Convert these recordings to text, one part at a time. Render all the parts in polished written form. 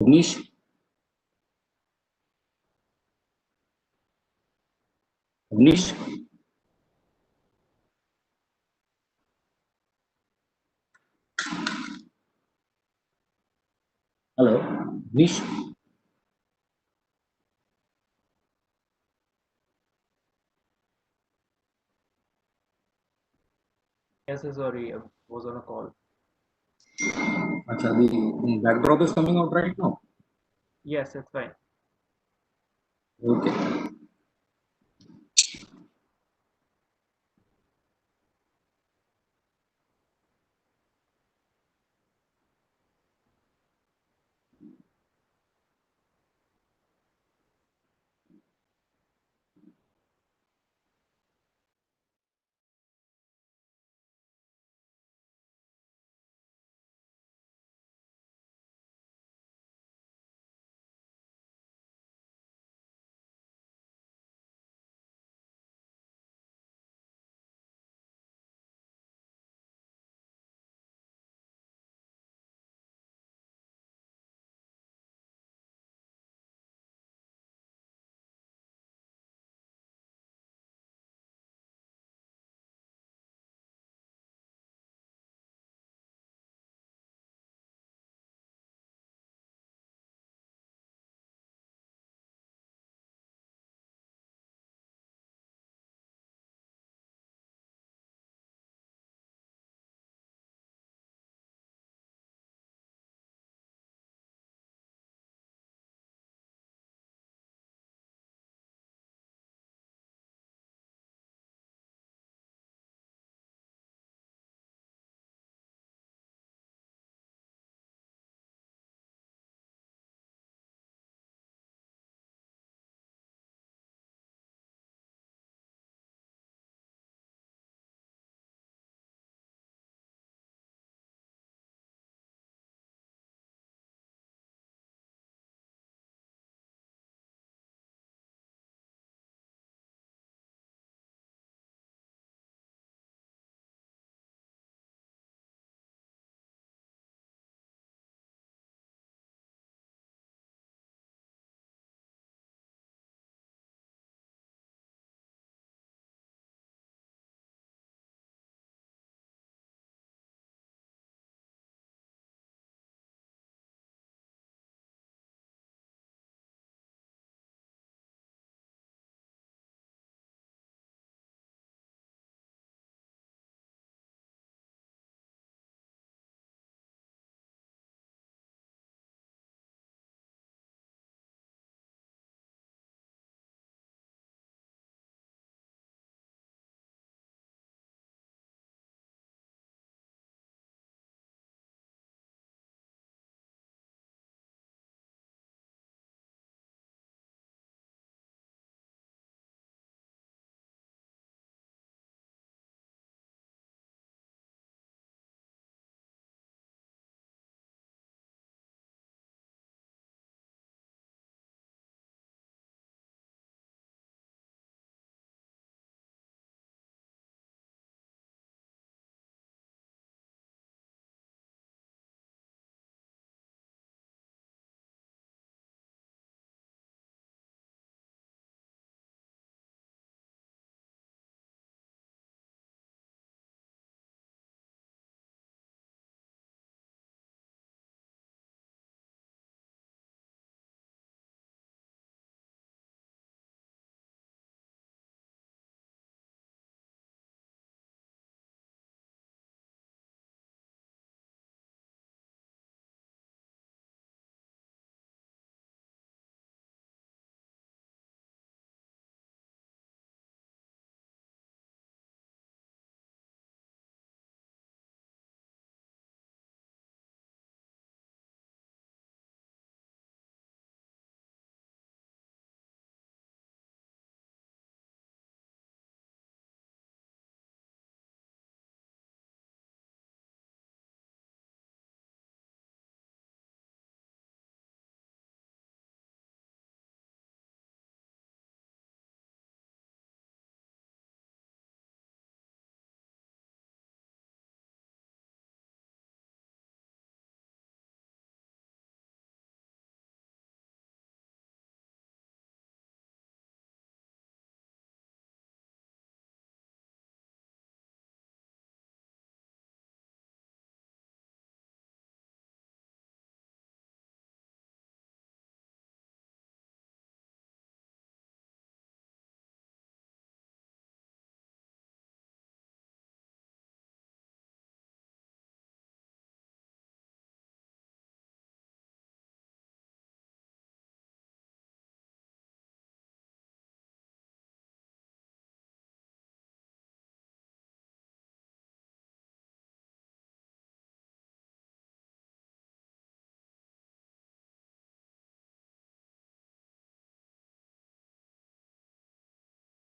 Avnish? Avnish? Hello, Avnish? Yes, sorry, I was on a call. Acha, the backdrop is coming out right now. Yes, it's fine. Okay.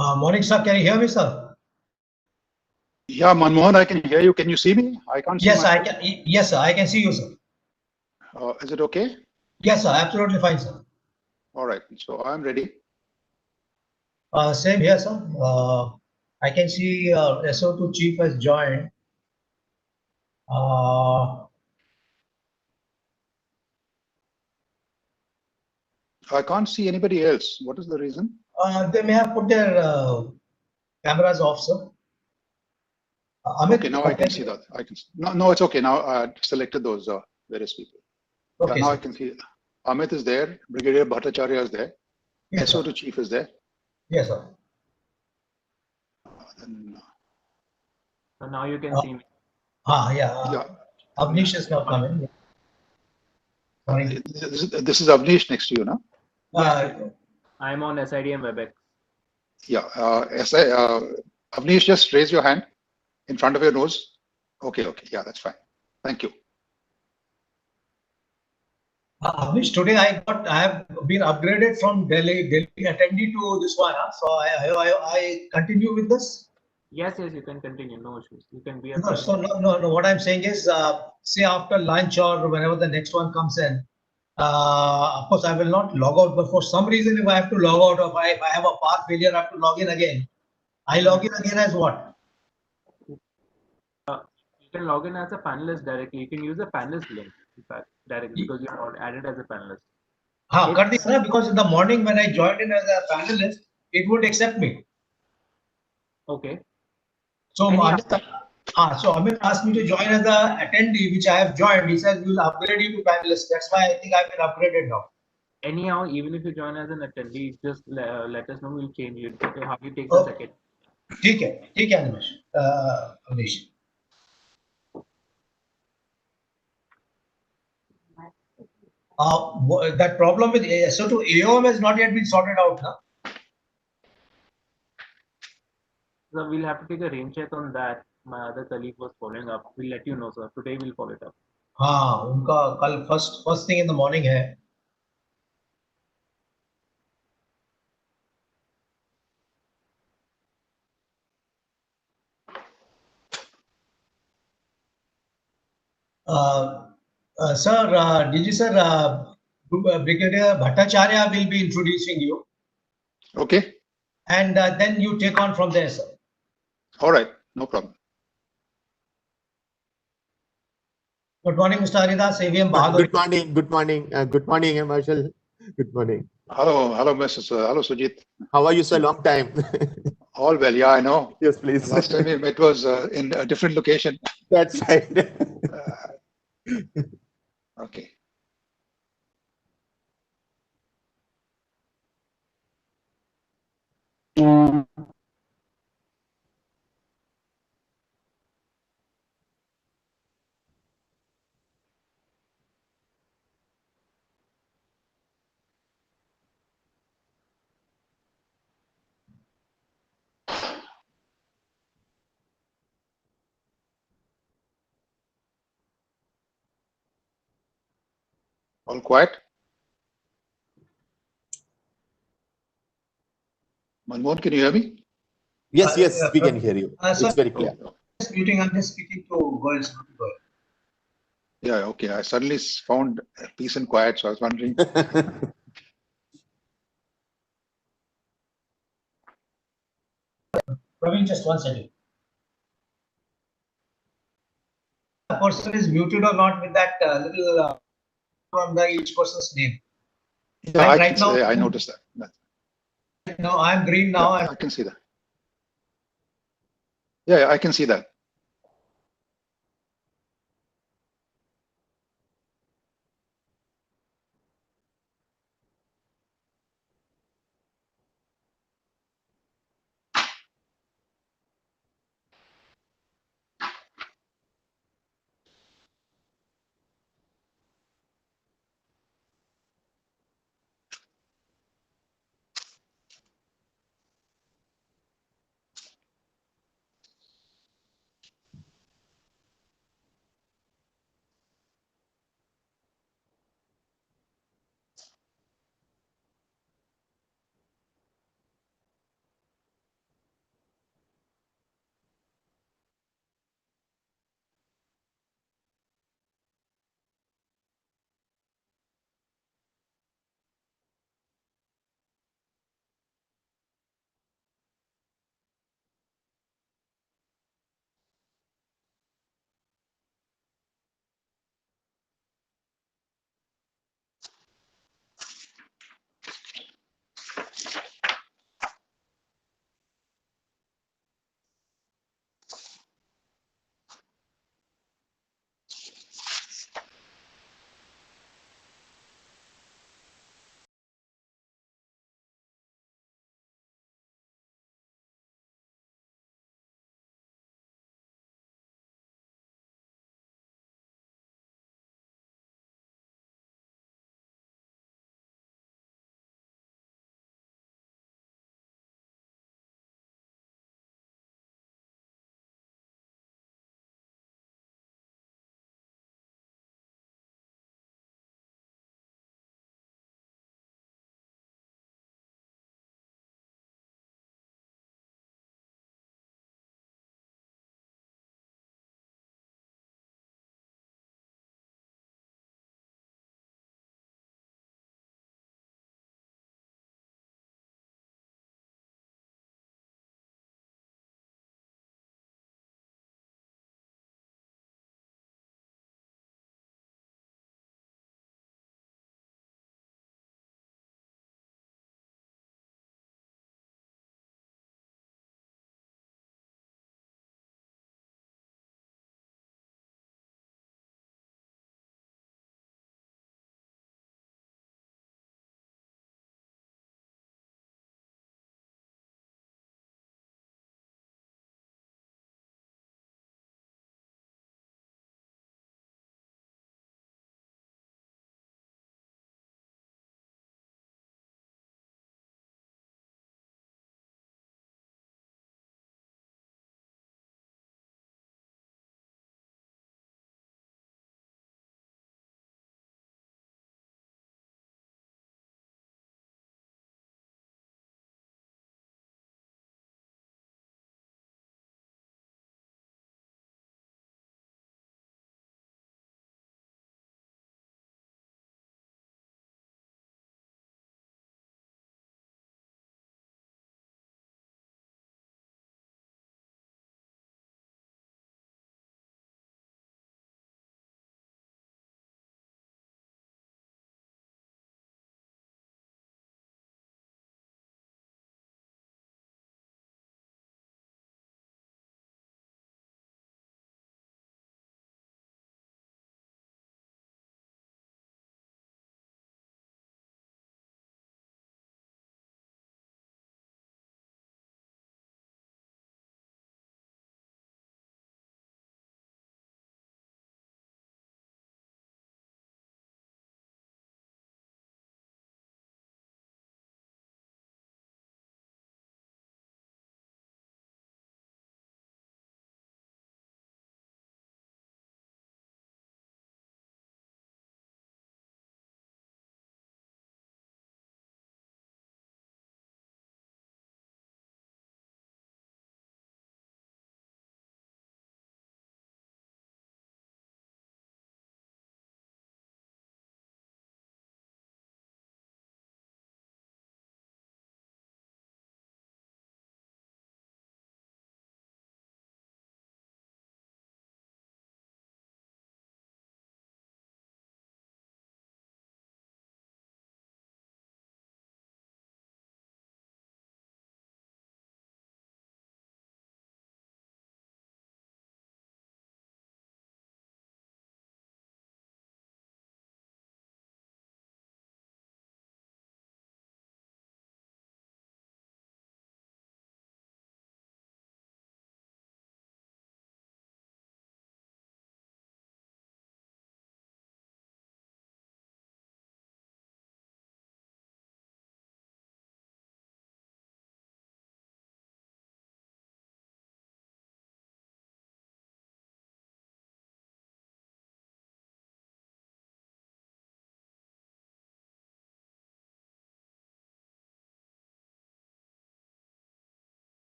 Morning, sir. Can you hear me, sir? Yeah, Manmohan, I can hear you. Can you see me? I can't see. Yes, I can. Yes, sir. I can see you, sir. Is it okay? Yes, sir. Absolutely fine, sir. All right. So I'm ready. Same here, sir. I can see SO2 chief has joined. I can't see anybody else. What is the reason? They may have put their cameras off, sir. Amit, Okay, now I can see that. I can. No, it's okay. Now I selected those various people. Okay, yeah, now sir. I can see. Amit is there. Brigadier Bhattacharya is there. Yes, SO2 sir. chief is there. Yes, sir. Then, So now you can see me. Yeah. Avnish is now coming. Sorry. this is Avnish next to you, no? I'm on SIDM WebEx. Yeah. Avnish, just raise your hand in front of your nose. Okay. Yeah, that's fine. Thank you. Avnish, today I have been upgraded from Delhi attendee to this one. So I continue with this. Yes, you can continue. No issues. You can be a. No, so no. What I'm saying is, say after lunch or whenever the next one comes in, of course I will not log out. But for some reason, if I have to log out, or if I have a path failure, I have to log in again. I log in again as what? You can log in as a panelist directly. You can use the panelist link, in fact, directly because you are added as a panelist. Kar diya na, because in the morning when I joined in as a panelist, it would accept me. Okay. So Amit asked me to join as a attendee, which I have joined. He says we will upgrade you to panelist. That's why I think I've been upgraded now. Anyhow, even if you join as an attendee, just let us know. We'll change it. Okay, hardly takes a second. ठीक है Anish. That problem with SO2 AOM has not yet been sorted out, na? So we'll have to take a rain check on that. My other colleague was following up. We'll let you know, sir. Today we'll follow it up. हाँ, उनका कल first thing in the morning है. Sir, did you sir, Brigadier Bhattacharya will be introducing you. Okay. And then you take on from there, sir. All right, no problem. Good morning, Mr. Haridas, AVM Bahadur. Good morning, Marshal. Good morning. Hello, Mrs. Hello, Sujit. How are you, sir? Long time. All well, yeah, I know. Yes, please. Last time we met was in a different location. That's right. Okay. All quiet? Manmohan, can you hear me? Yes, we can hear you. Sir, It's very clear. Just muting, I'm just speaking to girls. Yeah, okay. I suddenly found peace and quiet, so I was wondering. Praveen, just one second. The person is muted or not with that little on the each person's name. Yeah, Right now, I noticed that. No, I'm green now. Yeah, I can see that. Yeah, I can see that.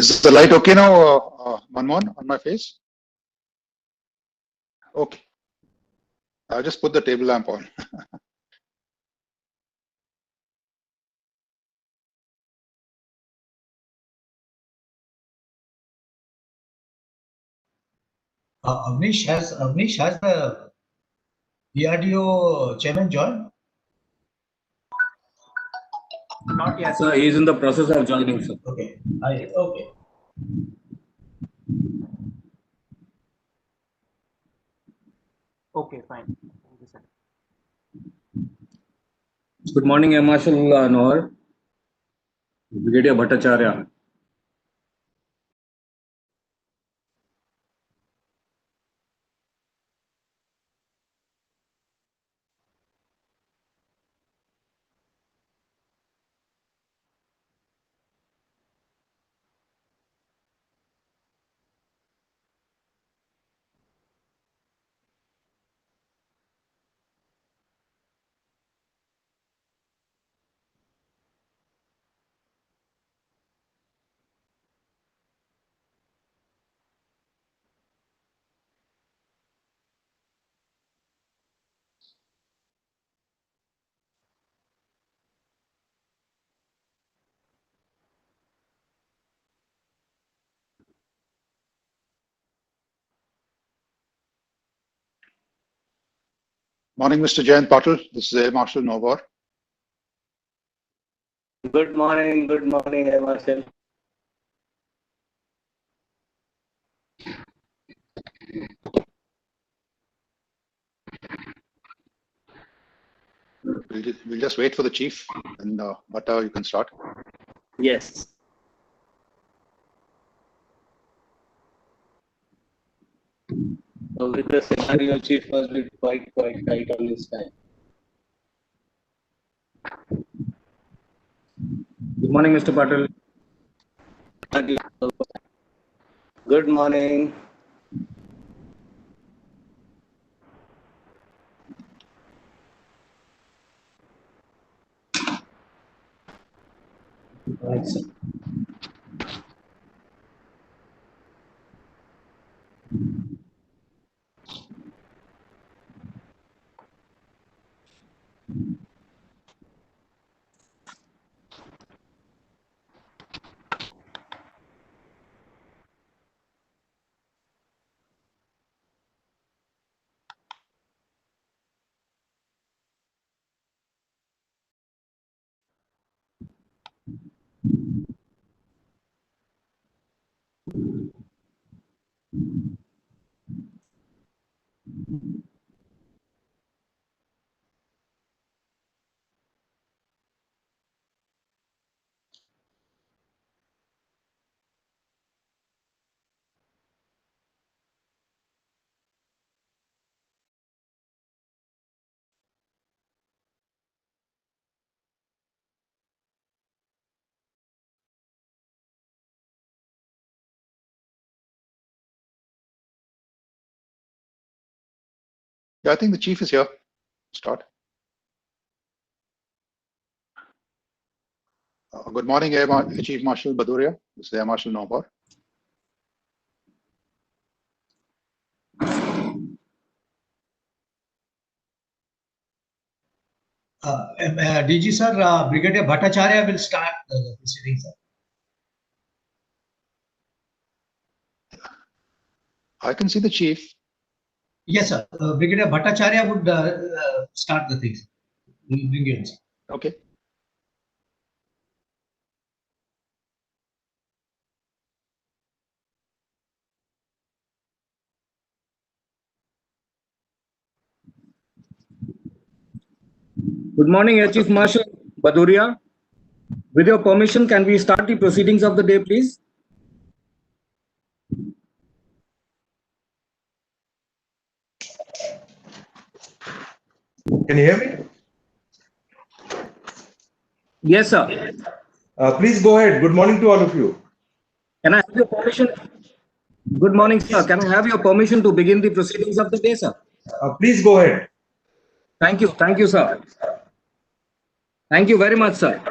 Is the light okay now, Manmohan, on my face? Okay. I'll just put the table lamp on. Avnish has the DRDO chairman joined? Not yet. Sir, he is in the process of joining, sir. Okay. Okay. Okay, fine. Thank you, sir. Good morning, Air Marshal Noor, Brigadier Bhattacharya. Morning, Mr. Jayant Patil. This is Air Marshal Noor. Good morning, Air Marshal. We'll just wait for the chief, and Bhatta, you can start. Yes. So with the scenario, chief must be quite tight on this time. Good morning, Mr. Patil. Good morning. Right, sir. Yeah, I think the chief is here. Start. Good morning, Chief Marshal Bhaduria. This is Air Marshal Noor. DG sir, Brigadier Bhattacharya will start the proceedings, sir. I can see the chief. Yes, sir. Brigadier Bhattacharya would start the things. We'll bring you in, sir. Okay. Good morning, Air Chief Marshal Bhaduria. With your permission, can we start the proceedings of the day, please? Can you hear me? Yes, sir. Please go ahead. Good morning to all of you. Can I have your permission? Good morning, sir. Can I have your permission to begin the proceedings of the day, sir? Please go ahead. Thank you. Thank you, sir. Thank you very much, sir.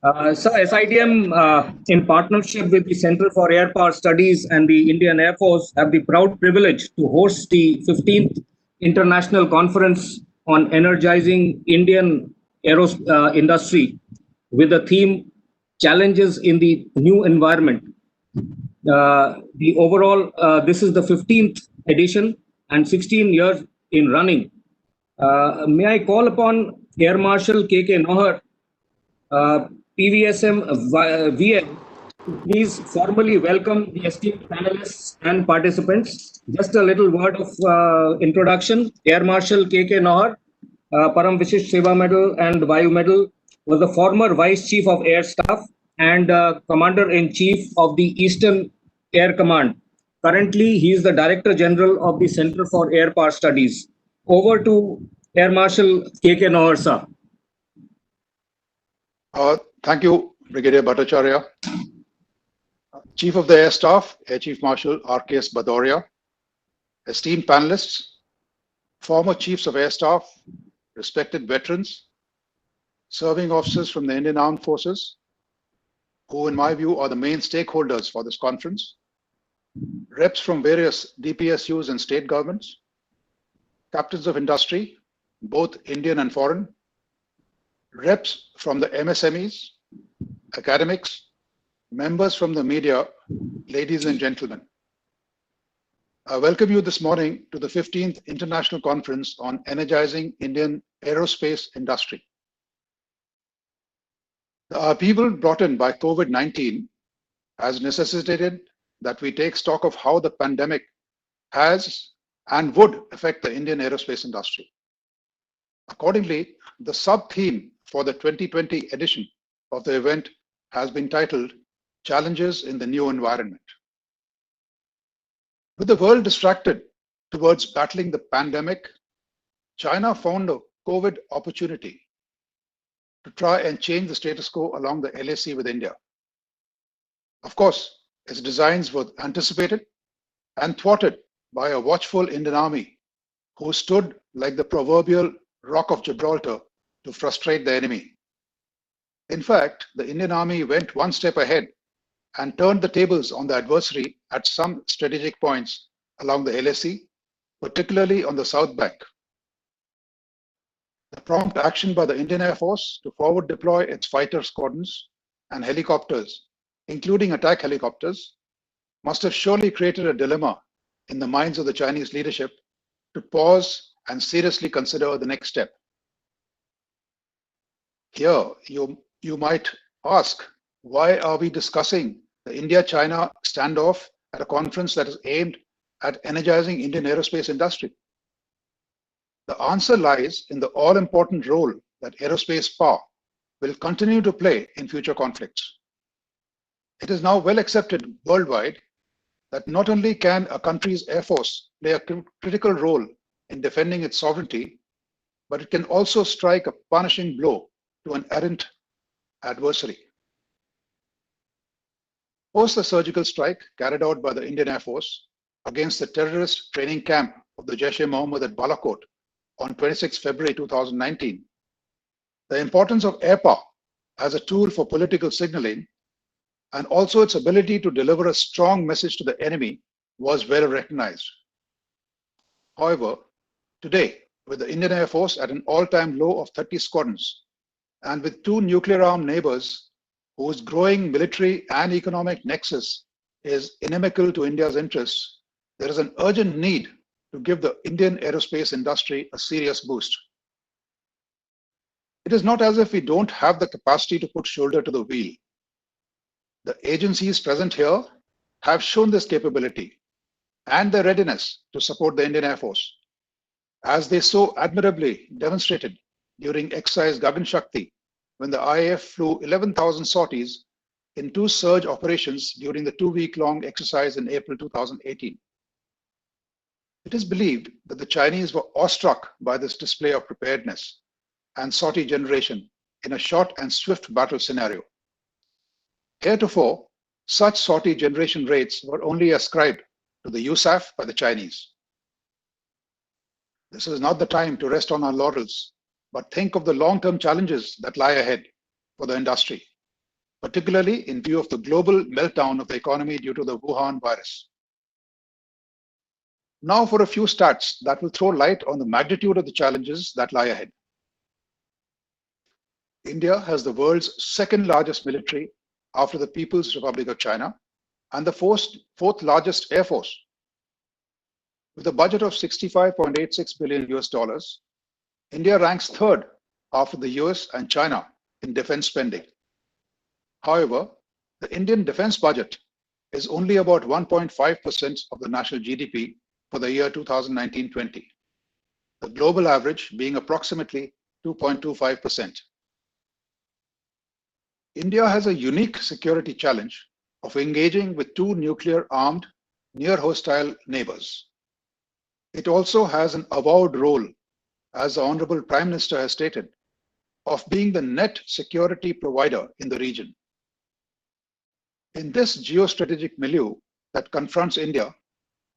So SIDM, in partnership with the Center for Air Power Studies and the Indian Air Force, have the proud privilege to host the 15th International Conference on Energizing Indian Industry with the theme Challenges in the New Environment. The overall, this is the 15th edition and 16 years in running. May I call upon Air Marshal K.K. Nohar, uh, PVSM VL, please formally welcome the esteemed panelists and participants. Just a little word of introduction. Air Marshal K.K. Nohar, Param Vishisht Seva Medal and Vayu Medal, was the former Vice Chief of Air Staff and Commander-in-Chief of the Eastern Air Command. Currently, he is the Director General of the Center for Air Power Studies. Over to Air Marshal K.K. Nohar, sir. Thank you, Brigadier Bhattacharya. Chief of the Air Staff, Air Chief Marshal R.K.S. Bhadoria, esteemed panelists, former Chiefs of Air Staff, respected veterans, serving officers from the Indian Armed Forces, who in my view are the main stakeholders for this conference, reps from various DPSUs and state governments, captains of industry, both Indian and foreign, reps from the MSMEs, academics, members from the media, ladies and gentlemen. I welcome you this morning to the 15th International Conference on Energizing Indian Aerospace Industry. The upheaval brought in by COVID-19 has necessitated that we take stock of how the pandemic has and would affect the Indian aerospace industry. Accordingly, the sub-theme for the 2020 edition of the event has been titled Challenges in the New Environment. With the world distracted towards battling the pandemic, China found a COVID opportunity to try and change the status quo along the LAC with India. Of course, its designs were anticipated and thwarted by a watchful Indian army who stood like the proverbial Rock of Gibraltar to frustrate the enemy. In fact, the Indian army went one step ahead and turned the tables on the adversary at some strategic points along the LAC, particularly on the South Bank. The prompt action by the Indian Air Force to forward deploy its fighter squadrons and helicopters, including attack helicopters, must have surely created a dilemma in the minds of the Chinese leadership to pause and seriously consider the next step. Here, you might ask, why are we discussing the India-China standoff at a conference that is aimed at energizing Indian aerospace industry? The answer lies in the all-important role that aerospace power will continue to play in future conflicts. It is now well accepted worldwide that not only can a country's air force play a critical role in defending its sovereignty, but it can also strike a punishing blow to an errant adversary. Post the surgical strike carried out by the Indian Air Force against the terrorist training camp of the Jaish-e-Mohammed at Balakot on 26 February 2019, the importance of air power as a tool for political signaling and also its ability to deliver a strong message to the enemy was well recognized. However, today, with the Indian Air Force at an all-time low of 30 squadrons and with two nuclear-armed neighbors whose growing military and economic nexus is inimical to India's interests, there is an urgent need to give the Indian aerospace industry a serious boost. It is not as if we don't have the capacity to put shoulder to the wheel. The agencies present here have shown this capability and their readiness to support the Indian Air Force, as they so admirably demonstrated during exercise Gagan Shakti, when the IAF flew 11,000 sorties in two surge operations during the 2-week-long exercise in April 2018. It is believed that the Chinese were awestruck by this display of preparedness and sortie generation in a short and swift battle scenario. Heretofore, such sortie generation rates were only ascribed to the USAF by the Chinese. This is not the time to rest on our laurels, but think of the long-term challenges that lie ahead for the industry particularly in view of the global meltdown of the economy due to the Wuhan virus. Now for a few stats that will throw light on the magnitude of the challenges that lie ahead. India has the world's second largest military after the People's Republic of China and the fourth largest air force. With a budget of $65.86 billion US, India ranks third after the US and China in defense spending. However, the Indian defense budget is only about 1.5% of the national GDP for the year 2019-20, the global average being approximately 2.25%. India has a unique security challenge of engaging with two nuclear-armed, near-hostile neighbors. It also has an avowed role, as the Honorable Prime Minister has stated, of being the net security provider in the region. In this geostrategic milieu that confronts India,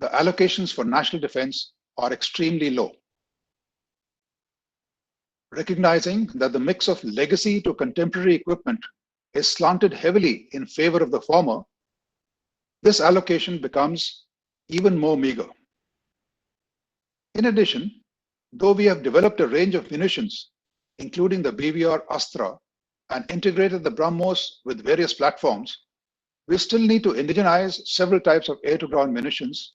the allocations for national defense are extremely low. Recognizing that the mix of legacy to contemporary equipment is slanted heavily in favor of the former, this allocation becomes even more meager. In addition, though we have developed a range of munitions, including the BVR Astra, and integrated the BrahMos with various platforms, we still need to indigenize several types of air-to-ground munitions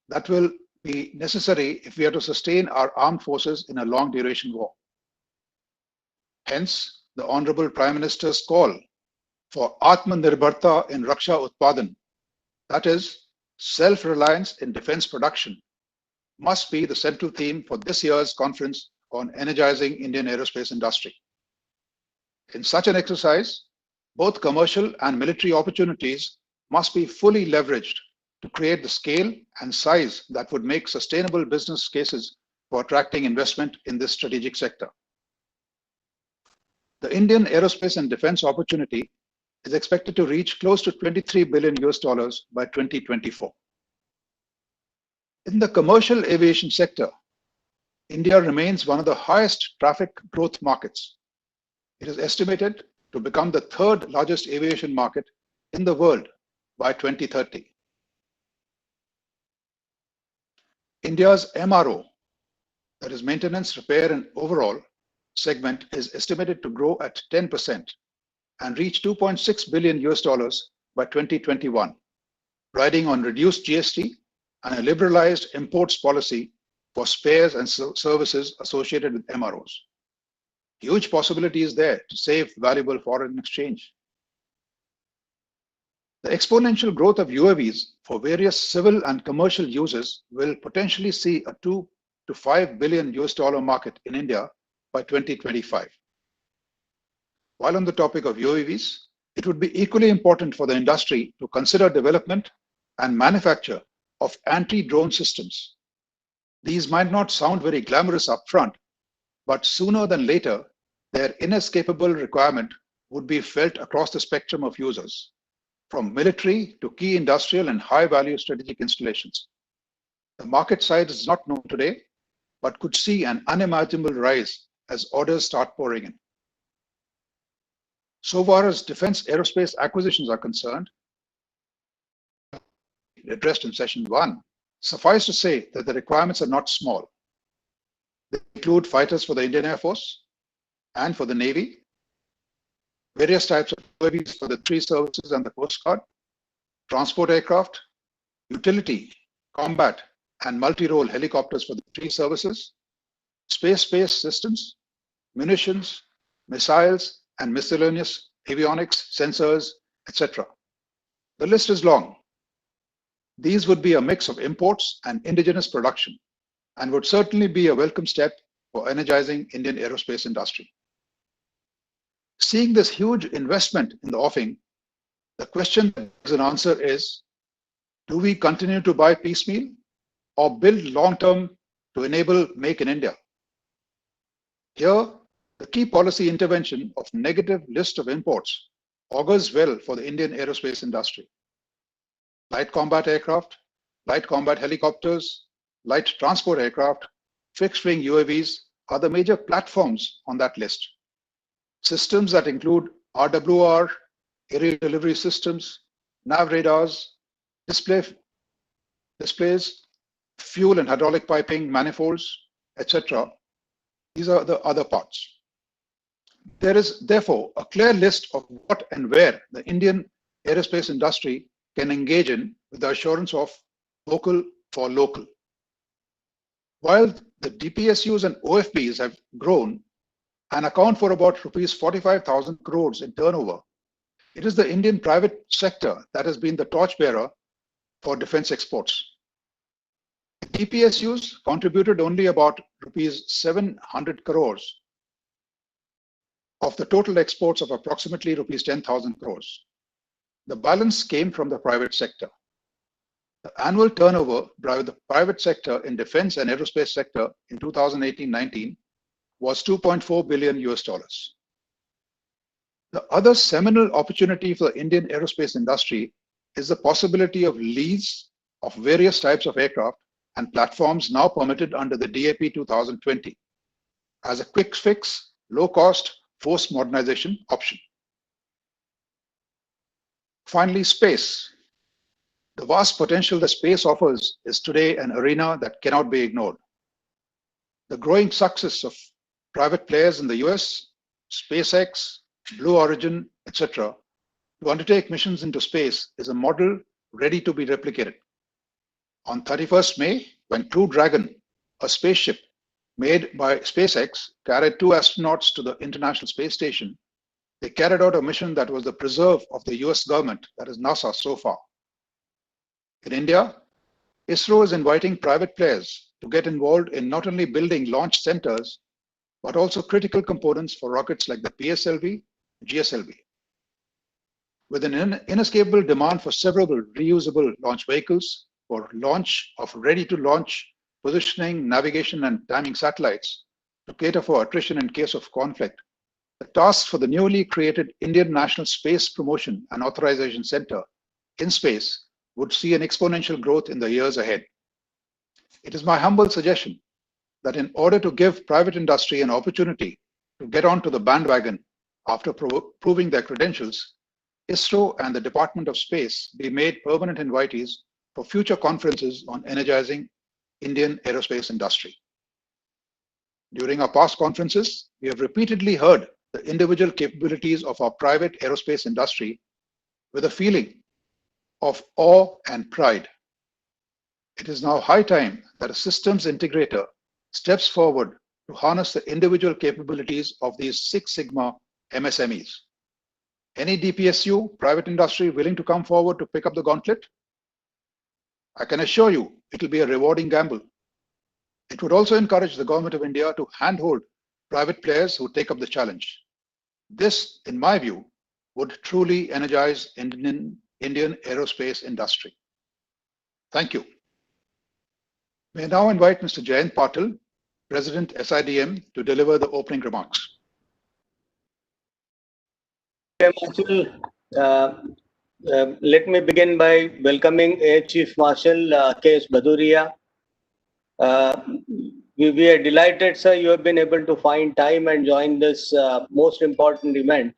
that will be necessary if we are to sustain our armed forces in a long-duration war. Hence, the Honorable Prime Minister's call for Aatmanirbharta in Raksha Utpadan, that is, self-reliance in defense production, must be the central theme for this year's conference on energizing Indian aerospace industry. In such an exercise, both commercial and military opportunities must be fully leveraged to create the scale and size that would make sustainable business cases for attracting investment in this strategic sector. The Indian aerospace and defense opportunity is expected to reach close to $23 billion by 2024. In the commercial aviation sector, India remains one of the highest traffic growth markets. It is estimated to become the third largest aviation market in the world by 2030. India's MRO, that is maintenance, repair, and overall segment, is estimated to grow at 10% and reach $2.6 billion by 2021, riding on reduced GST and a liberalized imports policy for spares and services associated with MROs. Huge possibilities there to save valuable foreign exchange. The exponential growth of UAVs for various civil and commercial uses will potentially see a $2 to $5 billion market in India by 2025. While on the topic of UAVs, it would be equally important for the industry to consider development and manufacture of anti-drone systems. These might not sound very glamorous upfront, but sooner than later, their inescapable requirement would be felt across the spectrum of users, from military to key industrial and high-value strategic installations. The market size is not known today, but could see an unimaginable rise as orders start pouring in. So far as defense aerospace acquisitions are concerned, addressed in session 1, suffice to say that the requirements are not small. They include fighters for the Indian Air Force and for the Navy, various types of UAVs for the three services and the Coast Guard, transport aircraft, utility, combat, and multi-role helicopters for the three services, space-based systems, munitions, missiles, and miscellaneous avionics, sensors, etc. The list is long. These would be a mix of imports and indigenous production and would certainly be a welcome step for energizing Indian aerospace industry. Seeing this huge investment in the offing, the question that is an answer is, do we continue to buy piecemeal or build long-term to enable Make in India? Here, the key policy intervention of negative list of imports augurs well for the Indian aerospace industry. Light combat aircraft, light combat helicopters, light transport aircraft, fixed-wing UAVs are the major platforms on that list. Systems that include RWR, aerial delivery systems, nav radars, displays, fuel and hydraulic piping, manifolds, etc. These are the other parts. There is therefore a clear list of what and where the Indian aerospace industry can engage in with the assurance of vocal for local. While the DPSUs and OFBs have grown and account for about rupees 45,000 crores in turnover, it is the Indian private sector that has been the torchbearer for defense exports. The DPSUs contributed only about rupees 700 crores of the total exports of approximately rupees 10,000 crores. The balance came from the private sector. The annual turnover by the private sector in defense and aerospace sector in 2018-19 was $2.4 billion. The other seminal opportunity for the Indian aerospace industry is the possibility of lease of various types of aircraft and platforms now permitted under the DAP 2020 as a quick fix, low cost, forced modernization option. Finally, space. The vast potential that space offers is today an arena that cannot be ignored. The growing success of private players in the US, SpaceX, Blue Origin, etc., to undertake missions into space is a model ready to be replicated. On 31st May, when Crew Dragon, a spaceship made by SpaceX, carried 2 astronauts to the International Space Station, they carried out a mission that was the preserve of the US government, that is NASA so far. In India, ISRO is inviting private players to get involved in not only building launch centers, but also critical components for rockets like the PSLV, GSLV. With an inescapable demand for several reusable launch vehicles for launch of ready-to-launch positioning, navigation, and timing satellites to cater for attrition in case of conflict, the task for the newly created Indian National Space Promotion and Authorization Center in space would see an exponential growth in the years ahead. It is my humble suggestion that in order to give private industry an opportunity to get onto the bandwagon after proving their credentials, ISRO and the Department of Space be made permanent invitees for future conferences on energizing Indian aerospace industry. During our past conferences, we have repeatedly heard the individual capabilities of our private aerospace industry with a feeling of awe and pride. It is now high time that a systems integrator steps forward to harness the individual capabilities of these Six Sigma MSMEs. Any DPSU, private industry willing to come forward to pick up the gauntlet? I can assure you it will be a rewarding gamble. It would also encourage the Government of India to handhold private players who take up the challenge. This, in my view, would truly energize Indian aerospace industry. Thank you. May I now invite Mr. Jayant Patil, President SIDM, to deliver the opening remarks. Let me begin by welcoming Air Chief Marshal K.S. Bhaduria. We are delighted, sir, you have been able to find time and join this most important event.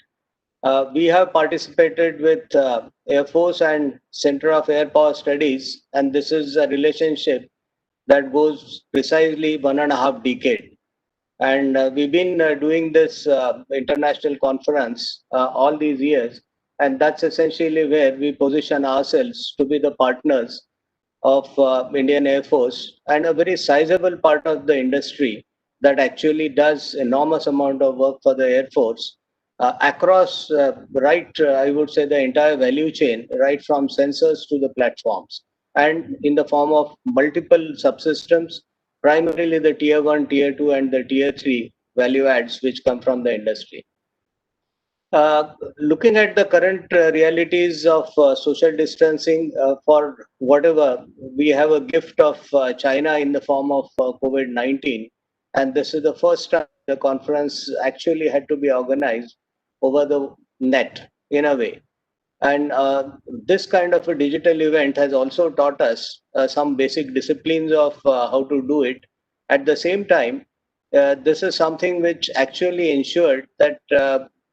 We have participated with Air Force and Center of Air Power Studies, and this is a relationship that goes precisely 1.5 decades. And we've been doing this international conference all these years, and that's essentially where we position ourselves to be the partners of Indian Air Force and a very sizable part of the industry that actually does enormous amount of work for the Air Force across, I would say the entire value chain, right from sensors to the platforms, and in the form of multiple subsystems, primarily the tier 1, tier 2, and the tier 3 value adds which come from the industry. Looking at the current realities of social distancing, for whatever, we have a gift of China in the form of COVID-19, and this is the first time the conference actually had to be organized over the net in a way. And this kind of a digital event has also taught us some basic disciplines of how to do it. At the same time, this is something which actually ensured that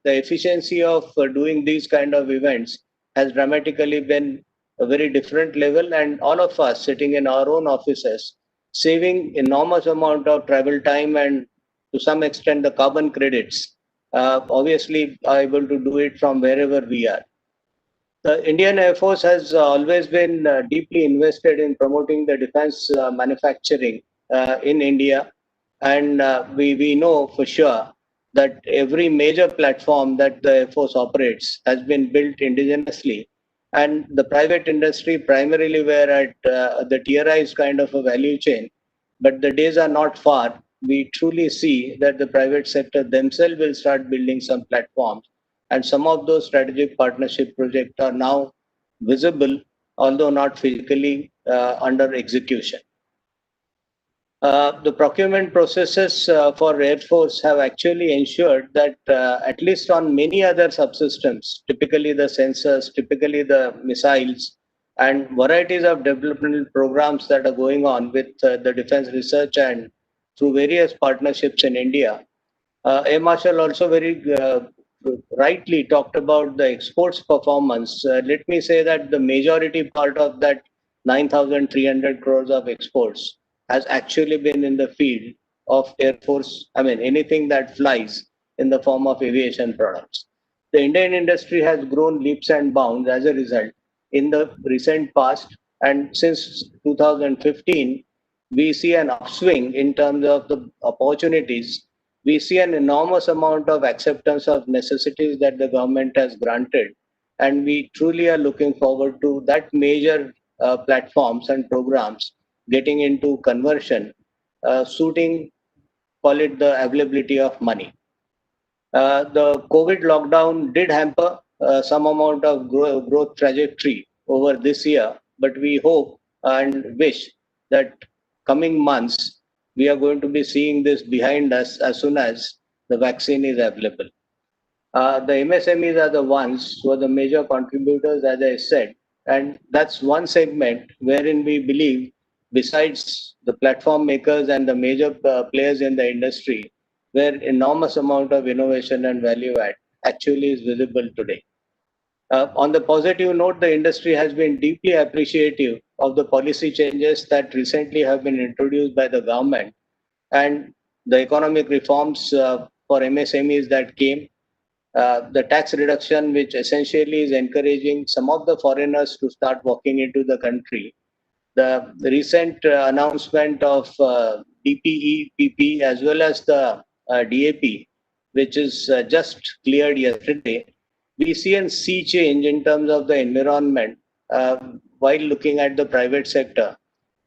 the efficiency of doing these kind of events has dramatically been a very different level, and all of us sitting in our own offices, saving enormous amount of travel time and to some extent the carbon credits, obviously are able to do it from wherever we are. The Indian Air Force has always been deeply invested in promoting the defense manufacturing in India, and we know for sure that every major platform that the Air Force operates has been built indigenously, and the private industry primarily were at the tierized kind of a value chain. But the days are not far. We truly see that the private sector themselves will start building some platforms, and some of those strategic partnership projects are now visible, although not physically under execution. The procurement processes for Air Force have actually ensured that at least on many other subsystems, typically the sensors, typically the missiles, and varieties of developmental programs that are going on with the defense research and through various partnerships in India. Air Marshal also very rightly talked about the exports performance. Let me say that the majority part of that 9,300 crores of exports has actually been in the field of Air Force, I mean, anything that flies in the form of aviation products. The Indian industry has grown leaps and bounds as a result in the recent past, and since 2015, we see an upswing in terms of the opportunities. We see an enormous amount of acceptance of necessities that the government has granted, and we truly are looking forward to that major platforms and programs getting into conversion, suiting, call it the availability of money. The COVID lockdown did hamper some amount of growth trajectory over this year, but we hope and wish that coming months we are going to be seeing this behind us as soon as the vaccine is available. The MSMEs are the ones who are the major contributors, as I said, and that's one segment wherein we believe, besides the platform makers and the major players in the industry, where enormous amount of innovation and value add actually is visible today. On the positive note, the industry has been deeply appreciative of the policy changes that recently have been introduced by the government and the economic reforms for MSMEs that came. The tax reduction, which essentially is encouraging some of the foreigners to start walking into the country. The recent announcement of DPE, PP, as well as the DAP, which is just cleared yesterday, we see a sea change in terms of the environment while looking at the private sector.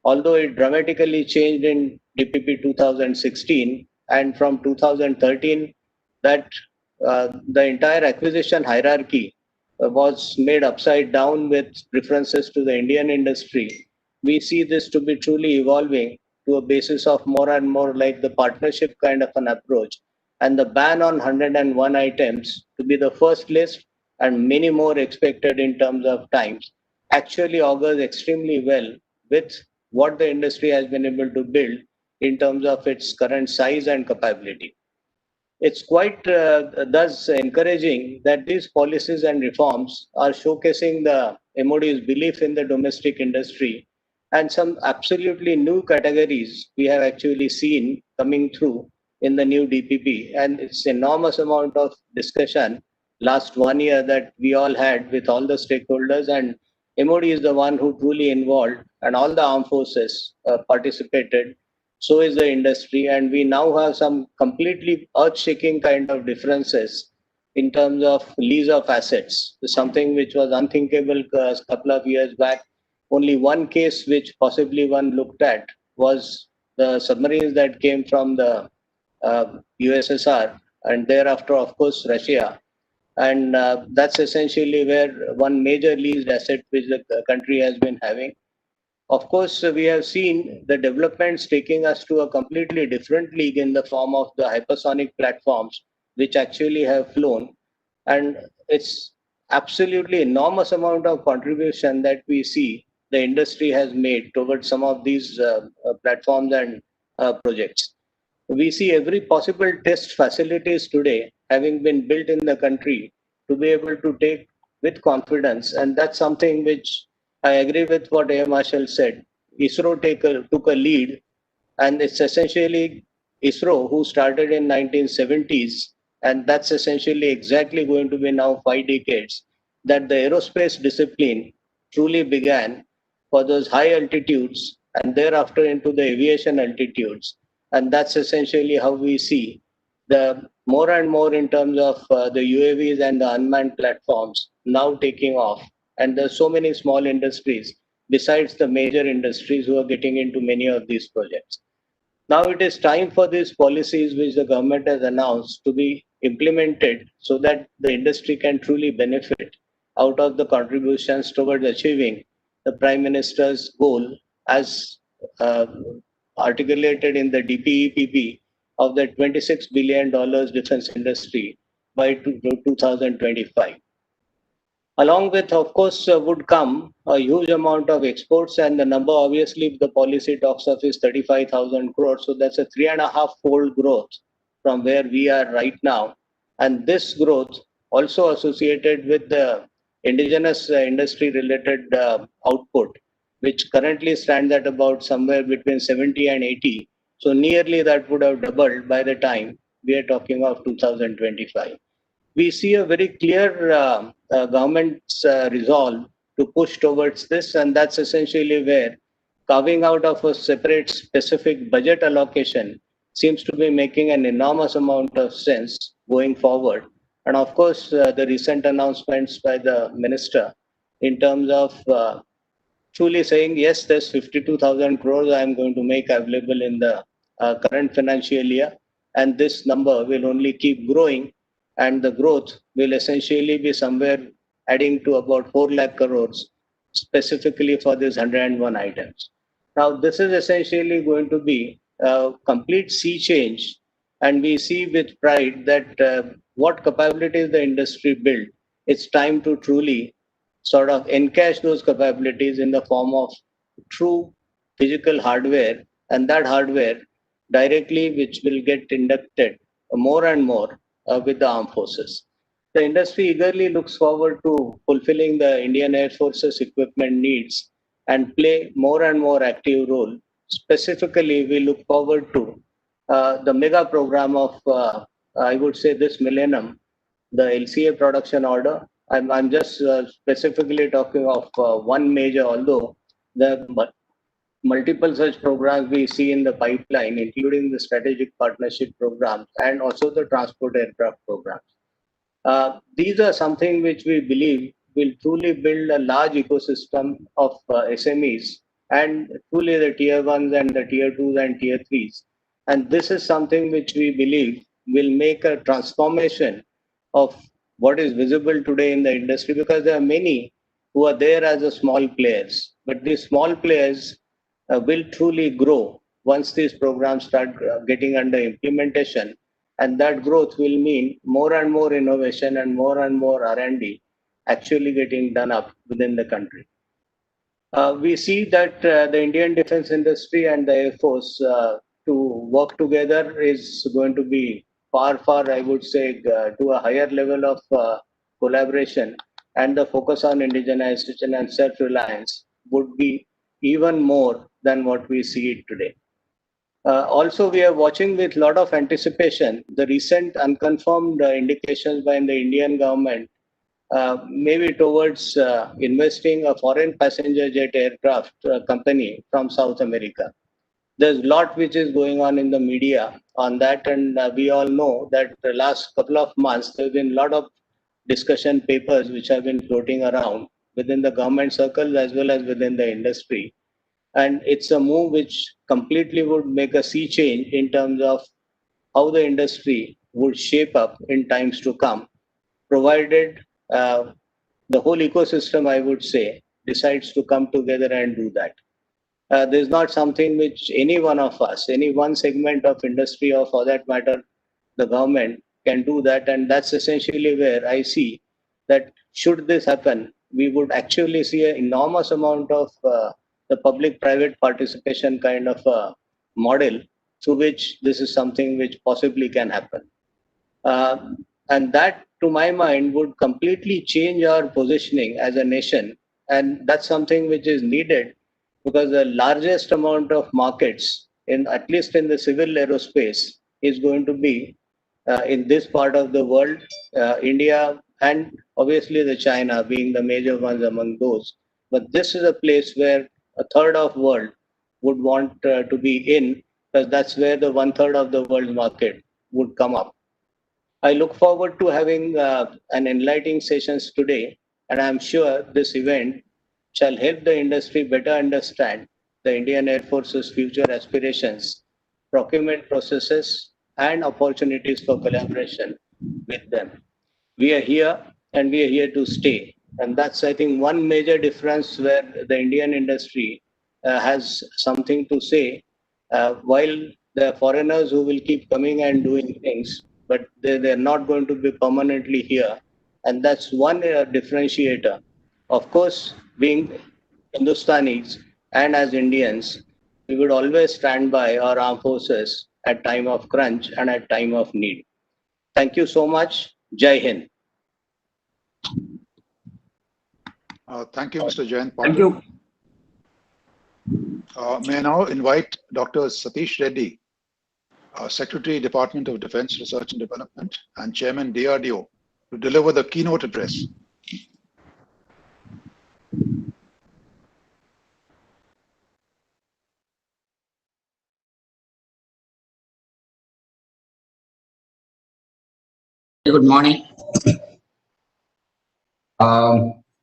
Although it dramatically changed in DPP 2016, and from 2013, that the entire acquisition hierarchy was made upside down with references to the Indian industry. We see this to be truly evolving to a basis of more and more like the partnership kind of an approach, and the ban on 101 items to be the first list and many more expected in terms of times actually augurs extremely well with what the industry has been able to build in terms of its current size and capability. It's quite thus encouraging that these policies and reforms are showcasing the MOD's belief in the domestic industry, and some absolutely new categories we have actually seen coming through in the new DPP. And it's enormous amount of discussion last 1 year that we all had with all the stakeholders, and MOD is the one who truly involved, and all the armed forces participated. So is the industry, and we now have some completely earth-shaking kind of differences in terms of lease of assets, something which was unthinkable a couple of years back. Only one case which possibly one looked at was the submarines that came from the USSR, and thereafter, of course, Russia. And that's essentially where one major leased asset which the country has been having. Of course, we have seen the developments taking us to a completely different league in the form of the hypersonic platforms, which actually have flown. And it's absolutely enormous amount of contribution that we see the industry has made towards some of these platforms and projects. we see every possible test facilities today having been built in the country to be able to take with confidence. And that's something which I agree with what Air Marshal said. ISRO took a lead, and it's essentially ISRO who started in 1970s, and that's essentially exactly going to be now 5 decades that the aerospace discipline truly began for those high altitudes and thereafter into the aviation altitudes. And that's essentially how we see the more and more in terms of the UAVs and the unmanned platforms now taking off. And there's so many small industries besides the major industries who are getting into many of these projects. Now it is time for these policies which the government has announced to be implemented so that the industry can truly benefit out of the contributions towards achieving the Prime Minister's goal as uh, articulated in the DPEPP of the $26 billion defense industry by 2025. Along with, of course, would come a huge amount of exports, and the number obviously the policy talks of is 35,000 crores. So that's a 3.5-fold growth from where we are right now. And this growth also associated with the indigenous industry related output, which currently stands at about somewhere between 70 and 80. So nearly that would have doubled by the time we are talking of 2025. We see a very clear government's resolve to push towards this, and that's essentially where carving out of a separate specific budget allocation seems to be making an enormous amount of sense going forward. And of course, the recent announcements by the minister in terms of truly saying, yes, there's 52,000 crores I'm going to make available in the current financial year, and this number will only keep growing, and the growth will essentially be somewhere adding to about 4 lakh crores specifically for these 101 items. Now, this is essentially going to be a complete sea change, and we see with pride that what capabilities the industry built, it's time to truly sort of encash those capabilities in the form of true physical hardware, and that hardware directly which will get inducted more and more with the armed forces. The industry eagerly looks forward to fulfilling the Indian Air Force's equipment needs and play more and more active role. Specifically, we look forward to the mega program of, I would say, this millennium, the LCA production order. I'm just specifically talking of one major, although the multiple such programs we see in the pipeline, including the strategic partnership programs and also the transport aircraft programs. These are something which we believe will truly build a large ecosystem of SMEs and truly the tier ones and the tier twos and tier threes. And this is something which we believe will make a transformation of what is visible today in the industry, because there are many who are there as a small players, but these small players will truly grow once these programs start getting under implementation, and that growth will mean more and more innovation and more R&D actually getting done up within the country. We see that the Indian defense industry and the Air Force to work together is going to be far, I would say, to a higher level of collaboration, and the focus on indigenization and self-reliance would be even more than what we see it today. Also, we are watching with a lot of anticipation the recent unconfirmed indications by the Indian government, maybe towards investing a foreign passenger jet aircraft company from South America. There's a lot which is going on in the media on that, and we all know that the last couple of months there have been a lot of discussion papers which have been floating around within the government circles as well as within the industry. And it's a move which completely would make a sea change in terms of how the industry would shape up in times to come, provided the whole ecosystem, I would say, decides to come together and do that. There's not something which any one of us, any one segment of industry, or for that matter, the government can do that. And that's essentially where I see that should this happen, we would actually see an enormous amount of the public-private participation kind of a model through which this is something which possibly can happen. And that, to my mind, would completely change our positioning as a nation. And that's something which is needed because the largest amount of markets, at least in the civil aerospace, is going to be in this part of the world, India, and obviously the China being the major ones among those. But this is a place where a third of world would want to be in, because that's where the 1/3 of the world market would come up. I look forward to having an enlightening sessions today, and I'm sure this event shall help the industry better understand the Indian Air Force's future aspirations, procurement processes, and opportunities for collaboration with them. We are here and we are here to stay. And that's, I think, one major difference where the Indian industry has something to say. While the foreigners who will keep coming and doing things, but they're not going to be permanently here. And that's one differentiator. Of course, being Hindustanis and as Indians, we would always stand by our armed forces at time of crunch and at time of need. Thank you so much. Jai Hind. Thank you, Mr. Jayant Thank Patil. you. May I now invite Dr. Satish Reddy, Secretary, Department of Defense Research and Development and Chairman DRDO, to deliver the keynote address. Good morning.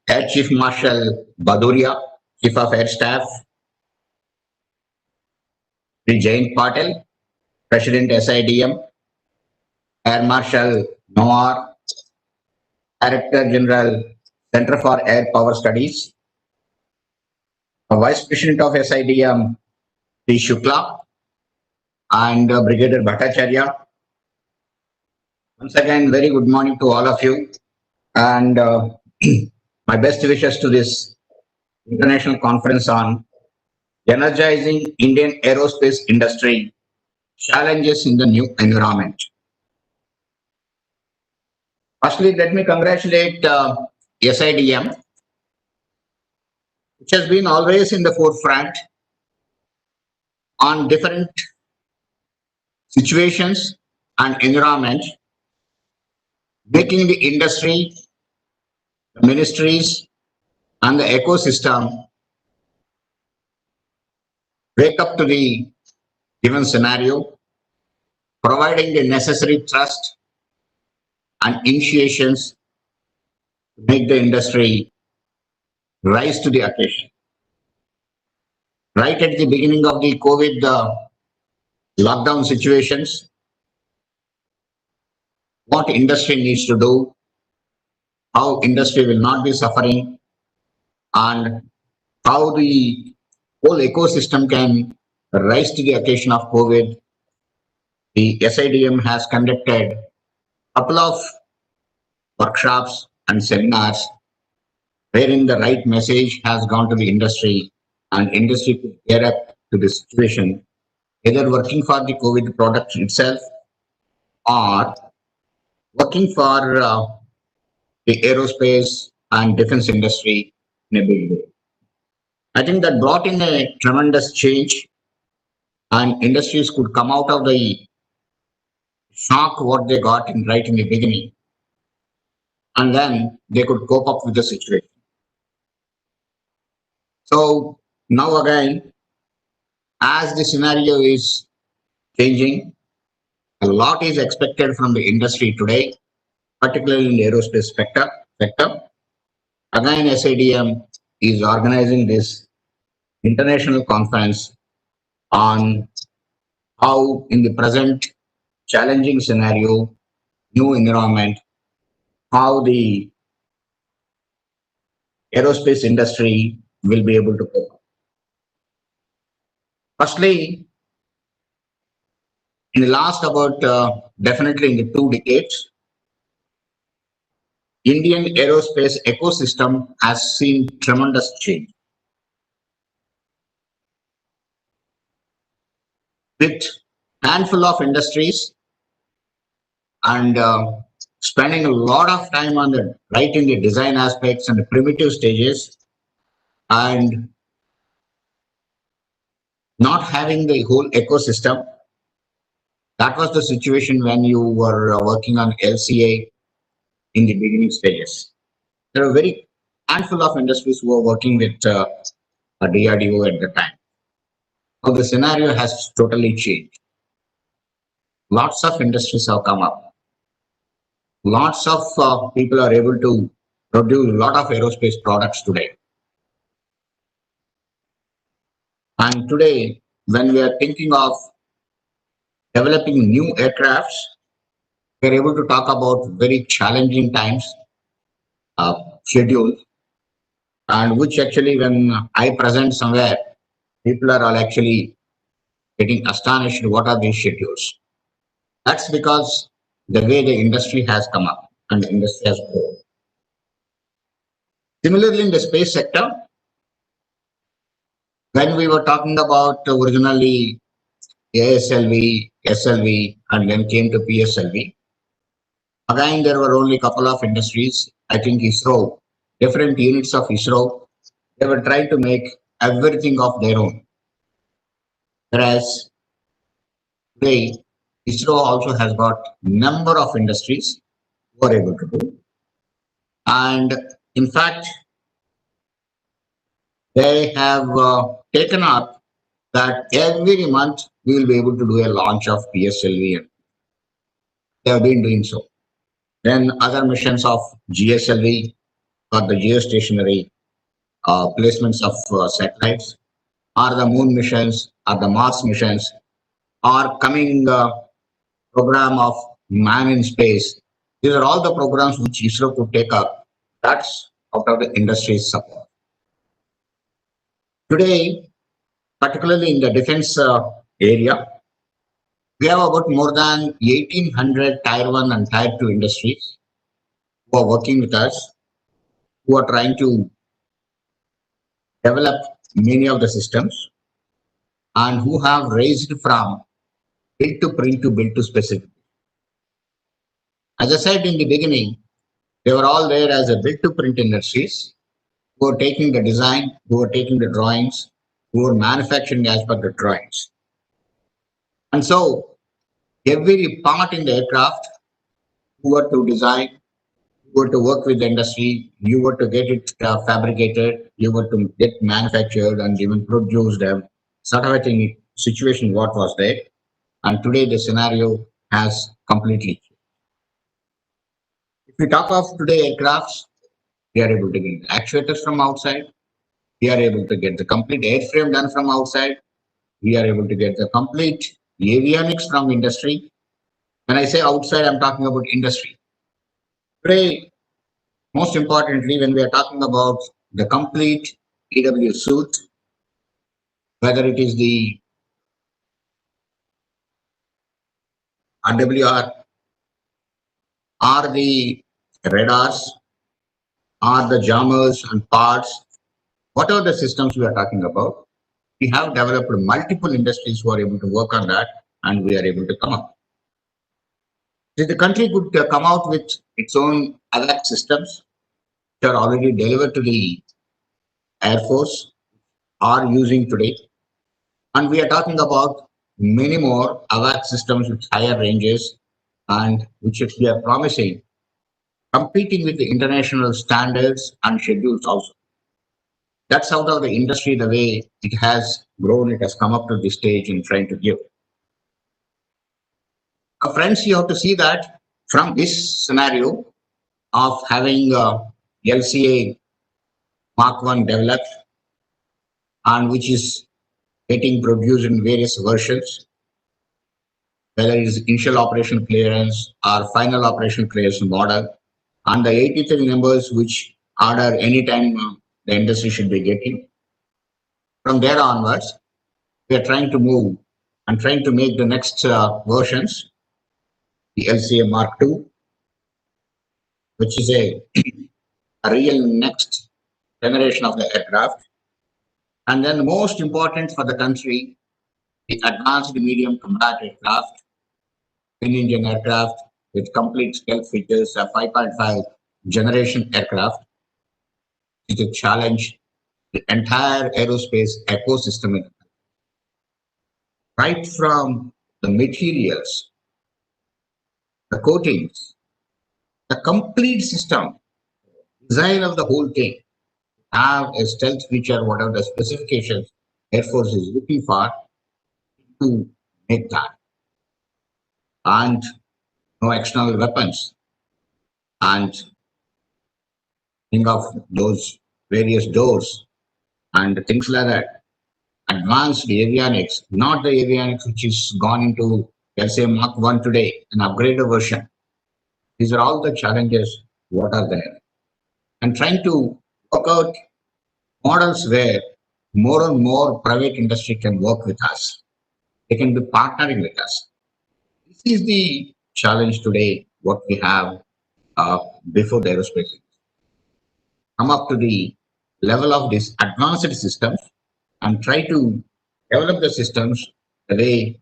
Air Chief Marshal Bhaduria, Chief of Air Staff, Sri Jayant Patil, President SIDM, Air Marshal Noor, Director General Center for Air Power Studies, Vice President of SIDM, Sri Shukla, and Brigadier Bhattacharya. Once again, very good morning to all of you, and my best wishes to this international conference on energizing Indian aerospace industry, challenges in the new environment. Firstly, let me congratulate SIDM, which has been always in the forefront on different situations and environment, making the industry, the ministries, and the ecosystem wake up to the given scenario, providing the necessary trust and initiations to make the industry rise to the occasion. Right at the beginning of the COVID lockdown situations, what industry needs to do, how industry will not be suffering, and how the whole ecosystem can rise to the occasion of COVID. The SIDM has conducted a couple of workshops and seminars wherein the right message has gone to the industry and industry could gear up to the situation, either working for the COVID product itself or working for the aerospace and defense industry in a big way. I think that brought in a tremendous change, and industries could come out of the shock what they got right in the beginning, and then they could cope up with the situation. So now again, as the scenario is changing, a lot is expected from the industry today, particularly in the aerospace sector. Again, SIDM is organizing this international conference on how in the present challenging scenario, new environment, how the aerospace industry will be able to cope. Firstly, in the last about definitely in the 2 decades, Indian aerospace ecosystem has seen tremendous change. With handful of industries and spending a lot of time on the writing the design aspects and the primitive stages and not having the whole ecosystem. That was the situation when you were working on LCA in the beginning stages. There are very handful of industries who were working with a DRDO at the time. Now the scenario has totally changed. Lots of industries have come up. Lots of people are able to produce a lot of aerospace products today. And today, when we are thinking of developing new aircrafts, we are able to talk about very challenging times, schedules, and which actually when I present somewhere, people are all actually getting astonished what are these schedules. That's because the way the industry has come up and the industry has grown. Similarly, in the space sector, when we were talking about originally ASLV, SLV, and then came to PSLV, again, there were only a couple of industries. I think ISRO, different units of ISRO, they were trying to make everything of their own. Whereas today, ISRO also has got number of industries who are able to do. And in fact, they have taken up that every month we will be able to do a launch of PSLV. And they have been doing so. Then other missions of GSLV or the geostationary placements of satellites, or the moon missions, or the Mars missions, or coming program of man in space. These are all the programs which ISRO could take up. That's out of the industry's support. Today, particularly in the defense area, we have about more than 1,800 Tier 1 and Tier 2 industries who are working with us, who are trying to develop many of the systems and who have raised from build to print to build to specific. As I said in the beginning, they were all there as a build to print industries who are taking the design, who are taking the drawings, who are manufacturing as per the drawings. And so every part in the aircraft, who were to design, who were to work with the industry, you were to get it fabricated, you were to get manufactured and even produce them, sort of a thing, situation what was there. And today the scenario has completely changed. If we talk of today aircrafts, we are able to get actuators from outside. We are able to get the complete airframe done from outside. We are able to get the complete avionics from industry. When I say outside, I'm talking about industry. Today, most importantly, when we are talking about the complete EW suit, whether it is the RWR or the radars or the jammers and parts, whatever the systems we are talking about, we have developed multiple industries who are able to work on that and we are able to come up. So the country could come out with its own AVAC systems which are already delivered to the Air Force, are using today. And we are talking about many more AVAC systems with higher ranges and which we are promising, competing with the international standards and schedules also. That's out of the industry, the way it has grown, it has come up to this stage in trying to give. Friends, you have to see that from this scenario of having LCA Mark 1 developed and which is getting produced in various versions, whether it is initial operation clearance or final operation clearance model, and the 83 numbers which order anytime the industry should be getting. From there onwards, we are trying to move and trying to make the next versions, the LCA Mark II, which is a real next generation of the aircraft. And then most important for the country, the advanced medium combat aircraft, twin engine aircraft with complete stealth features, a 5.5 generation aircraft, is a challenge the entire aerospace ecosystem, right from the materials, the coatings, the complete system, design of the whole thing, have a stealth feature, whatever the specifications Air Force is looking for to make that. And no external weapons. And think of those various doors and things like that. Advanced avionics, not the avionics which is gone into, let's say, Mach 1 today, an upgraded version. These are all the challenges what are there. And trying to work out models where more and more private industry can work with us. They can be partnering with us. This is the challenge today, what we have before the aerospace. Come up to the level of these advanced systems and try to develop the systems the way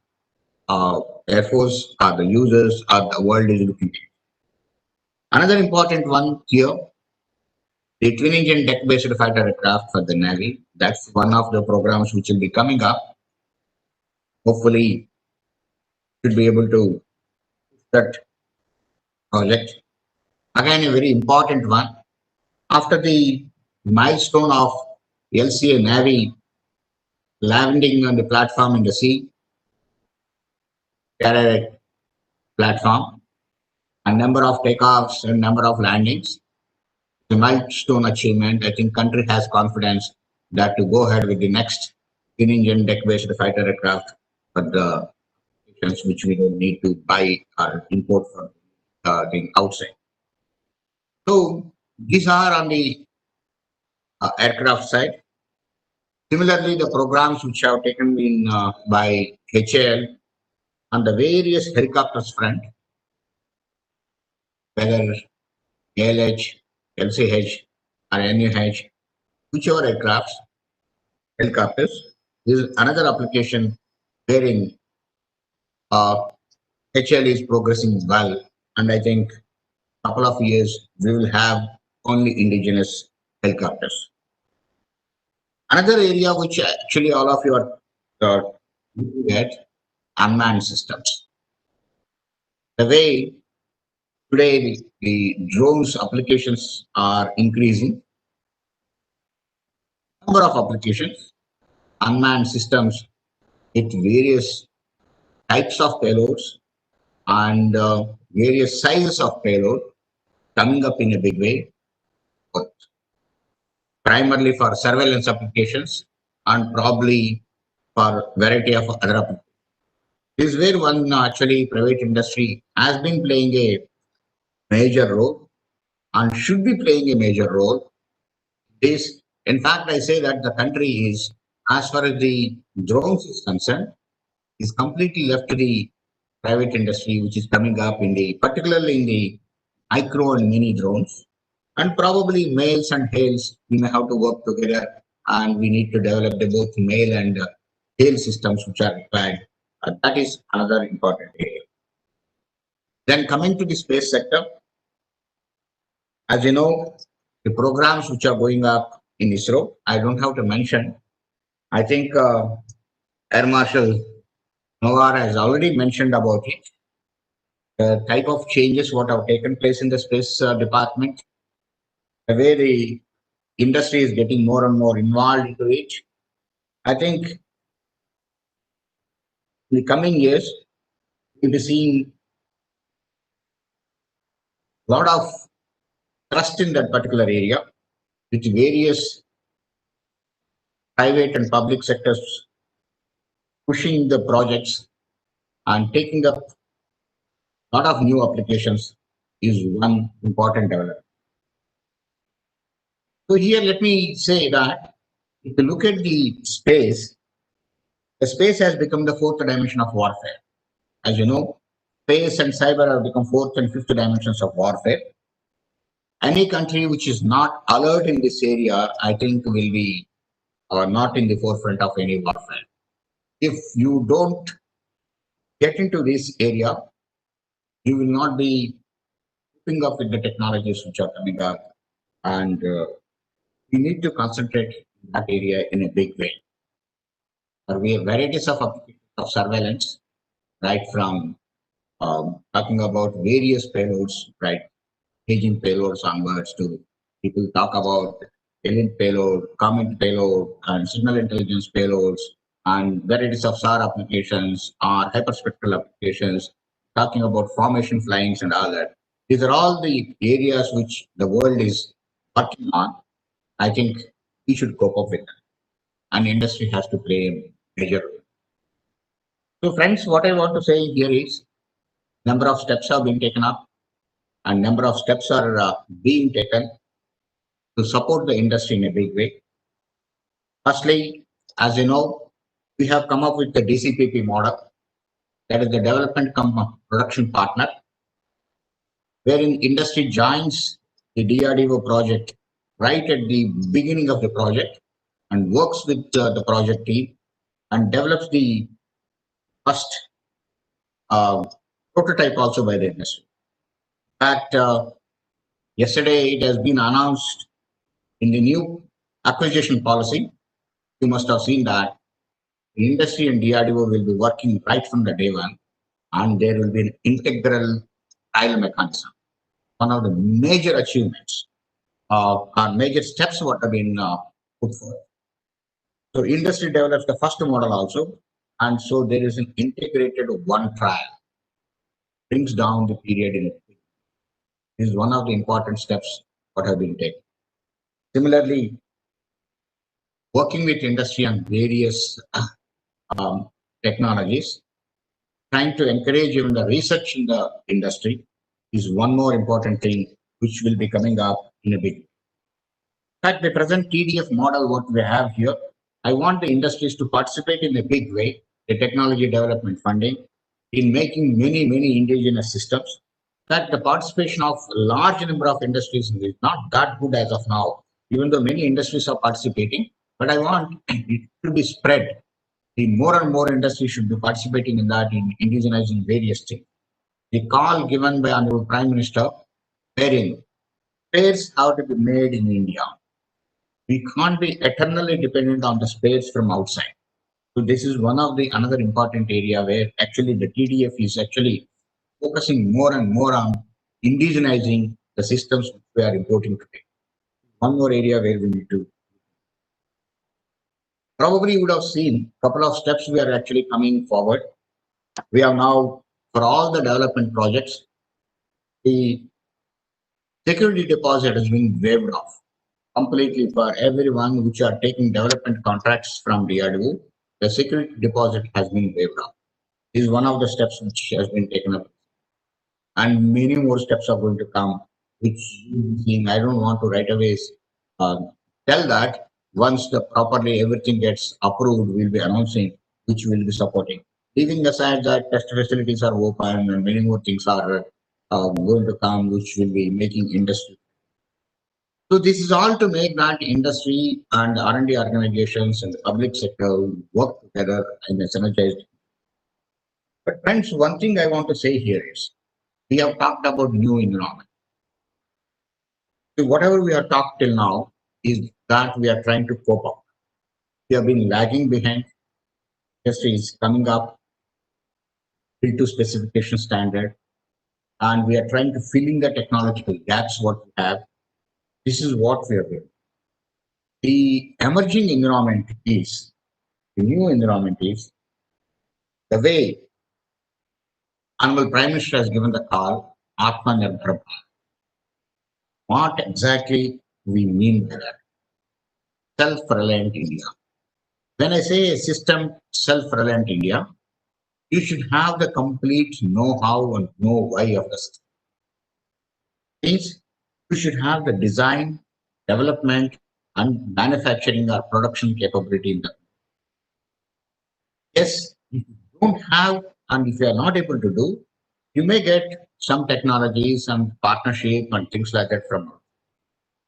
Air Force or the users or the world is looking at. Another important one here, the twin engine deck-based fighter aircraft for the Navy. That's one of the programs which will be coming up. Hopefully, should be able to that project. Again, a very important one. After the milestone of LCA Navy landing on the platform in the sea, carrier platform, a number of takeoffs and number of landings, the milestone achievement. I think country has confidence that to go ahead with the next twin engine deck-based fighter aircraft for the applications which we don't need to buy or import from the outside. So these are on the aircraft side. Similarly, the programs which have taken in by HAL on the various helicopters front, whether ALH, LCH, or NUH, whichever aircrafts, helicopters, is another application wherein HAL is progressing well, and I think couple of years we will have only indigenous helicopters. Another area which actually all of you are looking at, unmanned systems. The way today the drones applications are increasing, number of applications, unmanned systems with various types of payloads and various sizes of payload coming up in a big way, but primarily for surveillance applications and probably for variety of other applications. This is where one actually private industry has been playing a major role and should be playing a major role. This, in fact, I say that the country is, as far as the drones is concerned, is completely left to the private industry, which is coming up in the, particularly in the micro and mini drones. And probably males and tails, we may have to work together and we need to develop the both male and tail systems which are required. That is another important area. Then coming to the space sector, as you know, the programs which are going up in ISRO, I don't have to mention. I think Air Marshal Nawar has already mentioned about it. The type of changes what have taken place in the space department, the way the industry is getting more and more involved into it. I think in the coming years, we'll be seeing a lot of trust in that particular area, with various private and public sectors pushing the projects and taking up a lot of new applications is one important development. So here, let me say that if you look at the space has become the fourth dimension of warfare. As you know, space and cyber have become fourth and fifth dimensions of warfare. Any country which is not alert in this area, I think will be not in the forefront of any warfare. if you don't get into this area, you will not be keeping up with the technologies which are coming up. And we need to concentrate in that area in a big way. We have varieties of applications of surveillance, right from talking about various payloads, right, paging payloads onwards to people talk about alien payload, comment payload, and signal intelligence payloads, and varieties of SAR applications or hyperspectral applications, talking about formation flyings and all that. These are all the areas which the world is working on. I think we should cope up with that, and industry has to play a major role. So, friends, what I want to say here is number of steps have been taken up, and number of steps are being taken to support the industry in a big way. Firstly, as you know, we have come up with the DCPP model, that is the development production partner, wherein industry joins the DRDO project right at the beginning of the project and works with the project team and develops the first prototype also by the industry. That yesterday it has been announced in the new acquisition policy. You must have seen that the industry and DRDO will be working right from the day one, and there will be an integral trial mechanism. One of the major achievements or major steps what have been put forward. So industry develops the first model also, and so there is an integrated one trial, brings down the period in it. This is one of the important steps what have been taken. Similarly, working with industry on various technologies, trying to encourage even the research in the industry is one more important thing which will be coming up in a big way. In fact, the present TDF model what we have here, I want the industries to participate in a big way, the technology development funding, in making many indigenous systems. In fact, the participation of a large number of industries is not that good as of now, even though many industries are participating, but I want it to be spread. The more and more industries should be participating in that, in indigenizing various things. The call given by Honorable Prime Minister, wherein spares have to be made in India. We can't be eternally dependent on the spares from outside. So this is one of the another important area where actually the TDF is actually focusing more and more on indigenizing the systems we are importing today. One more area where we need to. Probably you would have seen a couple of steps we are actually coming forward. We have now, for all the development projects, the security deposit has been waived off completely for everyone which are taking development contracts from DRDO. The security deposit has been waived off. This is one of the steps which has been taken up. And many more steps are going to come, which I don't want to right away tell that. Once the properly everything gets approved, we'll be announcing which will be supporting. Leaving aside that test facilities are open and many more things are going to come, which will be making industry. So this is all to make that industry and R&D organizations and the public sector work together in a synergized. But friends, one thing I want to say here is, we have talked about new environment. So whatever we have talked till now is that we are trying to cope up. We have been lagging behind. Industry is coming up into specification standard, and we are trying to fill in the technological gaps what we have. This is what we are doing. The emerging environment is, the new environment is the way Honorable Prime Minister has given the call, Aatmanirbhar Bharat. What exactly we mean by that? Self-reliant India. When I say a system self-reliant India, you should have the complete know-how and know-why of the system. Means you should have the design, development, and manufacturing or production capability in the. Yes, if you don't have and if you are not able to do, you may get some technologies and partnership and things like that from.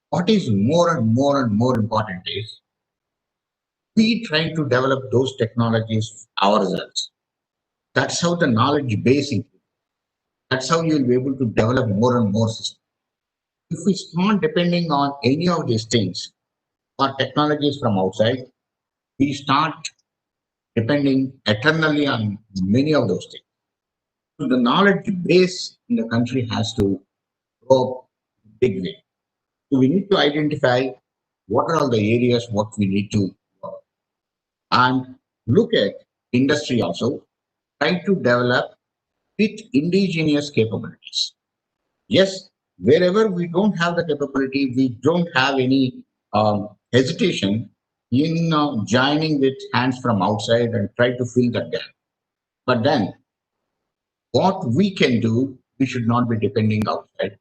What is more and more important is we try to develop those technologies ourselves. That's how the knowledge base increases. That's how you'll be able to develop more and more systems. If we start depending on any of these things or technologies from outside, we start depending eternally on many of those things. So the knowledge base in the country has to go up big way. So we need to identify what are all the areas what we need to work. And look at industry also, try to develop with indigenous capabilities. Yes, wherever we don't have the capability, we don't have any hesitation in joining with hands from outside and try to fill that gap. But then what we can do, we should not be depending outside.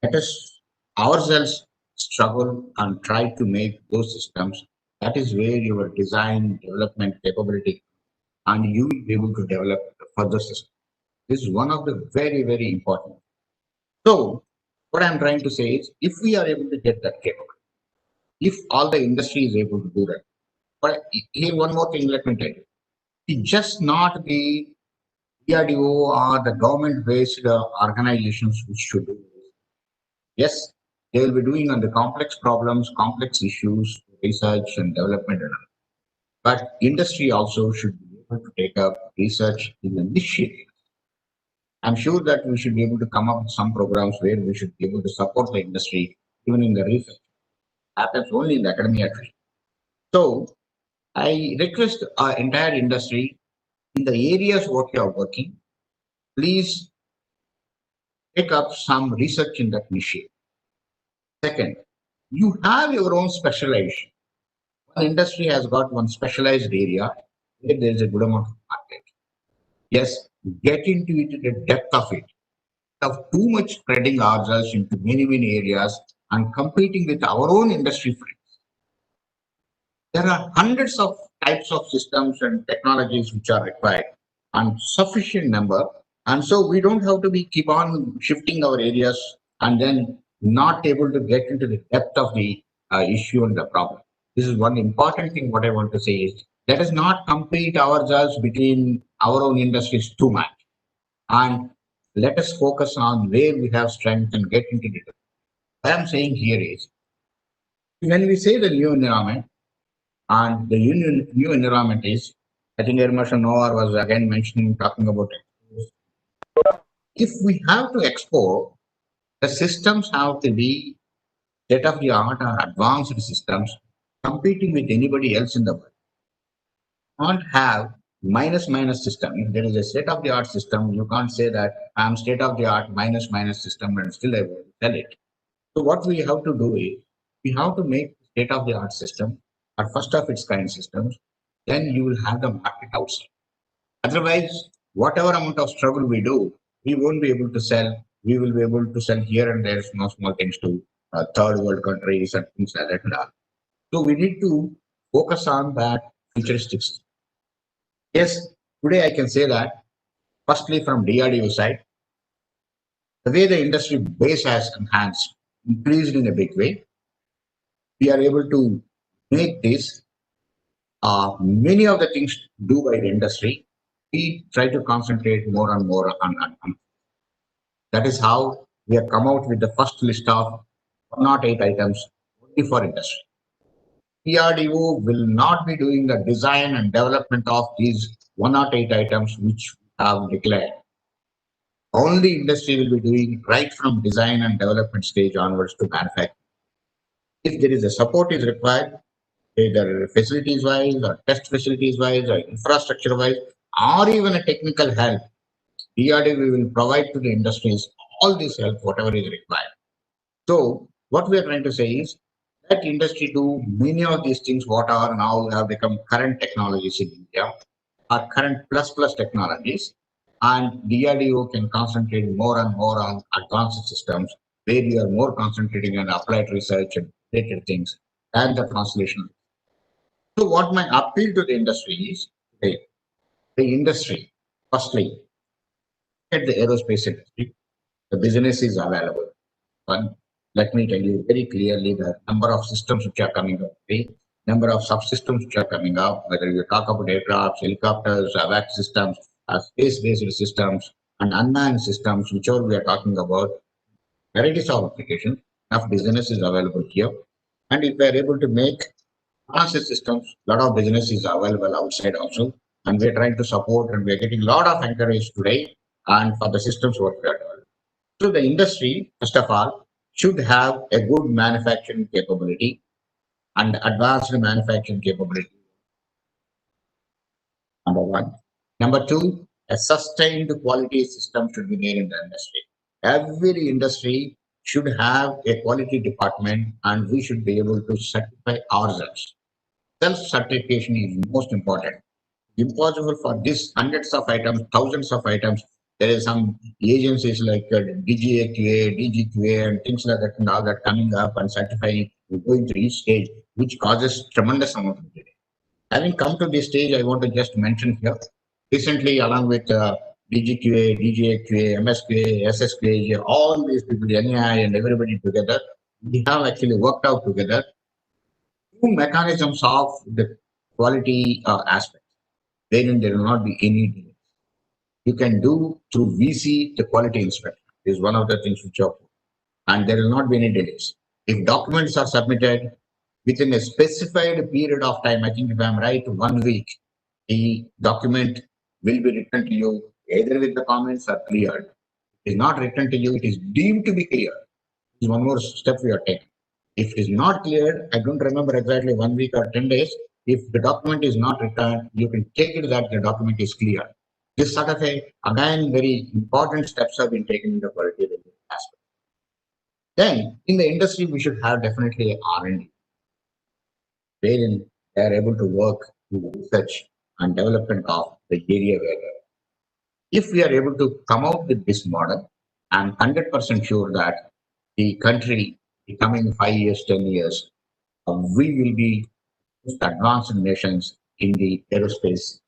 Let us ourselves struggle and try to make those systems. That is where your design development capability and you will be able to develop the further system. This is one of the very, very important. So what I'm trying to say is if we are able to get that capability, if all the industry is able to do that, but here one more thing, let me tell you, it's just not the DRDO or the government-based organizations which should do this. Yes, they will be doing on the complex problems, complex issues, research and development and all. But industry also should be able to take up research in the niche areas. I'm sure that we should be able to come up with some programs where we should be able to support the industry even in the research. Happens only in the academia. So I request our entire industry in the areas what you are working, please take up some research in that niche. Second, you have your own specialization. One industry has got one specialized area where there is a good amount of market. Yes, get into it in the depth of it. Of too much spreading ourselves into many, many areas and competing with our own industry friends. There are hundreds of types of systems and technologies which are required and sufficient number. And so we don't have to be keep on shifting our areas and then not able to get into the depth of the issue and the problem. This is one important thing what I want to say is let us not compete ourselves between our own industries too much. And let us focus on where we have strength and get into it. What I'm saying here is when we say the new environment, and the new environment is, I think Air Marshal Noor was again mentioning, talking about it. If we have to export, the systems have to be state of the art or advanced systems competing with anybody else in the world. Can't have minus system. If there is a state of the art system, you can't say that I'm state of the art minus system and still I will sell it. So what we have to do is we have to make state of the art system or first of its kind systems, then you will have the market outside. Otherwise, whatever amount of struggle we do, we won't be able to sell. We will be able to sell here and there small things to third world countries and things like that. So we need to focus on that futuristic system. Yes, today I can say that firstly from DRDO side, the way the industry base has enhanced, increased in a big way, we are able to make this many of the things do by the industry. We try to concentrate more and more on. That is how we have come out with the first list of 108 items only for industry. PRDO will not be doing the design and development of these 108 items which we have declared. Only industry will be doing right from design and development stage onwards to manufacturing. If there is a support is required, either facilities wise or test facilities wise or infrastructure wise, or even a technical help, DRDO will provide to the industries all this help, whatever is required. So what we are trying to say is that industry do many of these things what are now have become current technologies in India, are current plus technologies, and DRDO can concentrate more and more on advanced systems where we are more concentrating on applied research and related things and the translation. So what my appeal to the industry is, the industry, firstly, at the aerospace industry, the business is available. But let me tell you very clearly the number of systems which are coming up. number of subsystems which are coming up, whether you talk about aircrafts, helicopters, AVAC systems, space-based systems, and unmanned systems, whichever we are talking about, varieties of applications, enough business is available here. And if we are able to make advanced systems, a lot of business is available outside also. And we are trying to support and we are getting a lot of encourage today and for the systems what we are doing. So the industry, first of all, should have a good manufacturing capability and advanced manufacturing capability. Number one. Number two, a sustained quality system should be there in the industry. Every industry should have a quality department and we should be able to certify ourselves. Self-certification is most important. Impossible for this hundreds of items, thousands of items. There is some agencies like DGAQA, DGQA, and things like that, and all that coming up and certifying, going to each stage, which causes tremendous amount of delay. Having come to this stage, I want to just mention here, recently, along with DGQA, DGAQA, MSQA, SSQA, all these people, NAI, and everybody together, we have actually worked out together two mechanisms of the quality aspect, wherein there will not be any delay. You can do through VC the quality inspection is one of the things which are, and there will not be any delays. If documents are submitted within a specified period of time, I think if I'm right, 1 week, the document will be written to you either with the comments or cleared. It is not written to you, it is deemed to be clear. This is one more step we are taking. If it is not cleared, I don't remember exactly 1 week or 10 days. If the document is not returned, you can take it that the document is clear. This sort of a, again, very important steps have been taken in the quality aspect. Then, in the industry, we should have definitely a R&D, wherein they are able to work in research and development of the area where they are. If we are able to come out with this model, I'm 100% sure that the country, in coming 5 years, 10 years, we will be most advanced nations in the aerospace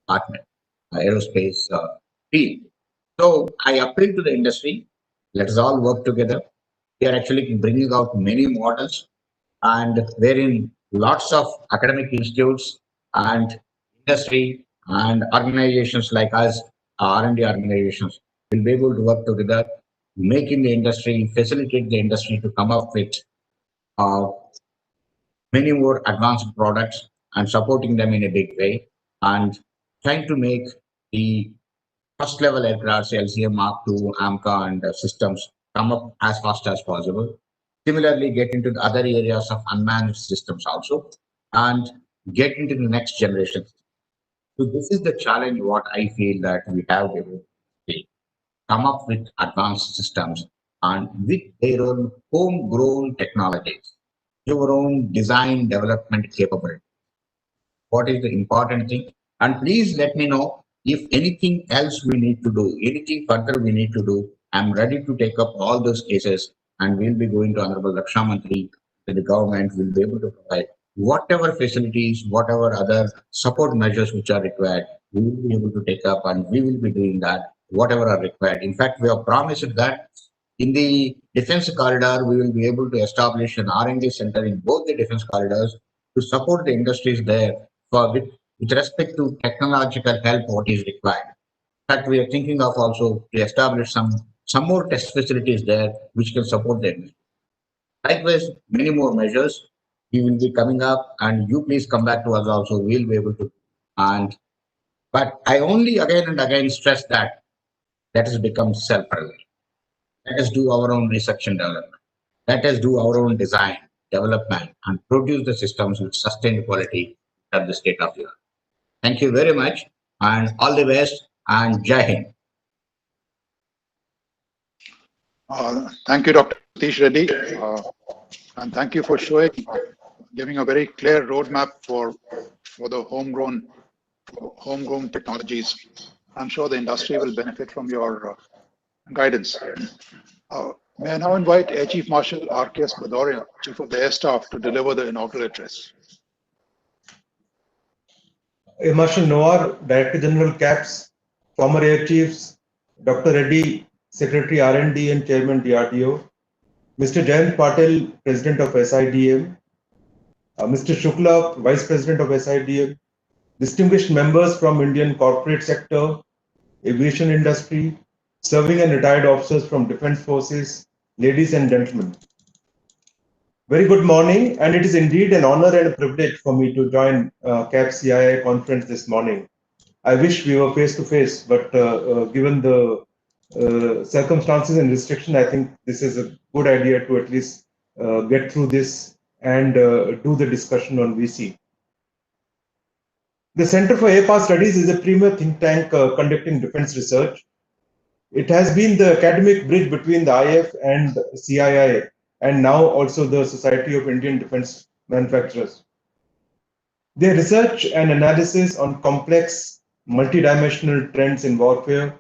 department, aerospace field. So I appeal to the industry. Let us all work together. We are actually bringing out many models, and wherein lots of academic institutes and industry and organizations like us, R&D organizations, will be able to work together, making the industry, facilitate the industry to come up with many more advanced products and supporting them in a big way, and trying to make the first level aircrafts, LCM Mark II, AMCA, and systems come up as fast as possible. Similarly, get into the other areas of unmanned systems also, and get into the next generation. So this is the challenge what I feel that we have to come up with advanced systems and with their own homegrown technologies, your own design development capability. What is the important thing? And please let me know if anything else we need to do, anything further we need to do. I'm ready to take up all those cases, and we'll be going to Honorable Raksha Mantri, to the government will be able to provide whatever facilities, whatever other support measures which are required, we will be able to take up, and we will be doing that, whatever are required. In fact, we have promised that in the defense corridor, we will be able to establish an R&D center in both the defense corridors to support the industries there for with respect to technological help what is required. In fact, we are thinking of also to establish some more test facilities there which can support the industry. Likewise, many more measures we will be coming up, and you please come back to us also. We'll be able to. But I only again and again stress that let us become self-reliant. Let us do our own research and development. Let us do our own design, development, and produce the systems with sustained quality at the state of the art. Thank you very much, and all the best, and Jai Hind. Thank you, Dr. Satish Reddy, and thank you for giving a very clear roadmap for the homegrown technologies. I'm sure the industry will benefit from your guidance. May I now invite Air Chief Marshal RKS Bhadoria, Chief of the Air Staff, to deliver the inaugural address. Air Marshal Noir, Director General CAPS, former Air Chiefs, Dr. Reddy, Secretary R&D and Chairman DRDO, Mr. Jayant Patel, President of SIDM, Mr. Shukla, Vice President of SIDF, distinguished members from Indian corporate sector, aviation industry, serving and retired officers from defense forces, ladies and gentlemen. Very good morning, and it is indeed an honor and a privilege for me to join CAP CII conference this morning. I wish we were face to face, but given the circumstances and restriction, I think this is a good idea to at least get through this and do the discussion on VC. The Center for Air Studies is a premier think tank conducting defense research. It has been the academic bridge between the IF and CII, and now also the Society of Indian Defense Manufacturers. Their research and analysis on complex, multidimensional trends in warfare,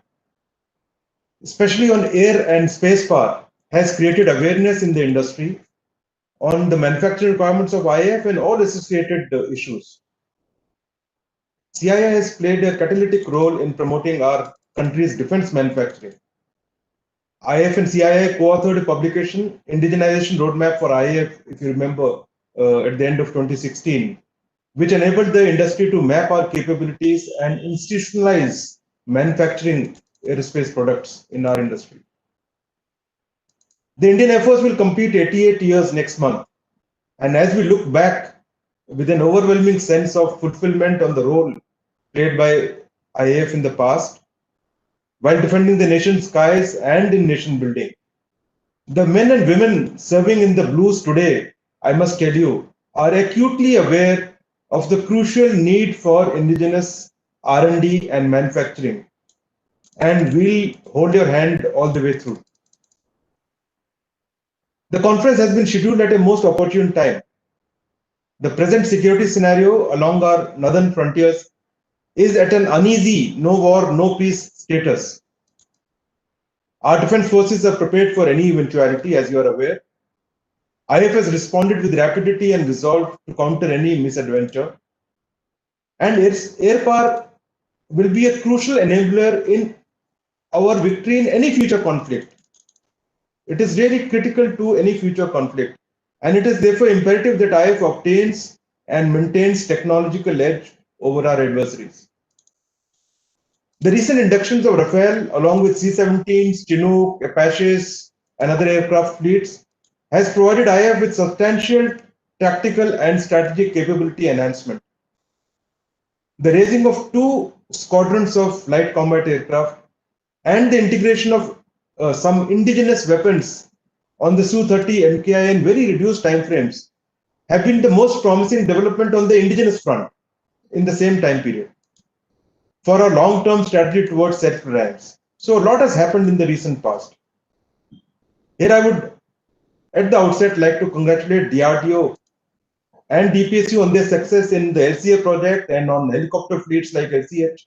especially on air and space power, has created awareness in the industry on the manufacturing requirements of IF and all associated issues. CII has played a catalytic role in promoting our country's defense manufacturing. IF and CII co-authored a publication, Indigenization Roadmap for IF, if you remember, at the end of 2016, which enabled the industry to map our capabilities and institutionalize manufacturing aerospace products in our industry. The Indian Air Force will complete 88 years next month. And as we look back with an overwhelming sense of fulfillment on the role played by IAF in the past, while defending the nation's skies and in nation building, the men and women serving in the blues today, I must tell you, are acutely aware of the crucial need for indigenous R&D and manufacturing, and will hold your hand all the way through. The conference has been scheduled at a most opportune time. The present security scenario along our northern frontiers is at an uneasy no war, no peace status. Our defense forces are prepared for any eventuality, as you are aware. IF has responded with rapidity and resolve to counter any misadventure. And its air power will be a crucial enabler in our victory in any future conflict. It is really critical to any future conflict. And it is therefore imperative that IF obtains and maintains technological edge over our adversaries. The recent inductions of Rafale, along with C-17s, Chinook, Apaches, and other aircraft fleets, has provided IF with substantial tactical and strategic capability enhancement. The raising of 2 squadrons of light combat aircraft and the integration of some indigenous weapons on the Su-30 MKI in very reduced timeframes have been the most promising development on the indigenous front in the same time period for our long-term strategy towards self-reliance. So a lot has happened in the recent past. Here I would, at the outset, like to congratulate DRDO and DPSU on their success in the LCA project and on helicopter fleets like LCH,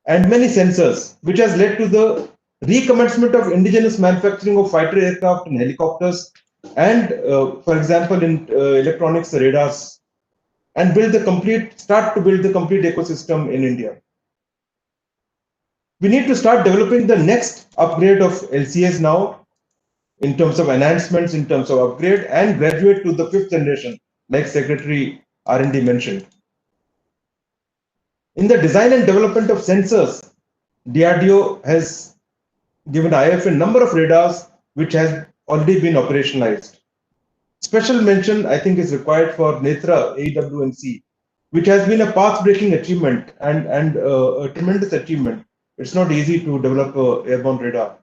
and many sensors, which has led to the recommencement of indigenous manufacturing of fighter aircraft and helicopters, and for example, in electronics, radars, and start to build the complete ecosystem in India. We need to start developing the next upgrade of LCAs now, in terms of enhancements, in terms of upgrade, and graduate to the 5th generation, like Secretary R&D mentioned. In the design and development of sensors, DRDO has given IF a number of radars which has already been operationalized. Special mention, I think, is required for Netra AWNC, which has been a path-breaking achievement and a tremendous achievement. It's not easy to develop an airborne radar.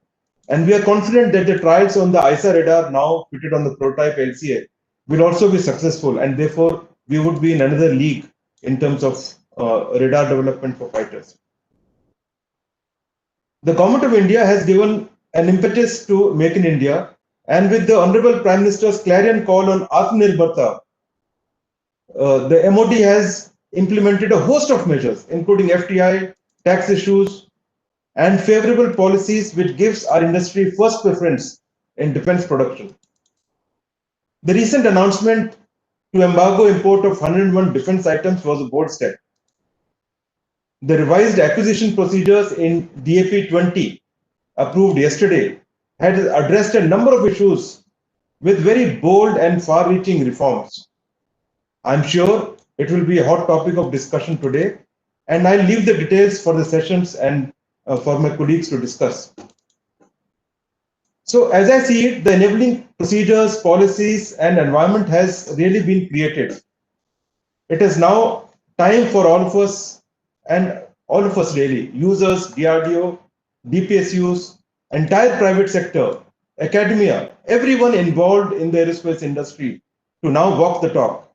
And we are confident that the trials on the ISA radar now fitted on the prototype LCA will also be successful, and therefore we would be in another league in terms of radar development for fighters. The government of India has given an impetus to Make in India, and with the Honorable Prime Minister's clarion call on Aatmanirbhar Bharat, the MOD has implemented a host of measures, including FTI, tax issues, and favorable policies which gives our industry first preference in defense production. The recent announcement to embargo import of 101 defense items was a bold step. The revised acquisition procedures in DAP 20, approved yesterday, had addressed a number of issues with very bold and far-reaching reforms. I'm sure it will be a hot topic of discussion today, and I'll leave the details for the sessions and for my colleagues to discuss. So as I see it, the enabling procedures, policies, and environment has really been created. It is now time for all of us, and all of us really, users, DRDO, DPSUs, entire private sector, academia, everyone involved in the aerospace industry to now walk the talk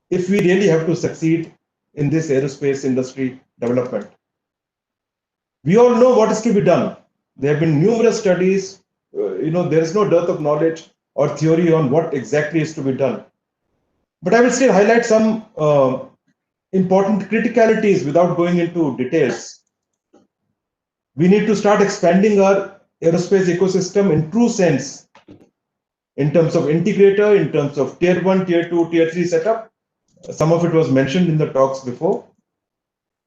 if we really have to succeed in this aerospace industry development. We all know what is to be done. There have been numerous studies, there is no dearth of knowledge or theory on what exactly is to be done. But I will still highlight some important criticalities without going into details. We need to start expanding our aerospace ecosystem in true sense, in terms of integrator, in terms of tier 1, tier 2, tier 3 setup. Some of it was mentioned in the talks before.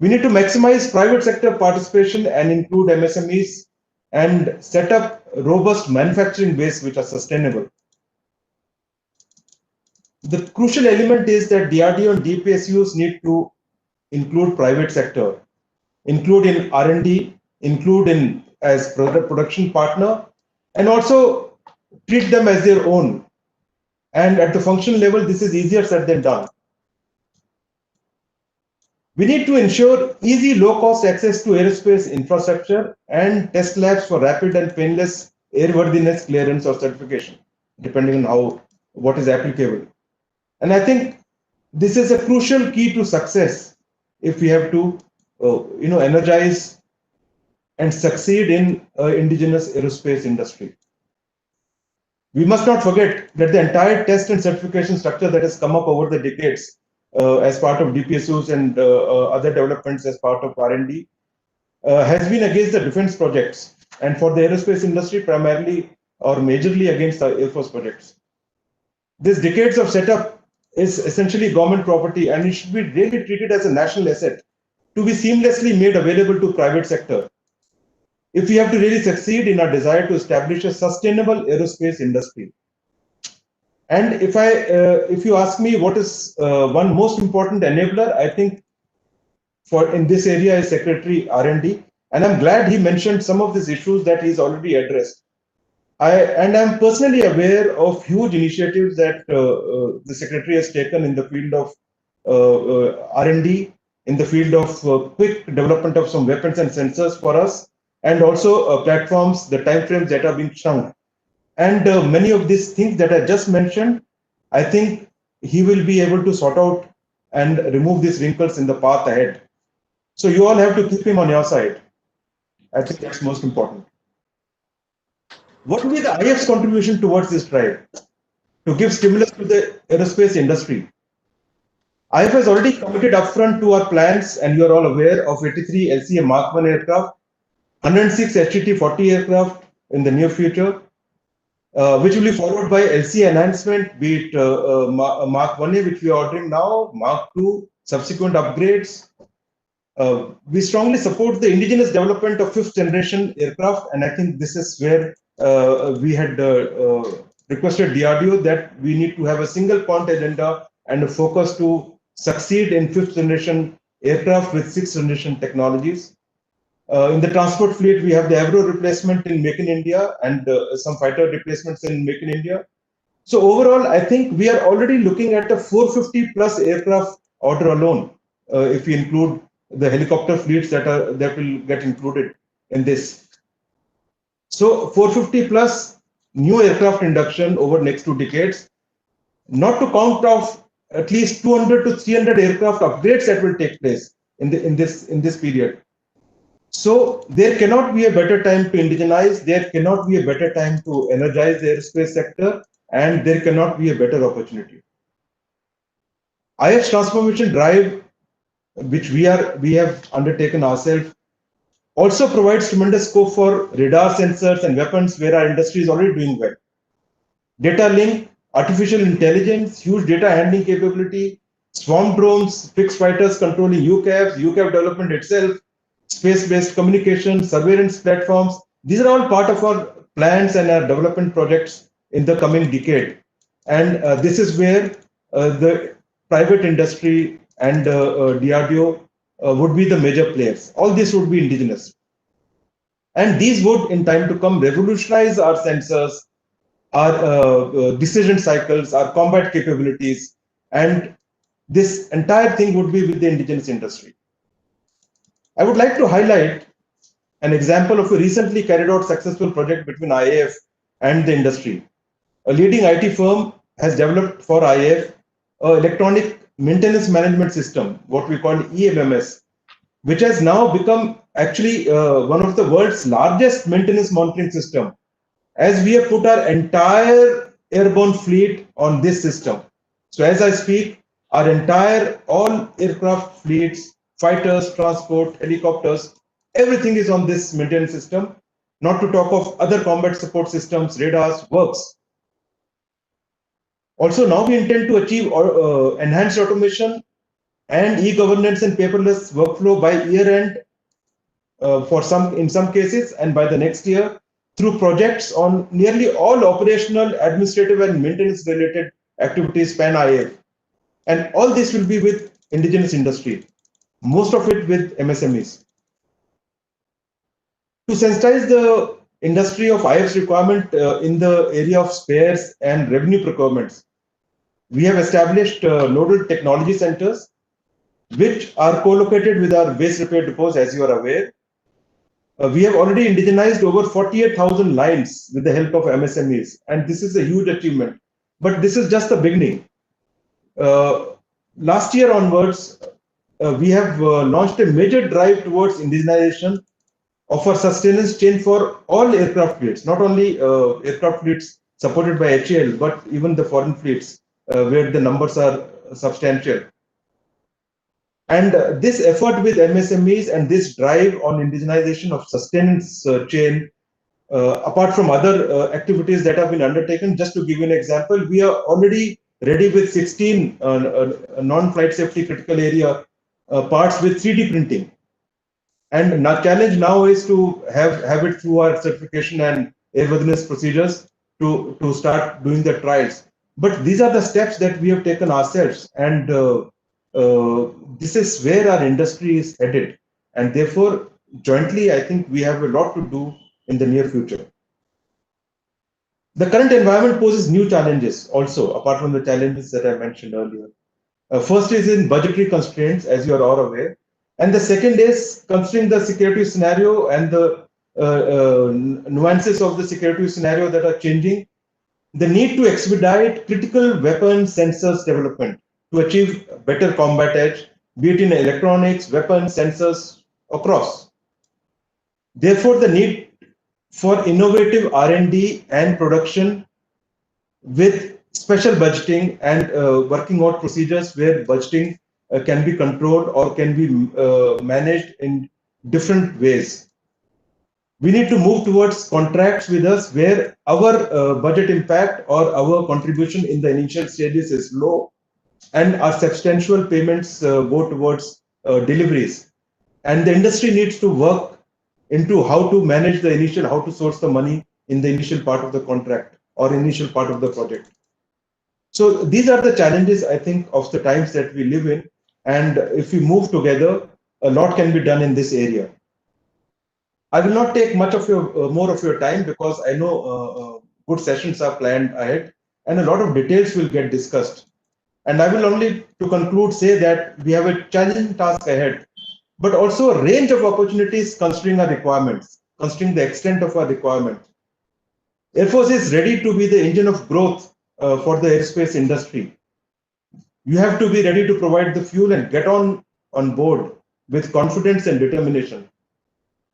We need to maximize private sector participation and include MSMEs and set up robust manufacturing base which are sustainable. The crucial element is that DRDO and DPSUs need to include private sector, include in R&D, include in as production partner, and also treat them as their own. And at the function level, this is easier said than done. We need to ensure easy, low-cost access to aerospace infrastructure and test labs for rapid and painless airworthiness clearance or certification, depending on what is applicable. And I think this is a crucial key to success if we have to, energize and succeed in indigenous aerospace industry. We must not forget that the entire test and certification structure that has come up over the decades as part of DPSUs and other developments as part of R&D has been against the defense projects, and for the aerospace industry primarily or majorly against the Air Force projects. This decades of setup is essentially government property, and it should be really treated as a national asset to be seamlessly made available to private sector if we have to really succeed in our desire to establish a sustainable aerospace industry. And if you ask me what is one most important enabler, I think in this area is Secretary R&D, and I'm glad he mentioned some of these issues that he's already addressed. I'm personally aware of huge initiatives that the Secretary has taken in the field of R&D, in the field of quick development of some weapons and sensors for us, and also platforms, the timeframes that are being shrunk. And many of these things that I just mentioned, I think he will be able to sort out and remove these wrinkles in the path ahead. So you all have to keep him on your side. I think that's most important. What will be the IF's contribution towards this drive to give stimulus to the aerospace industry? IF has already committed upfront to our plans, and you are all aware of 83 LCA Mark 1 aircraft, 106 HTT-40 aircraft in the near future, which will be followed by LCA enhancement, be it Mark 1A, which we are ordering now, Mark 2, subsequent upgrades. We strongly support the indigenous development of 5th generation aircraft, and I think this is where we had requested DRDO that we need to have a single point agenda and a focus to succeed in 5th generation aircraft with 6th generation technologies. In the transport fleet, we have the Avro replacement in Make in India and some fighter replacements in Make in India. So overall, I think we are already looking at a 450 plus aircraft order alone, if we include the helicopter fleets that will get included in this. So 450 plus new aircraft induction over next 2 decades, not to count of at least 200 to 300 aircraft upgrades that will take place in this period. So there cannot be a better time to indigenize, there cannot be a better time to energize the aerospace sector, and there cannot be a better opportunity. IF's transformation drive, which we have undertaken ourselves, also provides tremendous scope for radar sensors and weapons where our industry is already doing well. Data link, artificial intelligence, huge data handling capability, swarm drones, fixed fighters controlling UCAVs, UCAV development itself, space-based communication, surveillance platforms. These are all part of our plans and our development projects in the coming decade. And this is where the private industry and DRDO would be the major players. All this would be indigenous. And these would, in time to come, revolutionize our sensors, our decision cycles, our combat capabilities, and this entire thing would be with the indigenous industry. I would like to highlight an example of a recently carried out successful project between IAF and the industry. A leading IT firm has developed for IAF an electronic maintenance management system, what we call EMMS, which has now become actually one of the world's largest maintenance monitoring system, as we have put our entire airborne fleet on this system. So as I speak, our entire all aircraft fleets, fighters, transport, helicopters, everything is on this maintenance system, not to talk of other combat support systems, radars, works. Also, now we intend to achieve enhanced automation and e-governance and paperless workflow by year end in some cases, and by the next year through projects on nearly all operational, administrative, and maintenance related activities pan IAF. And all this will be with indigenous industry, most of it with MSMEs. To sensitize the industry of IAF's requirement in the area of spares and revenue procurements, we have established nodal technology centers, which are co-located with our base repair depots, as you are aware. We have already indigenized over 48,000 lines with the help of MSMEs, and this is a huge achievement. But this is just the beginning. Last year onwards, we have launched a major drive towards indigenization of our sustenance chain for all aircraft fleets, not only aircraft fleets supported by HAL, but even the foreign fleets, where the numbers are substantial. And this effort with MSMEs and this drive on indigenization of sustenance chain, apart from other activities that have been undertaken, just to give you an example, we are already ready with 16 non-flight safety critical area parts with 3D printing. And the challenge now is to have it through our certification and airworthiness procedures to start doing the trials. But these are the steps that we have taken ourselves, and this is where our industry is headed. And therefore, jointly, I think we have a lot to do in the near future. The current environment poses new challenges also, apart from the challenges that I mentioned earlier. First is in budgetary constraints, as you are all aware. And the second is, considering the security scenario and the nuances of the security scenario that are changing, the need to expedite critical weapon sensors development to achieve better combat edge, be it in electronics, weapons, sensors, across. Therefore, the need for innovative R&D and production with special budgeting and working out procedures where budgeting can be controlled or can be managed in different ways. We need to move towards contracts with us where our budget impact or our contribution in the initial stages is low, and our substantial payments go towards deliveries. And the industry needs to work into how to manage the initial, how to source the money in the initial part of the contract or initial part of the project. So these are the challenges, I think, of the times that we live in. And if we move together, a lot can be done in this area. I will not take much of your more of your time, because I know good sessions are planned ahead and a lot of details will get discussed. And I will only, to conclude, say that we have a challenging task ahead, but also a range of opportunities considering our requirements, considering the extent of our requirement. Air Force is ready to be the engine of growth for the aerospace industry. You have to be ready to provide the fuel and get on board with confidence and determination.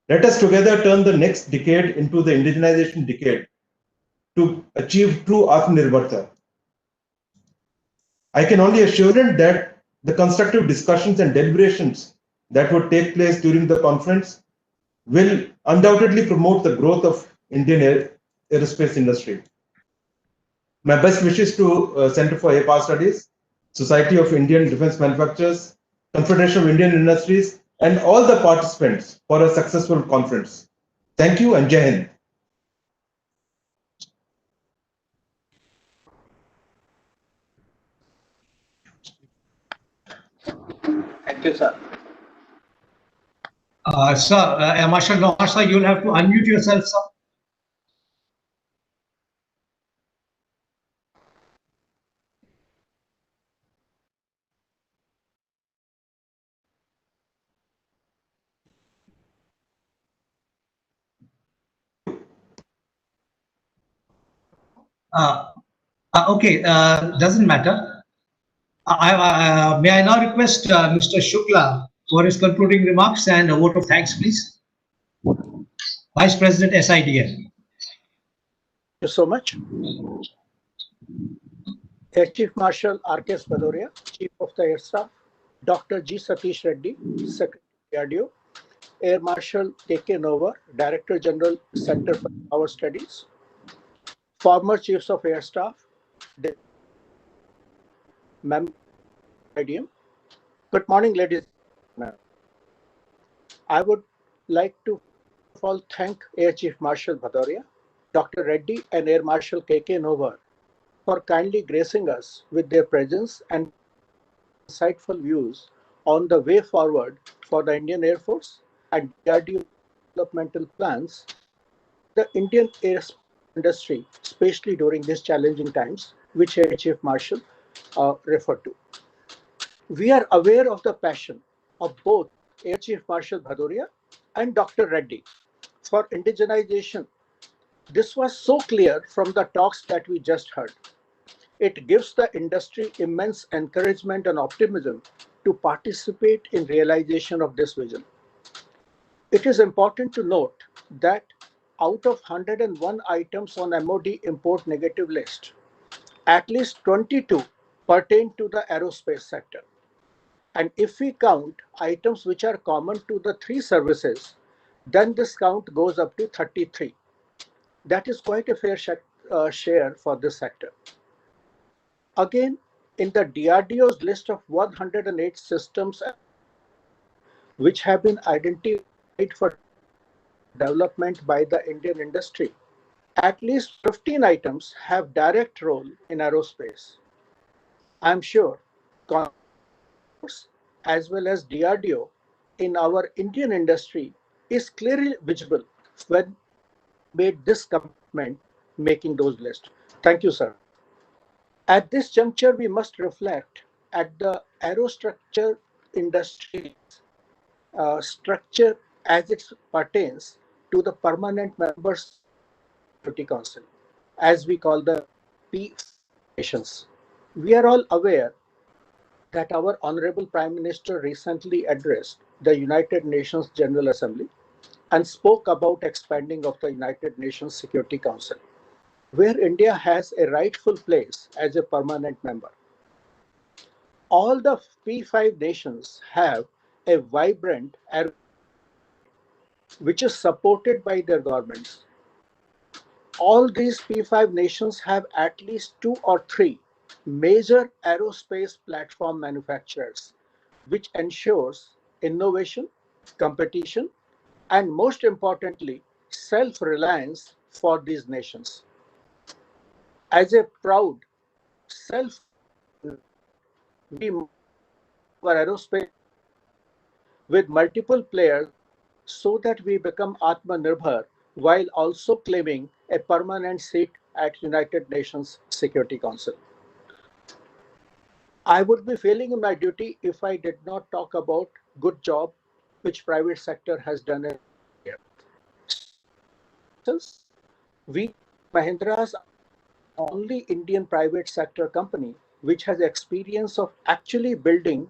Let us together turn the next decade into the indigenization decade to achieve true Aatmanirbharta. I can only assure you that the constructive discussions and deliberations that would take place during the conference will undoubtedly promote the growth of Indian aerospace industry. My best wishes to Center for Air Power Studies, Society of Indian Defence Manufacturers, Confederation of Indian Industries, and all the participants for a successful conference. Thank you and Jai Hind. you, sir. Sir, Marshal Nohar, sir, you'll have to unmute yourself, sir. Okay, doesn't matter. May I now request Mr. Shukla for his concluding remarks and a vote of thanks, please? Vice President SIDF. Thank you so much. Air Chief Marshal R.K. Bhadoria, Chief of the Air Staff, Dr. G. Satish Reddy, Secretary DRDO, Air Marshal K.K. Nover, Director General, Center for Power Studies, former Chiefs of Air Staff, Member IDM. Good morning, ladies and gentlemen. I would like to all thank Air Chief Marshal Bhadoria, Dr. Reddy, and Air Marshal K.K. Nover for kindly gracing us with their presence and insightful views on the way forward for the Indian Air Force and DRDO developmental plans, the Indian aerospace industry, especially during these challenging times, which Air Chief Marshal referred to. We are aware of the passion of both Air Chief Marshal Bhadoria and Dr. Reddy for indigenization. This was so clear from the talks that we just heard. It gives the industry immense encouragement and optimism to participate in realization of this vision. It is important to note that out of 101 items on MOD import negative list, at least 22 pertain to the aerospace sector. And if we count items which are common to the three services, then this count goes up to 33. That is quite a fair share for this sector. Again, in the DRDO's list of 108 systems which have been identified for development by the Indian industry, at least 15 items have direct role in aerospace. I'm sure as well as DRDO in our Indian industry is clearly visible when made this commitment making those lists. Thank you, sir. At this juncture, we must reflect at the aerostructure industry structure as it pertains to the permanent members Security Council, as we call the P nations. We are all aware that our Honorable Prime Minister recently addressed the United Nations General Assembly and spoke about expanding of the United Nations Security Council, where India has a rightful place as a permanent member. All the P5 nations have a vibrant air which is supported by their governments. All these P5 nations have at least 2 or 3 major aerospace platform manufacturers, which ensures innovation, competition, and most importantly, self-reliance for these nations. As a proud self, we our aerospace with multiple players so that we become Aatmanirbhar while also claiming a permanent seat at United Nations Security Council. I would be failing in my duty if I did not talk about good job which private sector has done here. We Mahindra's only Indian private sector company which has experience of actually building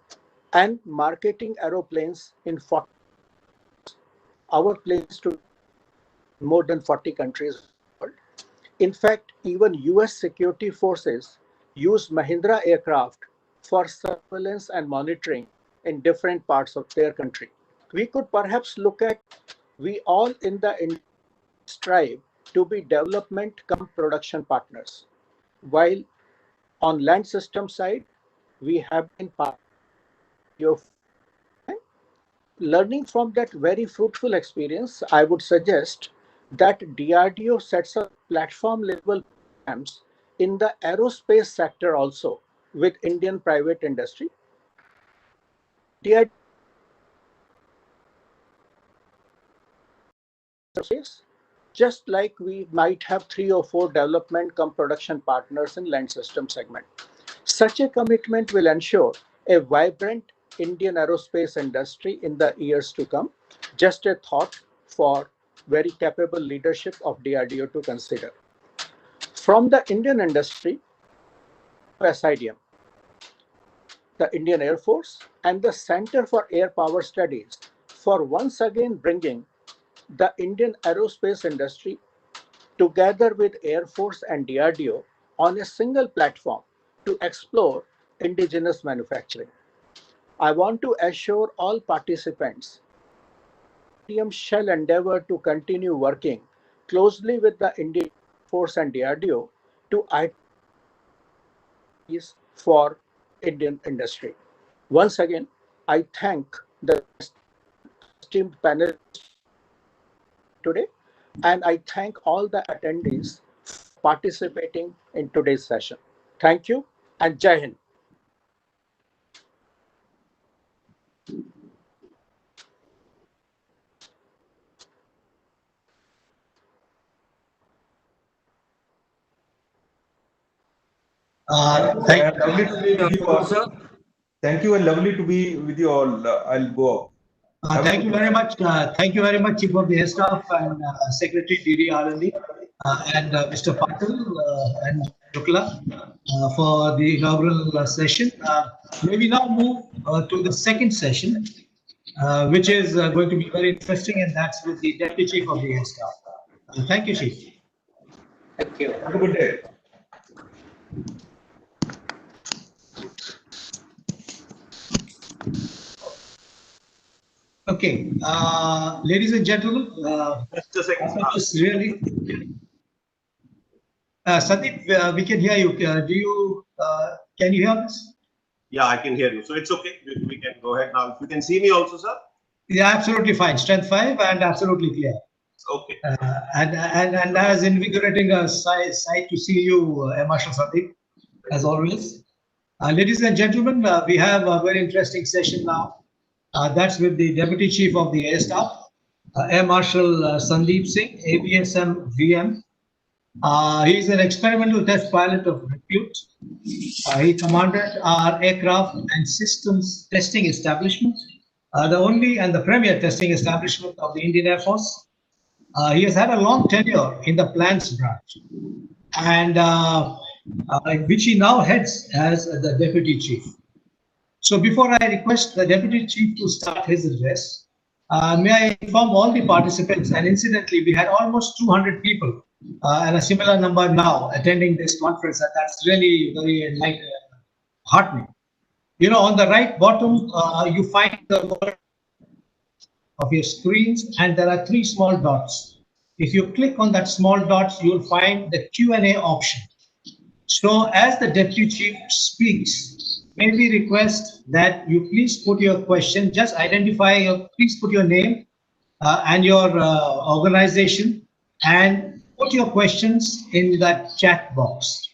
and marketing aeroplanes in 40. Our planes to more than 40 countries. In fact, even US security forces use Mahindra aircraft for surveillance and monitoring in different parts of their country. We could perhaps look at we all in the strive to be development come production partners. While on land system side, we have been part of learning from that very fruitful experience. I would suggest that DRDO sets up platform level programs in the aerospace sector also with Indian private industry. DRDO space, just like we might have 3 or 4 development cum production partners in land system segment. Such a commitment will ensure a vibrant Indian aerospace industry in the years to come. Just a thought for very capable leadership of DRDO to consider. From the Indian industry, SIDM, the Indian Air Force, and the Center for Air Power Studies for once again bringing the Indian aerospace industry together with Air Force and DRDO on a single platform to explore indigenous manufacturing. I want to assure all participants SIDM shall endeavor to continue working closely with the Indian Air Force and DRDO to identify for Indian industry. Once again, I thank the esteemed panelists today, and I thank all the attendees participating in today's session. Thank you and Jai Hind. Thank Lovely to be with you all. Thank you and lovely to be with you all. I'll go out. Thank you very much. Thank you very much, Chief of the Air Staff and Secretary DD R&D and Mr. Patil and Shukla for the inaugural session. May we now move to the second session, which is going to be very interesting, and that's with the Deputy Chief of the Air Staff. Thank you, Chief. Thank you. Have a good day. Okay, ladies and gentlemen, Just a second. really, Sandeep, we can hear you. Can you hear us? Yeah, I can hear you. So it's okay. We can go ahead now. If you can see me also, sir. Yeah, absolutely fine. Strength 5 and absolutely clear. Okay. And as invigorating a sight to see you, Marshal Sandeep, as always. Ladies and gentlemen, we have a very interesting session now. That's with the Deputy Chief of the Air Staff, Air Marshal Sandeep Singh, AVSM VM. He is an experimental test pilot of repute. He commanded our aircraft and systems testing establishment, the only and the premier testing establishment of the Indian Air Force. He has had a long tenure in the plans branch, and which he now heads as the Deputy Chief. So before I request the Deputy Chief to start his address, may I inform all the participants, and incidentally, we had almost 200 people and a similar number now attending this conference, and that's really very heartening. You know, on the right bottom, you find the word of your screens, and there are 3 small dots. If you click on that small dots, you'll find the Q&A option. So as the Deputy Chief speaks, may we request that you please put your question, just identify, please put your name and your organization, and put your questions in that chat box.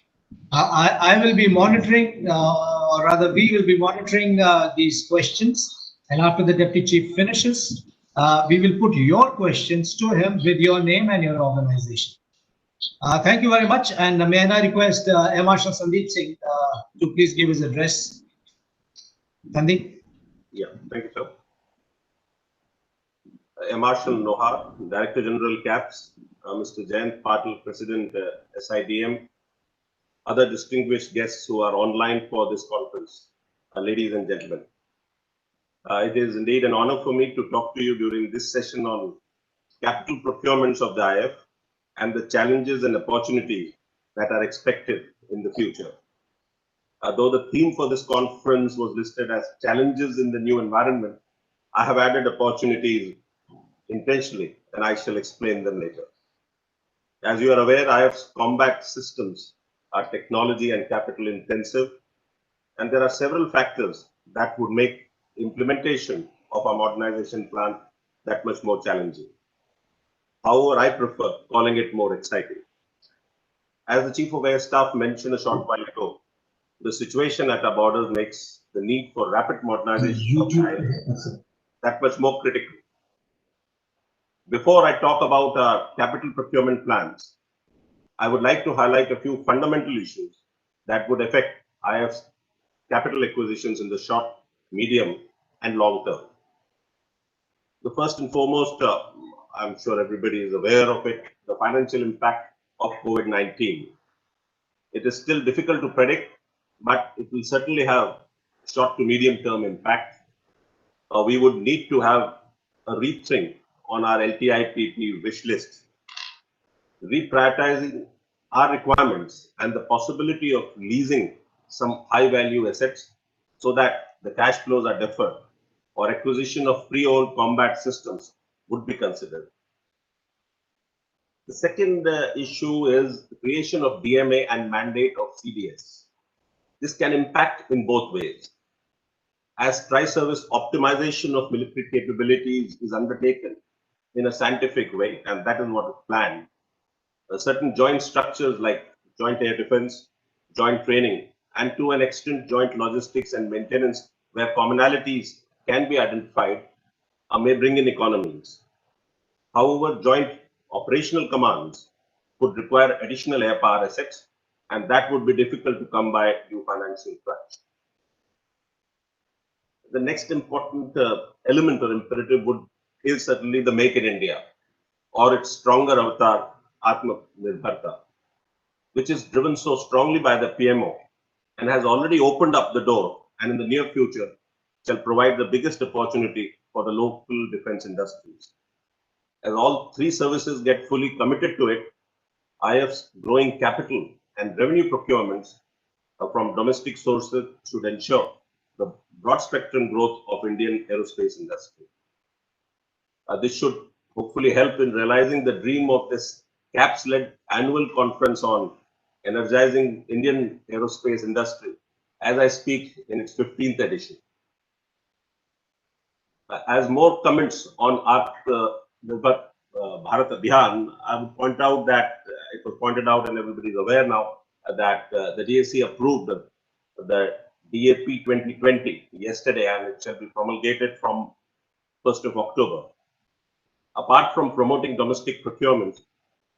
I will be monitoring, or rather we will be monitoring these questions, and after the Deputy Chief finishes, we will put your questions to him with your name and your organization. Thank you very much, and may I request Air Marshal Sandeep Singh to please give his address. Sandeep. Yeah, thank you, sir. Air Marshal Nohar, Director General CAPS, Mr. Jayant Patil, President SIDM, other distinguished guests who are online for this conference, ladies and gentlemen. It is indeed an honor for me to talk to you during this session on capital procurements of the IF and the challenges and opportunities that are expected in the future. Though the theme for this conference was listed as challenges in the new environment, I have added opportunities intentionally, and I shall explain them later. As you are aware, IF's combat systems are technology and capital intensive, and there are several factors that would make implementation of our modernization plan that much more challenging. However, I prefer calling it more exciting. As the Chief of Air Staff mentioned a short while ago, the situation at our borders makes the need for rapid modernization of IF that much more critical. Before I talk about our capital procurement plans, I would like to highlight a few fundamental issues that would affect IF's capital acquisitions in the short, medium, and long term. The first and foremost, I'm sure everybody is aware of it, the financial impact of COVID-19. It is still difficult to predict, but it will certainly have short to medium term impact. We would need to have a rethink on our LTIPP wish list, reprioritizing our requirements and the possibility of leasing some high value assets so that the cash flows are deferred, or acquisition of pre-owned combat systems would be considered. The second issue is the creation of DMA and mandate of CDS. This can impact in both ways. As tri-service optimization of military capabilities is undertaken in a scientific way, and that is what is planned, certain joint structures like joint air defense, joint training, and to an extent joint logistics and maintenance where commonalities can be identified may bring in economies. However, joint operational commands would require additional air power assets, and that would be difficult to come by due financial crunch. The next important element or imperative is certainly the Make in India, or its stronger avatar, Aatmanirbhar, which is driven so strongly by the PMO and has already opened up the door, and in the near future shall provide the biggest opportunity for the local defense industries. As all three services get fully committed to it, IF's growing capital and revenue procurements from domestic sources should ensure the broad spectrum growth of Indian aerospace industry. This should hopefully help in realizing the dream of this CAPS-led annual conference on energizing Indian aerospace industry, as I speak in its 15th edition. As more comments on Aatmanirbhar Bharat Abhiyan, I would point out that it was pointed out, and everybody is aware now, that the DAC approved the DAP 2020 yesterday, and it shall be promulgated from 1st of October. Apart from promoting domestic procurement,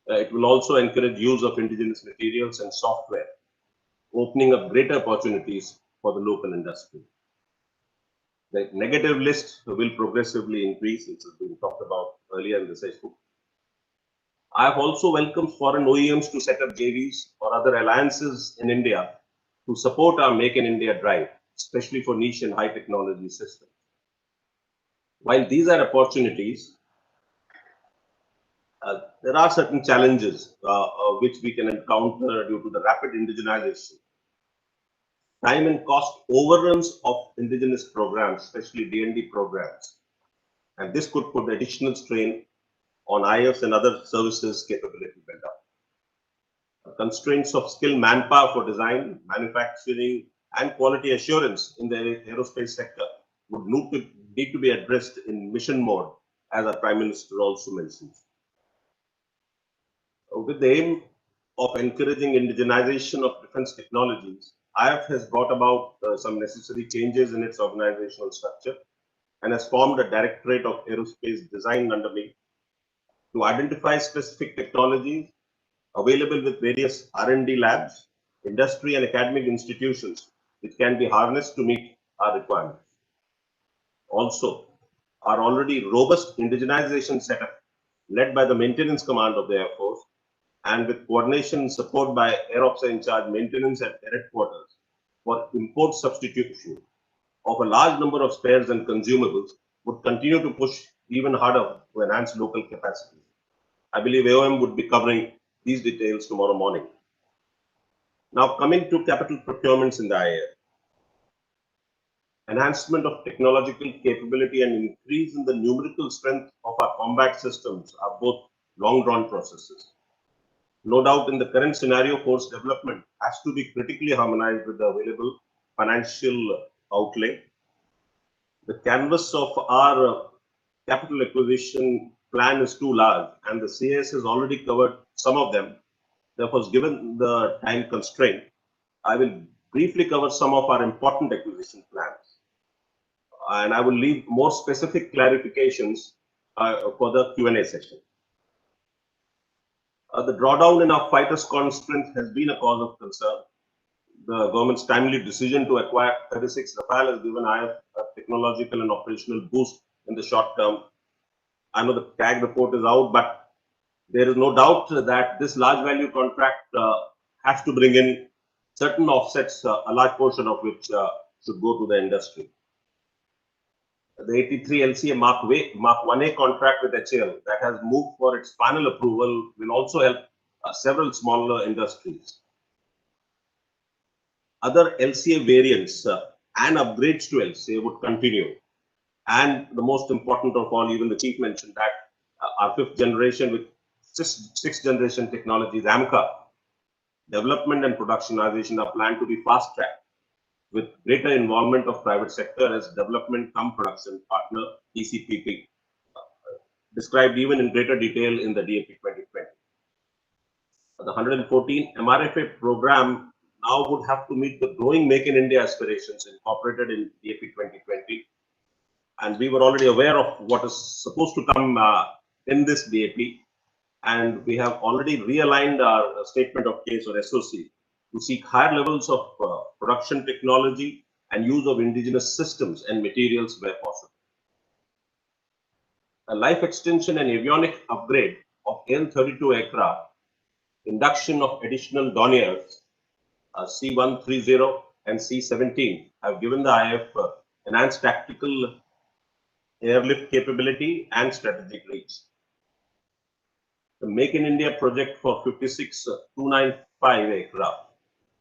it will also encourage use of indigenous materials and software, opening up greater opportunities for the local industry. The negative list will progressively increase, which has been talked about earlier in the session. I have also welcomed foreign OEMs to set up JVs or other alliances in India to support our Make in India drive, especially for niche and high technology systems. While these are opportunities, there are certain challenges which we can encounter due to the rapid indigenization. Time and cost overruns of indigenous programs, especially D&D programs. And this could put additional strain on IFs and other services capability build-up. Constraints of skilled manpower for design, manufacturing, and quality assurance in the aerospace sector would need to be addressed in mission mode, as our Prime Minister also mentions. With the aim of encouraging indigenization of defense technologies, IF has brought about some necessary changes in its organizational structure and has formed a Directorate of Aerospace Design under me to identify specific technologies available with various R&D labs, industry and academic institutions which can be harnessed to meet our requirements. Also, our already robust indigenization setup led by the Maintenance Command of the Air Force and with coordination and support by Air Officer in Charge Maintenance at Air Headquarters for import substitution of a large number of spares and consumables would continue to push even harder to enhance local capacity. I believe AOM would be covering these details tomorrow morning. Now coming to capital procurements in the IAF. Enhancement of technological capability and increase in the numerical strength of our combat systems are both long-drawn processes. No doubt in the current scenario, force development has to be critically harmonized with the available financial outlay. The canvas of our capital acquisition plan is too large, and the CAS has already covered some of them. Therefore, given the time constraint, I will briefly cover some of our important acquisition plans. And I will leave more specific clarifications for the Q&A session. The drawdown in our fighters' strength has been a cause of concern. The government's timely decision to acquire 36 Rafale has given IF a technological and operational boost in the short term. I know the CAG report is out, but there is no doubt that this large value contract has to bring in certain offsets, a large portion of which should go to the industry. The 83 LCA Mark 1A contract with HAL that has moved for its final approval will also help several smaller industries. Other LCA variants and upgrades to LCA would continue. And the most important of all, even the chief mentioned that our 5th generation with 6th generation technologies, AMCA, development and productionization are planned to be fast-tracked with greater involvement of private sector as development cum production partner, ECPP, described even in greater detail in the DAP 2020. The 114 MRFA program now would have to meet the growing Make in India aspirations incorporated in DAP 2020. And we were already aware of what is supposed to come in this DAP. And we have already realigned our statement of case or SOC to seek higher levels of production technology and use of indigenous systems and materials where possible. A life extension and avionic upgrade of AN-32 aircraft, induction of additional Dorniers, C-130 and C-17 have given the IF enhanced tactical airlift capability and strategic reach. The Make in India project for 56 295 aircraft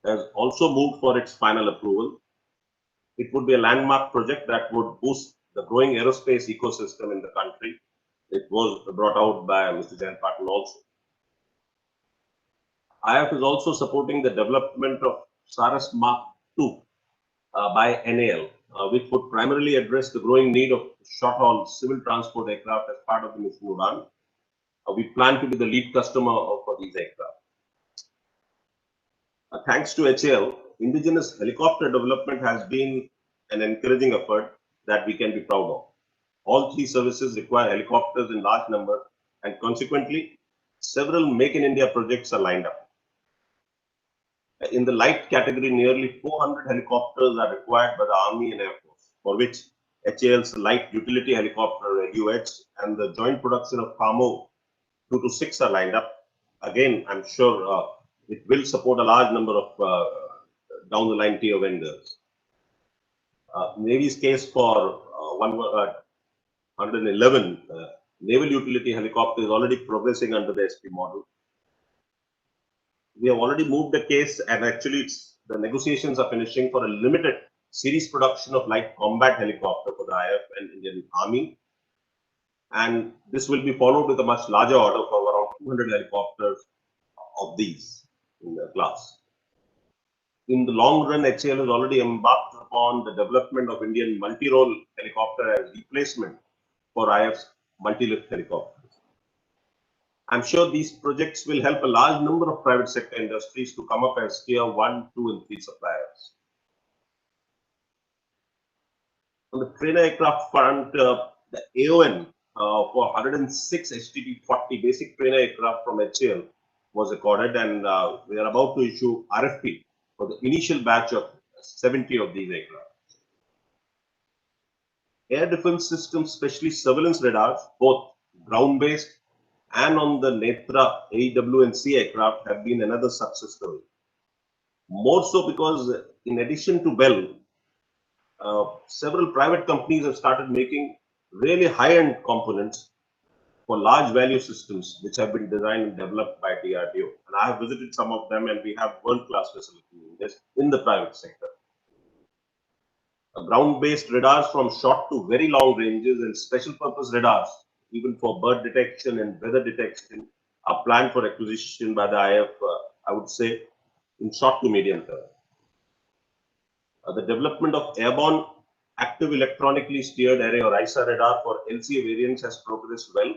has also moved for its final approval. It would be a landmark project that would boost the growing aerospace ecosystem in the country. It was brought out by Mr. Jain Patil also. IF is also supporting the development of Saras Mark II by NAL, which would primarily address the growing need of short-haul civil transport aircraft as part of the Mission Udan. We plan to be the lead customer for these aircraft. Thanks to HAL, indigenous helicopter development has been an encouraging effort that we can be proud of. All 3 services require helicopters in large numbers, and consequently, several Make in India projects are lined up. In the light category, nearly 400 helicopters are required by the Army and Air Force, for which HAL's light utility helicopter UH and the joint production of FAMO 2 to 6 are lined up. Again, I'm sure it will support a large number of down the line tier vendors. Navy's case for 111 naval utility helicopter is already progressing under the SP model. We have already moved the case, and actually the negotiations are finishing for a limited series production of light combat helicopter for the IF and Indian Army. And this will be followed with a much larger order for around 200 helicopters of these in the class. In the long run, HAL has already embarked upon the development of Indian multi-role helicopter as replacement for IF's multi-lift helicopters. I'm sure these projects will help a large number of private sector industries to come up as tier 1, 2, and 3 suppliers. On the trainer aircraft front, the AON for 106 HTT-40 basic trainer aircraft from HAL was accorded, and we are about to issue RFP for the initial batch of 70 of these aircraft. Air defense systems, especially surveillance radars, both ground-based and on the Netra AEW and C aircraft, have been another success story. More so because in addition to Bell, several private companies have started making really high-end components for large value systems which have been designed and developed by DRDO. And I have visited some of them, and we have world-class facilities in the private sector. Ground-based radars from short to very long ranges and special purpose radars, even for bird detection and weather detection, are planned for acquisition by the IF, I would say, in short to medium term. The development of airborne active electronically steered array or ISA radar for LCA variants has progressed well,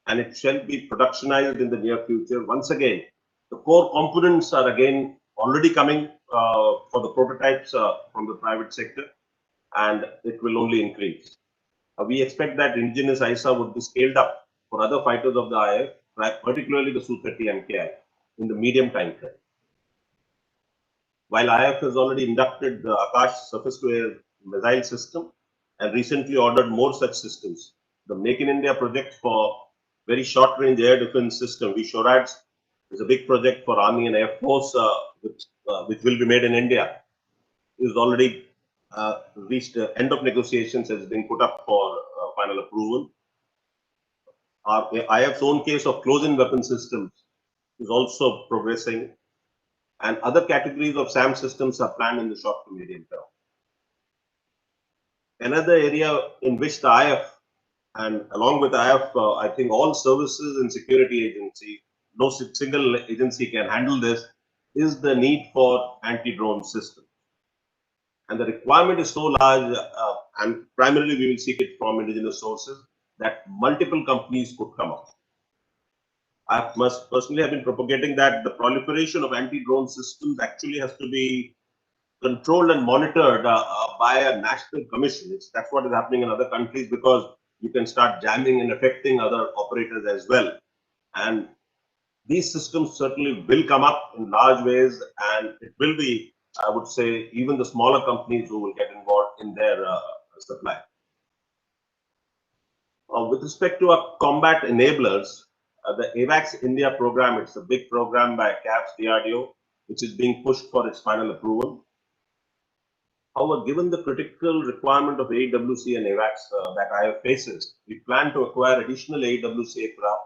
and it shall be productionized in the near future. Once again, the core components are again already coming for the prototypes from the private sector, and it will only increase. We expect that indigenous ISA would be scaled up for other fighters of the IF, particularly the Su-30 MKI, in the medium time frame. While IF has already inducted the Akash surface-to-air missile system and recently ordered more such systems, the Make in India project for very short-range air defense system, VSHORADS, is a big project for Army and Air Force, which will be made in India, is already reached the end of negotiations, has been put up for final approval. Our IF's own case of close-in weapon systems is also progressing, and other categories of SAM systems are planned in the short to medium term. Another area in which the IF, and along with IF, I think all services and security agencies, no single agency can handle this, is the need for anti-drone systems. And the requirement is so large, and primarily we will seek it from indigenous sources, that multiple companies could come up. I must personally have been propagating that the proliferation of anti-drone systems actually has to be controlled and monitored by a national commission. That's what is happening in other countries, because you can start jamming and affecting other operators as well. And these systems certainly will come up in large ways, and it will be, I would say, even the smaller companies who will get involved in their supply. With respect to our combat enablers, the AWACS India program, it's a big program by CAPS DRDO, which is being pushed for its final approval. However, given the critical requirement of AWC and AWACS that IF faces, we plan to acquire additional AWC aircraft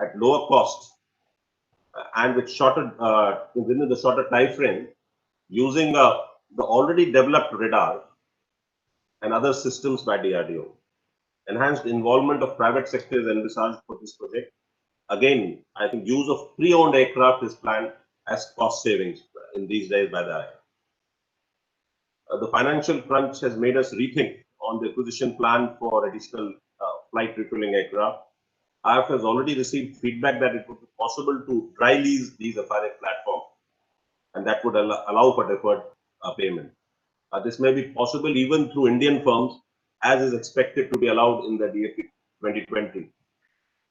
at lower cost and with shorter, within the shorter time frame, using the already developed radar and other systems by DRDO. Enhanced involvement of private sector is envisaged for this project. Again, I think use of pre-owned aircraft is planned as cost savings in these days by the IF. The financial crunch has made us rethink on the acquisition plan for additional flight refueling aircraft. IF has already received feedback that it would be possible to dry lease these FRA platforms, and that would allow for deferred payment. This may be possible even through Indian firms, as is expected to be allowed in the DAP 2020.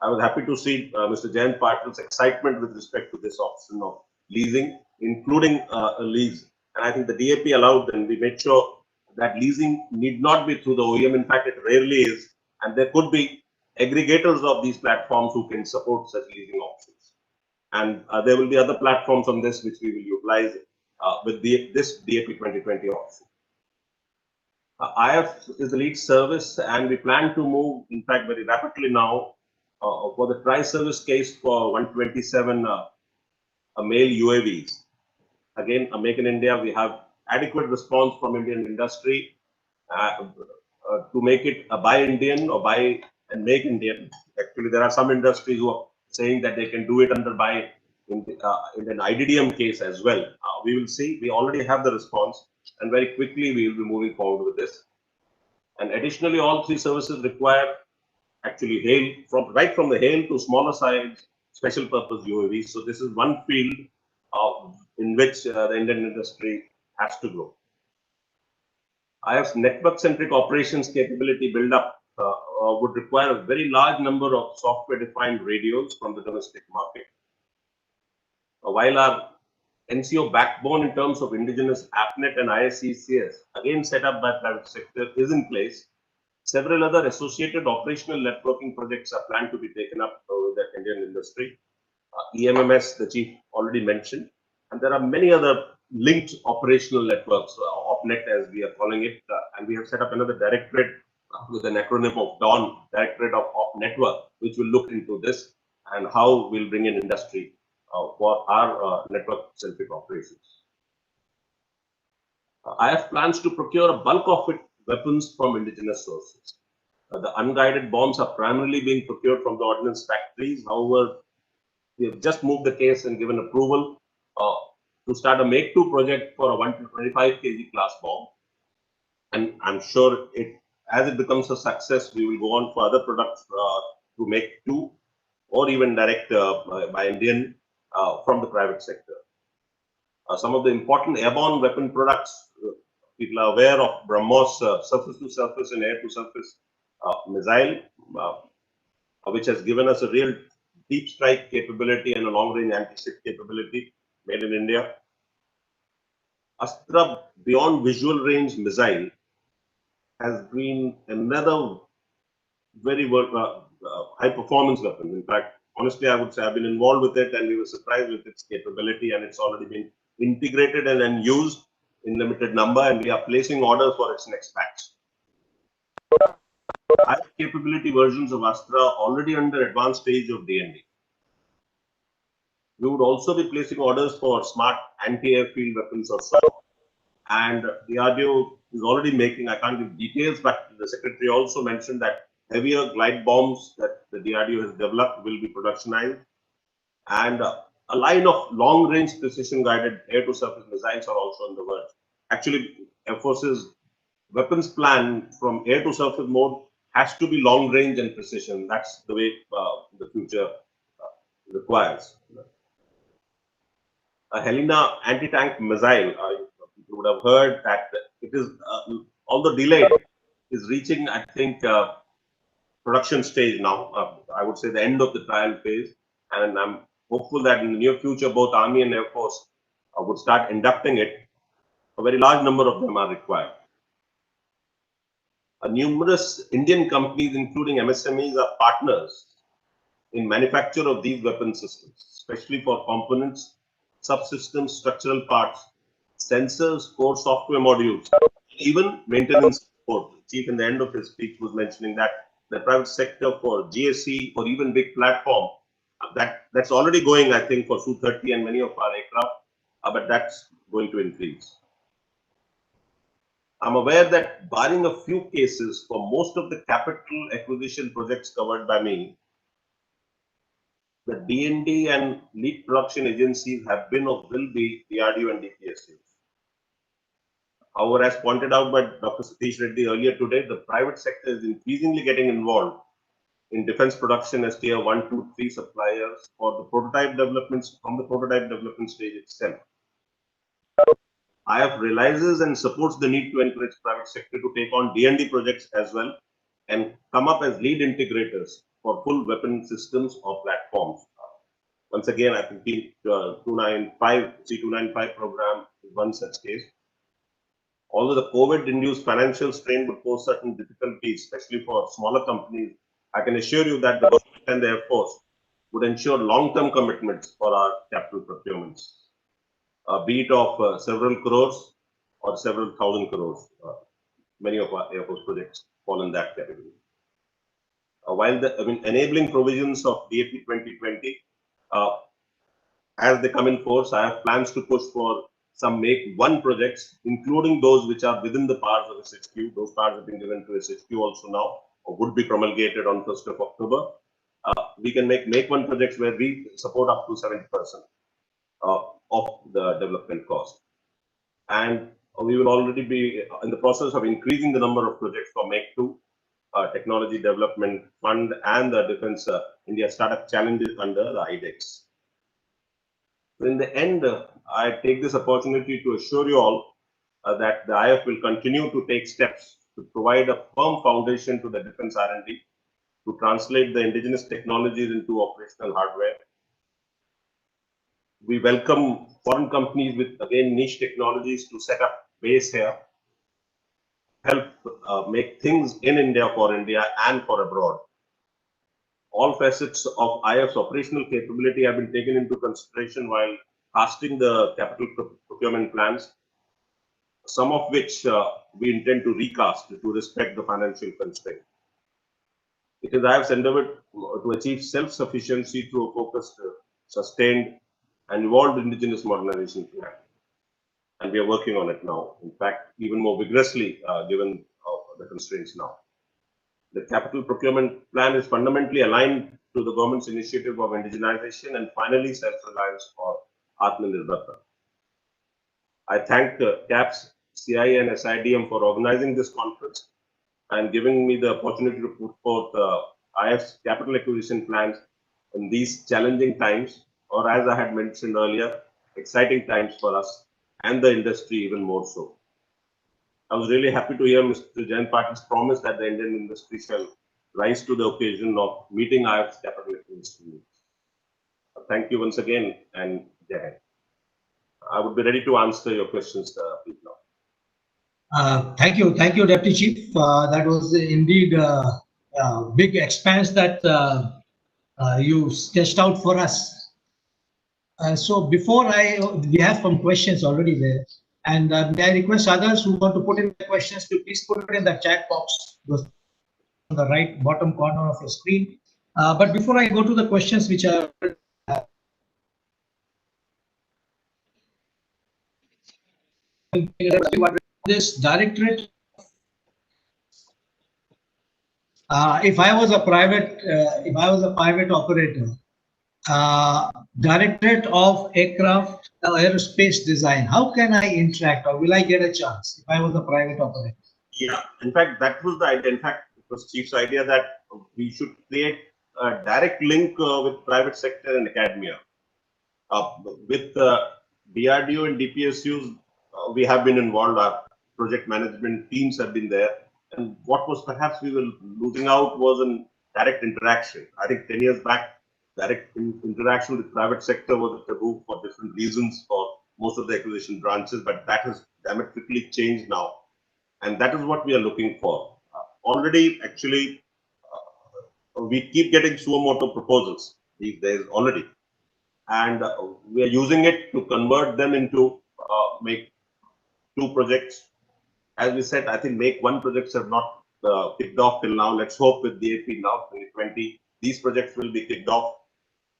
I was happy to see Mr. Jayant Patil's excitement with respect to this option of leasing, including a lease. And I think the DAP allowed, and we made sure that leasing need not be through the OEM. In fact, it rarely is. And there could be aggregators of these platforms who can support such leasing options. And there will be other platforms on this which we will utilize with this DAP 2020 option. IF is the lead service, and we plan to move, in fact, very rapidly now for the tri-service case for 127 male UAVs. Again, a Make in India, we have adequate response from Indian industry to make it a buy Indian or buy and make Indian. Actually, there are some industries who are saying that they can do it under buy in an IDDM case as well. We will see. We already have the response, and very quickly we will be moving forward with this. And additionally, all three services require actually hail, right from the hail to smaller size special purpose UAVs. So this is one field in which the Indian industry has to grow. IF's network-centric operations capability build-up would require a very large number of software-defined radios from the domestic market. While our NCO backbone in terms of indigenous AppNet and ISCCS, again set up by private sector, is in place, several other associated operational networking projects are planned to be taken up with the Indian industry. EMMS, the chief already mentioned, and there are many other linked operational networks, OpNet as we are calling it, and we have set up another directorate with an acronym of DAWN, Directorate of Op Network, which will look into this and how we'll bring in industry for our network-centric operations. IF plans to procure a bulk of its weapons from indigenous sources. The unguided bombs are primarily being procured from the ordnance factories. However, we have just moved the case and given approval to start a Make-2 project for a 125 kg class bomb. And I'm sure as it becomes a success, we will go on for other products to Make-2 or even direct by Indian from the private sector. Some of the important airborne weapon products, people are aware of BrahMos surface-to-surface and air-to-surface missile, which has given us a real deep strike capability and a long-range anti-ship capability made in India. Astra beyond visual range missile has been another very high performance weapon. In fact, honestly, I would say I've been involved with it and we were surprised with its capability, and it's already been integrated and then used in limited number, and we are placing orders for its next batch. High capability versions of Astra already under advanced stage of D&D. We would also be placing orders for smart anti-airfield weapons or so. And the DRDO is already making, I can't give details, but the Secretary also mentioned that heavier glide bombs that the DRDO has developed will be productionized. And a line of long-range precision-guided air-to-surface missiles are also on the verge. Actually, Air Force's weapons plan from air-to-surface mode has to be long-range and precision. That's the way the future requires. A Helena anti-tank missile, you would have heard that it is, although delayed, is reaching, I think, production stage now. I would say the end of the trial phase. And I'm hopeful that in the near future, both Army and Air Force would start inducting it. A very large number of them are required. Numerous Indian companies, including MSMEs, are partners in manufacture of these weapon systems, especially for components, subsystems, structural parts, sensors, core software modules, even maintenance support. The Chief in the end of his speech was mentioning that the private sector for GSE or even big platform, that's already going, I think, for Su-30 and many of our aircraft, but that's going to increase. I'm aware that barring a few cases for most of the capital acquisition projects covered by me, the D&D and lead production agencies have been or will be DRDO and DPSUs. However, as pointed out by Dr. Satish Reddy earlier today, the private sector is increasingly getting involved in defense production as tier 1, 2, 3 suppliers for the prototype developments from the prototype development stage itself. IF realizes and supports the need to encourage private sector to take on D&D projects as well and come up as lead integrators for full weapon systems or platforms. Once again, I think the C295 program is one such case. Although the COVID-induced financial strain would pose certain difficulties, especially for smaller companies, I can assure you that the government and the Air Force would ensure long-term commitments for our capital procurements. Be it of several crores or several thousand crores. Many of our Air Force projects fall in that category. While the enabling provisions of DAP 2020, as they come in force, I have plans to push for some Make 1 projects, including those which are within the powers of SHQ. Those powers have been given to SHQ also now, or would be promulgated on 1st of October. We can make 1 projects where we support up to 70% of the development cost. And we will already be in the process of increasing the number of projects for Make 2, Technology Development Fund, and the Defense India Startup Challenges under the IDEX. So in the end, I take this opportunity to assure you all that the IF will continue to take steps to provide a firm foundation to the defense R&D, to translate the indigenous technologies into operational hardware. We welcome foreign companies with, again, niche technologies to set up base here, help make things in India for India and for abroad. All facets of IF's operational capability have been taken into consideration while casting the capital procurement plans, some of which we intend to recast to respect the financial constraint. It is IF's endeavor to achieve self-sufficiency through a focused, sustained, and evolved indigenous modernization plan. And we are working on it now. In fact, even more vigorously, given the constraints now. The capital procurement plan is fundamentally aligned to the government's initiative of indigenization and finally self-reliance or Aatmanirbhar Bharat. I thank CAPS, CIA, and SIDM for organizing this conference and giving me the opportunity to put forth IF's capital acquisition plans in these challenging times, or as I had mentioned earlier, exciting times for us and the industry even more so. I was really happy to hear Mr. Jayant Patil's promise that the Indian industry shall rise to the occasion of meeting IF's capital industry needs. Thank you once again, and Jai. I would be ready to answer your questions, please now. Thank you, Deputy Chief. That was indeed a big expanse that you sketched out for us. So before we have some questions already there, and may I request others who want to put in the questions to please put it in the chat box on the right bottom corner of your screen. But before I go to the questions which are this directorate, if I was a private operator, Directorate of Aircraft Aerospace Design, how can I interact, or will I get a chance if I was a private operator? Yeah, in fact, that was the idea. In fact, it was Chief's idea that we should create a direct link with private sector and academia. With DRDO and DPSUs, we have been involved. Our project management teams have been there. And what was perhaps we were losing out was in direct interaction. I think 10 years back, direct interaction with private sector was a taboo for different reasons for most of the acquisition branches, but that has dramatically changed now. And that is what we are looking for. Already, actually, we keep getting suo motu proposals these days already. And we are using it to convert them into make 2 projects. As we said, I think make 1 projects have not kicked off till now. Let's hope with DAP now 2020, these projects will be kicked off.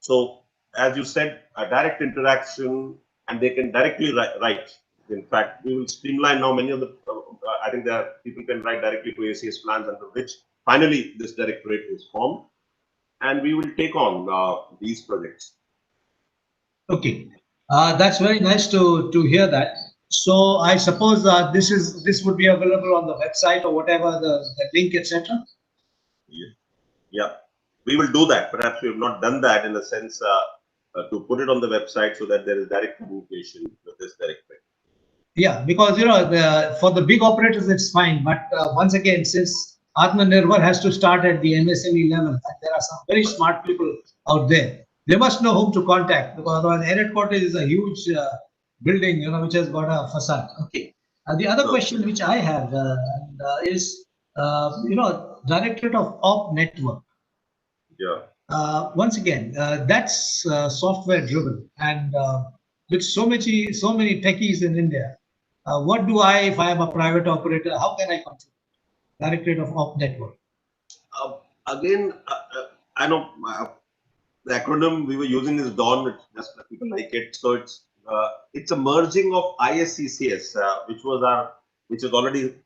So, as you said, a direct interaction, and they can directly write. In fact, we will streamline now many of the, I think that people can write directly to ACS plans under which finally this directorate is formed, and we will take on these projects. Okay, that's very nice to hear that. So I suppose this would be available on the website or whatever the link, etc. Yeah, we will do that. Perhaps we have not done that in a sense to put it on the website so that there is direct communication with this directorate. Yeah, because for the big operators it's fine, but once again, since Aatmanirbhar has to start at the MSME level, and there are some very smart people out there, they must know whom to contact, because otherwise air headquarters is a huge building, which has got a facade. Okay. The other question which I have is, Directorate of Op Network. Yeah. Once again, that's software driven, and with so many techies in India, what do if I am a private operator, how can I control Directorate of Op Network? Again, I know the acronym we were using is DAWN. It's just that people like it. So it's a merging of ISCCS, which is already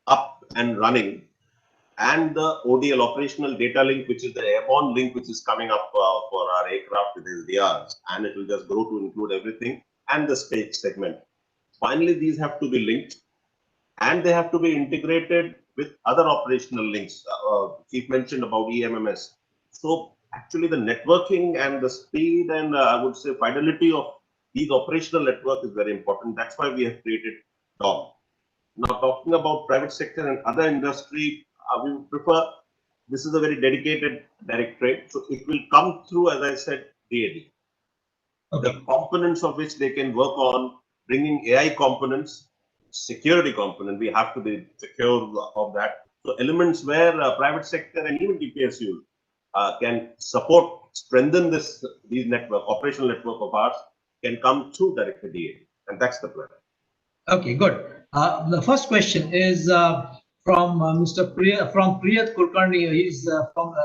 up and running, and the ODL, operational data link, which is the airborne link, which is coming up for our aircraft with SDRs, and it will just grow to include everything, and the space segment. Finally, these have to be linked, and they have to be integrated with other operational links. Chief mentioned about EMMS. So actually the networking and the speed and I would say fidelity of these operational network is very important. That's why we have created DOM. Now talking about private sector and other industry, we would prefer, this is a very dedicated directorate. So it will come through, as I said, DAD. Okay. The components of which they can work on, bringing AI components, security component, we have to be secure of that. So elements where private sector and even DPSU can support, strengthen these network, operational network of ours, can come through Director DAD, and that's the plan. Okay, good. The first question is from Priyat Kulkarni. He's from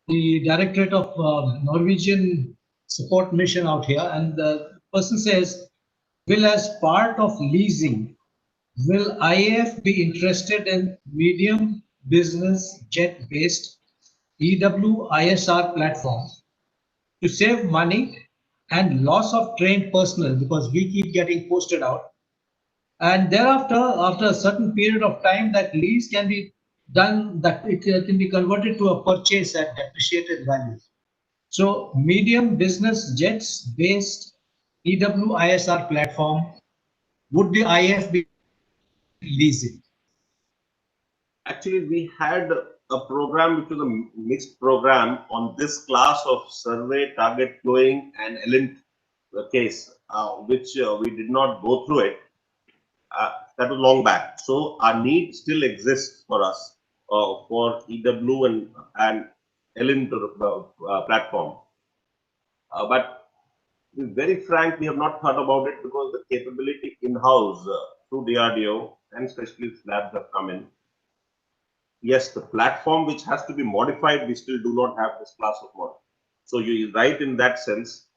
the Directorate of Norwegian Support Mission out here, and the person says, will as part of leasing, will IAF be interested in medium business jet-based EWISR platforms to save money and loss of trained personnel, because we keep getting posted out, and thereafter, after a certain period of time, that lease can be done, that it can be converted to a purchase at depreciated value. So medium business jets based EWISR platform, would the IAF be lease it? Actually, we had a program which was a mixed program on this class of survey, target flowing, and ELINT case, which we did not go through it. That was long back. So our need still exists for us for EW and ELINT platform. But to be very frank, we have not thought about it because the capability in-house through DRDO and specialist labs have come in. Yes, the platform which has to be modified, we still do not have this class of model. So you're right in that sense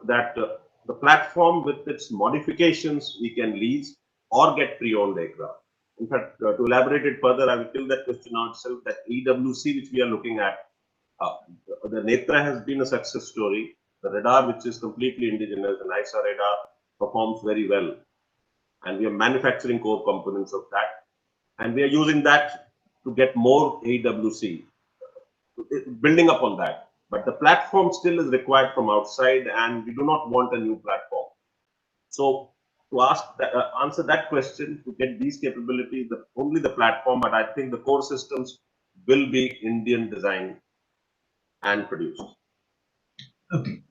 that the platform with its modifications we can lease or get pre-owned aircraft. In fact, to elaborate it further, I will kill that question out itself, that EWC which we are looking at, the Netra has been a success story. The radar, which is completely indigenous, the NISA radar performs very well. And we are manufacturing core components of that. And we are using that to get more AWC, building up on that. But the platform still is required from outside, and we do not want a new platform. So to answer that question, to get these capabilities, only the platform, but I think the core systems will be Indian designed and produced. Okay.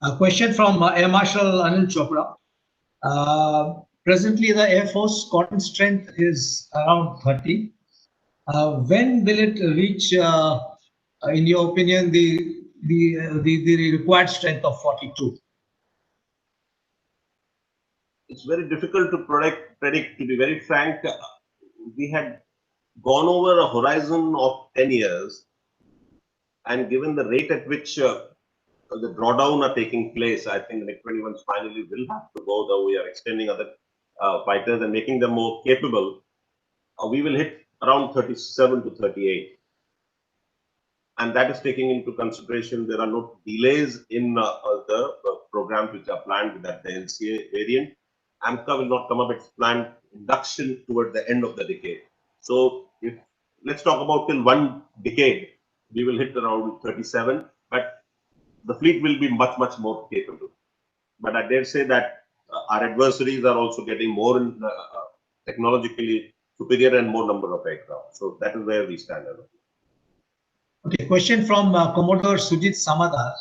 A question from Air Marshal Anil Chopra. Presently, the Air Force cotton strength is around 30. When will it reach, in your opinion, the required strength of 42? It's very difficult to predict. To be very frank, we had gone over a horizon of 10 years, and given the rate at which the drawdown are taking place, I think the MiG-21s finally will have to go, though we are extending other fighters and making them more capable. We will hit around 37 to 38. And that is taking into consideration there are no delays in the programs which are planned with that the LCA variant. AMCA will not come up, its planned induction toward the end of the decade. So if let's talk about till one decade, we will hit around 37, but the fleet will be much, much more capable. But I dare say that our adversaries are also getting more technologically superior and more number of aircraft. So that is where we stand. Okay, question from Commodore Sujit Samadar.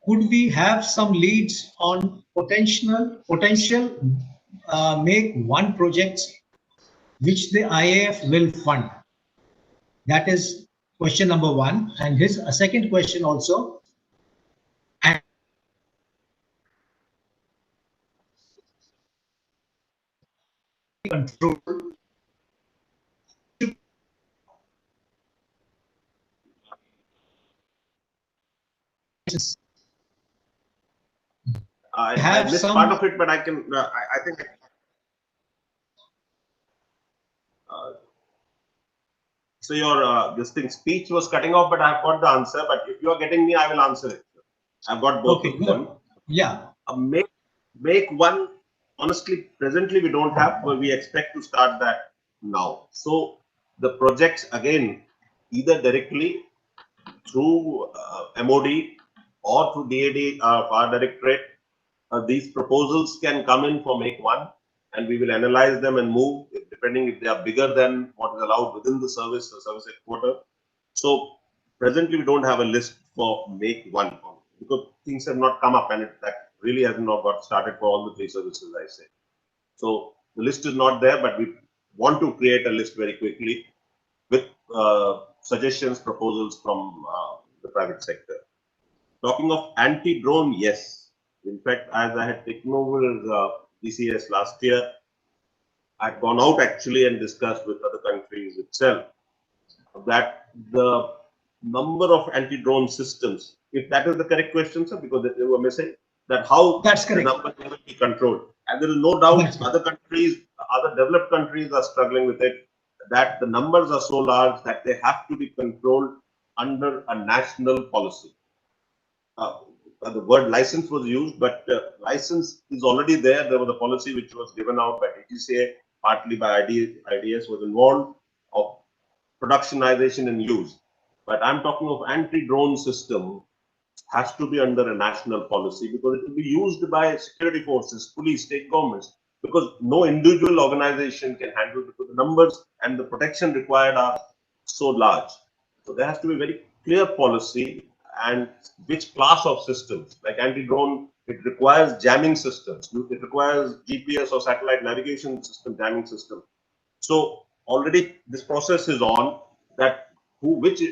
Could we have some leads on potential make one projects which the IAF will fund? That is question number one. And his second question also. Control. I missed part of it, but I can. I think. So your this thing speech was cutting off, but I've got the answer. But if you are getting me, I will answer it. I've got both of them. Yeah. Make one. Honestly, presently we don't have, but we expect to start that now. So the projects again, either directly through MOD or through DAD, our directorate, these proposals can come in for make one, and we will analyze them and move depending if they are bigger than what is allowed within the service headquarters. So presently we don't have a list for make one because things have not come up, and that really has not got started for all the three services, I say. So the list is not there, but we want to create a list very quickly with suggestions, proposals from the private sector. Talking of anti-drone, yes. In fact, as I had taken over DCS last year, I'd gone out actually and discussed with other countries itself that the number of anti-drone systems, if that is the correct question, sir, because they were missing, that how the number will be controlled. And there is no doubt other countries, other developed countries are struggling with it, that the numbers are so large that they have to be controlled under a national policy. The word license was used, but license is already there. There was a policy which was given out by DGCA, partly by IDS was involved, of productionization and use. But I'm talking of anti-drone system has to be under a national policy because it will be used by security forces, police, state governments. because no individual organization can handle, because the numbers and the protection required are so large. So there has to be very clear policy, and which class of systems, like anti-drone, it requires jamming systems, it requires GPS or satellite navigation system jamming system. So already this process is on, that which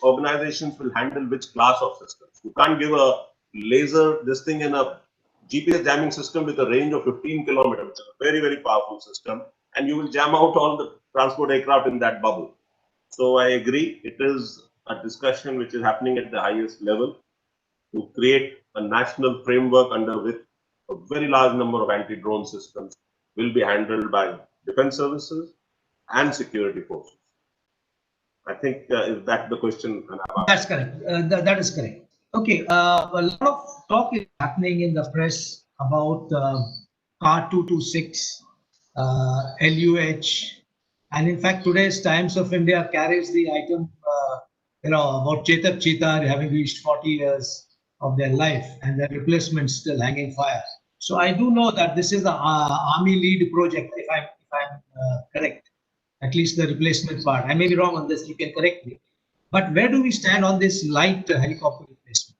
organizations will handle which class of systems. You can't give a laser this thing in a GPS jamming system with a range of 15 kilometers, which is a very, very powerful system, and you will jam out all the transport aircraft in that bubble. So I agree, it is a discussion which is happening at the highest level to create a national framework under which a very large number of anti-drone systems will be handled by defense services and security forces. I think is that the question? That's correct. That is correct. Okay, a lot of talk is happening in the press about CAR 226, LUH, and in fact, today's Times of India carries the item, about Chetak Cheetah having reached 40 years of their life and their replacement still hanging fire. So I do know that this is the Army lead project, if I'm correct, at least the replacement part. I may be wrong on this, you can correct me. But where do we stand on this light helicopter replacement?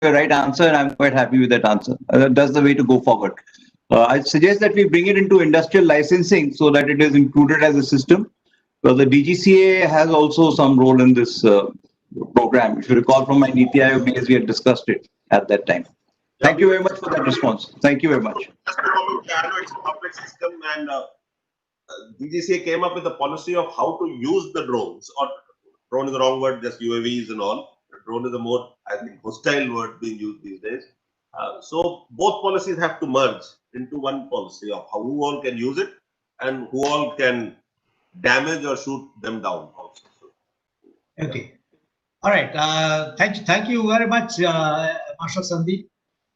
The right answer, and I'm quite happy with that answer. That's the way to go forward. I suggest that we bring it into industrial licensing so that it is included as a system. Because the DGCA has also some role in this program. If you recall from my NITI Aayog days, we had discussed it at that time. Thank you very much for that response. Thank you very much. I know it's a complex system, and DGCA came up with a policy of how to use the drones, or drone is the wrong word, just UAVs and all. Drone is a more, I think, hostile word being used these days. So both policies have to merge into one policy of who all can use it and who all can damage or shoot them down also. Okay. All right. Thank you very much, Marshal Sandeep.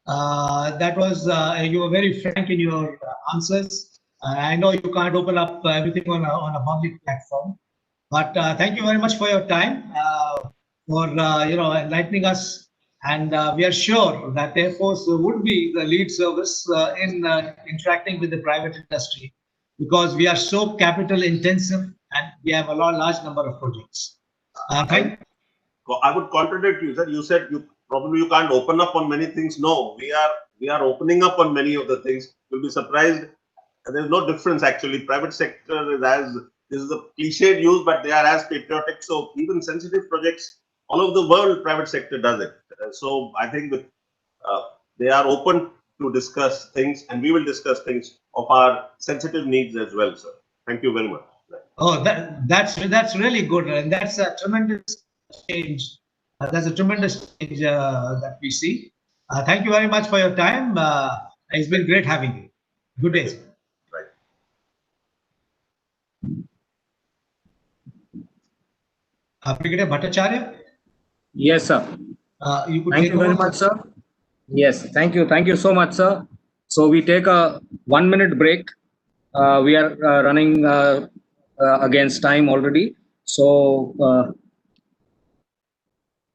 That was, you were very frank in your answers. I know you can't open up everything on a public platform, but thank you very much for your time, for enlightening us. And we are sure that Air Force would be the lead service in interacting with the private industry, because we are so capital intensive and we have a large number of projects. I would contradict you, sir. You said you can't open up on many things. No, we are opening up on many of the things. You'll be surprised. There's no difference actually. Private sector is as, this is a cliched use, but they are as patriotic. So even sensitive projects, all over the world, private sector does it. So I think that they are open to discuss things, and we will discuss things of our sensitive needs as well, sir. Thank you very much. Oh, that's really good, and that's a tremendous change. That's a tremendous change that we see. Thank you very much for your time. It's been great having you. Good day, sir. Brigadier Bhattacharya? Yes, sir. Thank you very much, sir. Yes, thank you. Thank you so much, sir. So we take a 1-minute break. We are running against time already. So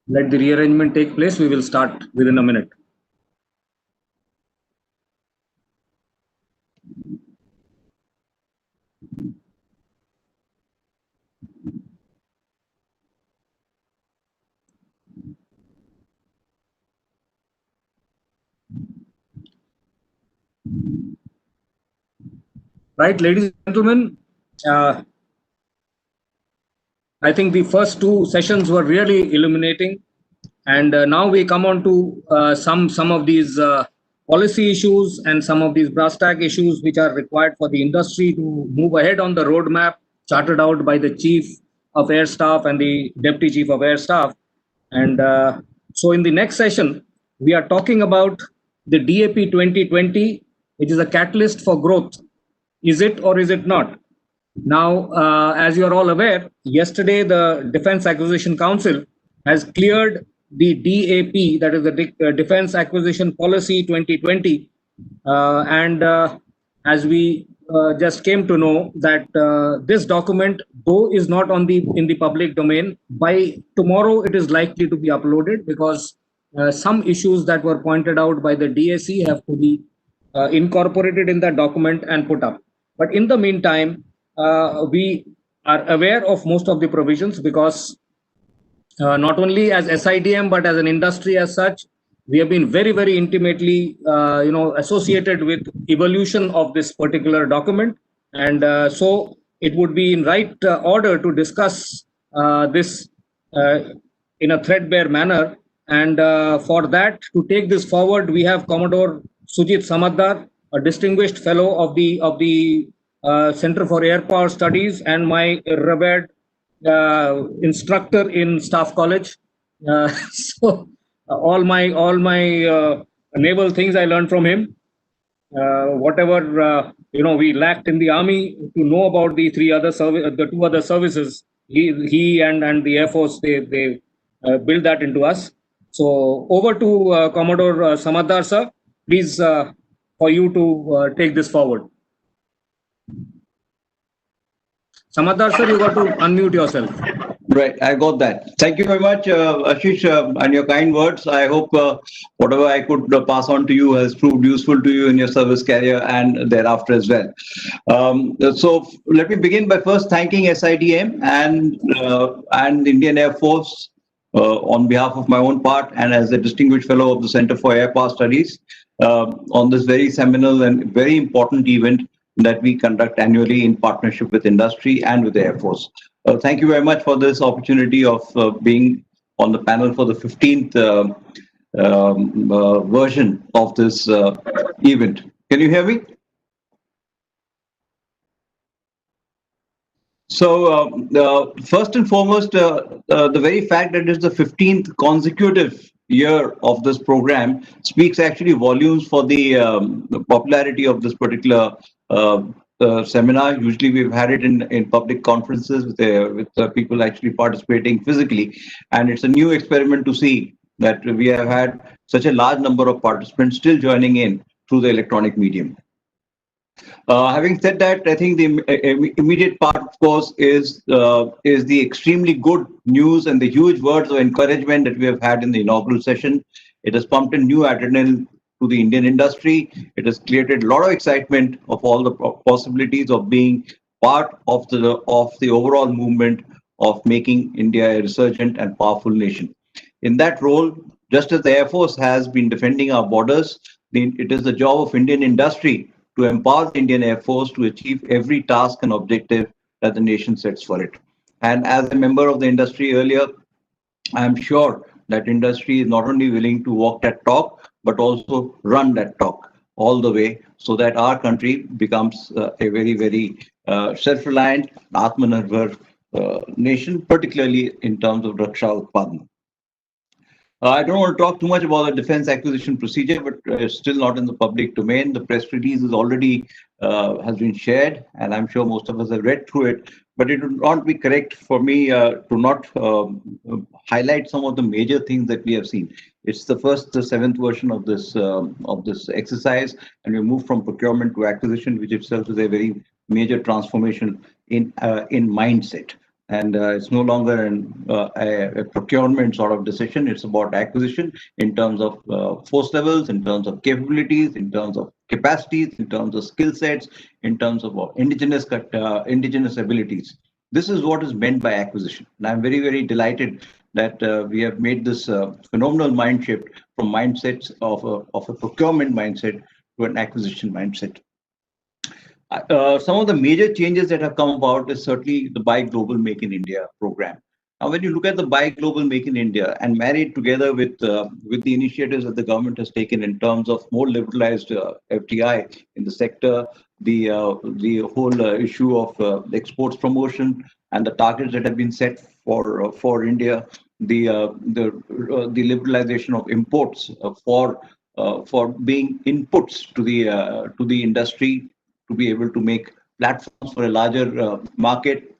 let the rearrangement take place. We will start within a minute. Right, ladies and gentlemen, I think the first two sessions were really illuminating, and now we come on to some of these policy issues and some of these brass tack issues which are required for the industry to move ahead on the roadmap charted out by the Chief of Air Staff and the Deputy Chief of Air Staff. And so in the next session, we are talking about the DAP 2020, which is a catalyst for growth. Is it or is it not? Now, as you are all aware, yesterday the Defense Acquisition Council has cleared the DAP, that is the Defense Acquisition Policy 2020. And as we just came to know that this document, though is not in the public domain, by tomorrow it is likely to be uploaded, because some issues that were pointed out by the DAC have to be incorporated in that document and put up. But in the meantime, we are aware of most of the provisions because not only as SIDM but as an industry as such, we have been very, very intimately, associated with evolution of this particular document, and so it would be in right order to discuss this in a threadbare manner. And for that, to take this forward, we have Commodore Sujit Samadar, a distinguished fellow of the Center for Air Power Studies, and my revered instructor in Staff College. So all my naval things I learned from him. Whatever we lacked in the army to know about the two other services, he and the Air Force they build that into us. So over to Commodore Samadar sir, please for you to take this forward. Samadar sir, you got to unmute yourself. Right, I got that. Thank you very much, Ashish, and your kind words. I hope whatever I could pass on to you has proved useful to you in your service career and thereafter as well. So let me begin by first thanking SIDM and the Indian Air Force on behalf of my own part and as a distinguished fellow of the Center for Air Power Studies on this very seminal and very important event that we conduct annually in partnership with industry and with the Air Force. Thank you very much for this opportunity of being on the panel for the 15th version of this event. Can you hear me? So first and foremost, the very fact that it is the 15th consecutive year of this program speaks actually volumes for the popularity of this particular seminar. Usually we've had it in public conferences with people actually participating physically, and it's a new experiment to see that we have had such a large number of participants still joining in through the electronic medium. Having said that, I think the immediate part, of course, is the extremely good news and the huge words of encouragement that we have had in the inaugural session. It has pumped in new adrenaline to the Indian industry. It has created a lot of excitement of all the possibilities of being part of the overall movement of making India a resurgent and powerful nation. In that role, just as the Air Force has been defending our borders, it is the job of Indian industry to empower the Indian Air Force to achieve every task and objective that the nation sets for it. And as a member of the industry earlier, I am sure that industry is not only willing to walk that talk, but also run that talk all the way so that our country becomes a very, very self-reliant, Aatmanirbhar nation, particularly in terms of Raksha Utpadan. I don't want to talk too much about the defense acquisition procedure, but it's still not in the public domain. The press release is already has been shared, and I'm sure most of us have read through it. But it would not be correct for me to not highlight some of the major things that we have seen. It's the seventh version of this exercise, and we move from procurement to acquisition, which itself is a very major transformation in mindset. And it's no longer a procurement sort of decision. It's about acquisition in terms of force levels, in terms of capabilities, in terms of capacities, in terms of skill sets, in terms of indigenous abilities. This is what is meant by acquisition. And I'm very, very delighted that we have made this phenomenal mind shift from mindsets of a procurement mindset to an acquisition mindset. Some of the major changes that have come about is certainly the Buy Global Make in India program. Now, when you look at the Buy Global Make in India and marry it together with the initiatives that the government has taken in terms of more liberalized FDI in the sector, the whole issue of exports promotion and the targets that have been set for India, the liberalization of imports for being inputs to the industry, to be able to make platforms for a larger market,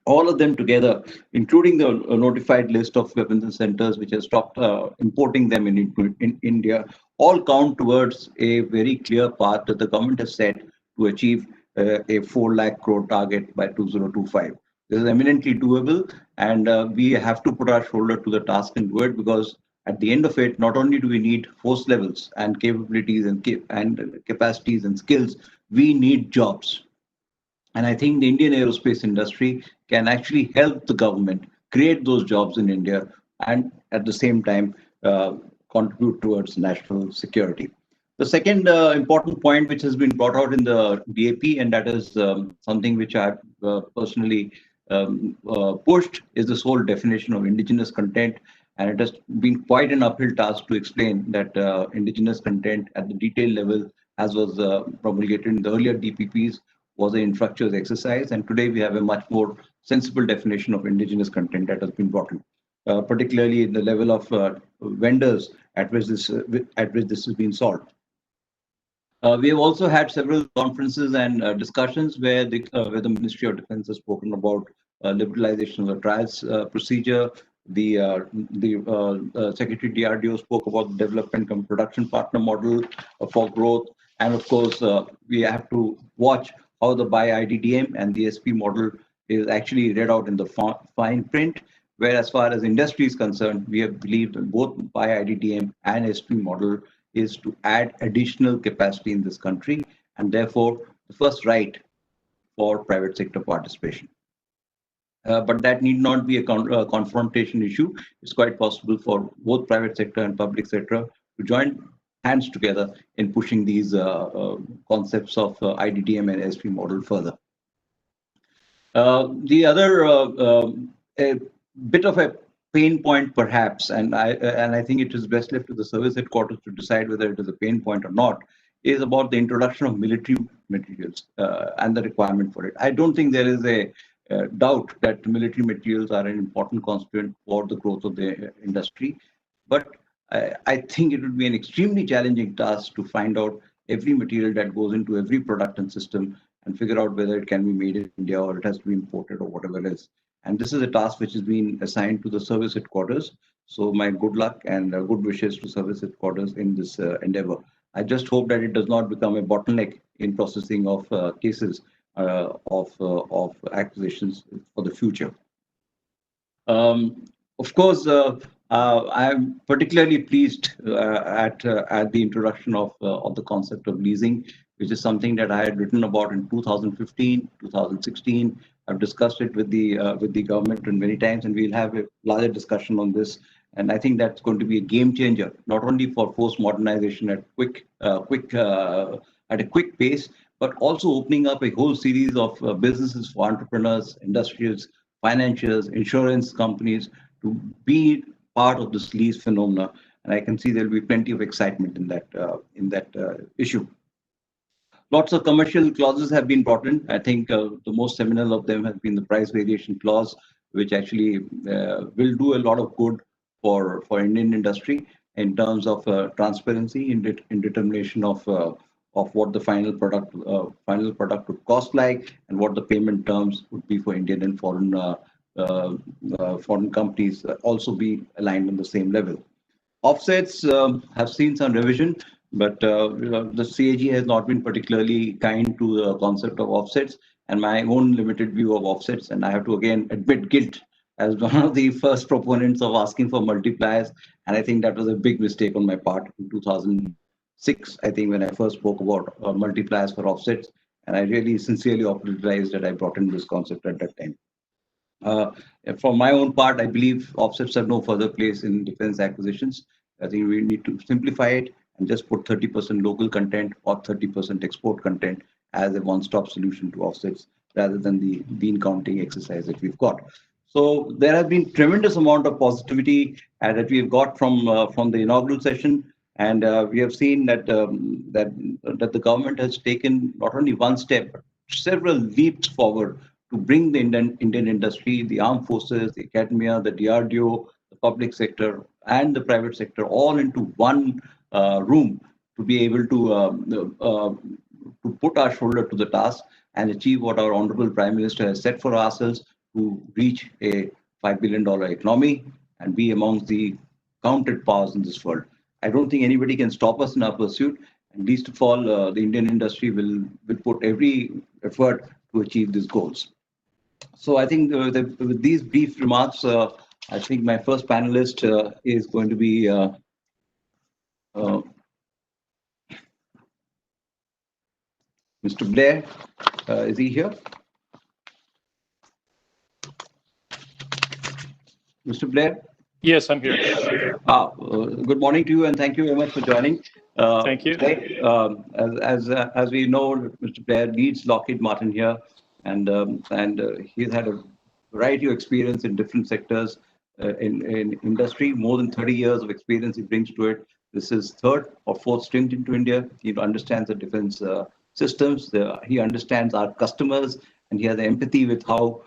all of them together, including the notified list of weapons and centers which has stopped importing them in India, all count towards a very clear path that the government has set to achieve a 4 lakh crore target by 2025. This is eminently doable, and we have to put our shoulder to the task and do it, because at the end of it, not only do we need force levels and capabilities and capacities and skills, we need jobs. And I think the Indian aerospace industry can actually help the government create those jobs in India and at the same time contribute towards national security. The second important point which has been brought out in the DAP, and that is something which I have personally pushed, is this whole definition of indigenous content. And it has been quite an uphill task to explain that indigenous content at the detail level, as was promulgated in the earlier DPPs, was an infructuous exercise. And today we have a much more sensible definition of indigenous content that has been brought in, particularly in the level of vendors at which this has been solved. We have also had several conferences and discussions where the Ministry of Defense has spoken about liberalization of the trials procedure. The Secretary DRDO spoke about the development and production partner model for growth. And of course, we have to watch how the BI-IDDM and the SP model is actually read out in the fine print, where as far as industry is concerned, we have believed that both BI-IDDM and SP model is to add additional capacity in this country, and therefore the first right for private sector participation. But that need not be a confrontation issue. It's quite possible for both private sector and public sector to join hands together in pushing these concepts of IDDM and SP model further. The other a bit of a pain point perhaps, and I think it is best left to the service headquarters to decide whether it is a pain point or not, is about the introduction of military materials and the requirement for it. I don't think there is a doubt that military materials are an important constituent for the growth of the industry, but I think it would be an extremely challenging task to find out every material that goes into every product and system and figure out whether it can be made in India or it has to be imported or whatever it is. And this is a task which has been assigned to the service headquarters. So my good luck and good wishes to service headquarters in this endeavor. I just hope that it does not become a bottleneck in processing of cases of acquisitions for the future. Of course, I'm particularly pleased at the introduction of the concept of leasing, which is something that I had written about in 2015, 2016. I've discussed it with the government many times, and we'll have a larger discussion on this. And I think that's going to be a game changer, not only for force modernization at a quick pace, but also opening up a whole series of businesses for entrepreneurs, industrials, financiers, insurance companies to be part of this lease phenomena. And I can see there'll be plenty of excitement in that issue. Lots of commercial clauses have been brought in. I think the most seminal of them has been the price variation clause, which actually will do a lot of good for Indian industry in terms of transparency in determination of what the final product would cost like and what the payment terms would be for Indian and foreign companies also be aligned on the same level. Offsets have seen some revision, but the CAG has not been particularly kind to the concept of offsets and my own limited view of offsets. And I have to again admit guilt as one of the first proponents of asking for multipliers. And I think that was a big mistake on my part in 2006, I think, when I first spoke about multipliers for offsets. And I really sincerely apologize that I brought in this concept at that time. For my own part, I believe offsets have no further place in defense acquisitions. I think we need to simplify it and just put 30% local content or 30% export content as a one-stop solution to offsets rather than the bean counting exercise that we've got. So there has been tremendous amount of positivity that we've got from the inaugural session, and we have seen that that the government has taken not only one step but several leaps forward to bring the Indian industry, the armed forces, the academia, the DRDO, the public sector, and the private sector all into one room to be able to put our shoulder to the task and achieve what our Honorable Prime Minister has set for ourselves to reach a $5 billion economy and be amongst the counted powers in this world. I don't think anybody can stop us in our pursuit, and least of all, the Indian industry will put every effort to achieve these goals. So I think with these brief remarks, I think my first panelist is going to be Mr. Blair. Is he here? Mr. Blair? Yes, I'm here. Good morning to you, and thank you very much for joining. Thank you. Today, as we know, Mr. Blair leads Lockheed Martin here, and he's had a variety of experience in different sectors in industry. More than 30 years of experience he brings to it. This is third or fourth stint into India. He understands the defense systems. He understands our customers, and he has empathy with how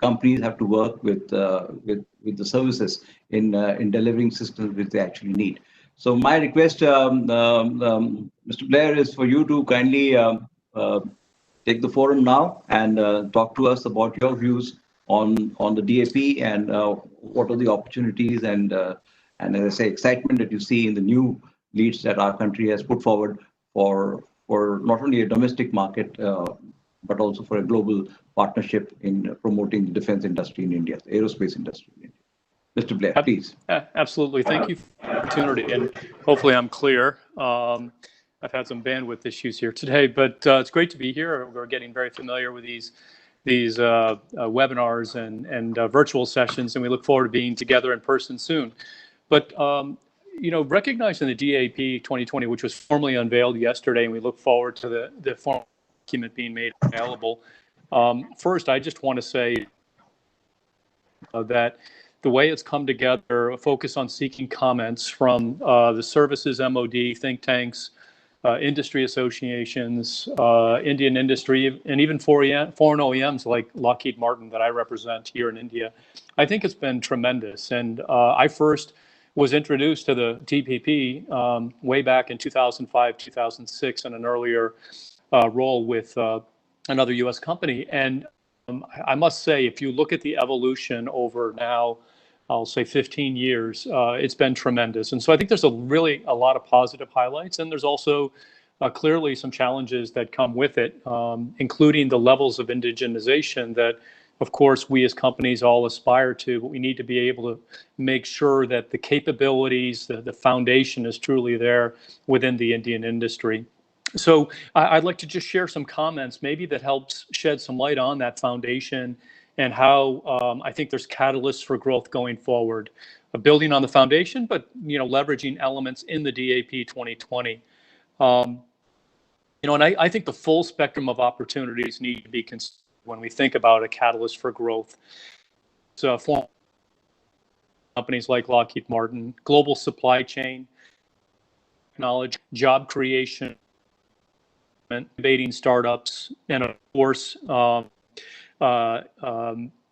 companies have to work with the services in delivering systems which they actually need. So my request, Mr. Blair, is for you to kindly take the forum now and talk to us about your views on the DAP and what are the opportunities and as I say, excitement that you see in the new leads that our country has put forward for not only a domestic market but also for a global partnership in promoting the defense industry in India, the aerospace industry in India. Mr. Blair, please. Absolutely. Thank you for the opportunity, and hopefully I'm clear. I've had some bandwidth issues here today, but it's great to be here. We're getting very familiar with these webinars and virtual sessions, and we look forward to being together in person soon. But recognizing the DAP 2020, which was formally unveiled yesterday, and we look forward to the formal document being made available. First, I just want to say that the way it's come together, a focus on seeking comments from the services, MOD, think tanks, industry associations, Indian industry, and even foreign OEMs like Lockheed Martin that I represent here in India. I think it's been tremendous. And I first was introduced to the TPP way back in 2005, 2006 in an earlier role with another US company. And I must say, if you look at the evolution over now, I'll say 15 years, it's been tremendous. And so I think there's really a lot of positive highlights. And there's also clearly some challenges that come with it, including the levels of indigenization that, of course, we as companies all aspire to. But we need to be able to make sure that the capabilities, the foundation is truly there within the Indian industry. So I'd like to just share some comments maybe that helps shed some light on that foundation and how I think there's catalysts for growth going forward, building on the foundation, but leveraging elements in the DAP 2020. And I think the full spectrum of opportunities need to be considered when we think about a catalyst for growth. So for companies like Lockheed Martin, global supply chain, knowledge, job creation, innovating startups, and of course,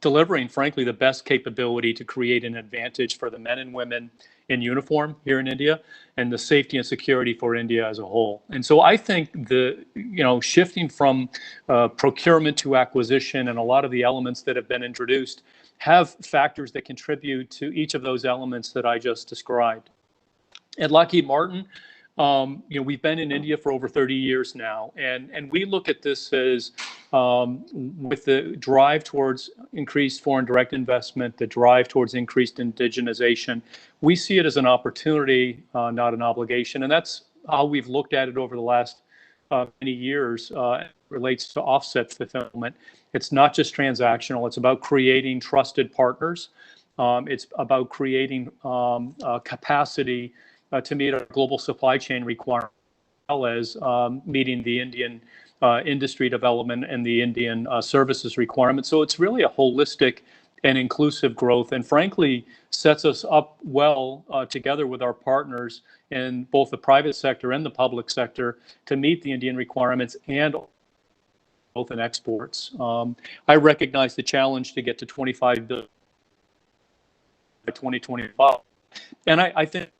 delivering, frankly, the best capability to create an advantage for the men and women in uniform here in India and the safety and security for India as a whole. And so I think shifting from procurement to acquisition and a lot of the elements that have been introduced have factors that contribute to each of those elements that I just described. At Lockheed Martin, we've been in India for over 30 years now, and we look at this as with the drive towards increased foreign direct investment, the drive towards increased indigenization, we see it as an opportunity, not an obligation. And that's how we've looked at it over the last many years. It relates to offset fulfillment. It's not just transactional. It's about creating trusted partners. It's about creating capacity to meet a global supply chain requirement, as well as meeting the Indian industry development and the Indian services requirements. So it's really a holistic and inclusive growth, and frankly, sets us up well together with our partners in both the private sector and the public sector to meet the Indian requirements and both in exports. I recognize the challenge to get to 25 billion by 2025, and I think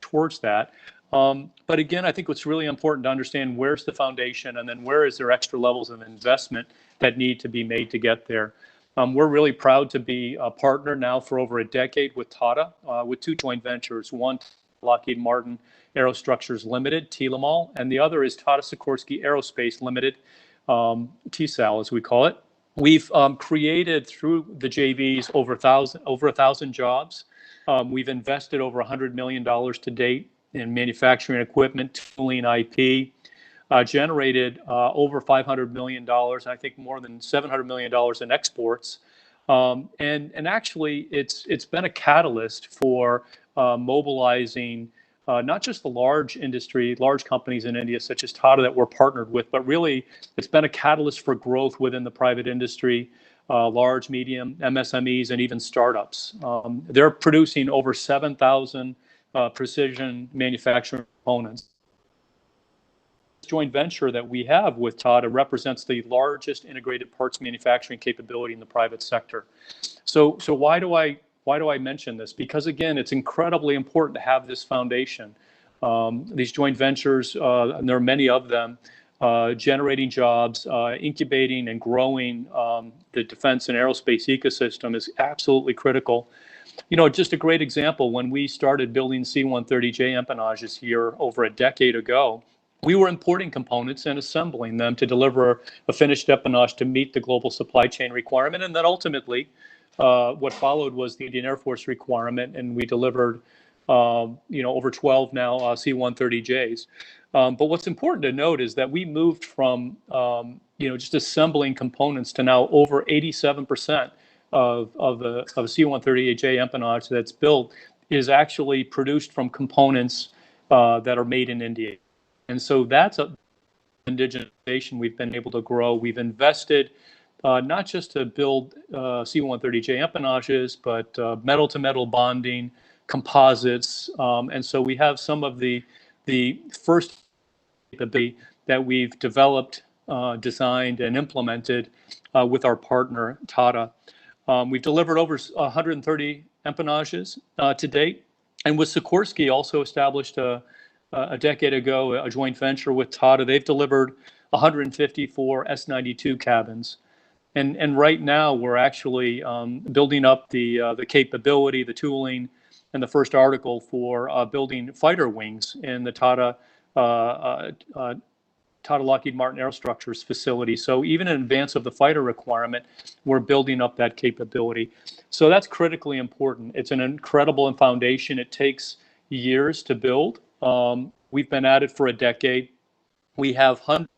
towards that. But again, I think what's really important to understand where's the foundation and then where is there extra levels of investment that need to be made to get there. We're really proud to be a partner now for over a decade with Tata, with two joint ventures, one Lockheed Martin Aerostructures Limited, TLML, and the other is Tata Sikorsky Aerospace Limited, TSAL as we call it. We've created through the JVs over a thousand jobs. We've invested over $100 million to date in manufacturing equipment, tooling, IP, generated over $500 million, I think more than $700 million in exports. And actually, it's been a catalyst for mobilizing not just the large industry, large companies in India, such as Tata that we're partnered with, but really it's been a catalyst for growth within the private industry, large, medium, MSMEs, and even startups. They're producing over 7,000 precision manufacturing components. Joint venture that we have with Tata represents the largest integrated parts manufacturing capability in the private sector. So why do I mention this? Because again, it's incredibly important to have this foundation. These joint ventures, and there are many of them, generating jobs, incubating and growing the defense and aerospace ecosystem is absolutely critical. You know, just a great example, when we started building C-130J empennages here over a decade ago, we were importing components and assembling them to deliver a finished empennage to meet the global supply chain requirement. And then ultimately, what followed was the Indian Air Force requirement, and we delivered, over 12 now C-130Js. But what's important to note is that we moved from, just assembling components to now over 87% of a C-130J empennage that's built is actually produced from components that are made in India. And so that's a indigenization we've been able to grow. We've invested not just to build C-130J empennages, but metal-to-metal bonding, composites. And so we have some of the first capability that we've developed, designed, and implemented with our partner, Tata. We've delivered over 130 empennages to date. And with Sikorsky, also established a decade ago, a joint venture with Tata. They've delivered 154 S-92 cabins. And right now, we're actually building up the capability, the tooling, and the first article for building fighter wings in the Tata Lockheed Martin Aerostructures facility. So even in advance of the fighter requirement, we're building up that capability. So that's critically important. It's an incredible foundation. It takes years to build. We've been at it for a decade. We have hundreds.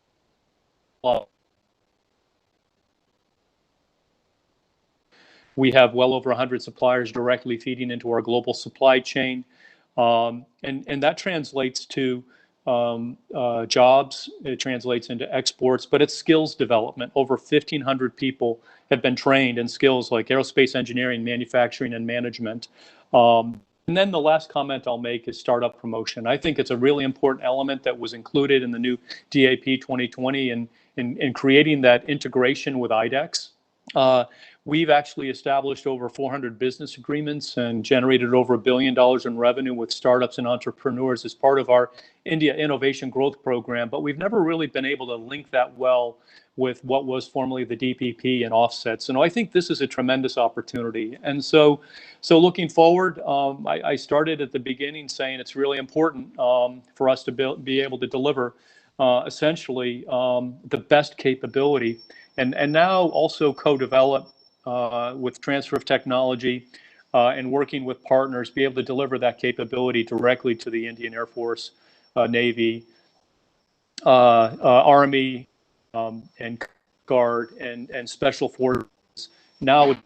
We have well over 100 suppliers directly feeding into our global supply chain. And that translates to jobs, it translates into exports, but it's skills development. Over 1,500 people have been trained in skills like aerospace engineering, manufacturing, and management. And then the last comment I'll make is startup promotion. I think it's a really important element that was included in the new DAP 2020 in creating that integration with IDEX. We've actually established over 400 business agreements and generated over $1 billion in revenue with startups and entrepreneurs as part of our India Innovation Growth Program, but we've never really been able to link that well with what was formerly the DPP and offsets. And I think this is a tremendous opportunity. And so looking forward, I started at the beginning saying it's really important for us to be able to deliver essentially the best capability, and now also co-develop with transfer of technology and working with partners, be able to deliver that capability directly to the Indian Air Force, Navy, Army, and Guard and Special Forces. Now we're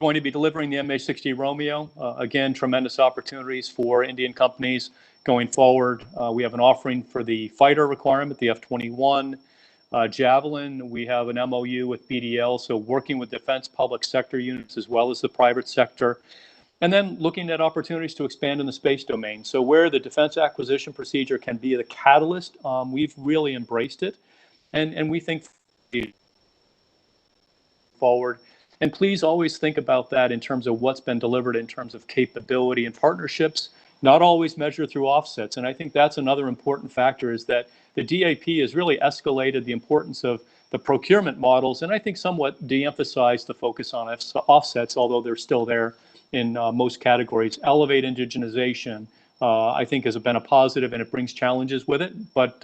going to be delivering the MH-60 Romeo. Again, tremendous opportunities for Indian companies going forward. We have an offering for the fighter requirement, the F-21. Javelin, we have an MOU with BDL, so working with defense public sector units as well as the private sector. And then looking at opportunities to expand in the space domain. So where the defense acquisition procedure can be the catalyst, we've really embraced it. And we think forward. And please always think about that in terms of what's been delivered in terms of capability and partnerships, not always measured through offsets. And I think that's another important factor, is that the DAP has really escalated the importance of the procurement models, and I think somewhat de-emphasized the focus on offsets, although they're still there in most categories. Elevate indigenization, I think, has been a positive, and it brings challenges with it, but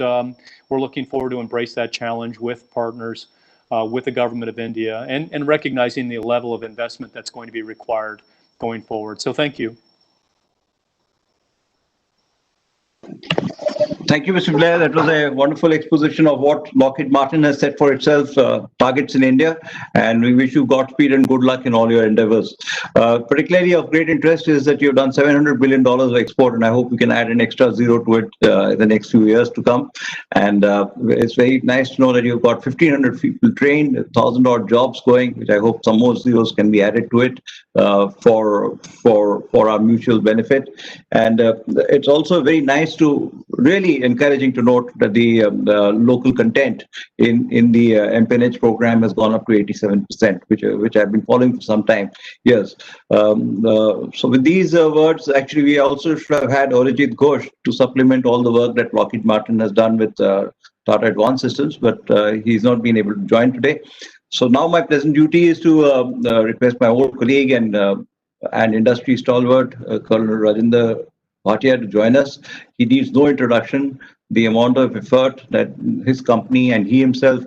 we're looking forward to embrace that challenge with partners. with the government of India and recognizing the level of investment that's going to be required going forward. So thank you. Thank you, Mr. Blair. That was a wonderful exposition of what Lockheed Martin has set for itself targets in India, and we wish you Godspeed and good luck in all your endeavors. Particularly of great interest is that you've done $700 billion of export, and I hope we can add an extra zero to it in the next few years to come. And it's very nice to know that you've got 1,500 people trained, 1,000 odd jobs going, which I hope some more zeros can be added to it for our mutual benefit. And it's also very nice to really encouraging to note that the local content in the MPNH program has gone up to 87%, which I've been following for some time. Yes. So with these words, actually, we also should have had Arijit Ghosh to supplement all the work that Lockheed Martin has done with Tata Advanced Systems, but he's not been able to join today. So now my present duty is to request my old colleague and industry stalwart, Colonel Rajinder Bhatia, to join us. He needs no introduction. The amount of effort that his company and he himself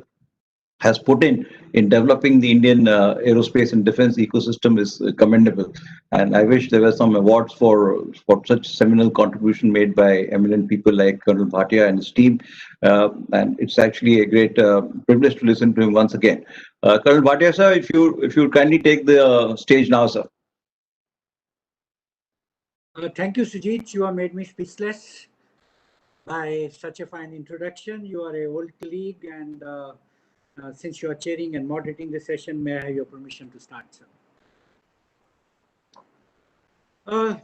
has put in developing the Indian aerospace and defense ecosystem is commendable. And I wish there were some awards for such seminal contribution made by eminent people like Colonel Bhatia and his team. And it's actually a great privilege to listen to him once again. Colonel Bhatia, sir, if you kindly take the stage now, sir. Thank you, Sujit. You have made me speechless by such a fine introduction. You are an old colleague, and since you are chairing and moderating the session, may I have your permission to start, sir?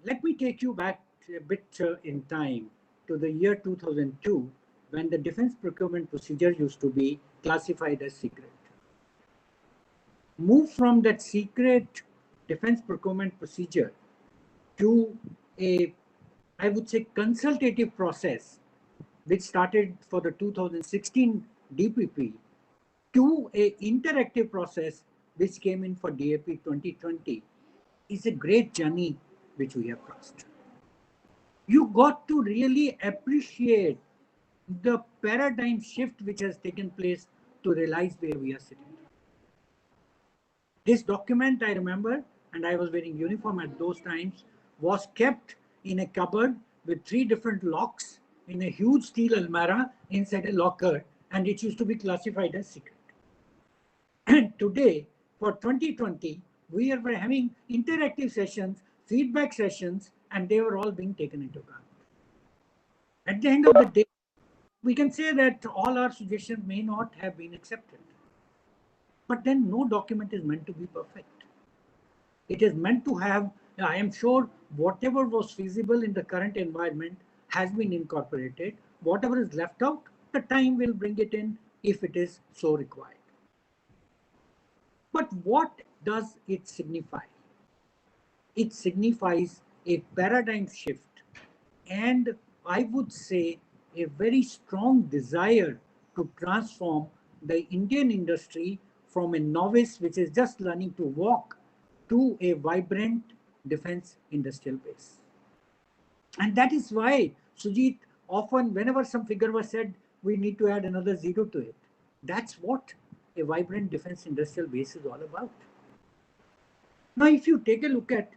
Let me take you back a bit in time to the year 2002, when the defense procurement procedure used to be classified as secret. Move from that secret defense procurement procedure to a, I would say, consultative process, which started for the 2016 DPP, to a interactive process which came in for DAP 2020, is a great journey which we have crossed. You got to really appreciate the paradigm shift which has taken place to realize where we are sitting. This document, I remember, and I was wearing uniform at those times, was kept in a cupboard with 3 different locks in a huge steel almirah inside a locker, and it used to be classified as secret. And today, for 2020, we are having interactive sessions, feedback sessions, and they were all being taken into account. At the end of the day, we can say that all our suggestions may not have been accepted. But then no document is meant to be perfect. It is meant to have, I am sure, whatever was feasible in the current environment has been incorporated. Whatever is left out, the time will bring it in if it is so required. But what does it signify? It signifies a paradigm shift, and I would say a very strong desire to transform the Indian industry from a novice which is just learning to walk to a vibrant defense industrial base. And that is why, Sujit, often whenever some figure was said, we need to add another 0 to it. That's what a vibrant defense industrial base is all about. Now, if you take a look at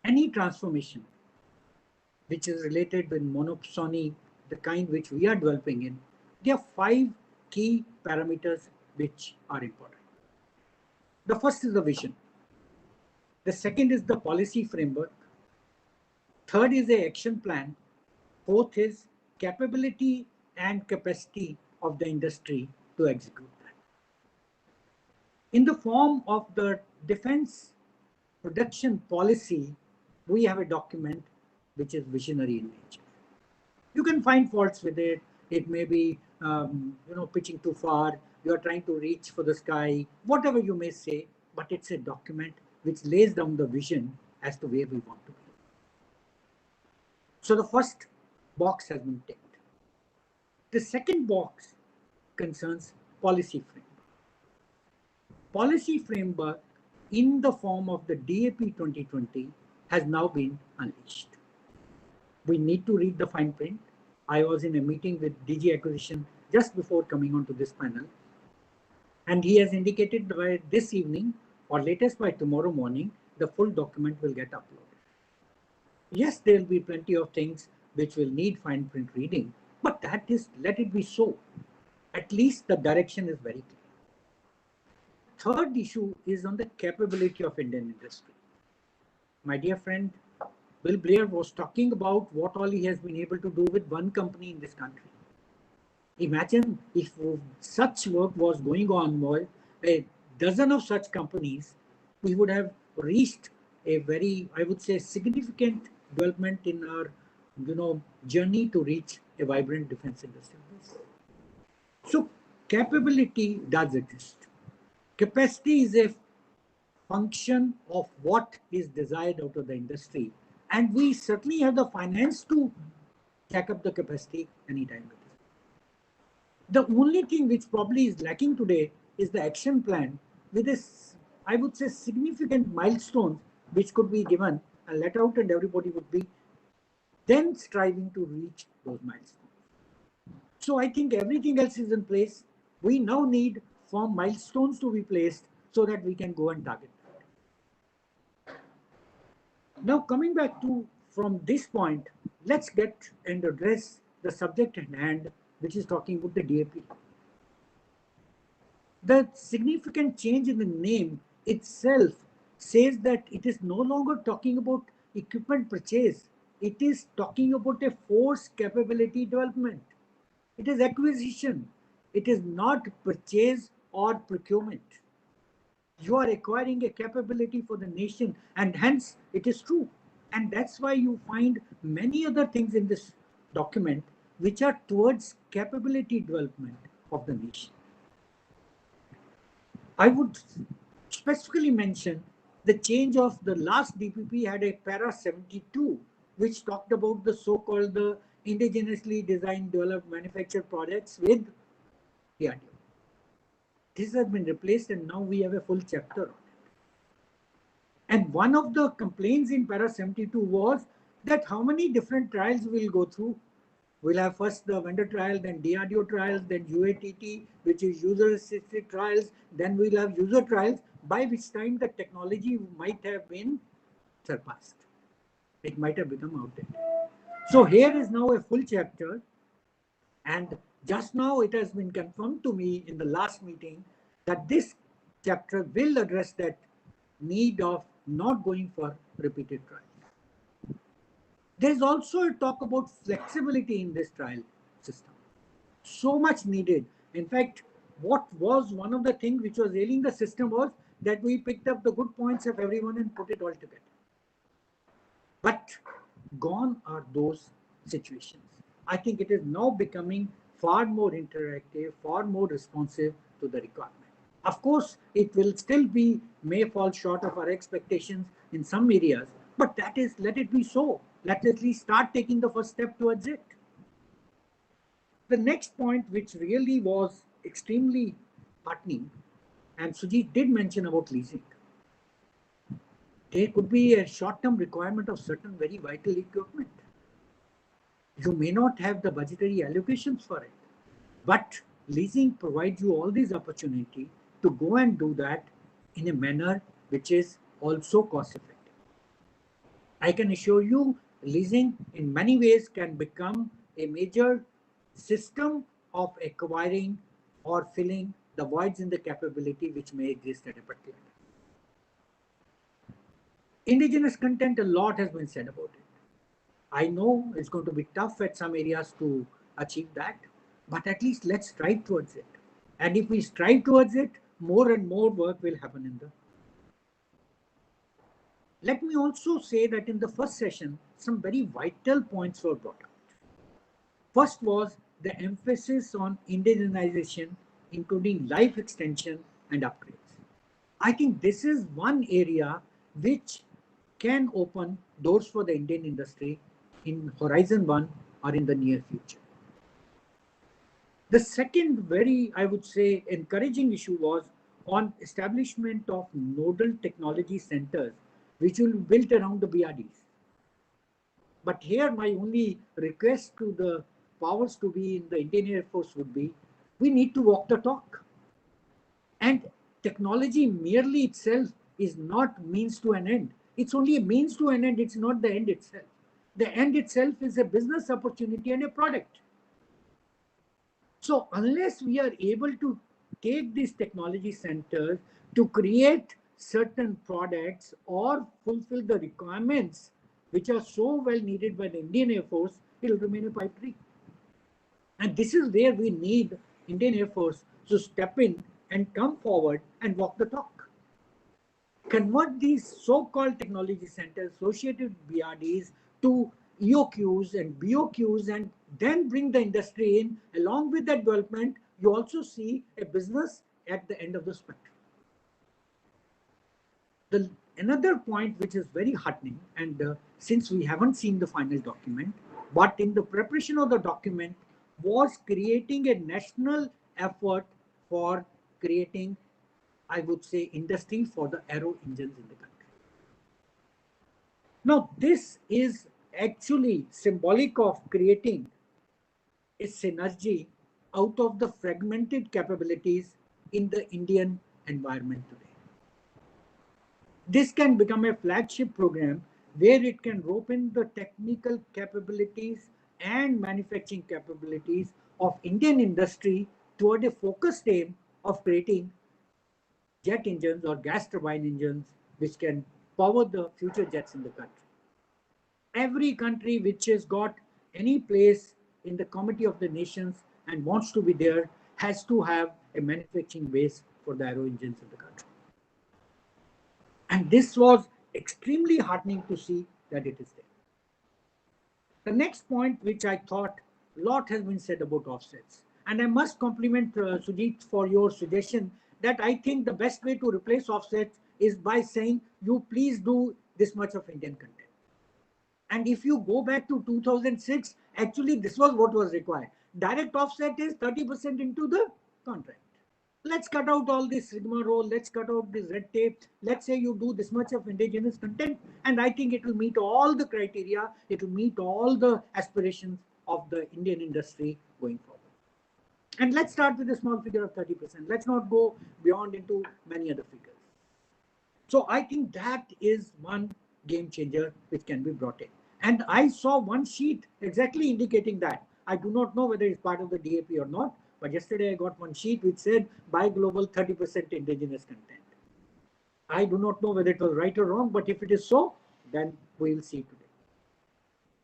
any transformation which is related with monopsony, the kind which we are developing in, there are 5 key parameters which are important. The first is the vision. The second is the policy framework. Third is the action plan. Fourth is capability and capacity of the industry to execute that. In the form of the defense production policy, we have a document which is visionary in nature. You can find faults with it. It may be, pitching too far. You are trying to reach for the sky, whatever you may say, but it's a document which lays down the vision as to where we want to be. So the first box has been ticked. The second box concerns policy framework. Policy framework in the form of the DAP 2020 has now been unleashed. We need to read the fine print. I was in a meeting with DG Acquisition just before coming onto this panel, And he has indicated by this evening or latest by tomorrow morning, the full document will get uploaded. Yes, there will be plenty of things which will need fine print reading, but that is, let it be so. At least the direction is very clear. Third issue is on the capability of Indian industry. My dear friend, Bill Blair was talking about what all he has been able to do with one company in this country. Imagine if such work was going on with a dozen of such companies, we would have reached a very, I would say, significant development in our, journey to reach a vibrant defense industry. So capability does exist. Capacity is a function of what is desired out of the industry, and we certainly have the finance to jack up the capacity anytime. The only thing which probably is lacking today is the action plan with this, I would say, significant milestones which could be given and let out, and everybody would be then striving to reach those milestones. So I think everything else is in place. We now need firm milestones to be placed so that we can go and target that. Now coming back to from this point, let's get and address the subject at hand, which is talking about the DAP. The significant change in the name itself says that it is no longer talking about equipment purchase. It is talking about a force capability development. It is acquisition. It is not purchase or procurement. You are acquiring a capability for the nation, and hence it is true. And that's why you find many other things in this document which are towards capability development of the nation. I would specifically mention the change of the last DPP had a para 72, which talked about the so-called the indigenously designed, developed, manufactured products with DRDO. This has been replaced, and now we have a full chapter on it. And one of the complaints in para 72 was that how many different trials we'll go through. We'll have first the vendor trial, then DRDO trials, then UATT, which is user-assisted trials, then we'll have user trials, by which time the technology might have been surpassed. It might have become outdated. So here is now a full chapter, and just now it has been confirmed to me in the last meeting that this chapter will address that need of not going for repeated trials. There's also a talk about flexibility in this trial system. So much needed. In fact, what was one of the things which was ailing the system was that we picked up the good points of everyone and put it all together. But gone are those situations. I think it is now becoming far more interactive, far more responsive to the requirement. Of course, it will still may fall short of our expectations in some areas, but that is, let it be so. Let's at least start taking the first step towards it. The next point, which really was extremely heartening, and Sujit did mention about leasing. There could be a short-term requirement of certain very vital equipment. You may not have the budgetary allocations for it, but leasing provides you all these opportunity to go and do that in a manner which is also cost-effective. I can assure you, leasing in many ways can become a major system of acquiring or filling the voids in the capability which may exist at a particular time. Indigenous content, a lot has been said about it. I know it's going to be tough at some areas to achieve that, but at least let's strive towards it. And if we strive towards it, more and more work will happen in the. Let me also say that in the first session, some very vital points were brought out. First was the emphasis on indigenization, including life extension and upgrades. I think this is one area which can open doors for the Indian industry in Horizon 1 or in the near future. The second very, I would say, encouraging issue was on establishment of nodal technology centers which will be built around the BRDs. But here my only request to the powers to be in the Indian Air Force would be, we need to walk the talk. And technology merely itself is not means to an end. It's only a means to an end. It's not the end itself. The end itself is a business opportunity and a product. So unless we are able to take these technology centers to create certain products or fulfill the requirements which are so well needed by the Indian Air Force, it will remain a pipe dream. And this is where we need Indian Air Force to step in and come forward and walk the talk. Convert these so-called technology centers associated with BRDs to EOQs and BOQs, and then bring the industry in. Along with that development, you also see a business at the end of the spectrum. Another point which is very heartening, and since we haven't seen the final document, but in the preparation of the document was creating a national effort for creating, I would say, industry for the aero engines in the country. Now, this is actually symbolic of creating a synergy out of the fragmented capabilities in the Indian environment today. This can become a flagship program where it can rope in the technical capabilities and manufacturing capabilities of Indian industry toward a focused aim of creating jet engines or gas turbine engines which can power the future jets in the country. Every country which has got any place in the Committee of the Nations and wants to be there has to have a manufacturing base for the aero engines in the country. And this was extremely heartening to see that it is there. The next point, which I thought a lot has been said about offsets. And I must compliment Sujit for your suggestion that I think the best way to replace offsets is by saying, you please do this much of Indian content. And if you go back to 2006, actually this was what was required. Direct offset is 30% into the contract. Let's cut out all this rigmarole. Let's cut out this red tape. Let's say you do this much of indigenous content, and I think it will meet all the criteria. It will meet all the aspirations of the Indian industry going forward. And let's start with a small figure of 30%. Let's not go beyond into many other figures. So I think that is one game changer which can be brought in. And I saw one sheet exactly indicating that. I do not know whether it's part of the DAP or not, but yesterday I got one sheet which said buy global 30% indigenous content. I do not know whether it was right or wrong, but if it is so, then we will see today.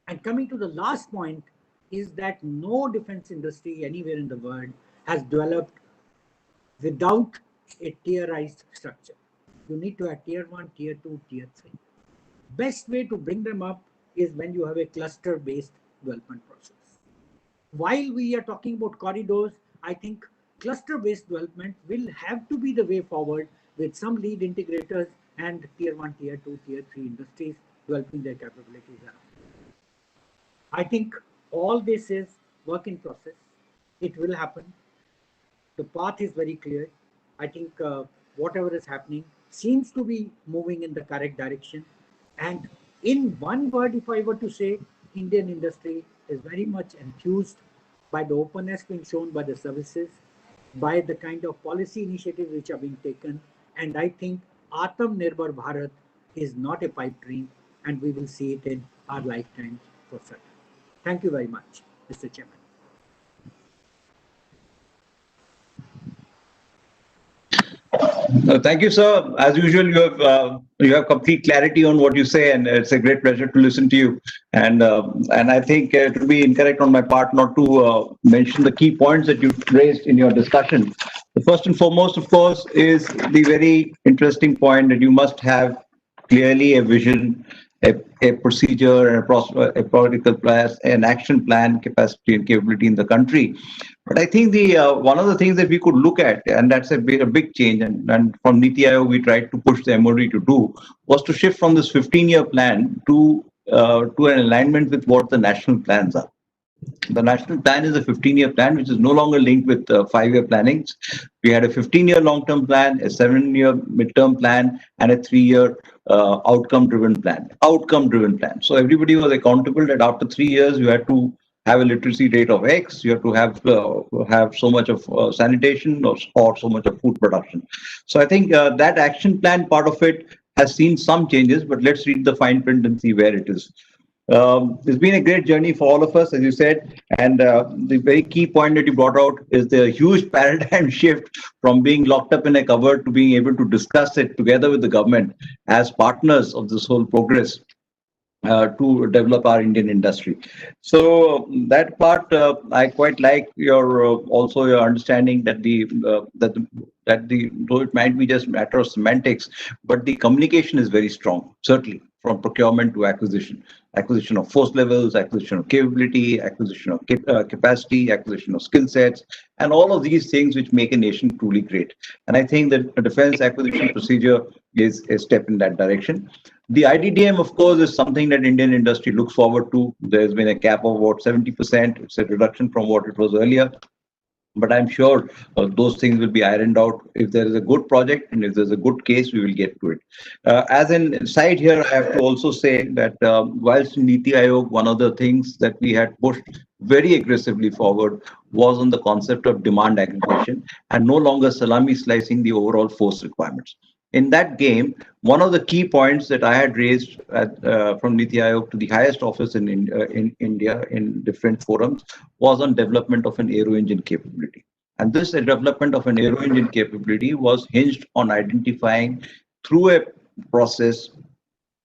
And coming to the last point is that no defense industry anywhere in the world has developed without a tierized structure. You need to have tier 1, tier 2, tier 3. Best way to bring them up is when you have a cluster-based development process. While we are talking about corridors, I think cluster-based development will have to be the way forward, with some lead integrators and tier 1, tier 2, tier 3 industries developing their capabilities around. I think all this is work in process. It will happen. The path is very clear. I think whatever is happening seems to be moving in the correct direction. And in one word, if I were to say, Indian industry is very much enthused by the openness being shown by the services, by the kind of policy initiatives which are being taken. And I think Aatmanirbhar Bharat is not a pipe dream, and we will see it in our lifetime for certain. Thank you very much, Mr. Chairman. Thank you, sir. As usual, you have complete clarity on what you say, and it's a great pleasure to listen to you. And I think it would be incorrect on my part not to mention the key points that you raised in your discussion. The first and foremost, of course, is the very interesting point that you must have clearly a vision, a procedure, and a political plan, an action plan, capacity and capability in the country. But I think the one of the things that we could look at, and that's a big change, and from Niti Aayog we tried to push the MOD to do, was to shift from this 15-year plan to an alignment with what the national plans are. The national plan is a 15-year plan, which is no longer linked with 5-year plannings. We had a 15-year long-term plan, a 7-year midterm plan, and a 3-year outcome-driven plan. So everybody was accountable that after 3 years, you had to have a literacy rate of X, you have to have so much of sanitation or so much of food production. So I think that action plan part of it has seen some changes, but let's read the fine print and see where it is. It's been a great journey for all of us, as you said, and the very key point that you brought out is the huge paradigm shift from being locked up in a cupboard to being able to discuss it together with the government as partners of this whole progress. To develop our Indian industry. So that part I quite like your also your understanding that though it might be just a matter of semantics, but the communication is very strong, certainly from procurement to acquisition of force levels, acquisition of capability, acquisition of capacity, acquisition of skill sets, and all of these things which make a nation truly great. And I think that the defense acquisition procedure is a step in that direction. The IDDM, of course, is something that Indian industry looks forward to. There's been a cap of about 70%. It's a reduction from what it was earlier. But I'm sure those things will be ironed out. If there is a good project and if there's a good case, we will get to it. As an side here, I have to also say that whilst Niti Aayog, one of the things that we had pushed very aggressively forward was on the concept of demand aggregation and no longer salami slicing the overall force requirements. In that game, one of the key points that I had raised from Niti Aayog to the highest office in India in different forums was on development of an aero engine capability. And this development of an aero engine capability was hinged on identifying through a process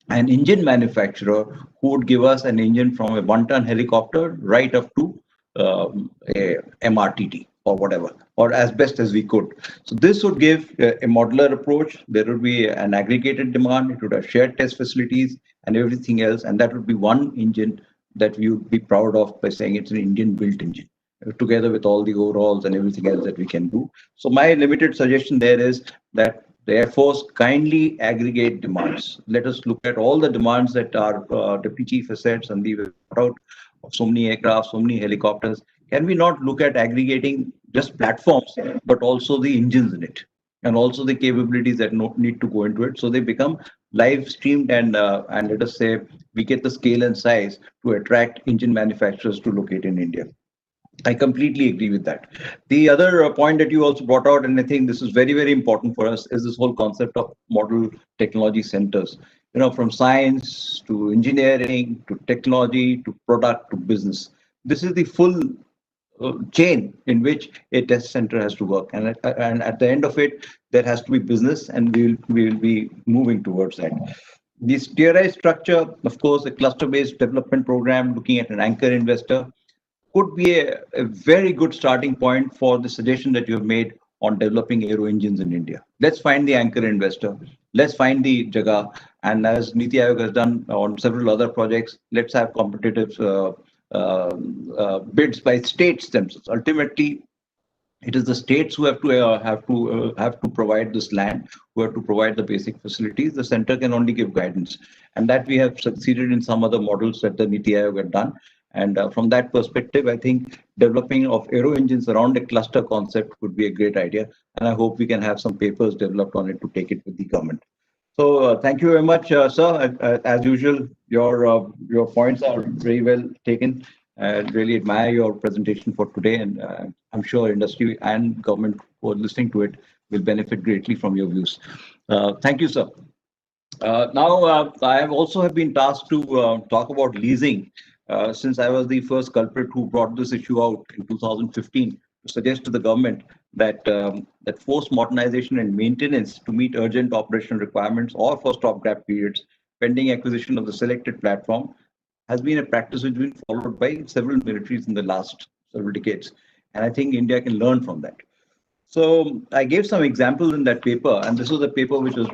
an engine manufacturer who would give us an engine from a one-ton helicopter right up to a MRTT or whatever, or as best as we could. So this would give a modular approach. There would be an aggregated demand. It would have shared test facilities and everything else. And that would be one engine that we would be proud of by saying it's an Indian built engine, together with all the overalls and everything else that we can do. So my limited suggestion there is that the Air Force kindly aggregate demands. Let us look at all the demands that our Deputy Chief has said, Sandeep, out of so many aircraft, so many helicopters. Can we not look at aggregating just platforms, but also the engines in it, and also the capabilities that need to go into it, so they become live streamed and let us say we get the scale and size to attract engine manufacturers to locate in India. I completely agree with that. The other point that you also brought out, and I think this is very, very important for us, is this whole concept of model technology centers. You know, from science to engineering to technology to product to business. This is the full chain in which a test center has to work, and at the end of it, there has to be business, and we will be moving towards that. This tierized structure, of course, a cluster-based development program looking at an anchor investor could be a very good starting point for the suggestion that you have made on developing aero engines in India. Let's find the anchor investor. Let's find the Jaga. And as Niti Aayog has done on several other projects, let's have competitive bids by states themselves. Ultimately, it is the states who have to provide this land, who have to provide the basic facilities. The center can only give guidance, and that we have succeeded in some other models that the Niti Aayog had done. And from that perspective, I think developing of aero engines around a cluster concept would be a great idea. And I hope we can have some papers developed on it to take it with the government. So thank you very much, sir. As usual, your points are very well taken. I really admire your presentation for today, and I'm sure industry and government who are listening to it will benefit greatly from your views. Thank you, sir. Now, I have also been tasked to talk about leasing. Since I was the first culprit who brought this issue out in 2015 to suggest to the government that that forced modernization and maintenance to meet urgent operational requirements or for stopgap periods pending acquisition of the selected platform has been a practice which has been followed by several militaries in the last several decades. And I think India can learn from that. So I gave some examples in that paper, and this was a paper which was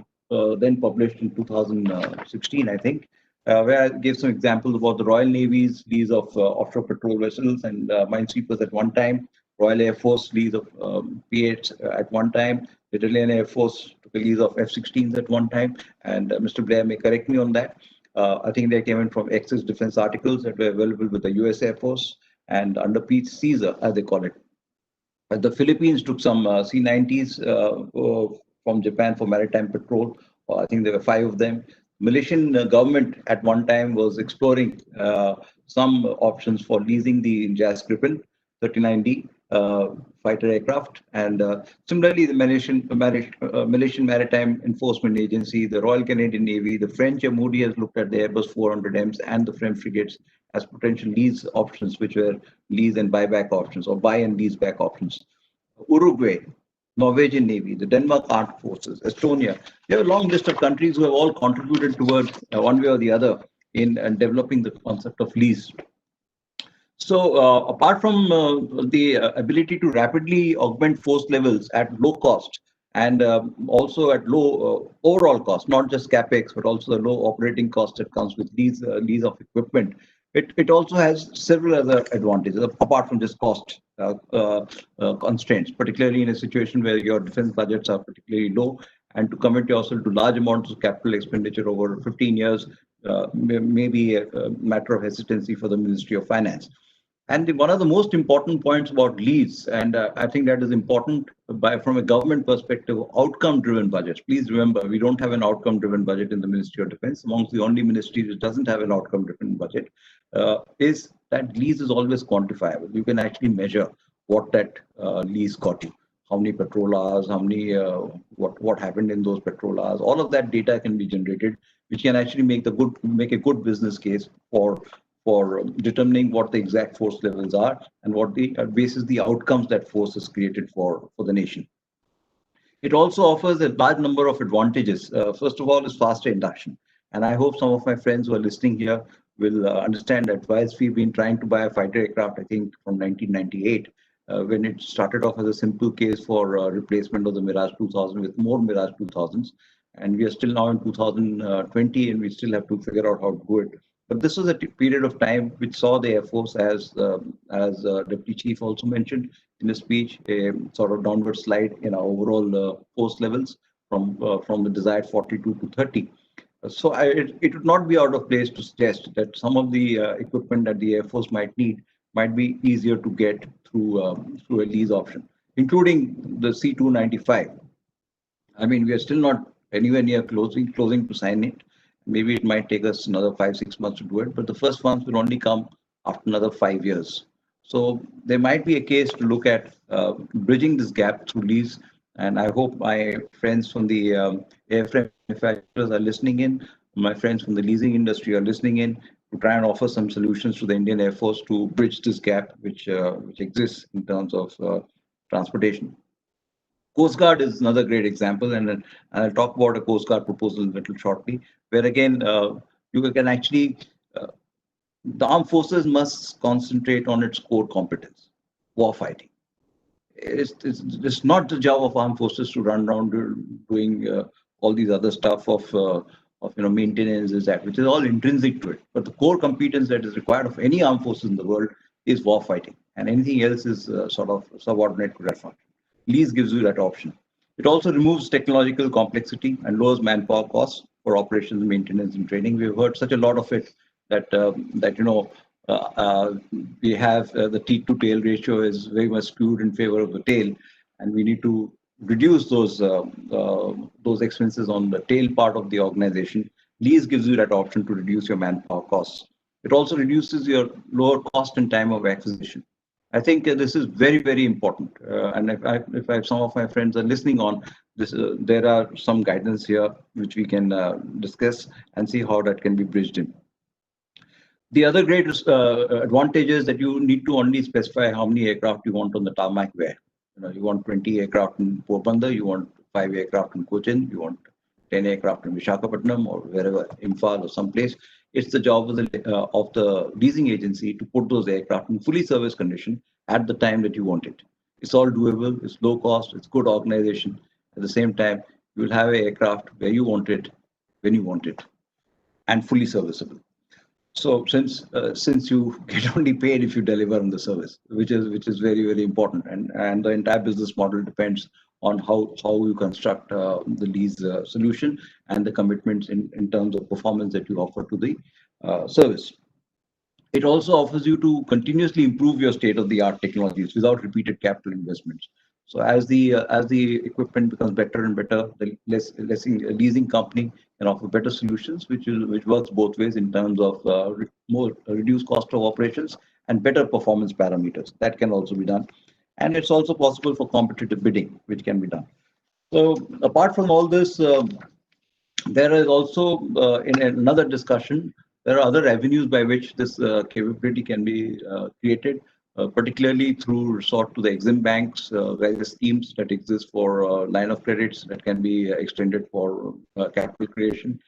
then published in 2016, I think. Where I gave some examples about the Royal Navy's lease of offshore patrol vessels and minesweepers at one time, Royal Air Force lease of P8s at one time, the Italian Air Force took a lease of F-16s at one time, and Mr. Blair may correct me on that. I think they came in from excess defense articles that were available with the US Air Force and under Peace Caesar, as they call it. The Philippines took some C-90s from Japan for maritime patrol. I think there were 5 of them. Malaysian government at one time was exploring some options for leasing the JAS Gripen 39D fighter aircraft, and similarly the Malaysian Maritime Enforcement Agency, the Royal Canadian Navy, the French MOD has looked at the Airbus 400Ms and the French frigates as potential lease options, which were lease and buyback options or buy and lease back options. Uruguay, Norwegian Navy, the Denmark Armed Forces, Estonia. There are a long list of countries who have all contributed towards one way or the other in developing the concept of lease. So apart from the ability to rapidly augment force levels at low cost and also at low overall cost, not just capex, but also the low operating cost that comes with lease of equipment, it also has several other advantages apart from just cost constraints, particularly in a situation where your defense budgets are particularly low, and to commit yourself to large amounts of capital expenditure over 15 years may be a matter of hesitancy for the Ministry of Finance. And one of the most important points about lease, and I think that is important from a government perspective, outcome-driven budgets. Please remember, we don't have an outcome-driven budget in the Ministry of Defense. Amongst the only ministries which doesn't have an outcome-driven budget is that lease is always quantifiable. You can actually measure what that lease got you. How many patrol hours, how many, what happened in those patrol hours. All of that data can be generated, which can actually make a good business case for determining what the exact force levels are and what the basis the outcomes that force is created for the nation. It also offers a large number of advantages. First of all is faster induction. And I hope some of my friends who are listening here will understand that whilst we've been trying to buy a fighter aircraft, I think from 1998, when it started off as a simple case for replacement of the Mirage 2000 with more Mirage 2000s. And we are still now in 2020 and we still have to figure out how to do it. But this was a period of time which saw the Air Force, as Deputy Chief also mentioned in his speech, a sort of downward slide in our overall force levels from the desired 42 to 30. So it would not be out of place to suggest that some of the equipment that the Air Force might need might be easier to get through a lease option, including the C-295. I mean, we are still not anywhere near closing to sign it. Maybe it might take us another 5-6 months to do it, but the first funds will only come after another 5 years. So there might be a case to look at bridging this gap through lease. And I hope my friends from the airframe manufacturers are listening in, my friends from the leasing industry are listening in to try and offer some solutions to the Indian Air Force to bridge this gap which exists in terms of transportation. Coast Guard is another great example, and I'll talk about a Coast Guard proposal a little shortly, where again, you can actually, the armed forces must concentrate on its core competence, warfighting. It's not the job of armed forces to run around doing all these other stuff of maintenance, which is all intrinsic to it. But the core competence that is required of any armed forces in the world is warfighting, and anything else is sort of subordinate to that function. Lease gives you that option. It also removes technological complexity and lowers manpower costs for operations, maintenance, and training. We've heard such a lot of it that we have the teeth to tail ratio is very much skewed in favor of the tail, and we need to reduce those expenses on the tail part of the organization. Lease gives you that option to reduce your manpower costs. It also reduces your lower cost and time of acquisition. I think this is very, very important. And if some of my friends are listening on this, there are some guidance here which we can discuss and see how that can be bridged in. The other great advantage is that you need to only specify how many aircraft you want on the tarmac where. You want 20 aircraft in Porbandar, you want 5 aircraft in Cochin, you want 10 aircraft in Visakhapatnam or wherever, Imphal or someplace. It's the job of the leasing agency to put those aircraft in fully service condition at the time that you want it. It's all doable, it's low cost, it's good organization. At the same time, you will have an aircraft where you want it, when you want it, and fully serviceable. So since you get only paid if you deliver on the service, which is very, very important, and the entire business model depends on how you construct the lease solution and the commitments in terms of performance that you offer to the service. It also offers you to continuously improve your state-of-the-art technologies without repeated capital investments. So as the equipment becomes better and better, the leasing company can offer better solutions, which works both ways in terms of more reduced cost of operations and better performance parameters. That can also be done, and it's also possible for competitive bidding, which can be done. So apart from all this, there is also in another discussion, there are other avenues by which this capability can be created, particularly through resort to the Exim Bank's various schemes that exist for line of credits that can be extended for capital creation,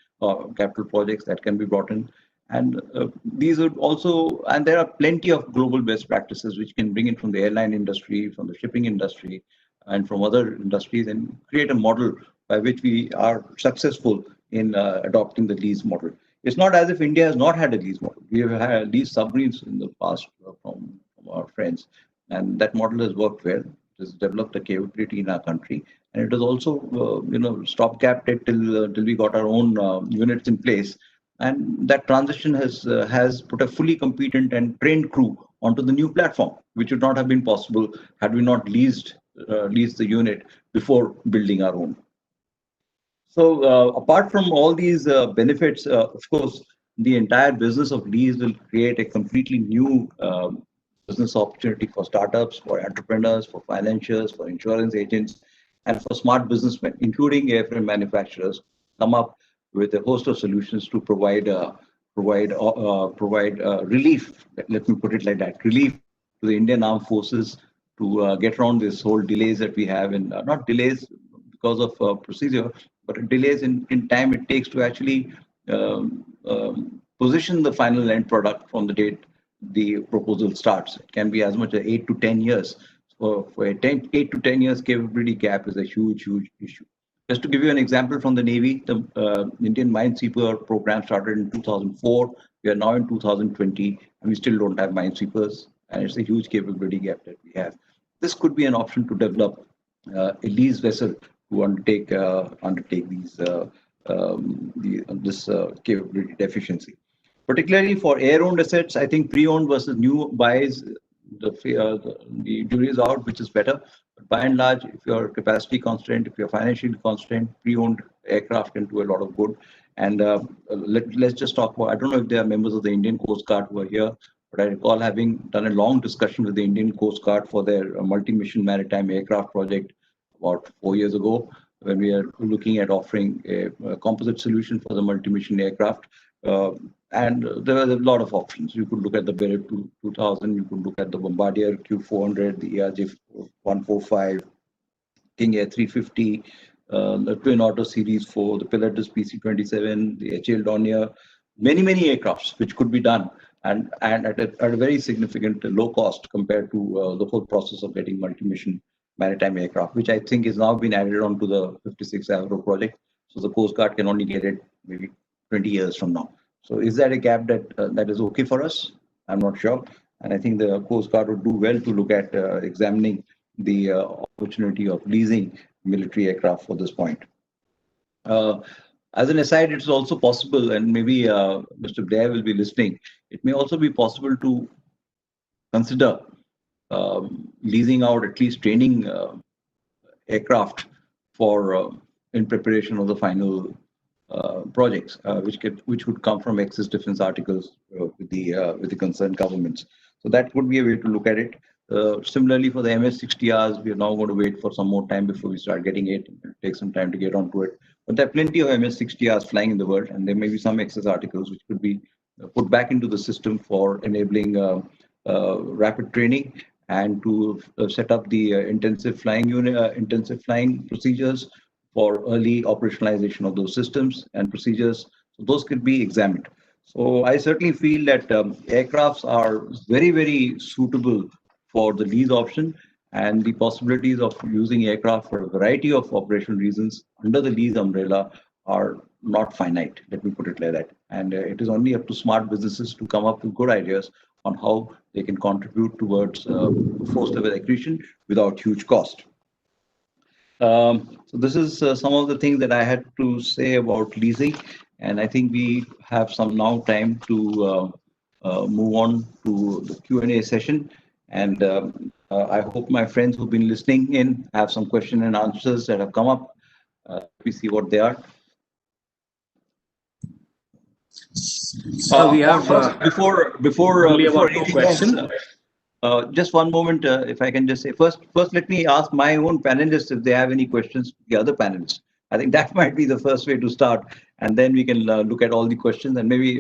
capital projects that can be brought in. And these would also, and there are plenty of global best practices which can bring in from the airline industry, from the shipping industry, and from other industries, and create a model by which we are successful in adopting the lease model. It's not as if India has not had a lease model. We have had lease submarines in the past from our friends, and that model has worked well. It has developed a capability in our country, and it has also, stopgapped it till we got our own units in place. And that transition has put a fully competent and trained crew onto the new platform, which would not have been possible had we not leased the unit before building our own. So apart from all these benefits, of course, the entire business of lease will create a completely new business opportunity for startups, for entrepreneurs, for financiers, for insurance agents, and for smart businessmen, including airframe manufacturers, come up with a host of solutions to provide relief. Let me put it like that: relief to the Indian Armed Forces to get around this whole delays that we have, and not delays because of procedure, but delays in time it takes to actually position the final end product from the date the proposal starts. It can be as much as 8 to 10 years. For 8 to 10 years capability gap is a huge issue. Just to give you an example from the Navy, the Indian Minesweeper program started in 2004. We are now in 2020, and we still don't have minesweepers, and it's a huge capability gap that we have. This could be an option to develop a lease vessel to undertake this capability deficiency. Particularly for air-owned assets, I think pre-owned versus new buys, the jury is out, which is better. But by and large, if you're capacity constrained, if you're financially constrained, pre-owned aircraft can do a lot of good. And let's just talk about, I don't know if there are members of the Indian Coast Guard who are here, but I recall having done a long discussion with the Indian Coast Guard for their multi-mission maritime aircraft project about 4 years ago, when we are looking at offering a composite solution for the multi-mission aircraft. And there were a lot of options. You could look at the Beret 2000, you could look at the Bombardier Q400, the ERJ 145, King Air 350, the Twin Otter Series 4, the Pilatus PC-27, the HL Dornier, many aircrafts which could be done, and at a very significant low cost compared to the whole process of getting multi-mission maritime aircraft, which I think is now been added on to the 56 Avro project. So the Coast Guard can only get it maybe 20 years from now. So is that a gap that is okay for us? I'm not sure. And I think the Coast Guard would do well to look at examining the opportunity of leasing military aircraft for this point. As an aside, it's also possible, and maybe Mr. Blair will be listening, it may also be possible to consider leasing out at least training aircraft for in preparation of the final projects, which would come from excess defense articles with the concerned governments. So that would be a way to look at it. Similarly, for the MS-60Rs, we are now going to wait for some more time before we start getting it. It'll take some time to get onto it. But there are plenty of MS-60Rs flying in the world, and there may be some excess articles which could be put back into the system for enabling rapid training and to set up the intensive flying procedures for early operationalization of those systems and procedures. So those could be examined. So I certainly feel that aircrafts are very suitable for the lease option, and the possibilities of using aircraft for a variety of operational reasons under the lease umbrella are not finite, let me put it like that. And it is only up to smart businesses to come up with good ideas on how they can contribute towards force level accretion without huge cost. So this is some of the things that I had to say about leasing, and I think we have some now time to move on to the Q&A session. And I hope my friends who've been listening in have some question and answers that have come up. We see what they are. We have before only about anything two questions. else, just one moment, if I can just say first let me ask my own panelists if they have any questions. The other panelists, I think that might be the first way to start, and then we can look at all the questions, and maybe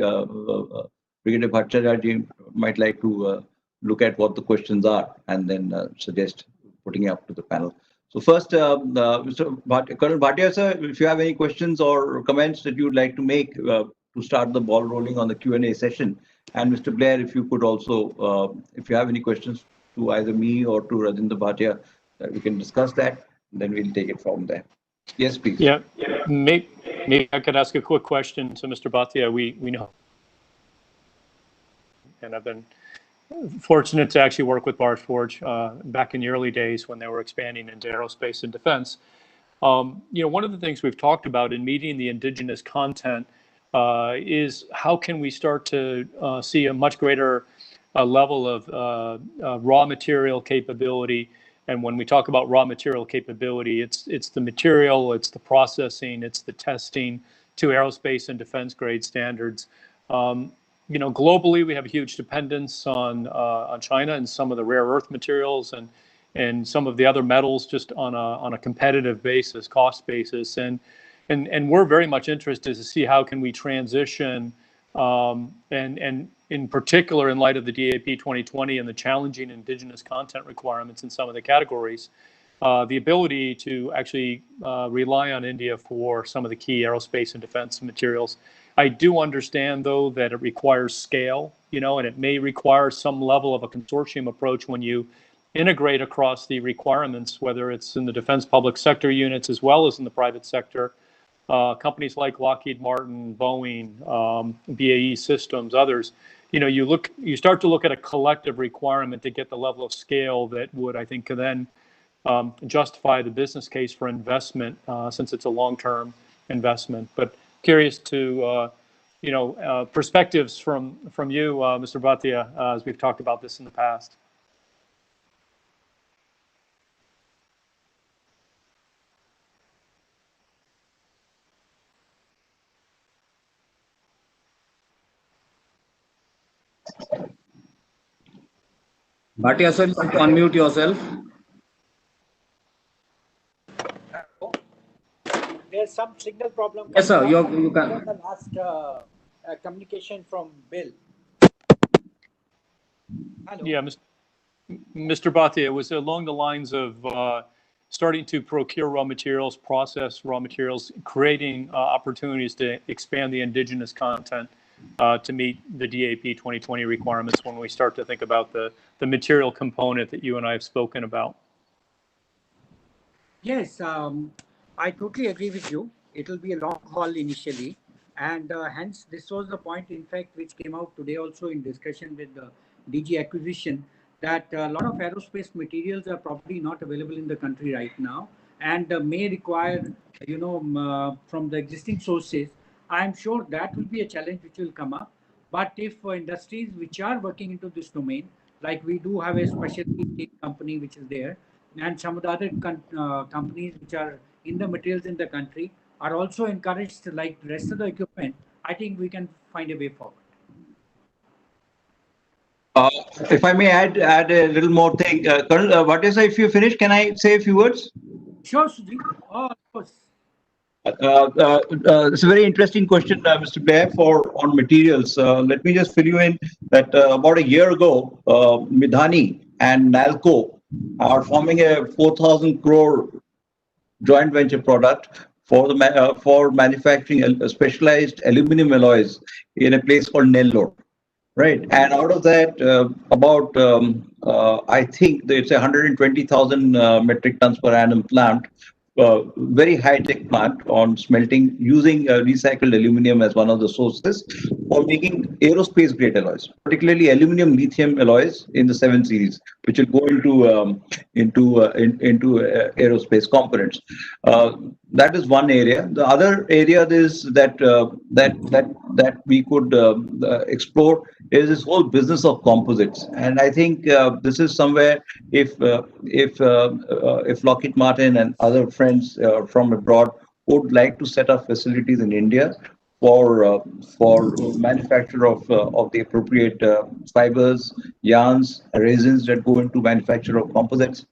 Brigadier Bhattacharya might like to look at what the questions are, and then suggest putting it up to the panel. So first, Colonel Bhatia, sir, if you have any questions or comments that you would like to make to start the ball rolling on the Q&A session. And Mr. Blair, if you could also, if you have any questions to either me or to Rajendra Bhatia, we can discuss that, then we'll take it from there. Yes, please. Yeah, maybe I could ask a quick question to Mr. Bhatia. We know, and I've been fortunate to actually work with Bargeforge back in the early days when they were expanding into aerospace and defense. You know, one of the things we've talked about in meeting the indigenous content is how can we start to see a much greater level of raw material capability. And when we talk about raw material capability, it's the material, it's the processing, it's the testing to aerospace and defense grade standards. You know, globally, we have a huge dependence on China and some of the rare earth materials and some of the other metals just on a competitive basis, cost basis. And we're very much interested to see how can we transition, and in particular, in light of the DAP 2020 and the challenging indigenous content requirements in some of the categories, the ability to actually rely on India for some of the key aerospace and defense materials. I do understand, though, that it requires scale, you know, and it may require some level of a consortium approach when you integrate across the requirements, whether it's in the defense public sector units as well as in the private sector. Companies like Lockheed Martin, Boeing, BAE Systems, others, you know, you start to look at a collective requirement to get the level of scale that would, I think, then justify the business case for investment, since it's a long-term investment. But curious to, you know, perspectives from you, Mr. Bhatia, as we've talked about this in the past. Bhatia sir, you have to unmute yourself. There's some signal problem. Yes, sir. You can. The last communication from Bill. Hello. Yeah, Mr. Bhatia, it was along the lines of starting to procure raw materials, process raw materials, creating opportunities to expand the indigenous content to meet the DAP 2020 requirements when we start to think about the material component that you and I have spoken about. Yes, I totally agree with you. It will be a long haul initially, and hence this was the point, in fact, which came out today also in discussion with the DG acquisition, that a lot of aerospace materials are probably not available in the country right now, and may require, you know, from the existing sources. I'm sure that will be a challenge which will come up. But if industries which are working into this domain, like we do have a specialty company which is there, and some of the other companies which are in the materials in the country are also encouraged to, like the rest of the equipment, I think we can find a way forward. If I may add a little more thing, Colonel Bhatia, if you finish, can I say a few words? Sure, Sujit. Oh, of course. It's a very interesting question, Mr. Blair, on materials. Let me just fill you in that about a year ago, Midhani and Nalco are forming a 4,000 crore joint venture product for manufacturing specialized aluminum alloys in a place called Nellore. Right, and out of that, about I think it's 120,000 metric tons per annum plant, very high-tech plant on smelting using recycled aluminum as one of the sources. for making aerospace grade alloys, particularly aluminum lithium alloys in the 7 series, which will go into aerospace components. That is one area. The other area is that we could explore is this whole business of composites, and I think this is somewhere if Lockheed Martin and other friends from abroad would like to set up facilities in India for manufacture of the appropriate fibers, yarns, resins that go into manufacture of composites.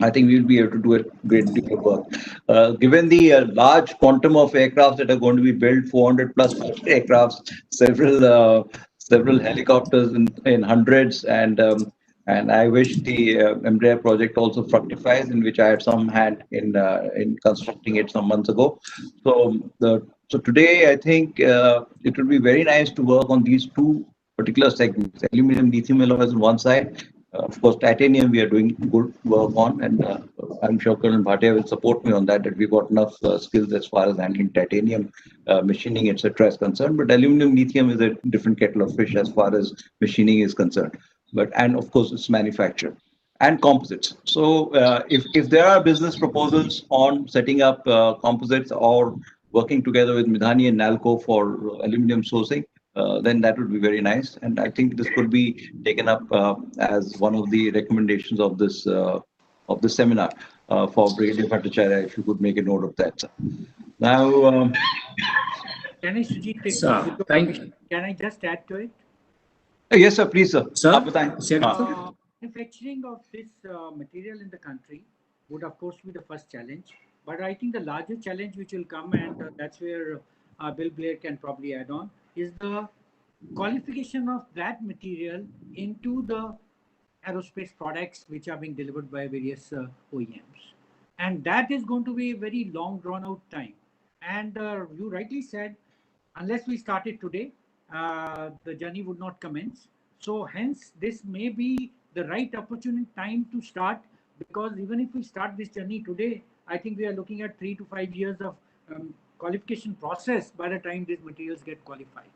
I think we'll be able to do a great deal of work. Given the large quantum of aircrafts that are going to be built, 400 plus aircrafts, several helicopters in hundreds, and I wish the Embraer project also fructifies, in which I had some hand in constructing it some months ago. So today, I think it will be very nice to work on these two particular segments: aluminum, lithium alloys on one side. Of course, titanium we are doing good work on, and I'm sure Colonel Bhatia will support me on that. That we've got enough skills as far as handling titanium, machining, etc. is concerned. But aluminum, lithium is a different kettle of fish as far as machining is concerned. And of course, it's manufacture and composites. So if there are business proposals on setting up composites or working together with Midhani and Nalco for aluminum sourcing, then that would be very nice. And I think this could be taken up as one of the recommendations of this seminar for Brigadier Bhattacharya, if you could make a note of that. Now, Can I just add to it? Yes, sir, please, sir. Manufacturing of this material in the country would, of course, be the first challenge. But I think the larger challenge which will come, and that's where Bill Blair can probably add on, is the qualification of that material into the aerospace products which are being delivered by various OEMs. And that is going to be a very long drawn out time. And you rightly said, unless we started today, the journey would not commence. So hence, this may be the right opportune time to start, because even if we start this journey today, I think we are looking at 3 to 5 years of qualification process by the time these materials get qualified.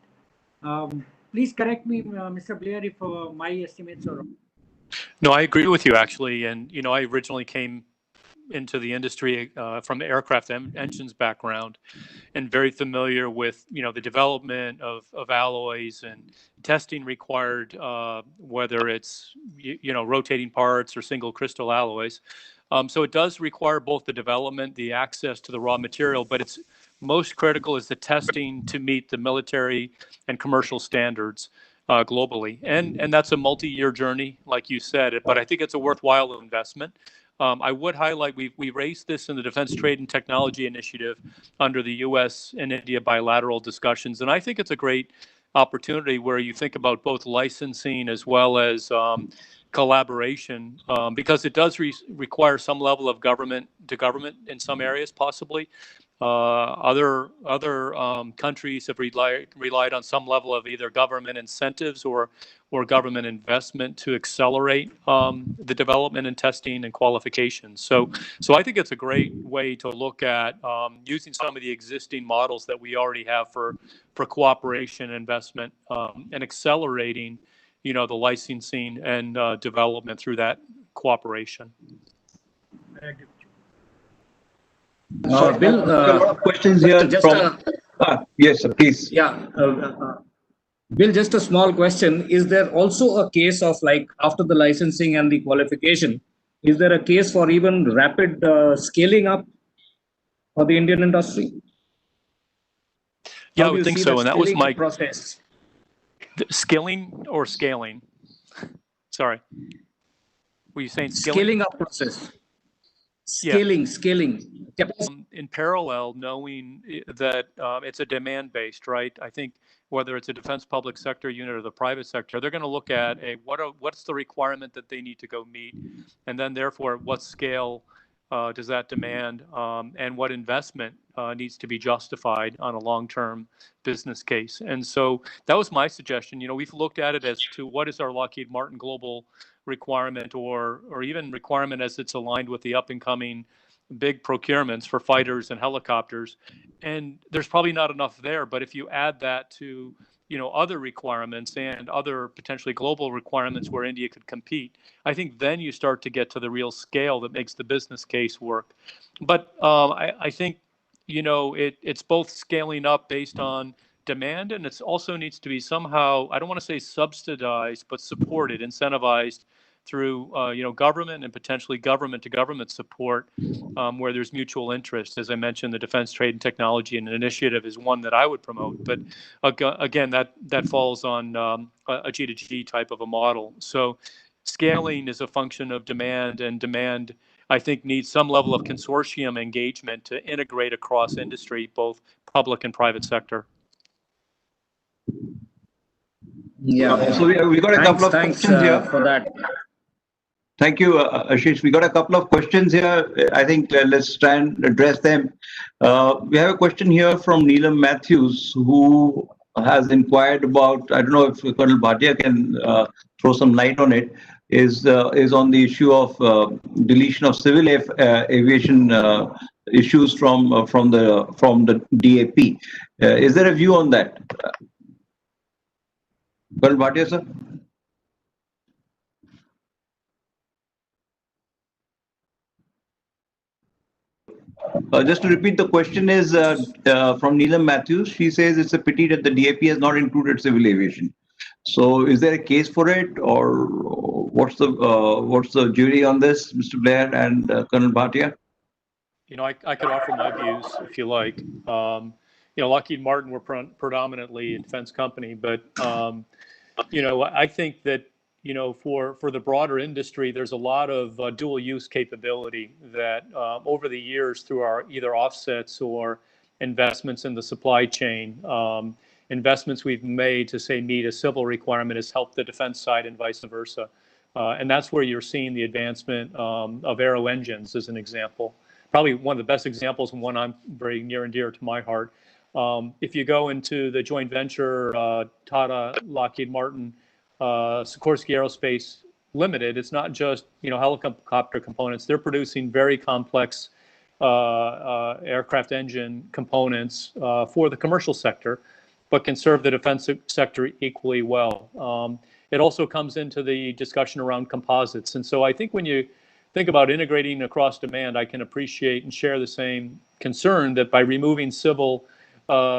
Please correct me, Mr. Blair, if my estimates are wrong. No, I agree with you, actually. And, you know, I originally came into the industry from the aircraft engines background, and very familiar with, you know, the development of alloys and testing required, whether it's, you know, rotating parts or single crystal alloys. So it does require both the development, the access to the raw material, but it's most critical is the testing to meet the military and commercial standards globally. And that's a multi-year journey, like you said, but I think it's a worthwhile investment. I would highlight we raised this in the Defense Trade and Technology Initiative under the U.S. and India bilateral discussions, and I think it's a great opportunity where you think about both licensing as well as collaboration, because it does require some level of government to government in some areas, possibly. Other countries have relied on some level of either government incentives or government investment to accelerate the development and testing and qualifications. So I think it's a great way to look at using some of the existing models that we already have for cooperation investment and accelerating, you know, the licensing and development through that cooperation. Bill, a lot of questions here yes, sir, please. Yeah. Bill, just a small question. Is there also a case of, like, after the licensing and the qualification, is there a case for even rapid scaling up for the Indian industry? Yeah, I would think so. And that was my process. Skilling or scaling? Sorry. Were you saying skilling? Scaling up process. Scaling. In parallel, knowing that it's a demand-based, right? I think whether it's a defense public sector unit or the private sector, they're going to look at what's the requirement that they need to go meet, and then therefore what scale does that demand, and what investment needs to be justified on a long-term business case. And so that was my suggestion. You know, we've looked at it as to what is our Lockheed Martin global requirement, or even requirement as it's aligned with the up-and-coming big procurements for fighters and helicopters. And there's probably not enough there, but if you add that to, other requirements and other potentially global requirements where India could compete, I think then you start to get to the real scale that makes the business case work. But I think, it's both scaling up based on demand, and it also needs to be somehow, I don't want to say subsidized, but supported, incentivized through, government and potentially government to government support where there's mutual interest. As I mentioned, the Defense Trade and Technology Initiative is one that I would promote. But again, that falls on a G2G type of a model. So scaling is a function of demand, and demand, I think, needs some level of consortium engagement to integrate across industry, both public and private sector. Yeah. So we got a couple of Thanks questions here for that. Thank you, Ashish. We got a couple of questions here. I think let's try and address them. We have a question here from Neelam Matthews, who has inquired about, I don't know if Colonel Bhatia can throw some light on it, is on the issue of deletion of civil aviation issues from the DAP. Is there a view on that? Colonel Bhatia, sir? Just to repeat, the question is from Neelam Matthews. She says it's a pity that the DAP has not included civil aviation. So is there a case for it, or what's the jury on this, Mr. Blair and Colonel Bhatia? I could offer my views if you like. Lockheed Martin, we're predominantly a defense company, but I think that for the broader industry, there's a lot of dual use capability that over the years, through our either offsets or investments in the supply chain, investments we've made to say meet a civil requirement has helped the defense side and vice versa. And that's where you're seeing the advancement of aero engines as an example. Probably one of the best examples, and one I'm very near and dear to my heart. If you go into the joint venture, Tata, Lockheed Martin, Sikorsky Aerospace Limited, it's not just helicopter components. They're producing very complex aircraft engine components for the commercial sector, but can serve the defense sector equally well. It also comes into the discussion around composites. And so I think when you think about integrating across demand, I can appreciate and share the same concern that by removing civil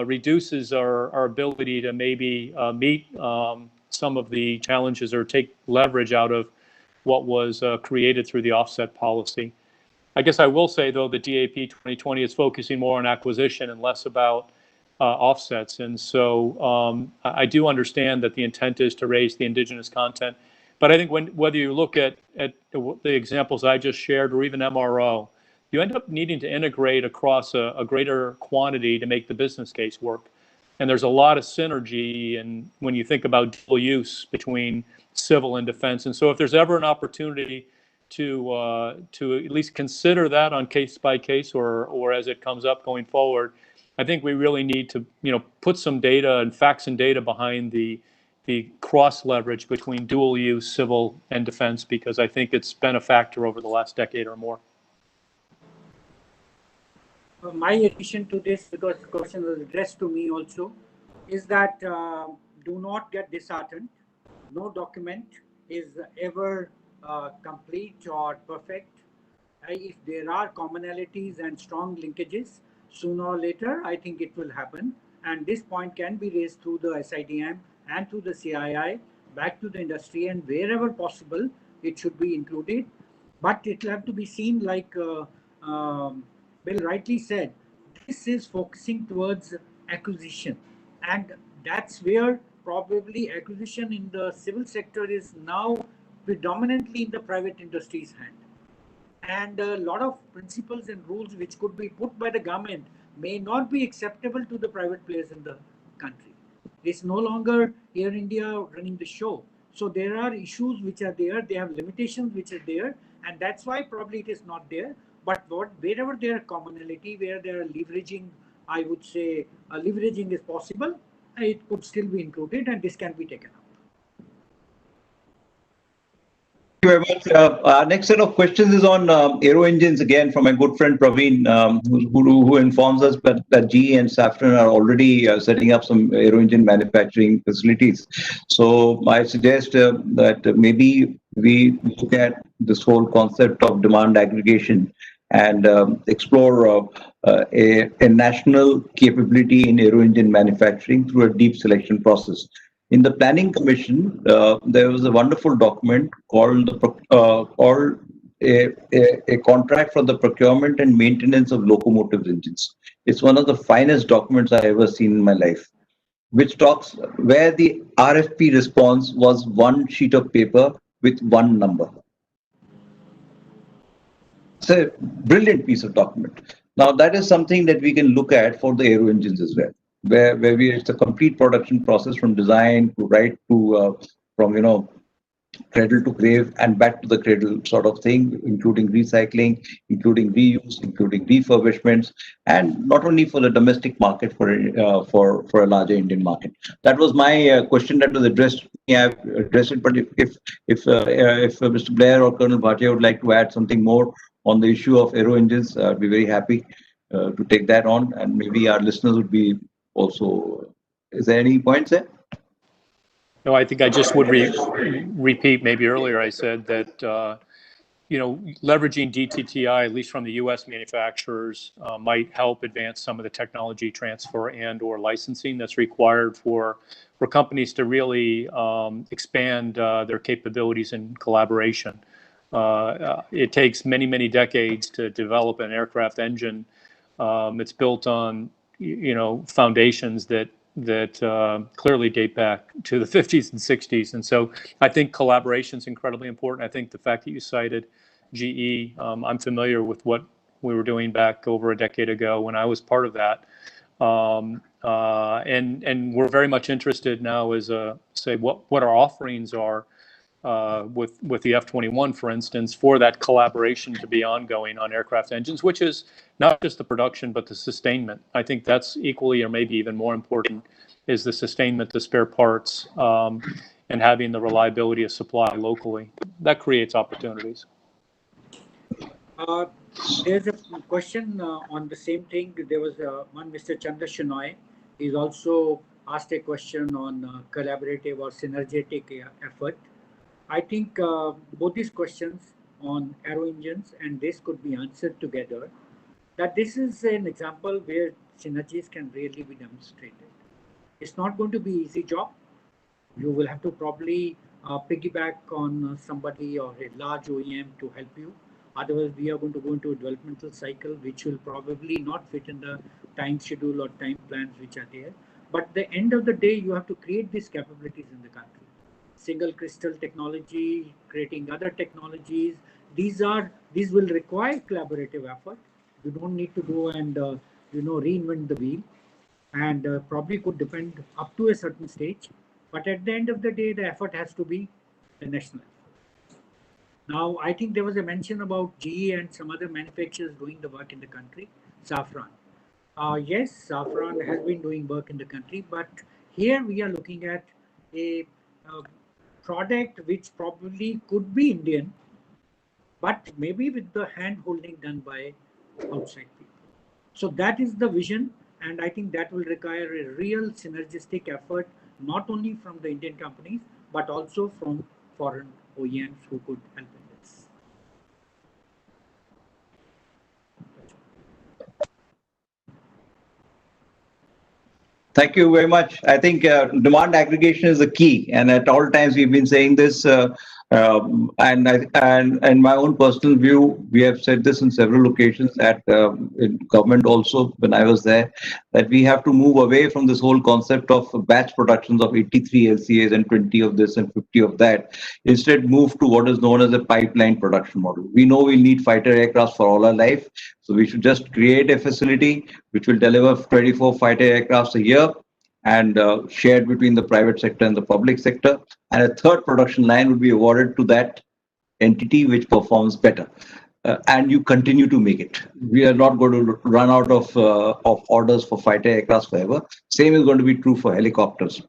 reduces our ability to maybe meet some of the challenges or take leverage out of what was created through the offset policy. I guess I will say, though, the DAP 2020 is focusing more on acquisition and less about offsets. And so I do understand that the intent is to raise the indigenous content. But I think whether you look at the examples I just shared, or even MRO, you end up needing to integrate across a greater quantity to make the business case work. And there's a lot of synergy and when you think about dual use between civil and defense. And so if there's ever an opportunity to at least consider that on case by case or as it comes up going forward, I think we really need to put some data and facts and data behind the cross leverage between dual use, civil and defense, because I think it's been a factor over the last decade or more. My addition to this, because the question was addressed to me also, is that do not get disheartened. No document is ever complete or perfect. If there are commonalities and strong linkages, sooner or later, I think it will happen. And this point can be raised through the SIDM and through the CII, back to the industry, and wherever possible, it should be included. But it will have to be seen, like Bill rightly said, this is focusing towards acquisition. And that's where probably acquisition in the civil sector is now predominantly in the private industry's hand. And a lot of principles and rules which could be put by the government may not be acceptable to the private players in the country. It's no longer Air India running the show. So there are issues which are there, they have limitations which are there, and that's why probably it is not there. But wherever there are commonality, where there are leveraging, I would say leveraging is possible, it could still be included and this can be taken up. you very much. Our next set of questions is on aero engines, again from my good friend Praveen, who informs us that GE and Safran are already setting up some aero engine manufacturing facilities. So I suggest that maybe we look at this whole concept of demand aggregation and explore a national capability in aero engine manufacturing through a deep selection process. In the Planning Commission, there was a wonderful document called a contract for the procurement and maintenance of locomotive engines. It's one of the finest documents I ever seen in my life, which talks where the RFP response was one sheet of paper with one number. It's a brilliant piece of document. Now that is something that we can look at for the aero engines as well, where it's a complete production process from design to right to from cradle to grave and back to the cradle sort of thing, including recycling, including reuse, including refurbishments, and not only for the domestic market, for a larger Indian market. That was my question that was addressed to me. I've addressed it, but if Mr. Blair or Colonel Bhatia would like to add something more on the issue of aero engines, I'd be very happy to take that on, and maybe our listeners would be also. Is there any points there? No, I think I just would repeat, maybe earlier I said that, leveraging DTTI, at least from the US manufacturers, might help advance some of the technology transfer and or licensing that's required for companies to really expand their capabilities in collaboration. It takes many, many decades to develop an aircraft engine. It's built on, foundations that clearly date back to the 50s and 60s. And so I think collaboration is incredibly important. I think the fact that you cited GE, I'm familiar with what we were doing back over a decade ago when I was part of that. And we're very much interested now as say what our offerings are with the F-21, for instance, for that collaboration to be ongoing on aircraft engines, which is not just the production, but the sustainment. I think that's equally or maybe even more important is the sustainment, the spare parts, and having the reliability of supply locally. That creates opportunities. There's a question on the same thing. There was one Mr. Chandra Shenoy. He's also asked a question on collaborative or synergetic effort. I think both these questions on aero engines and this could be answered together, that this is an example where synergies can really be demonstrated. It's not going to be an easy job. You will have to probably piggyback on somebody or a large OEM to help you. Otherwise, we are going to go into a developmental cycle, which will probably not fit in the time schedule or time plans which are there. But at the end of the day, you have to create these capabilities in the country. Single crystal technology, creating other technologies. These will require collaborative effort. You don't need to go and reinvent the wheel, and probably could depend up to a certain stage. But at the end of the day, the effort has to be the national effort. Now, I think there was a mention about GE and some other manufacturers doing the work in the country. Safran. Yes, Safran has been doing work in the country, but here we are looking at a product which probably could be Indian, but maybe with the hand holding done by outside people. So that is the vision, and I think that will require a real synergistic effort, not only from the Indian companies, but also from foreign OEMs who could help in this. Thank you very much. I think demand aggregation is the key, and at all times we've been saying this. And my own personal view, we have said this in several occasions at in government also when I was there, that we have to move away from this whole concept of batch productions of 83 LCAs and 20 of this and 50 of that. Instead, move to what is known as a pipeline production model. We know we'll need fighter aircraft for all our life, so we should just create a facility which will deliver 24 fighter aircrafts a year, and shared between the private sector and the public sector. And a third production line would be awarded to that entity which performs better. And you continue to make it. We are not going to run out of orders for fighter aircraft forever. Same is going to be true for helicopters.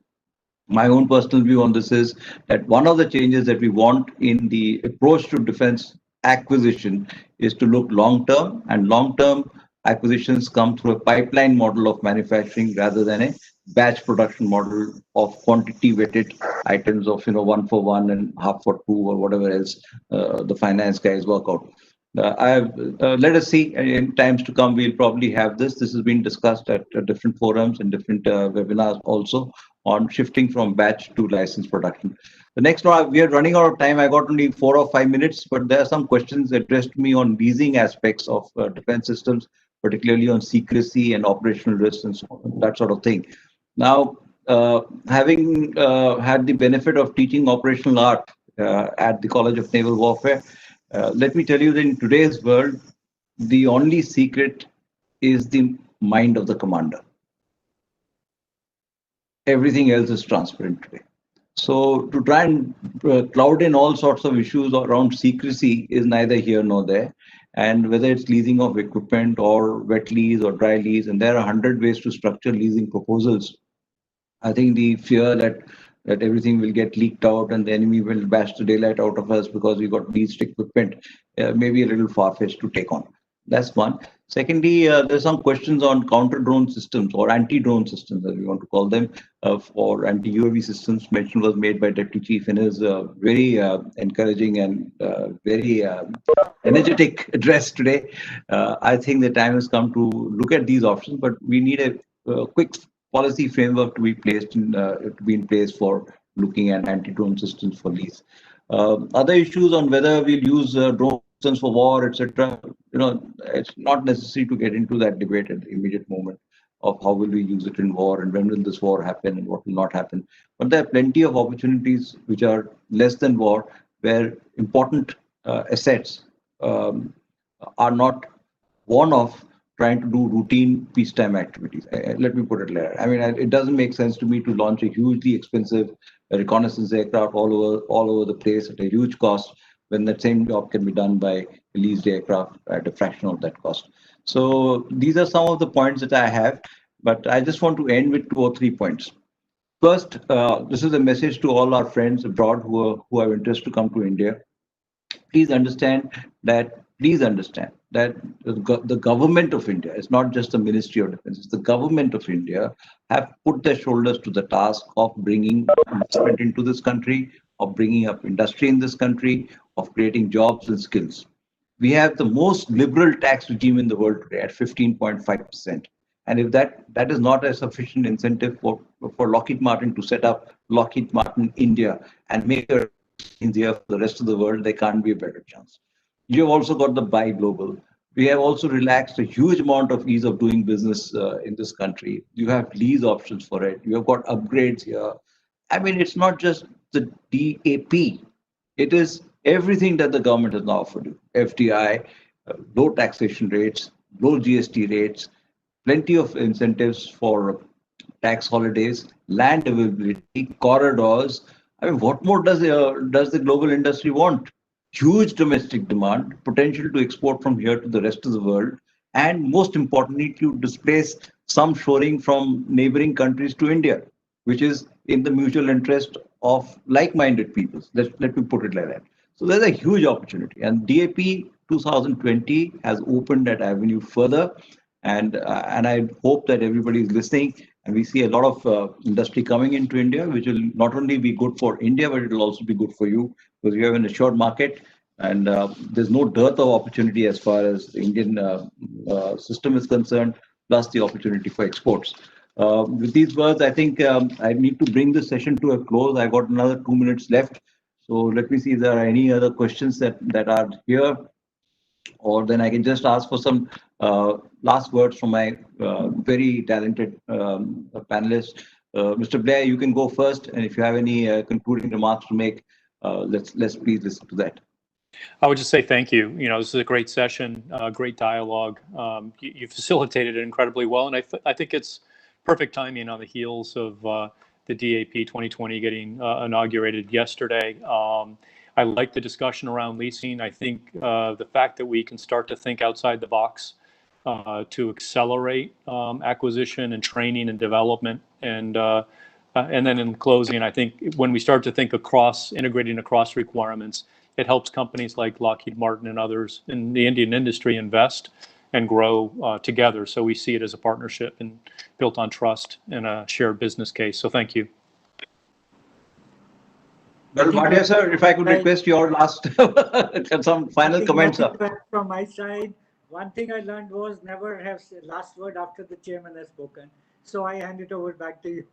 My own personal view on this is that one of the changes that we want in the approach to defense acquisition is to look long-term, and long-term acquisitions come through a pipeline model of manufacturing rather than a batch production model of quantity weighted items of 1 for 1 and half for 2 or whatever else the finance guys work out. Let us see. In times to come, we'll probably have this. This has been discussed at different forums and different webinars also on shifting from batch to license production. The next one, we are running out of time. I got only 4 or 5 minutes, but there are some questions addressed to me on leasing aspects of defense systems, particularly on secrecy and operational risks and so on, that sort of thing. Now, having had the benefit of teaching operational art at the College of Naval Warfare, let me tell you that in today's world, the only secret is the mind of the commander. Everything else is transparent today. So to try and cloud in all sorts of issues around secrecy is neither here nor there. And whether it's leasing of equipment or wet lease or dry lease, and there are 100 ways to structure leasing proposals. I think the fear that everything will get leaked out and the enemy will bash the daylight out of us because we got leased equipment may be a little far-fetched to take on. That's one. Secondly, there's some questions on counter-drone systems or anti-drone systems, as we want to call them, for anti-UAV systems. Mention was made by Deputy Chief in his very encouraging and very energetic address today. I think the time has come to look at these options, but we need a quick policy framework to be placed in place for looking at anti-drone systems for lease. Other issues on whether we'll use drone systems for war, etc. It's not necessary to get into that debate at the immediate moment of how will we use it in war and when will this war happen and what will not happen. But there are plenty of opportunities which are less than war, where important assets are not one of trying to do routine peacetime activities. Let me put it like that. I mean, it doesn't make sense to me to launch a hugely expensive reconnaissance aircraft all over the place at a huge cost when that same job can be done by a leased aircraft at a fraction of that cost. So these are some of the points that I have, but I just want to end with 2 or 3 points. First, this is a message to all our friends abroad who have interest to come to India. Please understand that the government of India, it's not just the Ministry of Defense, it's the government of India have put their shoulders to the task of bringing investment into this country, of bringing up industry in this country, of creating jobs and skills. We have the most liberal tax regime in the world today at 15.5%. And if that is not a sufficient incentive for Lockheed Martin to set up Lockheed Martin India and make a India for the rest of the world, there can't be a better chance. You have also got the buy global. We have also relaxed a huge amount of ease of doing business in this country. You have lease options for it. You have got upgrades here. I mean, it's not just the DAP. It is everything that the government has now offered you. FDI, low taxation rates, low GST rates, plenty of incentives for tax holidays, land availability, corridors. I mean, what more does the global industry want? Huge domestic demand, potential to export from here to the rest of the world, and most importantly, to displace some shoring from neighboring countries to India, which is in the mutual interest of like-minded peoples. Let me put it like that. So there's a huge opportunity, and DAP 2020 has opened that avenue further, and I hope that everybody is listening, and we see a lot of industry coming into India, which will not only be good for India, but it will also be good for you, because you have an assured market, and there's no dearth of opportunity as far as the Indian system is concerned, plus the opportunity for exports. With these words, I think I need to bring this session to a close. I got another 2 minutes left. So let me see if there are any other questions that are here, or then I can just ask for some last words from my very talented panelists. Mr. Blair, you can go first, and if you have any concluding remarks to make, let's please listen to that. I would just say thank you. This is a great session, great dialogue. You facilitated it incredibly well, and I think it's perfect timing on the heels of the DAP 2020 getting inaugurated yesterday. I like the discussion around leasing. I think the fact that we can start to think outside the box to accelerate acquisition and training and development and And then in closing, I think when we start to think across, integrating across requirements, it helps companies like Lockheed Martin and others in the Indian industry invest and grow together. So we see it as a partnership and built on trust and a shared business case. So thank you. Well, Bhatia sir, if I could request your last some final comments, sir. From my side, one thing I learned was never have last word after the chairman has spoken. So I hand it over back to you.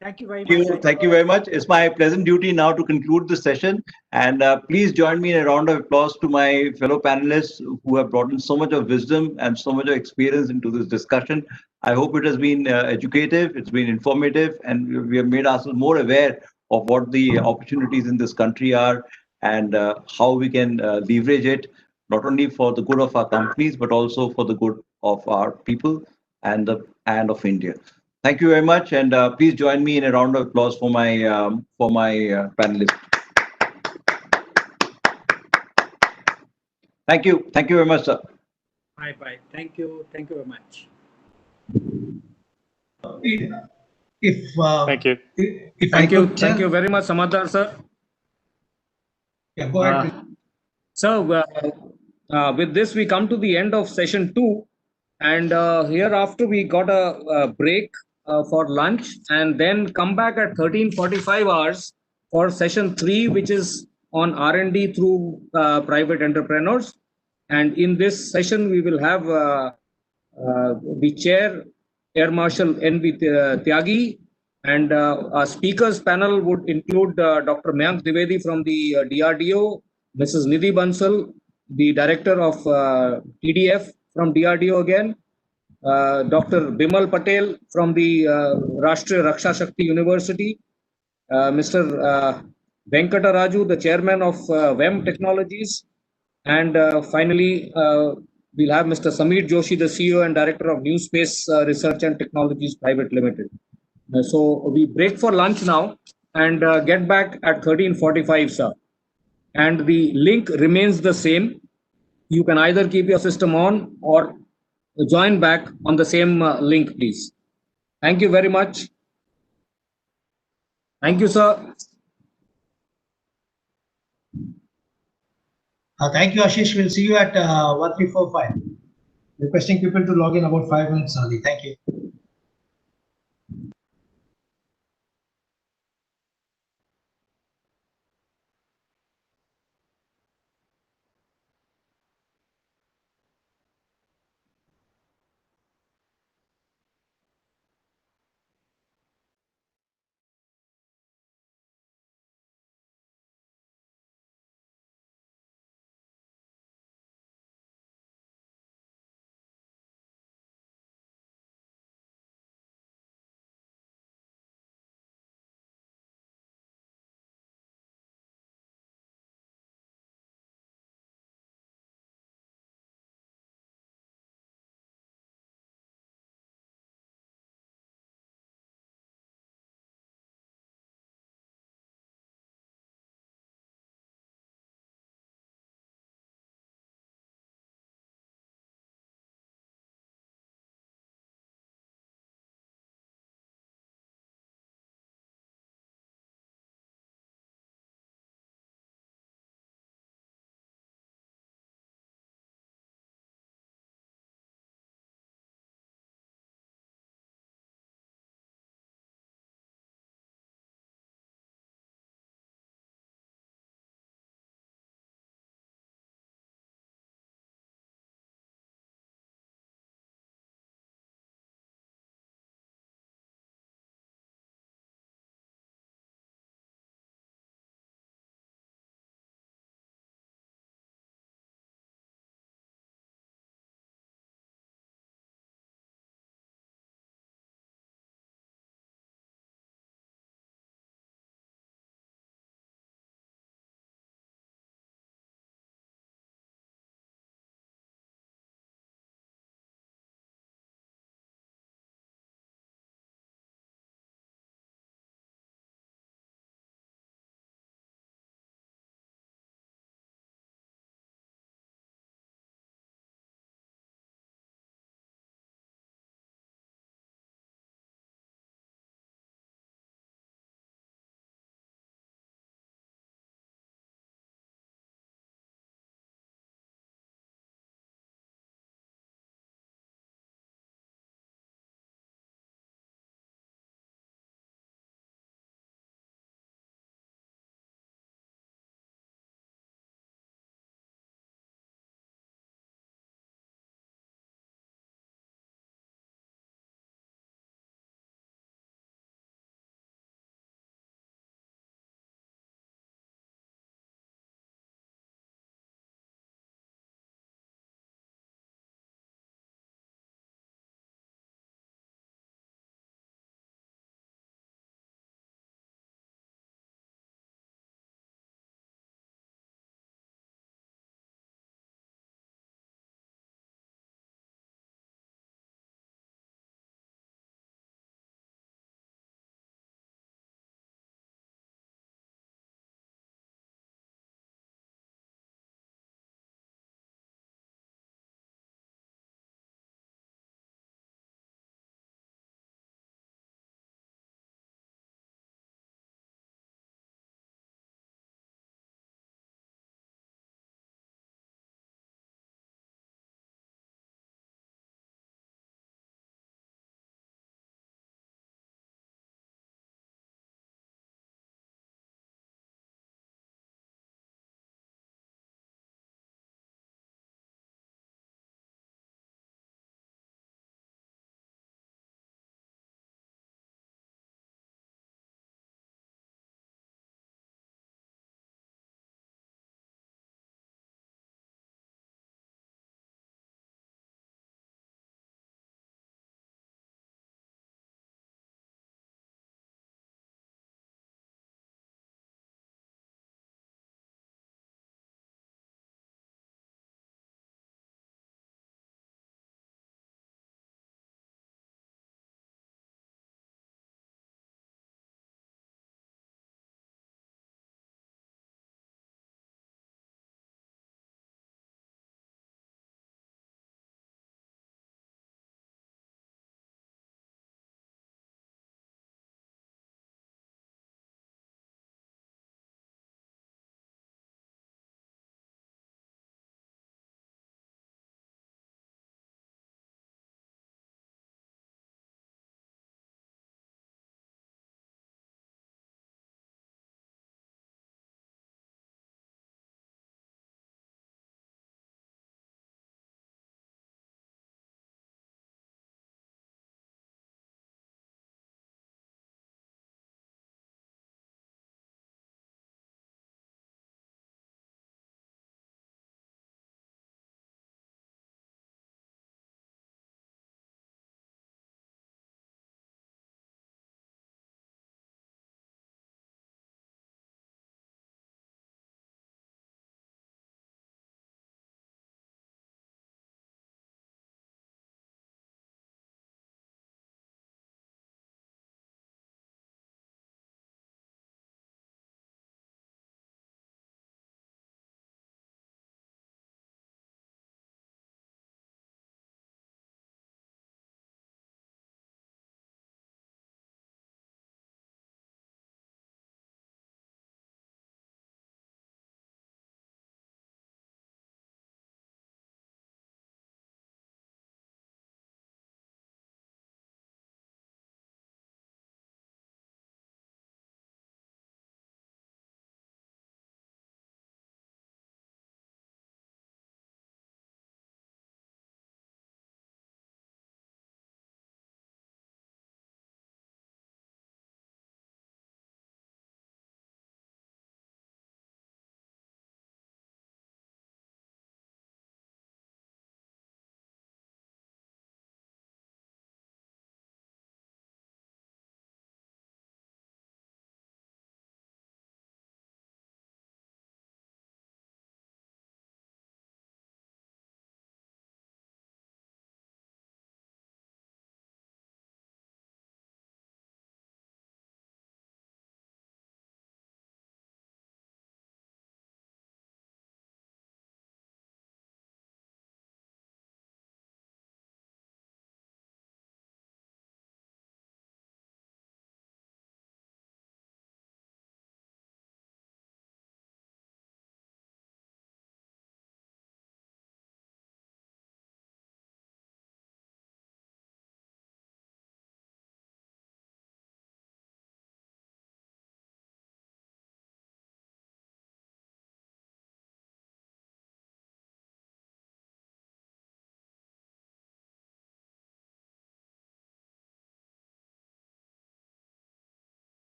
Thank you very much. Thank you very much. It's my pleasant duty now to conclude the session. And please join me in a round of applause to my fellow panelists who have brought in so much of wisdom and so much of experience into this discussion. I hope it has been educative, it's been informative, and we have made ourselves more aware of what the opportunities in this country are and how we can leverage it, not only for the good of our companies, but also for the good of our people and of India. Thank you very much, and please join me in a round of applause for my panelists. Thank you very much, sir. Bye. Thank you very much. Thank you. Thank you very much, Samadhar sir. Yeah, go ahead. So with this, we come to the end of session 2, and hereafter we got a break for lunch, and then come back at 13:45 hours for session 3, which is on R&D through private entrepreneurs. And in this session, we will have the chair, Air Marshal N.V. Tyagi, and our speakers panel would include Dr. Mayank Dwivedi from the DRDO, Mrs. Nidhi Bansal, the director of TDF from DRDO again, Dr. Bimal Patel from the Rashtriya Raksha Shakti University, Mr. Venkata Raju, the chairman of WEM Technologies, and finally, we'll have Mr. Sameer Joshi, the CEO and director of New Space Research and Technologies Private Limited. So we break for lunch now and get back at 13:45, sir. And the link remains the same. You can either keep your system on or join back on the same link, please. Thank you very much. Thank you, sir. Thank you, Ashish. We'll see you at 1345. Requesting people to log in about 5 minutes early. Thank you.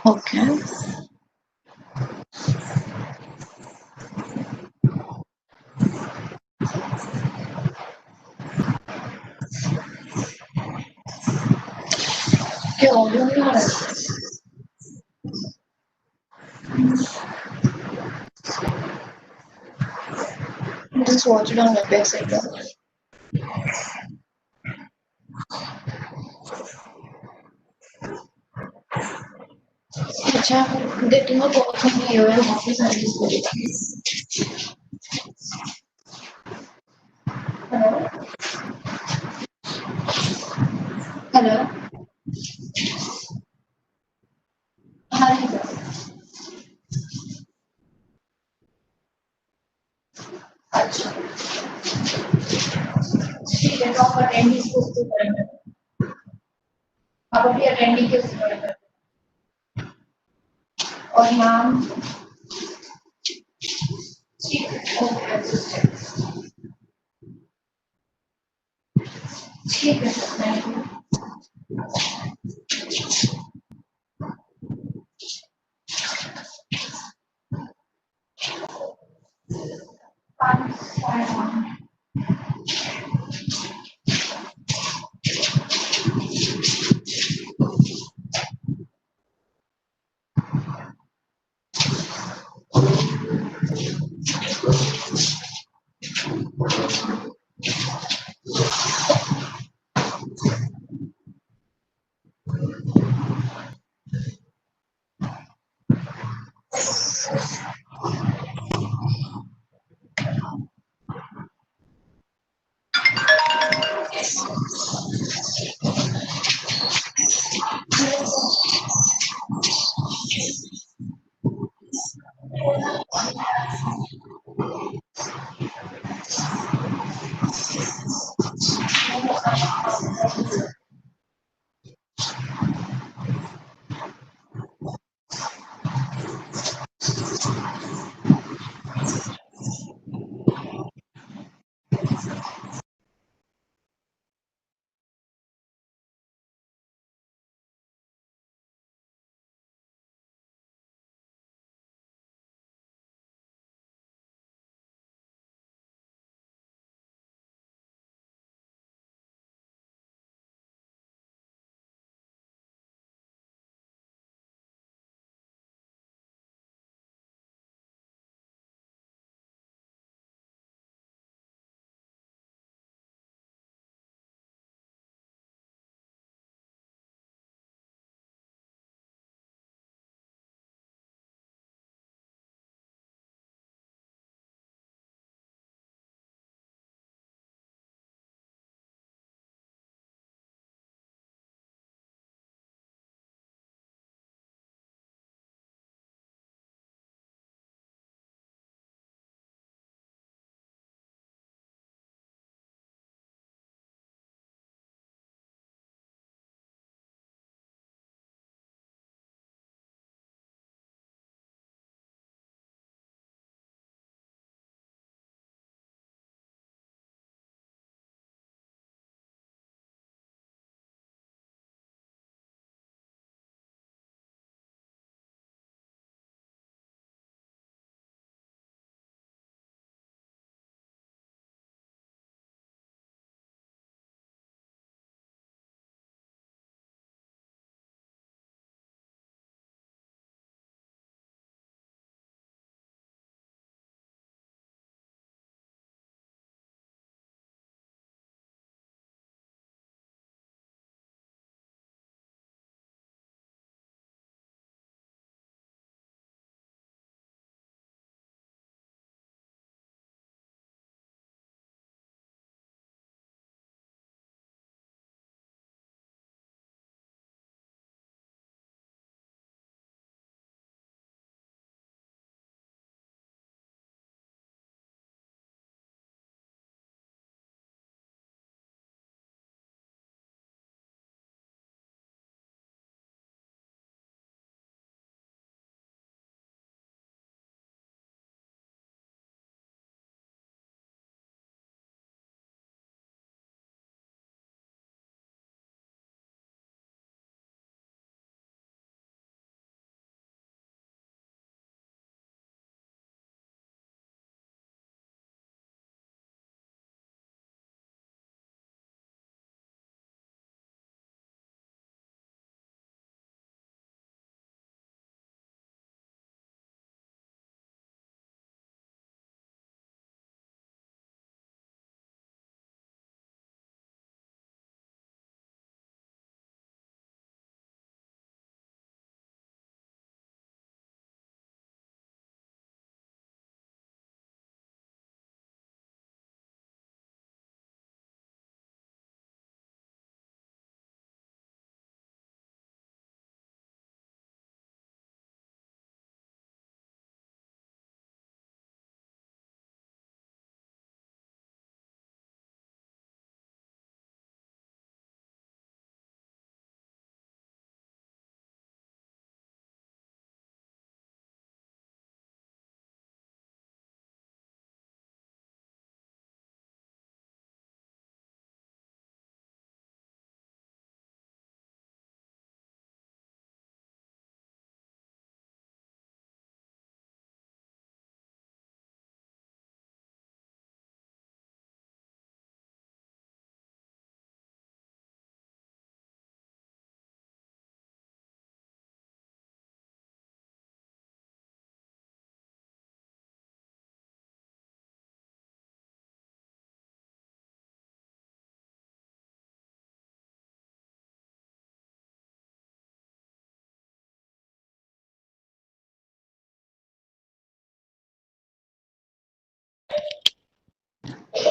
Okay. Okay, audio नहीं आ रहा है. Just watch it on Webex again. अच्छा, getting a call from the UN office and this. Hello. Hello. Hi. अच्छा. ठीक है, तो आप attendee को करेंगे. आप अभी अटेंडी के उससे करेंगे. और नाम. ठीक है. ओके. ठीक है. Thank you.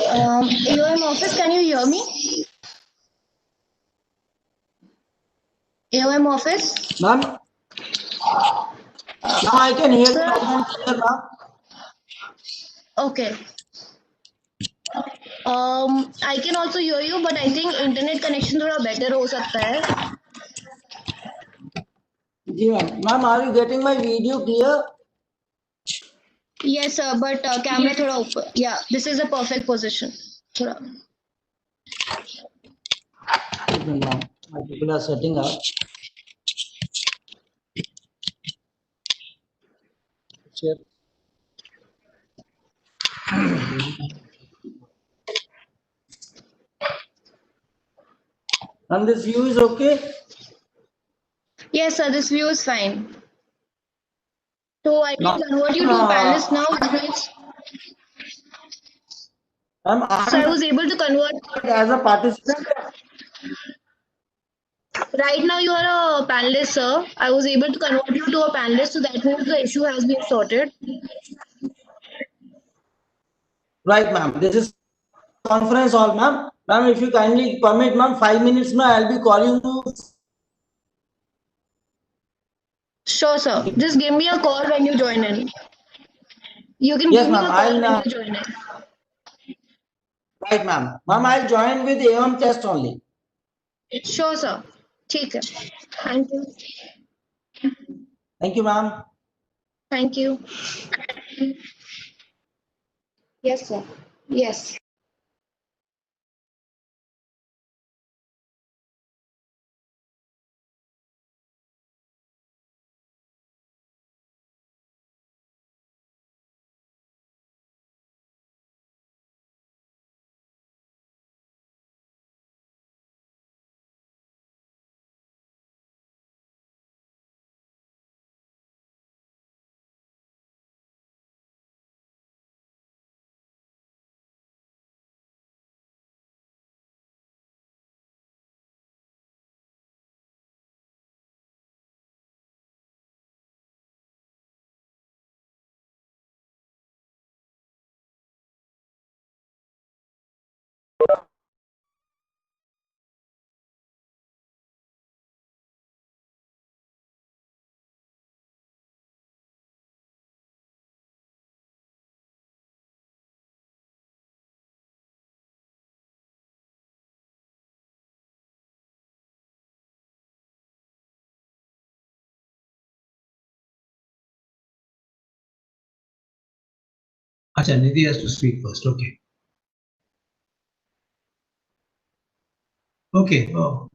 AOM office, can you hear me? AOM office? Ma'am, I can hear you loud and clear, ma'am. Okay. I can also hear you, but I think internet connection थोड़ा better हो सकता है. जी ma'am. Ma'am, are you getting my video clear? Yes, sir, but camera थोड़ा ऊपर. Yeah, this is a perfect position. थोड़ा. Ma'am, my people are setting up. Share. And this view is okay? Yes, sir, this view is fine. So I can convert you to a panelist now. So I was able to convert as a participant. Right now you are a panelist, sir. I was able to convert you to a panelist, so that means the issue has been sorted. Right, ma'am. This is conference hall, ma'am. Ma'am, if you kindly permit, ma'am, 5 minutes, ma'am, I'll be calling you. Sure, sir. Just give me a call when you join in. You can Yes, give me a ma'am. call when I'll. you join in. Right, ma'am. Ma'am, I'll join with AOM test only. Sure, sir. ठीक है. Thank you. Thank you, ma'am. Thank you. Yes, sir. Yes. Acha, Nidhi has to speak first. Okay. Okay. Oh.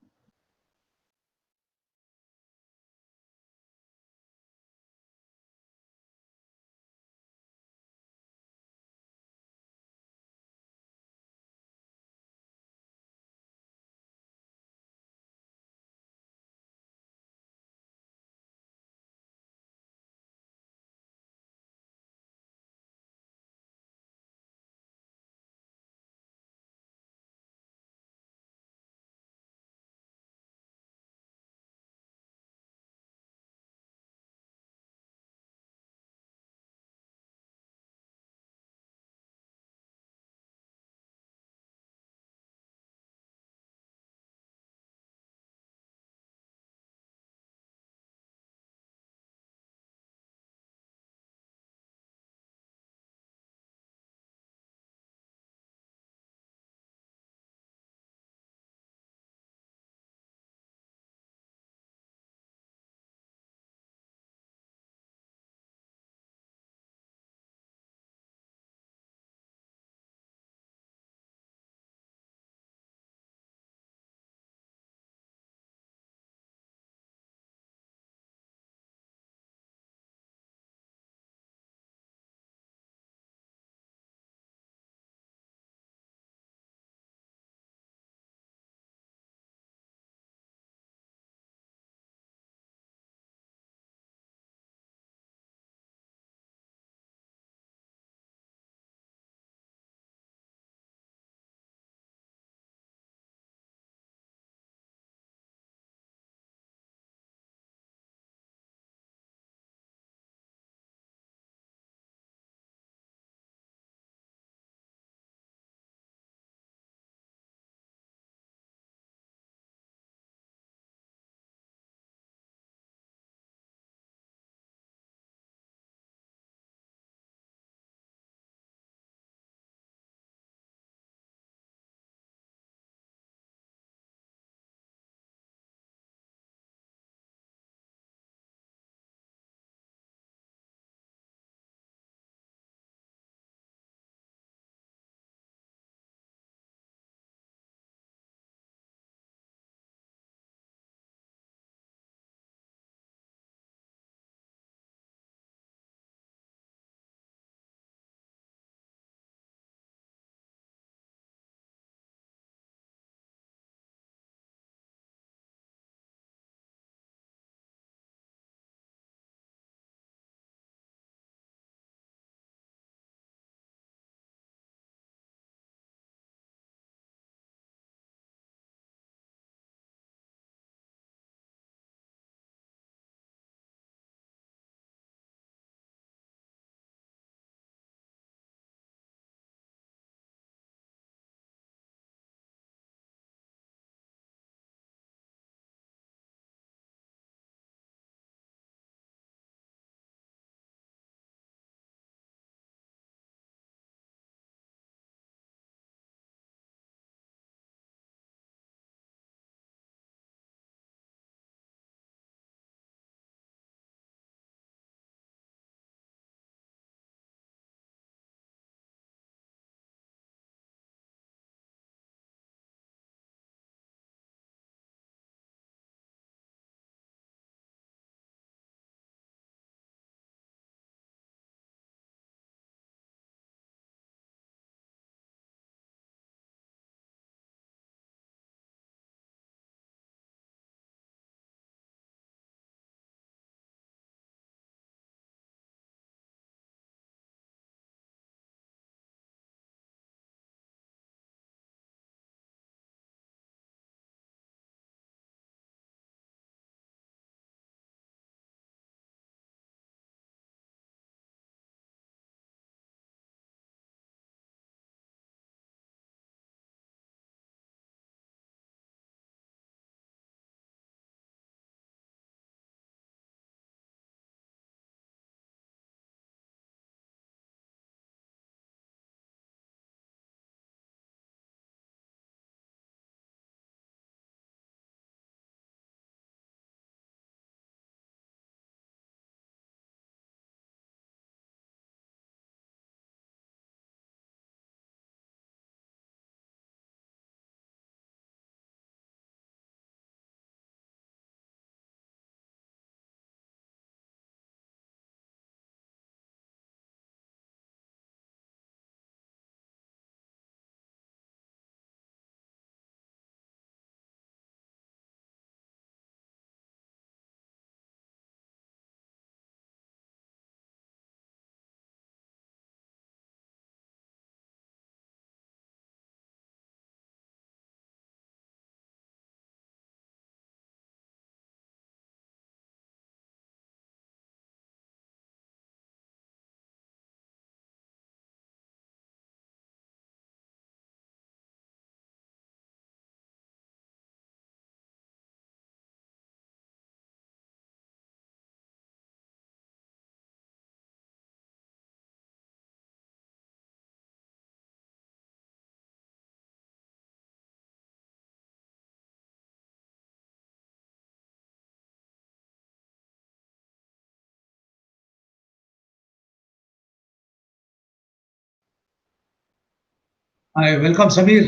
Hi, welcome, Samir.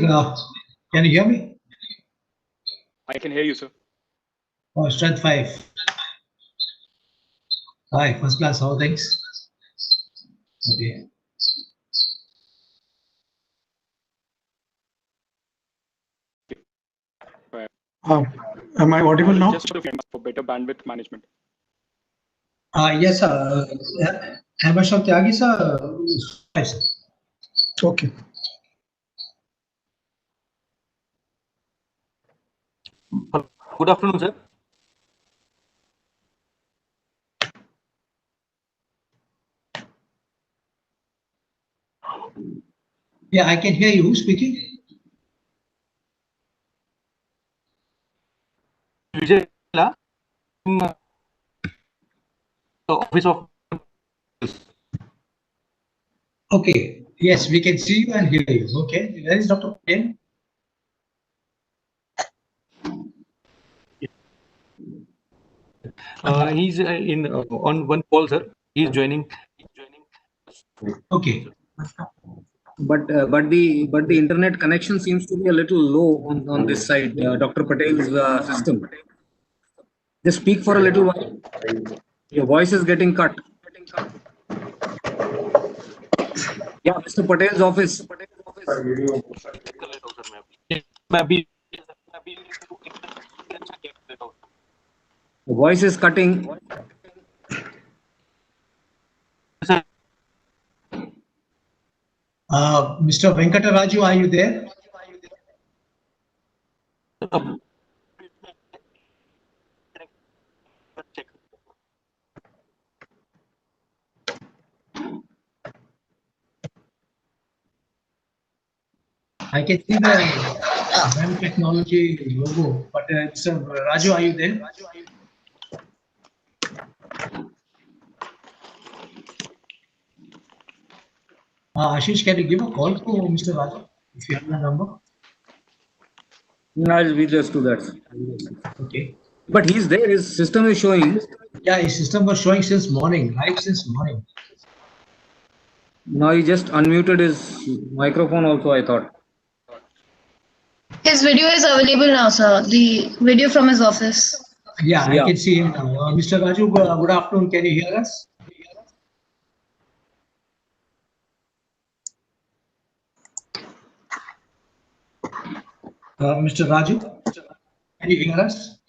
Can you hear me? I can hear you, sir. Oh, strength 5. Hi, first class. How are things? Okay. Am I audible now? Just for better bandwidth management. Yes, sir. Amazon Tyagi, sir. Yes, sir. Okay. Good afternoon, sir. Yeah, I can hear you. Who's speaking? Vijay in the office of. Okay. Yes, we can see you and hear you. Okay. Where is Dr. Patel? He's in on one call, sir. He's joining. Okay. But the internet connection seems to be a little low on this side, Dr. Patel's system. Just speak for a little while. Your voice is getting cut. Yeah, Mr. Patel's office. Maybe. The voice is cutting. Mr. Venkataraju, are you there? I can see the BEM technology logo, but Mr. Raju, are you there? Ashish, can you give a call to Mr. Raju if you have the number? No, we just do that. Okay. But he's there. His system is showing. Yeah, his system was showing since morning, right since morning. Now he just unmuted his microphone also, I thought. His video is available now, sir. The video from his office. Yeah, I can see him now. Mr. Raju, good afternoon. Can you hear us? Mr. Raju, can you hear us?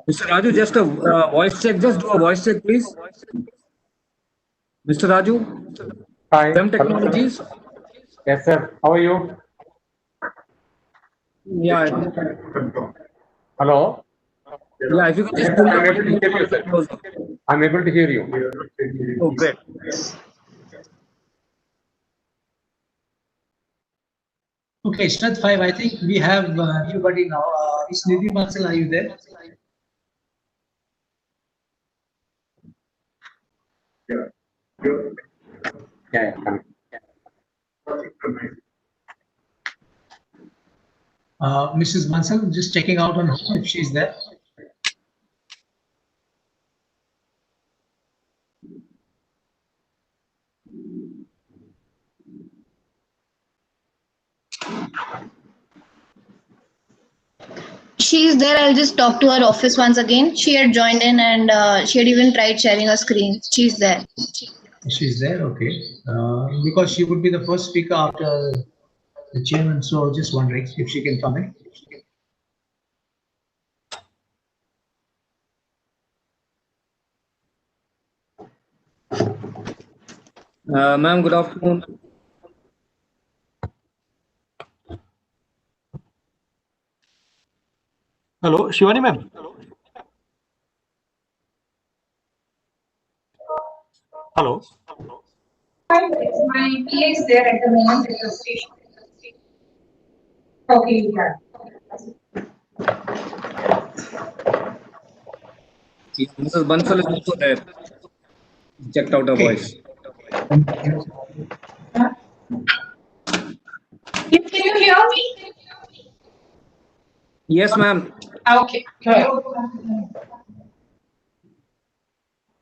Mr. Raju, just a voice check. Just do a voice check, please. Mr. Raju? Hi. BEM Technologies? Yes, sir. How are you? Yeah. Hello? Yeah, if you can just Yes, pull I'm the able to hear you, sir. closer. I'm able to hear you. Oh, great. Okay, strength 5. I think we have everybody now. Is Nidhi Bansal, are you there? Yeah. Mrs. Bansal, just checking out on her if she's there. She's there. I'll just talk to her office once again. She had joined in and she had even tried sharing her screen. She's there. She's there, okay. Because she would be the first speaker after the chairman, so just wondering if she can come in. Ma'am, good afternoon. Hello, Shivani ma'am. Hello. My PA is there at the moment at the station. Okay, yeah. Mrs. Bansal is also there. Checked out her voice. Can you hear me? Yes, ma'am. Okay, good.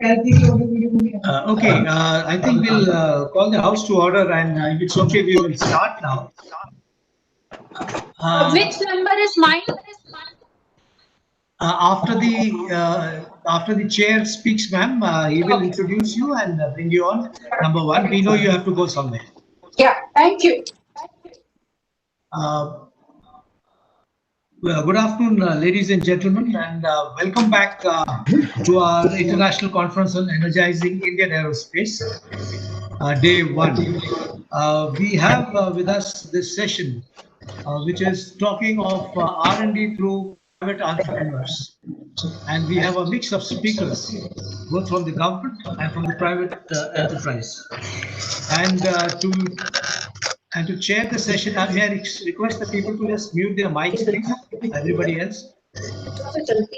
Okay, I think we'll call the house to order, and if it's okay, we will start now. Which number is mine? After the chair speaks, ma'am, he will introduce you and bring you on. Number one, we know you have to go somewhere. Yeah, thank you. Well, good afternoon, ladies and gentlemen, and welcome back to our international conference on energizing Indian aerospace, day one. We have with us this session, which is talking of R&D through private entrepreneurs. And we have a mix of speakers, both from the government and from the private enterprise. And to chair the session, I may request the people to just mute their mics, please, everybody else.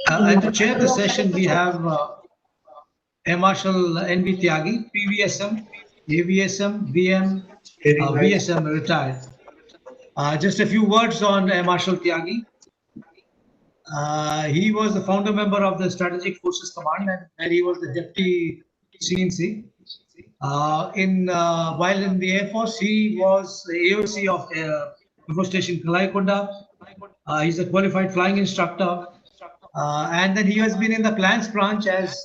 And to chair the session, we have Air Marshal N.V. Tyagi, PVSM, AVSM, VM, VSM retired. Just a few words on Air Marshal Tyagi. He was the founder member of the Strategic Forces Command, and he was the deputy CNC. While in the Air Force, he was the AOC of Air Force Station Kalaikunda. He's a qualified flying instructor. And then he has been in the plans branch as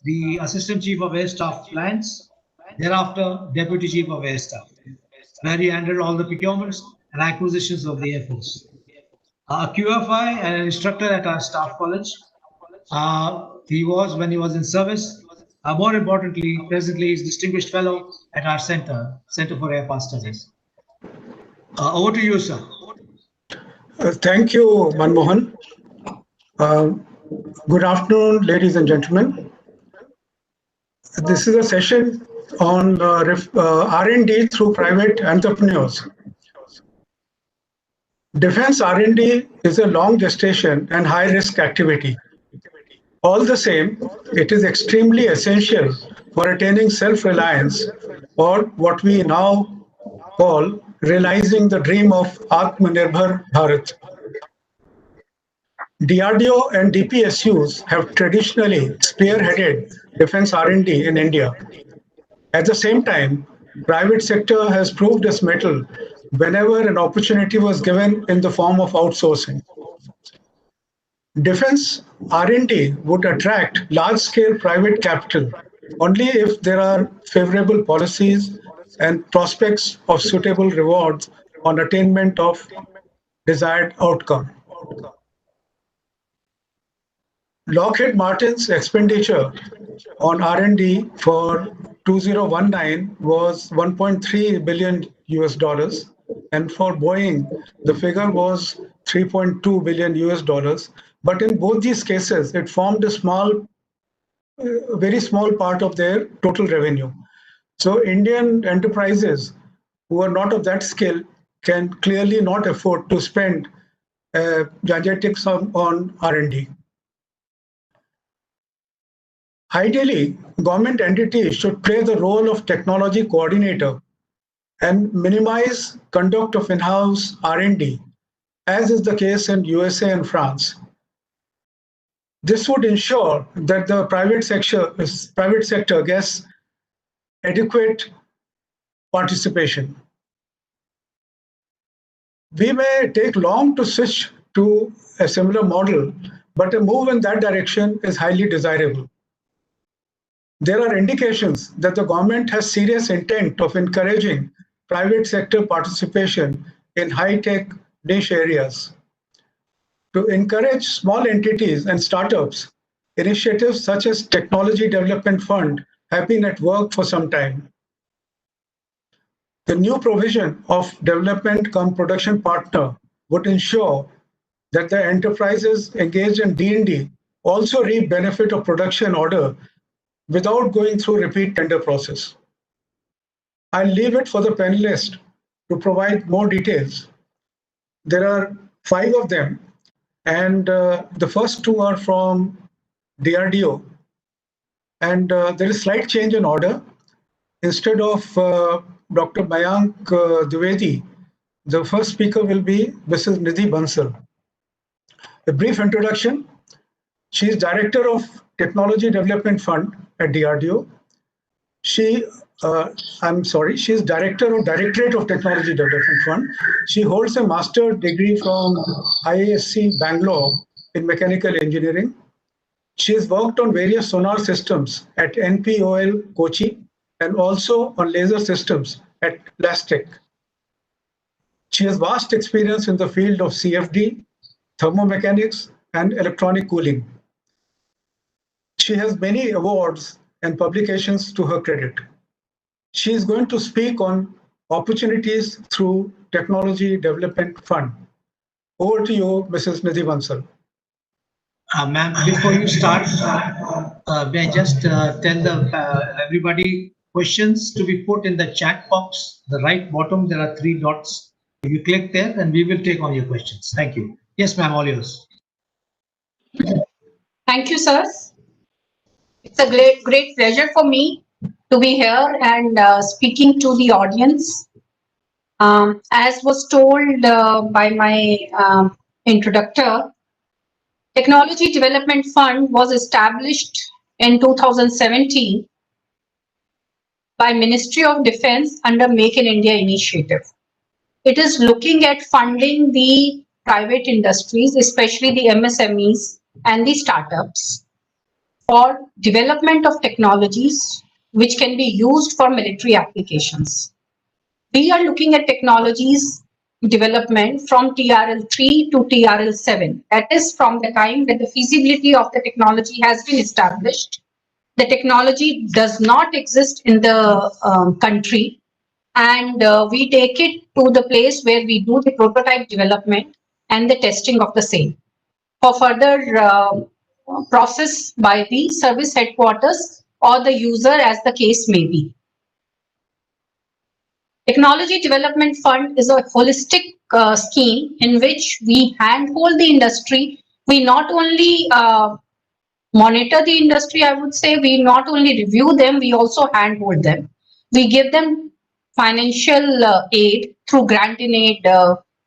the Assistant Chief of Air Staff Plans, thereafter Deputy Chief of Air Staff, where he handled all the procurements and acquisitions of the Air Force. A QFI and an instructor at our staff college. He was when he was in service. More importantly, presently he's Distinguished Fellow at our Center for Air Pass Studies. Over to you, sir. Thank you, Manmohan. Good afternoon, ladies and gentlemen. This is a session on R&D through private entrepreneurs. Defense R&D is a long gestation and high risk activity. All the same, it is extremely essential for attaining self-reliance, or what we now call realizing the dream of Aatmanirbhar Bharat. DRDO and DPSUs have traditionally spearheaded defense R&D in India. At the same time, private sector has proved its mettle whenever an opportunity was given in the form of outsourcing. Defense R&D would attract large-scale private capital only if there are favorable policies and prospects of suitable rewards on attainment of desired outcome. Lockheed Martin's expenditure on R&D for 2019 was 1.3 billion US dollars, and for Boeing, the figure was 3.2 billion US dollars. But in both these cases, it formed a very small part of their total revenue. So Indian enterprises who are not of that scale can clearly not afford to spend a gigantic sum on R&D. Ideally, government entities should play the role of technology coordinator and minimize conduct of in-house R&D, as is the case in USA and France. This would ensure that the private sector gets adequate participation. We may take long to switch to a similar model, but a move in that direction is highly desirable. There are indications that the government has serious intent of encouraging private sector participation in high-tech niche areas. To encourage small entities and startups, initiatives such as Technology Development Fund have been at work for some time. The new provision of development cum production partner would ensure that the enterprises engaged in D&D also reap benefit of production order without going through repeat tender process. I'll leave it for the panelists to provide more details. There are 5 of them, and the first 2 are from DRDO. And there is slight change in order. Instead of Dr. Mayank Dwivedi, the first speaker will be Mrs. Nidhi Bansal. A brief introduction. She is Director of Technology Development Fund at DRDO. She is Director of Directorate of Technology Development Fund. She holds a master's degree from IISc Bangalore in Mechanical Engineering. She has worked on various sonar systems at NPOL Kochi and also on laser systems at Lastec. She has vast experience in the field of CFD, thermomechanics, and electronic cooling. She has many awards and publications to her credit. She is going to speak on opportunities through Technology Development Fund. Over to you, Mrs. Nidhi Bansal. Ma'am, before you start, may I just tell everybody questions to be put in the chat box, the right bottom, there are 3 dots. If you click there, then we will take all your questions. Thank you. Yes, ma'am, all yours. Thank you, sir. It's a great pleasure for me to be here and speaking to the audience. As was told by my introductor, Technology Development Fund was established in 2017 by Ministry of Defense under Make in India initiative. It is looking at funding the private industries, especially the MSMEs and the startups, for development of technologies which can be used for military applications. We are looking at technologies development from TRL3 to TRL7. That is from the time that the feasibility of the technology has been established. The technology does not exist in the country, and we take it to the place where we do the prototype development and the testing of the same for further process by the service headquarters or the user as the case may be. Technology Development Fund is a holistic scheme in which we handhold the industry. We not only monitor the industry, I would say, we not only review them, we also handhold them. We give them financial aid through grant in aid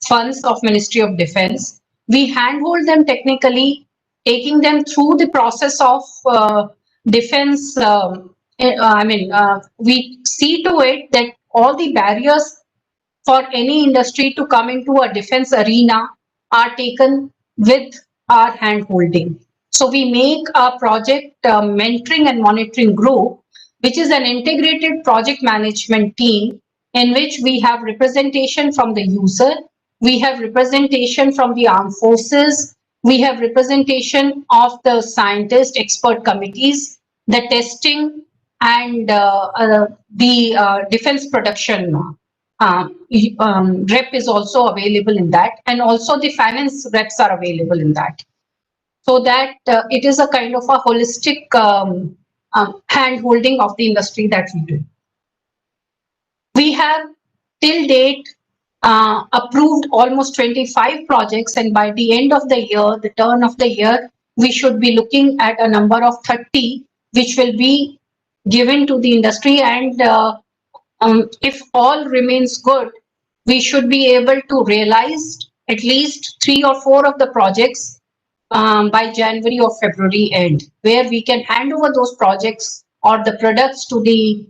funds of Ministry of Defense. We handhold them technically, taking them through the process of defense. We see to it that all the barriers for any industry to come into a defense arena are taken with our hand-holding. So we make a project mentoring and monitoring group, which is an integrated project management team in which we have representation from the user, we have representation from the armed forces, we have representation of the scientist expert committees, the testing, and the defense production rep is also available in that, and also the finance reps are available in that. So that it is a kind of a holistic hand-holding of the industry that we do. We have till date approved almost 25 projects, and by the end of the year, the turn of the year, we should be looking at a number of 30, which will be given to the industry, and if all remains good, we should be able to realize at least 3 or 4 of the projects by January or February end, where we can hand over those projects or the products to the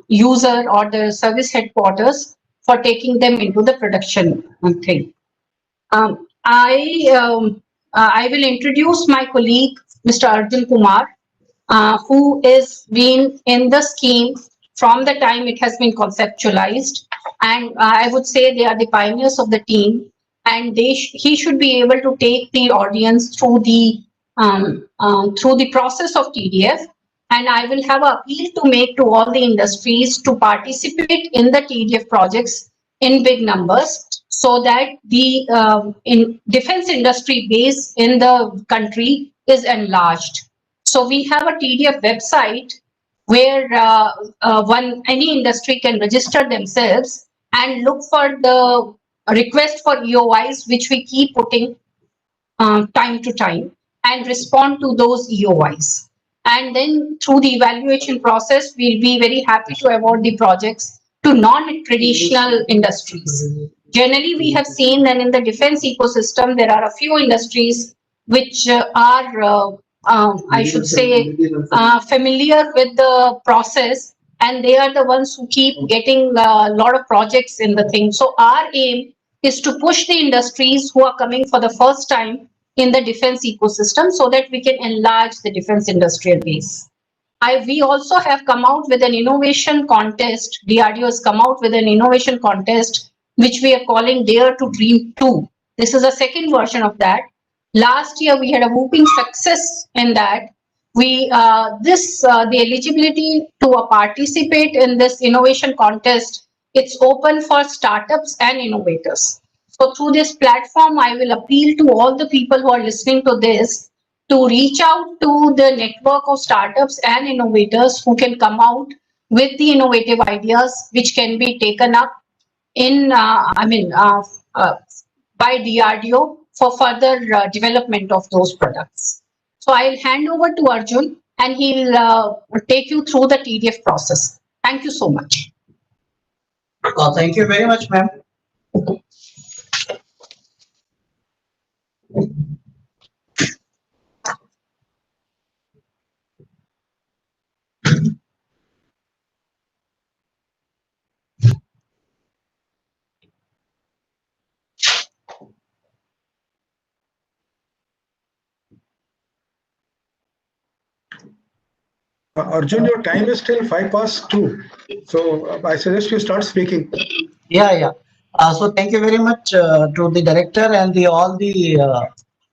user or the service headquarters for taking them into the production thing. I will introduce my colleague, Mr. Arjun Kumar, who is been in the scheme from the time it has been conceptualized, and I would say they are the pioneers of the team, and he should be able to take the audience through the process of TDF, and I will have an appeal to make to all the industries to participate in the TDF projects in big numbers, so that the in defense industry base in the country is enlarged. So we have a TDF website where any industry can register themselves and look for the request for EOIs, which we keep putting time to time, and respond to those EOIs. And then through the evaluation process, we'll be very happy to award the projects to non-traditional industries. Generally, we have seen that in the defense ecosystem, there are a few industries which are I should say, familiar with the process, and they are the ones who keep getting a lot of projects in the thing. So our aim is to push the industries who are coming for the first time in the defense ecosystem so that we can enlarge the defense industrial base. We also have come out with an innovation contest. DRDO has come out with an innovation contest, which we are calling Dare to Dream 2. This is a second version of that. Last year, we had a whooping success in that. The eligibility to participate in this innovation contest, it's open for startups and innovators. So through this platform, I will appeal to all the people who are listening to this to reach out to the network of startups and innovators who can come out with the innovative ideas which can be taken up in, by DRDO for further development of those products. So I'll hand over to Arjun and he'll take you through the TDF process. Thank you so much. Thank you very much, ma'am. Arjun, your time is still 2:05. So I suggest you start speaking. Yeah. So thank you very much to the director and all the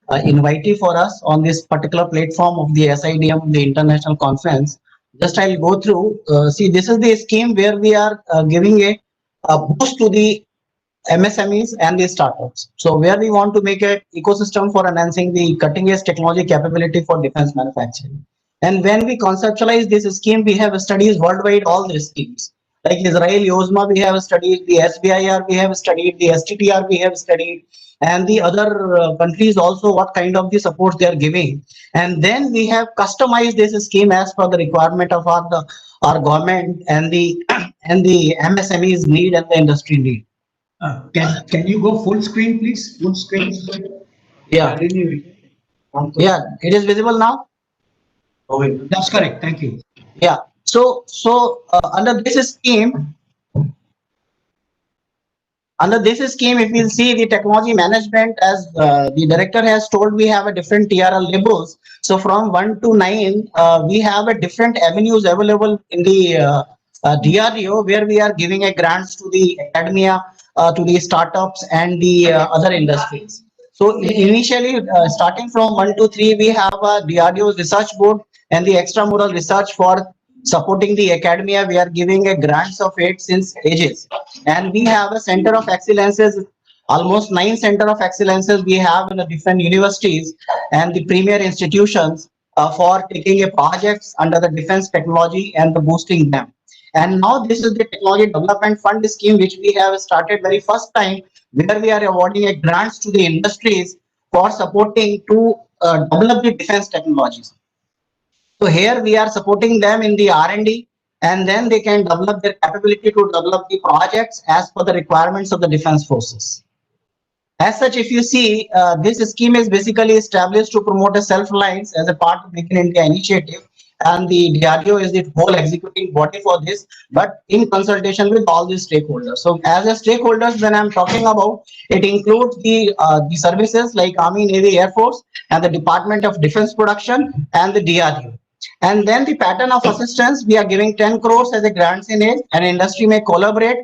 invitee for us on this particular platform of the SIDM, the international conference. Just I'll go through. See, this is the scheme where we are giving a boost to the MSMEs and the startups. So where we want to make an ecosystem for enhancing the cutting edge technology capability for defense manufacturing. And when we conceptualize this scheme, we have studies worldwide, all these schemes. Like Israel, YOSMA, we have studied, the SBIR, we have studied, the STTR, we have studied, and the other countries also, what kind of the support they are giving. And then we have customized this scheme as per the requirement of our government and the MSMEs need and the industry need. Can you go full screen, please? Full screen. Yeah. Yeah, it is visible now. That's correct. Thank you. Yeah. So under this scheme, if you see the technology management, as the director has told, we have a different TRL labels. So from 1 to 9, we have a different avenues available in the DRDO, where we are giving a grants to the academia, to the startups and the other industries. So initially, starting from 1 to 3, we have a DRDO's research board and the extramural research for supporting the academia. We are giving a grants of 8 since ages, and we have a center of excellences, almost 9 center of excellences we have in the different universities and the premier institutions for taking a projects under the defense technology and the boosting them. And now this is the technology development fund scheme, which we have started very first time, where we are awarding a grants to the industries for supporting to develop the defense technologies. So here we are supporting them in the R&D, and then they can develop their capability to develop the projects as per the requirements of the defense forces. As such, if you see, this scheme is basically established to promote a self-reliance as a part of Make in India initiative, and the DRDO is the whole executing body for this, but in consultation with all the stakeholders. So as a stakeholders, when I'm talking about, it includes the services like Army, Navy, Air Force, and the Department of Defense Production and the DRDO. And then the pattern of assistance, we are giving 10 crores as a grants in it, and industry may collaborate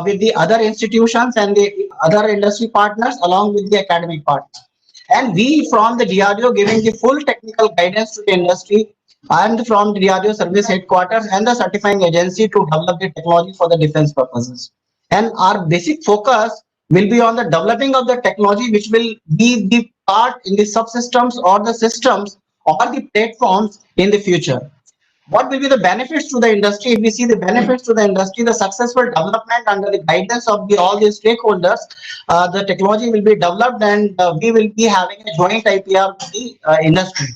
with the other institutions and the other industry partners along with the academic partners. And we from the DRDO giving the full technical guidance to the industry, and from the DRDO service headquarters and the certifying agency to develop the technology for the defense purposes. And our basic focus will be on the developing of the technology, which will be the part in the subsystems or the systems or the platforms in the future. What will be the benefits to the industry? If we see the benefits to the industry, the successful development under the guidance of all the stakeholders, the technology will be developed, and we will be having a joint IPR with the industry.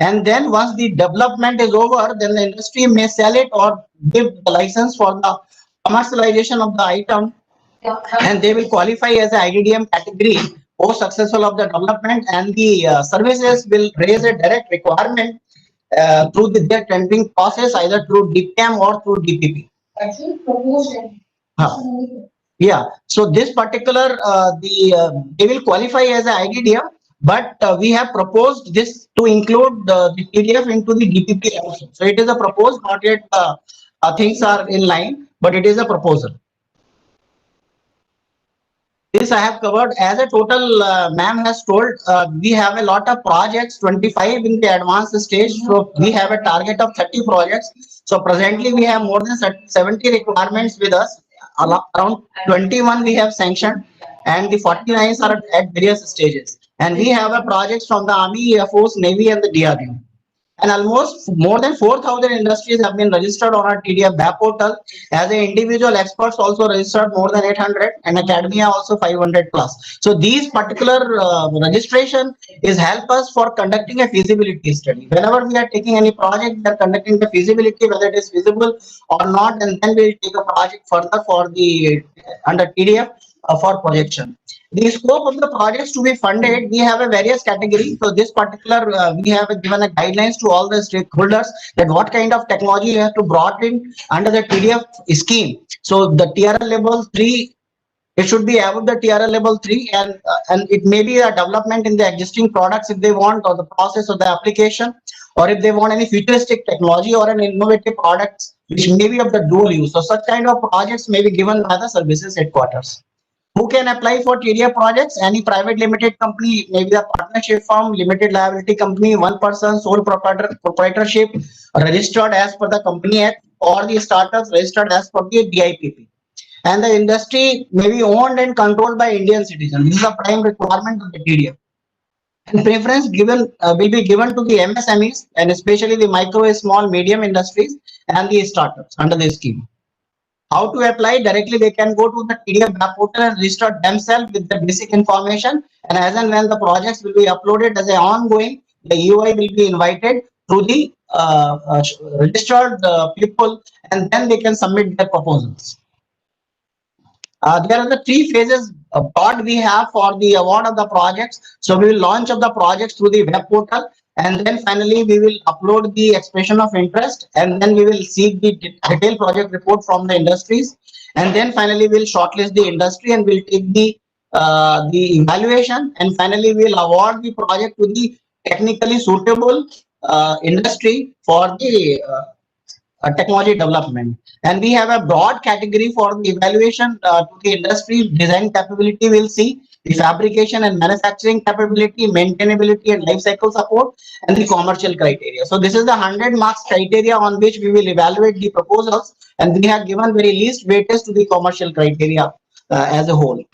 And then once the development is over, then the industry may sell it or give the license for the commercialization of the item, and they will qualify as an IDDM category post successful of the development, and the services will raise a direct requirement through their tendering process, either through DPM or through DPP. Actually, promotion. Yeah, so this particular they will qualify as a IDDM, but we have proposed this to include the TDF into the DPP also. So it is a proposed, not yet things are in line, but it is a proposal. This I have covered as a total. Ma'am has told we have a lot of projects, 25 in the advanced stage. So we have a target of 30 projects. So presently we have more than 70 requirements with us. Around 21 we have sanctioned, and the 49s are at various stages. And we have a projects from the Army, Air Force, Navy, and the DRDO. And almost more than 4,000 industries have been registered on our TDF web portal. As an individual experts also registered more than 800, and academia also 500 plus. So these particular registration is help us for conducting a feasibility study. Whenever we are taking any project, we are conducting the feasibility, whether it is feasible or not, and then we will take a project further for the under TDF for projection. The scope of the projects to be funded, we have a various categories. So this particular, we have given a guidelines to all the stakeholders that what kind of technology you have to brought in under the TDF scheme. So the TRL level 3, it should be above the TRL level 3, and it may be a development in the existing products if they want, or the process or the application, or if they want any futuristic technology or an innovative products which may be of the dual use. So such kind of projects may be given by the services headquarters. Who can apply for TDF projects? Any private limited company, maybe a partnership firm, limited liability company, one person, sole proprietorship, registered as per the Company Act, or the startups registered as per the DIPP. And the industry may be owned and controlled by Indian citizens. This is a prime requirement of the TDF. And preference given will be given to the MSMEs, and especially the micro, small, medium industries and the startups under the scheme. How to apply? Directly they can go to the TDF web portal and register themselves with the basic information, and as and when the projects will be uploaded as an ongoing, the UI will be invited to the registered people, and then they can submit their proposals. There are the 3 phases part we have for the award of the projects. So we will launch of the projects through the web portal, and then finally we will upload the expression of interest, and then we will seek the detailed project report from the industries, and then finally we'll shortlist the industry and we'll take the evaluation, and finally we'll award the project to the technically suitable industry for the technology development. And we have a broad category for the evaluation to the industry. Design capability will see, the fabrication and manufacturing capability, maintainability and life cycle support, and the commercial criteria. So this is the 100 marks criteria on which we will evaluate the proposals, and we have given very least weightage to the commercial criteria as a whole.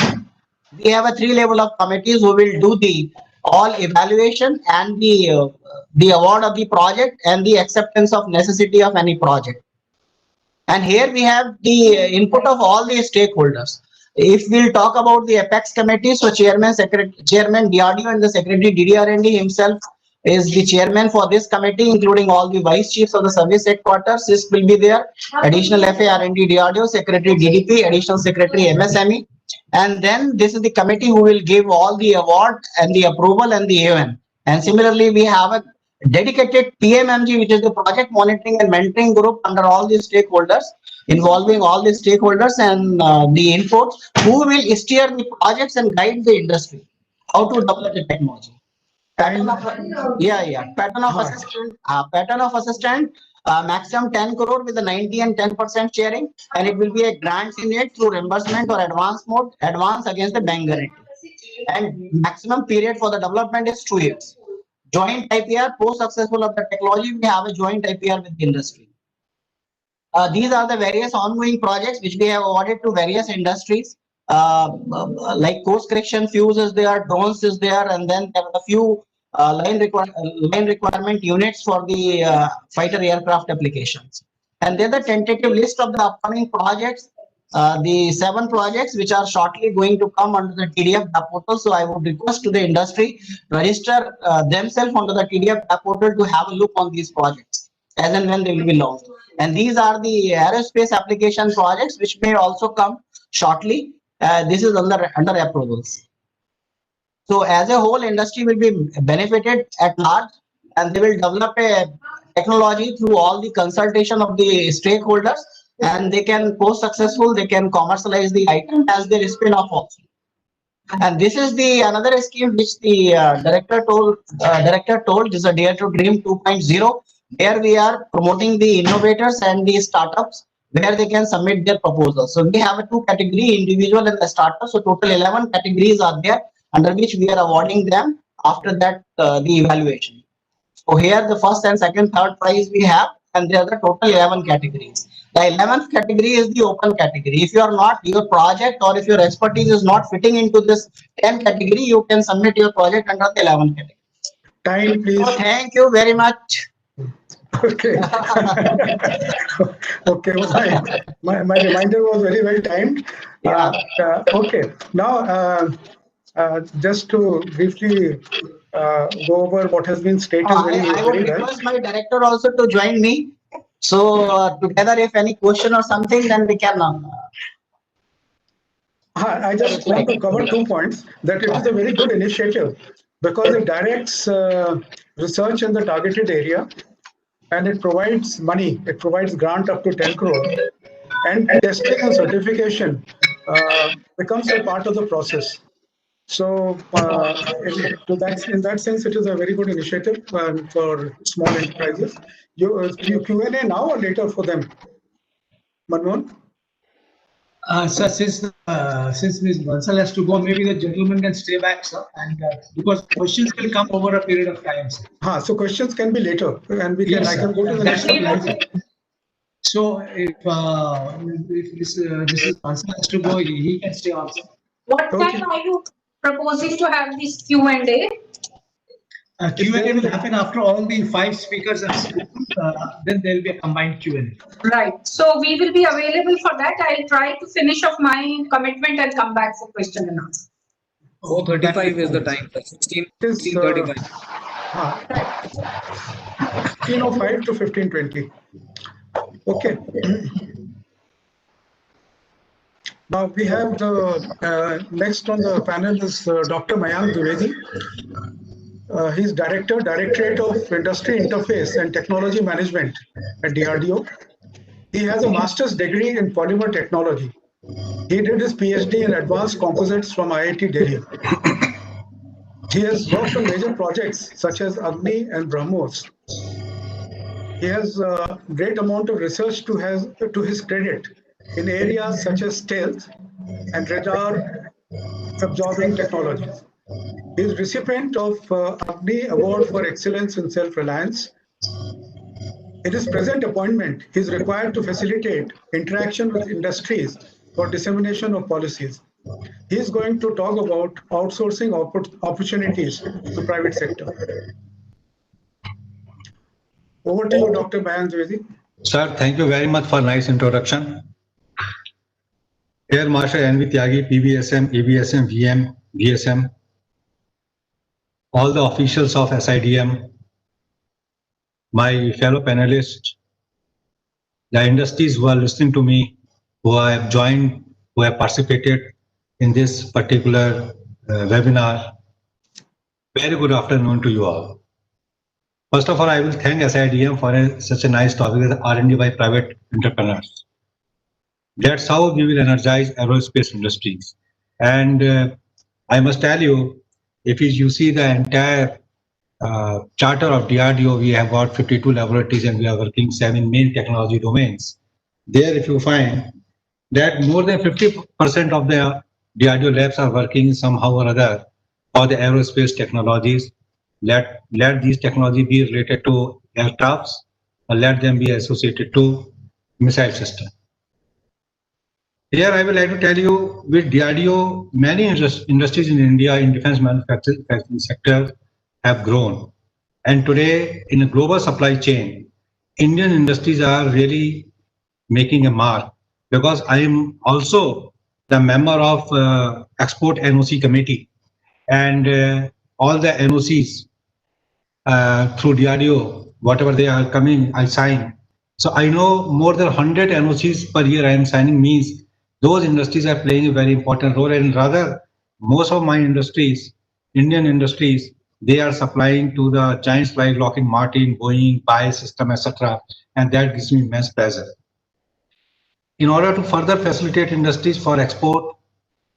We have a 3 level of committees who will do the all evaluation and the award of the project and the acceptance of necessity of any project. And here we have the input of all the stakeholders. If we'll talk about the Apex committee, so chairman, DRDO, and the secretary DDR&D himself is the chairman for this committee, including all the vice chiefs of the service headquarters. This will be there. Additional FA, R&D, DRDO, secretary DDP, additional secretary MSME. And then this is the committee who will give all the award and the approval and the AON. And similarly, we have a dedicated PMMG, which is the project monitoring and mentoring group under all the stakeholders, involving all the stakeholders and the inputs, who will steer the projects and guide the industry how to develop the technology. Pattern of assistant, maximum 10 crore with the 90 and 10% sharing, and it will be a grant in it through reimbursement or advance mode, advance against the bank guarantee. And maximum period for the development is 2 years. Joint IPR, post successful of the technology, we have a joint IPR with the industry. These are the various ongoing projects which we have awarded to various industries, like course correction fuse is there, drones is there, and then there are a few line requirement units for the fighter aircraft applications. And then the tentative list of the upcoming projects, the 7 projects which are shortly going to come under the TDF portal. So I would request to the industry register themselves under the TDF portal to have a look on these projects as and when they will be launched. And these are the aerospace application projects which may also come shortly. This is under approvals. So as a whole, industry will be benefited at large, and they will develop a technology through all the consultation of the stakeholders, and they can post successful, they can commercialize the item as their spin off also. And this is the another scheme which the director told is a Dare to Dream 2.0. There we are promoting the innovators and the startups where they can submit their proposals. So we have a two category, individual and the startup. So total 11 categories are there under which we are awarding them after that the evaluation. So here the first and second, third prize we have, and there are the total 11 categories. The 11th category is the open category. If you are not, your project or if your expertise is not fitting into this 10 category, you can submit your project under the 11th category. Time, please. So thank you very much. Okay. Okay. My reminder was very well timed. Okay. Now, just to briefly go over what has been stated I would request my director also to join me. So together, if any question or something, then we can. I just want to cover 2 points. That it is a very good initiative because it directs research in the targeted area, and it provides money. It provides grant up to 10 crore, and testing and certification becomes a part of the process. So in that sense, it is a very good initiative for small enterprises. You Q&A now or later for them? Manmohan? Sir, since Ms. Bansal has to go, maybe the gentleman can stay back, sir, and because questions will come over a period of time, sir. So questions can be later, and we can. Yes, I can go to the next slide. So if Mrs. Bansal has to go, he can stay on, sir. What time are you proposing to have this Q&A? Q&A will happen after all the 5 speakers have spoken. Then there will be a combined Q&A. Right. So we will be available for that. I'll try to finish off my commitment and come back for question and answer. 4:35 is the time. 16:35. 15:05 to 15:20. Okay. Now we have the next on the panel is Dr. Mayank Dwivedi. He's Directorate of Industry Interface and Technology Management at DRDO. He has a master's degree in polymer technology. He did his PhD in advanced composites from IIT Delhi. He has worked on major projects such as Agni and BrahMos. He has a great amount of research to his credit in areas such as stealth and radar absorbing technologies. He is recipient of Agni Award for Excellence in Self-Reliance. In his present appointment, he is required to facilitate interaction with industries for dissemination of policies. He is going to talk about outsourcing opportunities to private sector. Over to you, Dr. Mayank Dwivedi. Sir, thank you very much for nice introduction. Air Marshal N.V. Tyagi, PBSM, ABSM, VM, VSM, all the officials of SIDM, my fellow panelists, the industries who are listening to me, who have joined, who have participated in this particular webinar. Very good afternoon to you all. First of all, I will thank SIDM for such a nice topic as R&D by private entrepreneurs. That's how we will energize aerospace industries. And I must tell you, if you see the entire charter of DRDO, we have got 52 laboratories and we are working 7 main technology domains. There, if you find that more than 50% of the DRDO labs are working somehow or other for the aerospace technologies. Let these technologies be related to aircrafts, or let them be associated to missile system. Here I would like to tell you, with DRDO, many industries in India in defense manufacturing sector have grown. And today, in a global supply chain, Indian industries are really making a mark, because I am also the member of Export NOC Committee, and all the NOCs through DRDO, whatever they are coming, I sign. So I know more than 100 NOCs per year I am signing, means those industries are playing a very important role, and rather most of my industries Indian industries, they are supplying to the giants like Lockheed Martin, Boeing, BAE System, etc. And that gives me immense pleasure. In order to further facilitate industries for export,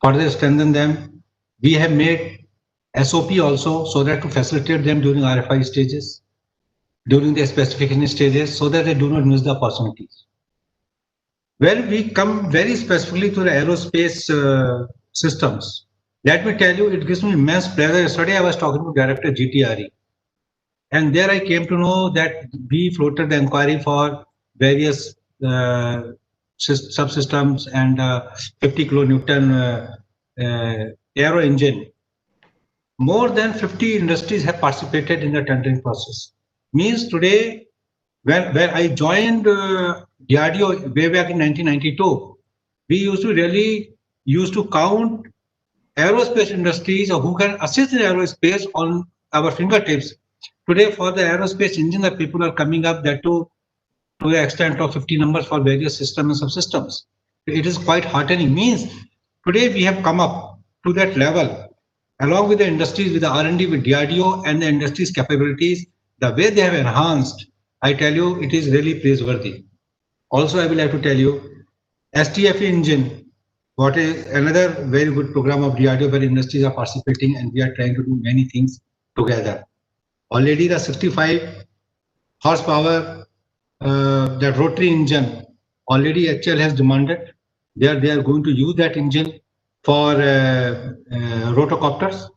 further strengthen them, we have made SOP also so that to facilitate them during RFI stages, during the specification stages, so that they do not miss the opportunities. When we come very specifically to the aerospace systems, let me tell you, it gives me immense pleasure. Yesterday I was talking to Director GTRE, and there I came to know that we floated the inquiry for various subsystems and 50 kilonewton aero engine. More than 50 industries have participated in the tendering process. Means today, when I joined DRDO way back in 1992, we used to count aerospace industries or who can assist in aerospace on our fingertips. Today, for the aerospace engine, the people are coming up that to the extent of 50 numbers for various systems and subsystems. It is quite heartening. Means today we have come up to that level, along with the industries, with the R&D, with DRDO and the industry's capabilities, the way they have enhanced, I tell you, it is really praiseworthy. Also, I will have to tell you, STFE engine, what is another very good program of DRDO where industries are participating and we are trying to do many things together. Already the 65 horsepower, that rotary engine, already HL has demanded. They are going to use that engine for rotocopters.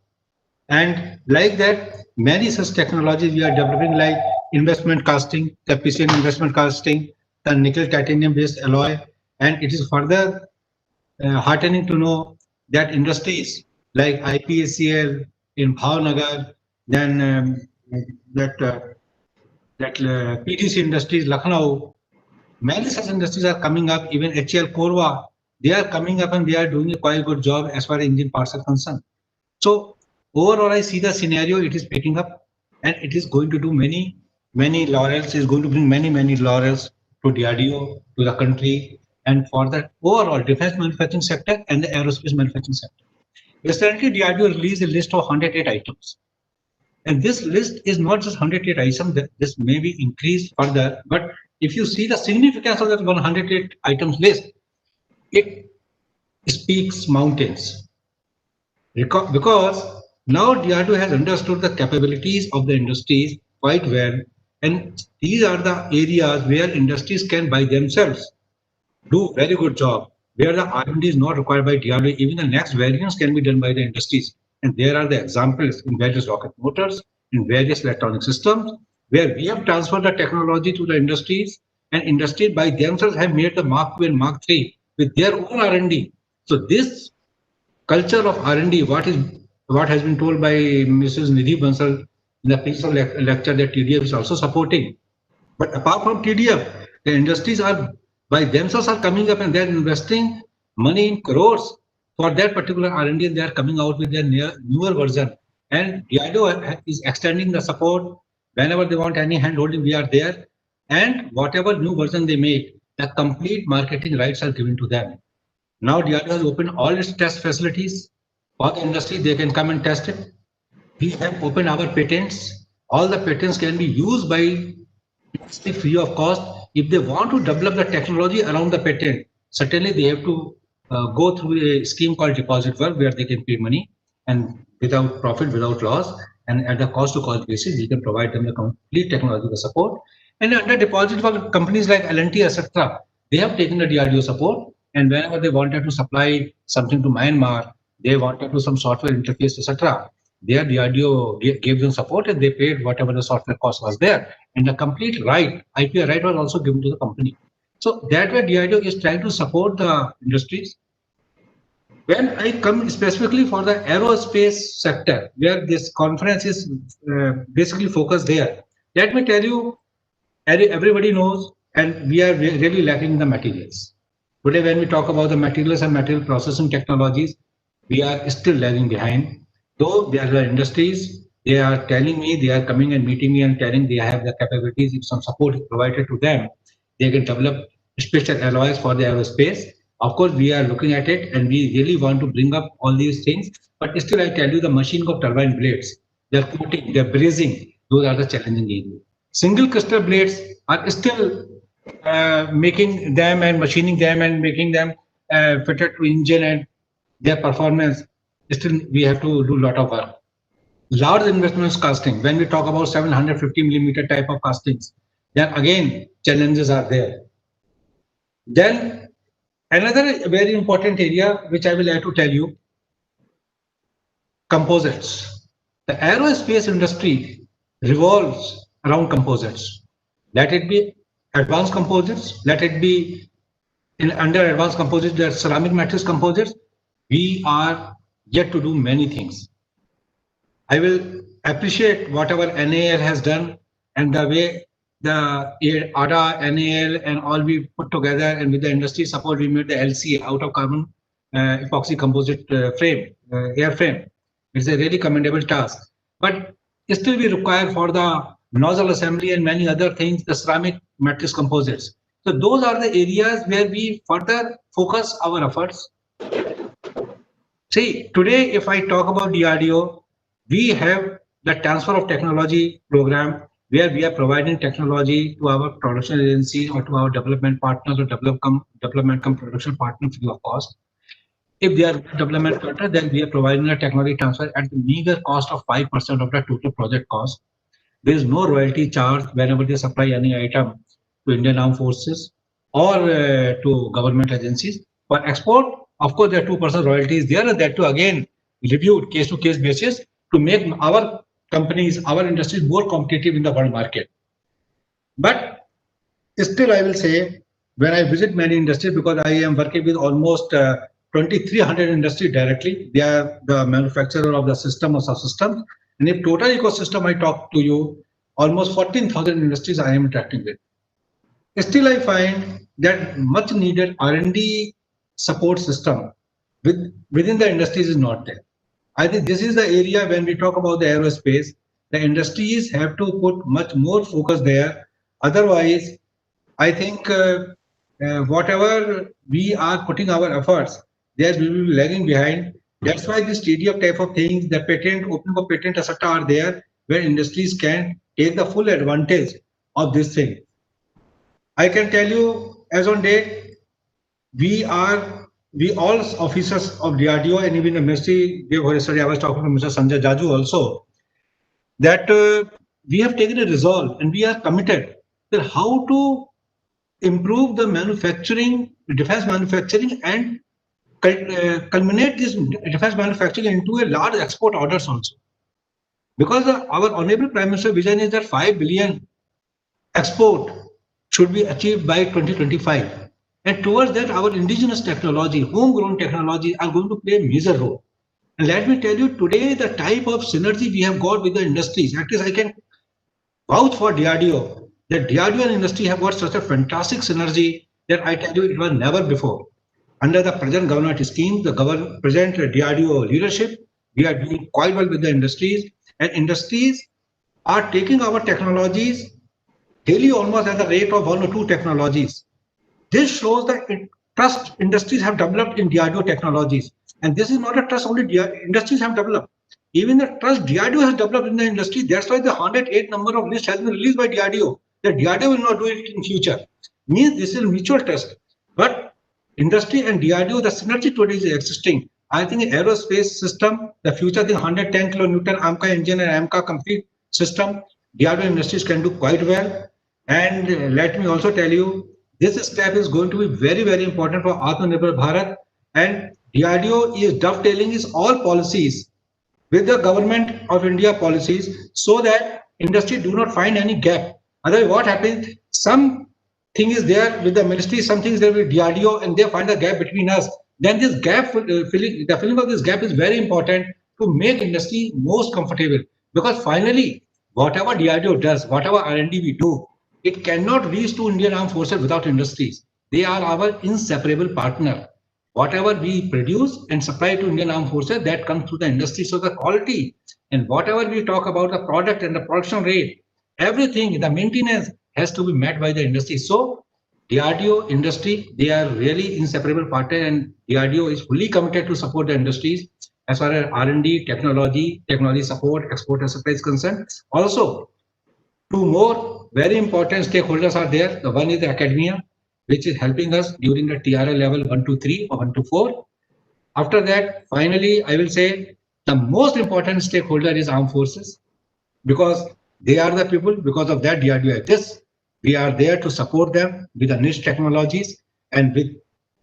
And like that, many such technologies we are developing, like investment casting, the PCN investment casting, the nickel titanium based alloy. And it is further heartening to know that industries like IPACL in Bhavnagar, then PTC Industries, Lucknow, many such industries are coming up. Even HL Korwa, they are coming up and they are doing a quite good job as far as engine parts are concerned. So overall, I see the scenario, it is picking up and it is going to do many laurels, is going to bring many laurels to DRDO, to the country, and for the overall defense manufacturing sector and the aerospace manufacturing sector. Recently, DRDO released a list of 108 items. And this list is not just 108 items, this may be increased further. But if you see the significance of that 108 items list, it speaks mountains. Because now DRDO has understood the capabilities of the industries quite well. And these are the areas where industries can by themselves do very good job, where the R&D is not required by DRDO. Even the next variants can be done by the industries. And there are the examples in various rocket motors, in various electronic systems, where we have transferred the technology to the industries, and industries by themselves have made the Mark II and Mark III with their own R&D. So this culture of R&D, what has been told by Mrs. Nidhi Bansal in the principal lecture, that TDF is also supporting. But apart from TDF, the industries are by themselves are coming up and they're investing money in crores for that particular R&D, and they are coming out with their newer version. And DRDO is extending the support. Whenever they want any hand holding, we are there. And whatever new version they make, the complete marketing rights are given to them. Now DRDO has opened all its test facilities for the industry. They can come and test it. We have opened our patents. All the patents can be used by free of cost. If they want to develop the technology around the patent, certainly they have to go through a scheme called deposit work, where they can pay money and without profit, without loss, and at the cost to cost basis, we can provide them the complete technological support. And under deposit work, companies like L&T, etc., they have taken the DRDO support, and whenever they wanted to supply something to Myanmar, they wanted to some software interface, etc., their DRDO gave them support and they paid whatever the software cost was there. And the complete right, IP right, was also given to the company. So that way DRDO is trying to support the industries. When I come specifically for the aerospace sector, where this conference is basically focused there, let me tell you, everybody knows, and we are really lacking in the materials. Today, when we talk about the materials and material processing technologies, we are still lagging behind. Though there are industries, they are telling me, they are coming and meeting me and telling they have the capabilities. If some support is provided to them, they can develop special alloys for the aerospace. Of course, we are looking at it and we really want to bring up all these things. But still, I tell you, the machining of turbine blades, their coating, their brazing, those are the challenging areas. Single crystal blades are still making them and machining them and making them fitted to engine and their performance. Still, we have to do a lot of work. Large investments casting, when we talk about 750 millimeter type of castings, then again, challenges are there. Then another very important area, which I will have to tell you, composites. The aerospace industry revolves around composites. Let it be advanced composites, let it be under advanced composites, there are ceramic matrix composites. We are yet to do many things. I will appreciate whatever NAL has done and the way the ADA, NAL and all we put together, and with the industry support we made the LC out of carbon epoxy composite airframe. It's a really commendable task. But still we require for the nozzle assembly and many other things, the ceramic matrix composites. So those are the areas where we further focus our efforts. See, today if I talk about DRDO, we have the transfer of technology program where we are providing technology to our production agencies or to our development partners or development production partners free of cost. If they are development partner, then we are providing a technology transfer at the meager cost of 5% of the total project cost. There is no royalty charge whenever they supply any item to Indian Armed Forces or to government agencies. For export, of course, there are 2% royalties there, and that too again reviewed case-to-case basis to make our companies, our industries more competitive in the world market. But still, I will say, when I visit many industries, because I am working with almost 2,300 industries directly, they are the manufacturer of the system or subsystems. And if total ecosystem I talk to you, almost 14,000 industries I am interacting with. Still, I find that much needed R&D support system within the industries is not there. I think this is the area when we talk about the aerospace, the industries have to put much more focus there. Otherwise, I think whatever we are putting our efforts, there we will be lagging behind. That's why this TDF type of things, the patent, open for patent, etc. are there, where industries can take the full advantage of this thing. I can tell you, as on date, we all officers of DRDO and even the ministry, yesterday I was talking to Mr. Sanjay Jaju also, that we have taken a resolve and we are committed that how to improve the manufacturing, defense manufacturing, and culminate this defense manufacturing into a large export orders also. Because our Honorable Prime Minister vision is that 5 billion export should be achieved by 2025. And towards that, our indigenous technology, homegrown technology are going to play a major role. And let me tell you, today, the type of synergy we have got with the industries, at least I can vouch for DRDO, that DRDO and industry have got such a fantastic synergy that I tell you, it was never before. Under the present government scheme, the present DRDO leadership, we are doing quite well with the industries, and industries are taking our technologies daily almost at the rate of 1 or 2 technologies. This shows the trust industries have developed in DRDO technologies. And this is not a trust only industries have developed. Even the trust DRDO has developed in the industry. That's why the 108 number of list has been released by DRDO. That DRDO will not do it in future. Means this is mutual trust. But industry and DRDO, the synergy today is existing. I think aerospace system, the future, the 110 kilonewton AMCA engine and AMCA complete system, DRDO industries can do quite well. And let me also tell you, this step is going to be very, very important for Aatmanirbhar Bharat, and DRDO is dovetailing its all policies with the government of India policies so that industry do not find any gap. Otherwise, what happens? Some thing is there with the ministry, some things there with DRDO, and they find a gap between us. Then this gap, the filling of this gap is very important to make industry most comfortable. Because finally, whatever DRDO does, whatever R&D we do, it cannot reach to Indian Armed Forces without industries. They are our inseparable partner. Whatever we produce and supply to Indian Armed Forces, that comes through the industry. So the quality and whatever we talk about the product and the production rate, everything, the maintenance has to be met by the industry. So DRDO industry, they are really inseparable partner, and DRDO is fully committed to support the industries as far as R&D, technology support, export and supply is concerned. Also, two more very important stakeholders are there. The one is the academia, which is helping us during the TRL level 1 to 3 or 1 to 4. After that, finally, I will say the most important stakeholder is armed forces, because they are the people. Because of that, DRDO exists. We are there to support them with the niche technologies, and with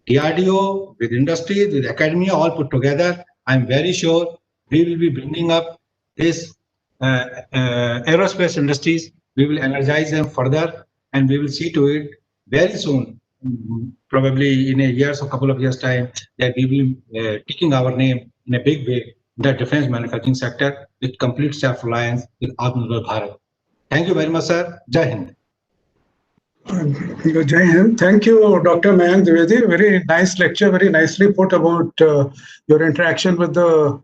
DRDO, with industry, with academia, all put together, I'm very sure we will be bringing up this aerospace industries. We will energize them further, and we will see to it very soon, probably in a year or couple of years time, that we will be taking our name in a big way in the defense manufacturing sector with complete self-reliance with Aatmanirbhar Bharat. Thank you very much, sir. Jai Hind. Jai Hind. Thank you, Dr. Mayank Dwivedi. Very nice lecture, very nicely put about your interaction with the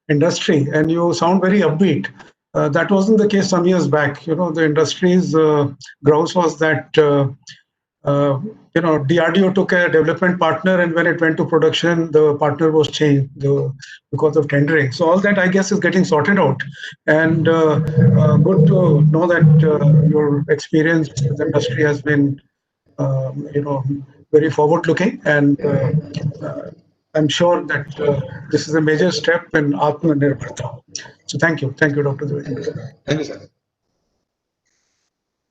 industry, and you sound very upbeat. That wasn't the case some years back. You know, the industry's grouse was that DRDO took a development partner, and when it went to production, the partner was changed because of tendering. So all that, I guess, is getting sorted out. And good to know that your experience with the industry has been, very forward-looking. And I'm sure that this is a major step in Aatmanirbharta. So thank you, Dr. Dwivedi. Thank you, sir.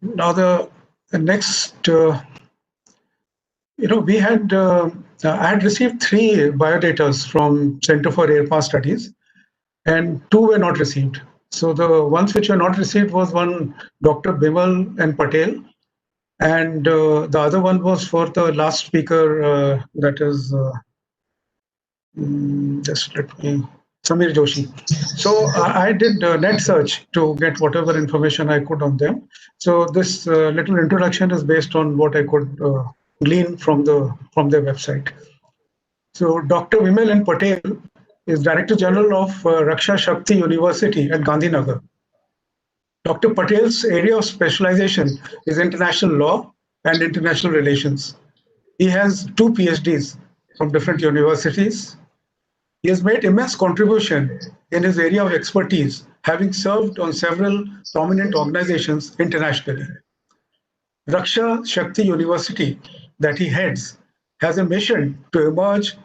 Now the next. We had I had received 3 biodatas from Center for Air Power Studies, and 2 were not received. So the ones which were not received was one Dr. Bimal and Patel, and the other one was for the last speaker, that is just let me. Samir Joshi. So I did net search to get whatever information I could on them. So this little introduction is based on what I could glean from their website. So Dr. Vimal N. Patel is Director General of Raksha Shakti University at Gandhinagar. Dr. Patel's area of specialization is international law and international relations. He has 2 PhDs from different universities. He has made immense contribution in his area of expertise, having served on several prominent organizations internationally. Raksha Shakti University that he heads has a mission to emerge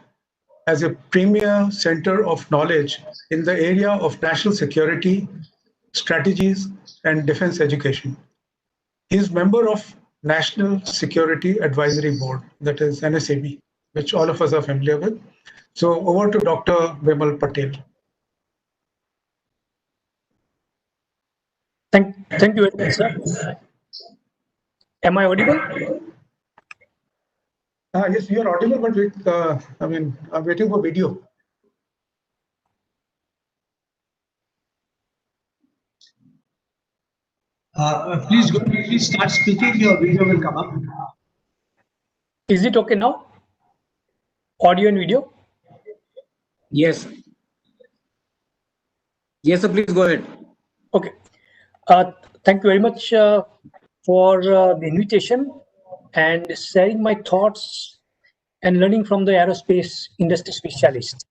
as a premier center of knowledge in the area of national security, strategies, and defense education. He is member of National Security Advisory Board, that is NSAB, which all of us are familiar with. So over to Dr. Vimal Patel. Thank you very much, sir. Am I audible? Yes, you are audible, but I'm waiting for video. Please start speaking. Your video will come up. Is it okay now? Audio and video? Yes. Yes, sir, please go ahead. Okay. Thank you very much for the invitation and sharing my thoughts and learning from the aerospace industry specialist.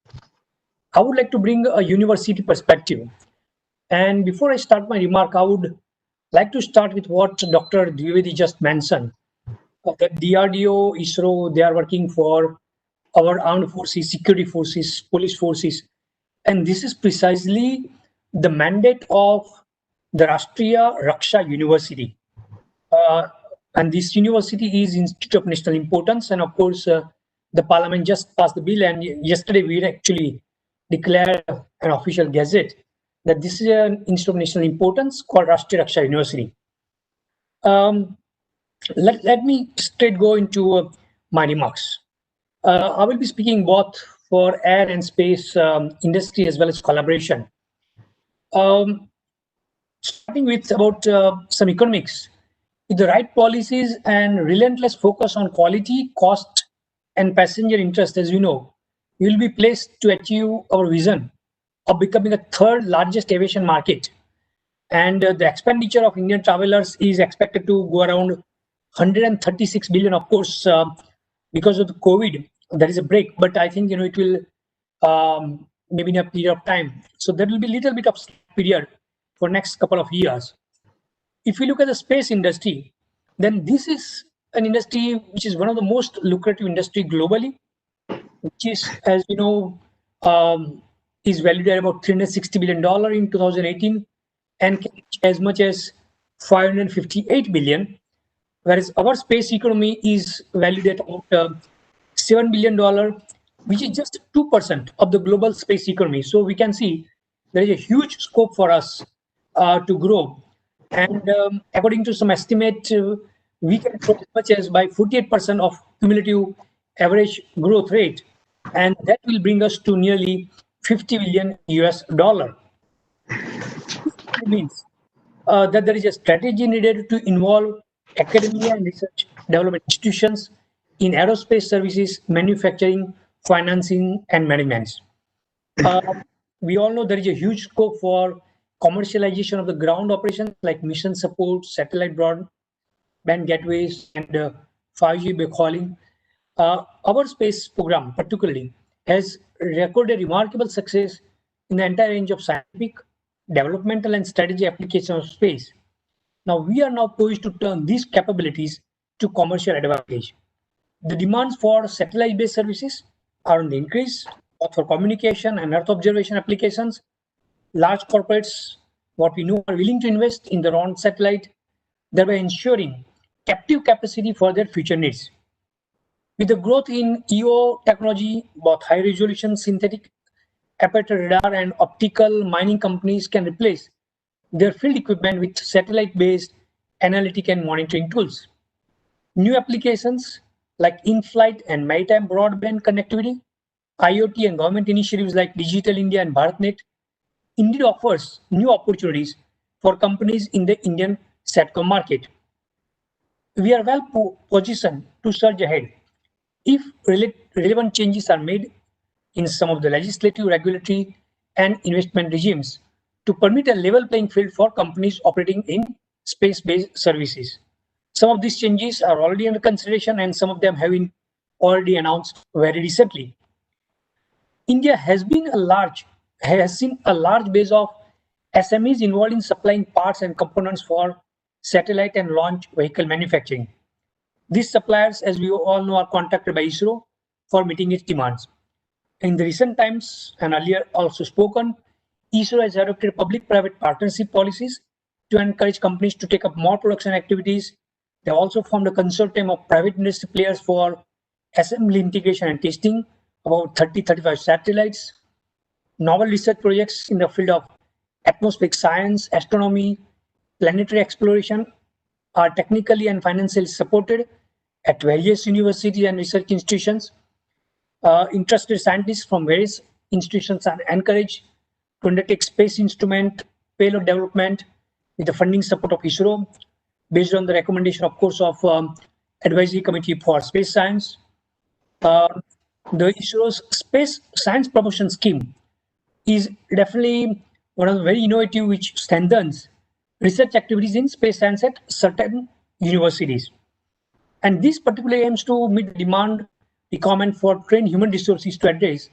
I would like to bring a university perspective. And before I start my remark, I would like to start with what Dr. Dwivedi just mentioned. That DRDO, ISRO, they are working for our armed forces, security forces, police forces. And this is precisely the mandate of the Rashtriya Raksha University. And this university is Institute of National Importance. And of course, the parliament just passed the bill. And yesterday we actually declared an official gazette that this is an Institute of National Importance called Rashtriya Raksha University. Let me straight go into my remarks. I will be speaking both for air and space industry as well as collaboration. Starting with about some economics. With the right policies and relentless focus on quality, cost, and passenger interest, as you know, we will be placed to achieve our vision of becoming a 3rd largest aviation market. And the expenditure of Indian travelers is expected to go around 136 billion. Of course, because of the COVID, there is a break, but I think it will maybe in a period of time. So there will be a little bit of period for next couple of years. If we look at the space industry, then this is an industry which is one of the most lucrative industry globally, which is, as you know, is valued at about $360 billion in 2018 and can reach as much as 558 billion, whereas our space economy is valued at about $7 billion, which is just 2% of the global space economy. So we can see there is a huge scope for us to grow. And according to some estimate, we can grow as much as by 48% of cumulative average growth rate. And that will bring us to nearly 50 billion US dollar. It means that there is a strategy needed to involve academia and research development institutions in aerospace services, manufacturing, financing, and management. We all know there is a huge scope for commercialization of the ground operations like mission support, satellite broadband gateways, and 5G backhauling. Our space program particularly has recorded remarkable success in the entire range of scientific, developmental, and strategy applications of space. Now we are now poised to turn these capabilities to commercial advantage. The demands for satellite-based services are on the increase, both for communication and Earth observation applications. Large corporates, what we know, are willing to invest in their own satellite, thereby ensuring captive capacity for their future needs. With the growth in EO technology, both high-resolution synthetic aperture radar and optical mining companies can replace their field equipment with satellite-based analytic and monitoring tools. New applications like in-flight and maritime broadband connectivity, IoT, and government initiatives like Digital India and BharatNet indeed offers new opportunities for companies in the Indian SATCOM market. We are well positioned to surge ahead if relevant changes are made in some of the legislative, regulatory, and investment regimes to permit a level playing field for companies operating in space-based services. Some of these changes are already under consideration, and some of them have been already announced very recently. India has seen a large base of SMEs involved in supplying parts and components for satellite and launch vehicle manufacturing. These suppliers, as we all know, are contracted by ISRO for meeting its demands. In the recent times, and earlier also spoken, ISRO has adopted public-private partnership policies to encourage companies to take up more production activities. They also formed a consortium of private industry players for assembly, integration, and testing, about 30-35 satellites. Novel research projects in the field of atmospheric science, astronomy, planetary exploration are technically and financially supported at various universities and research institutions. Interested scientists from various institutions are encouraged to undertake space instrument payload development with the funding support of ISRO, based on the recommendation, of course, of Advisory Committee for Space Science. The ISRO's Space Science Promotion Scheme is definitely one of the very innovative, which strengthens research activities in space science at certain universities. And this particularly aims to meet the demand requirement for trained human resources to address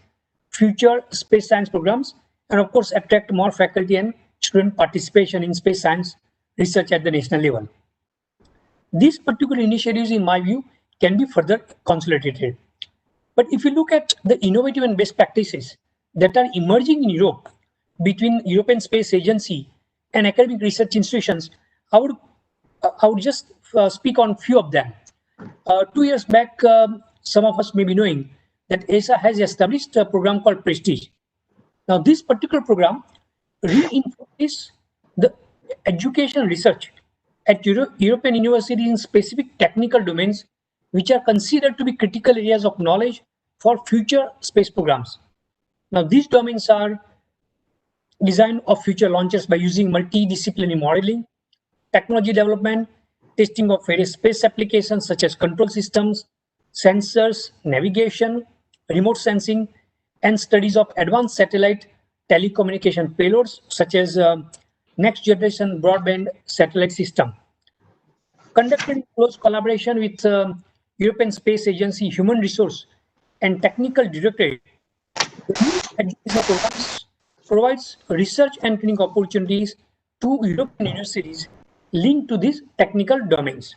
future space science programs, and of course attract more faculty and student participation in space science research at the national level. These particular initiatives, in my view, can be further consolidated. But if you look at the innovative and best practices that are emerging in Europe between European Space Agency and academic research institutions, I would just speak on few of them. 2 years back, some of us may be knowing that ESA has established a program called Prestige. Now, this particular program reinforces the education research at European universities in specific technical domains, which are considered to be critical areas of knowledge for future space programs. Now, these domains are design of future launches by using multidisciplinary modeling, technology development, testing of various space applications such as control systems, sensors, navigation, remote sensing, and studies of advanced satellite telecommunication payloads such as next generation broadband satellite system. conducted in close collaboration with European Space Agency Human Resource and Technical Directorate. The new educational programs provides research and training opportunities to European universities linked to these technical domains.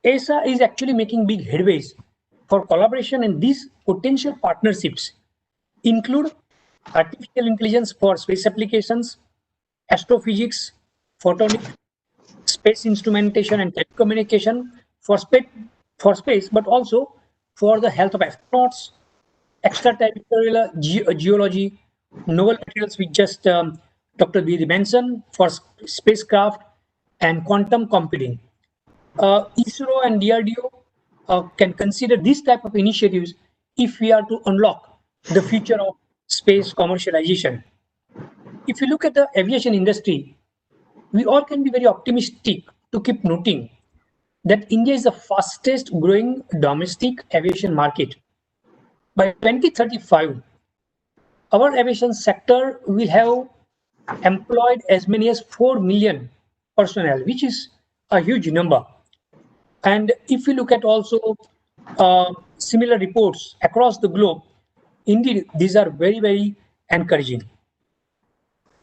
ESA is actually making big headways for collaboration, and these potential partnerships include artificial intelligence for space applications, astrophysics, photonics, space instrumentation and telecommunication for space, but also for the health of astronauts, extraterritorial geology, novel materials which just Dr. B mentioned for spacecraft, and quantum computing. ISRO and DRDO can consider these type of initiatives if we are to unlock the future of space commercialization. If you look at the aviation industry, we all can be very optimistic to keep noting that India is the fastest growing domestic aviation market. By 2035, our aviation sector will have employed as many as 4 million personnel, which is a huge number. And if we look at also similar reports across the globe, indeed, these are very, very encouraging.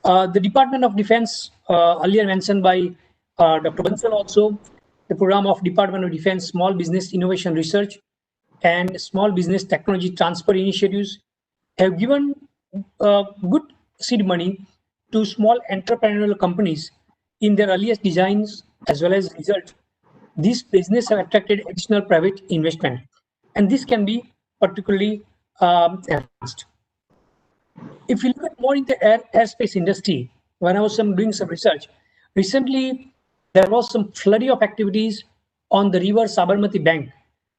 The Department of Defense, earlier mentioned by Dr. Bansal also, the program of Department of Defense Small Business Innovation Research and Small Business Technology Transfer Initiatives have given good seed money to small entrepreneurial companies in their earliest designs as well as result. These businesses have attracted additional private investment, and this can be particularly enhanced. If you look at more in the airspace industry, when I was doing some research, recently there was some flurry of activities on the river Sabarmati bank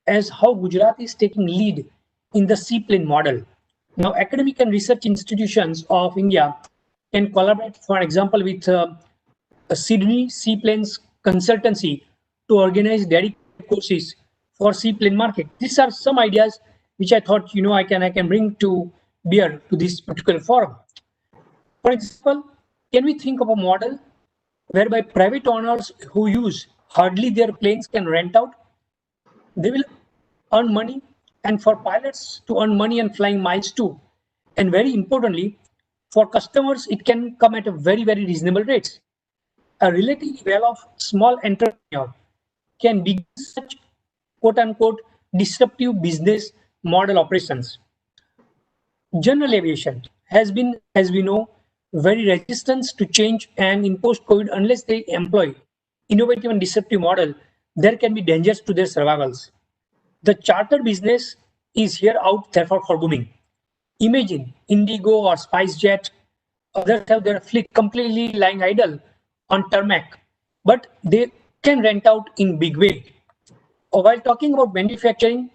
as how Gujarat is taking lead in the seaplane model. Now, academic and research institutions of India can collaborate, for example, with a Sydney Seaplanes Consultancy to organize dedicated courses for seaplane market. These are some ideas which I thought I can bring to bear to this particular forum. For example, can we think of a model whereby private owners who use hardly their planes can rent out? They will earn money, and for pilots to earn money and flying miles too. And very importantly, for customers, it can come at a very, very reasonable rates. A relatively well-off small entrepreneur can begin such quote-unquote disruptive business model operations. General aviation has been, as we know, very resistant to change, and in post-COVID, unless they employ innovative and disruptive model, there can be dangers to their survivals. The charter business is here out therefore for booming. Imagine Indigo or SpiceJet, others have their fleet completely lying idle on tarmac, but they can rent out in big way. While talking about manufacturing,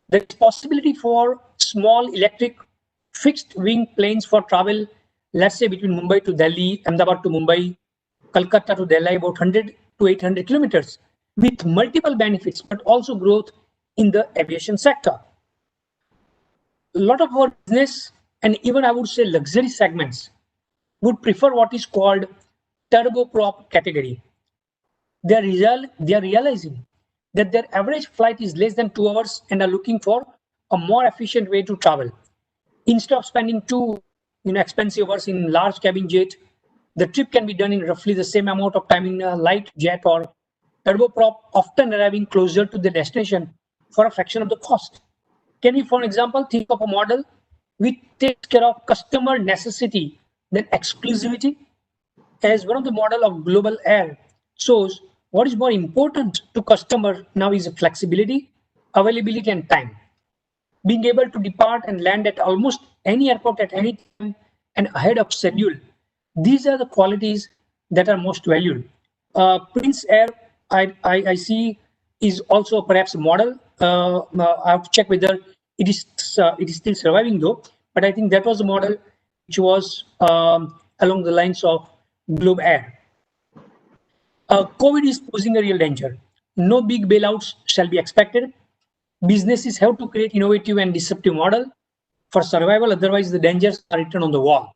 there is possibility for small electric fixed wing planes for travel, let's say between Mumbai to Delhi, Ahmedabad to Mumbai, Kolkata to Delhi, about 100 to 800 kilometers, with multiple benefits, but also growth in the aviation sector. A lot of our business, and even I would say luxury segments, would prefer what is called turboprop category. They are realizing that their average flight is less than 2 hours and are looking for a more efficient way to travel. Instead of spending 2 expensive hours in large cabin jet, the trip can be done in roughly the same amount of time in a light jet or turboprop, often arriving closer to the destination for a fraction of the cost. Can we, for example, think of a model which takes care of customer necessity than exclusivity? As one of the model of Global Air shows, what is more important to customer now is flexibility, availability, and time. Being able to depart and land at almost any airport at any time and ahead of schedule. These are the qualities that are most valued. Prince Air, I see, is also perhaps a model. I have to check whether it is still surviving though, but I think that was a model which was along the lines of Globe Air. COVID is posing a real danger. No big bailouts shall be expected. Businesses have to create innovative and disruptive model for survival, otherwise the dangers are written on the wall.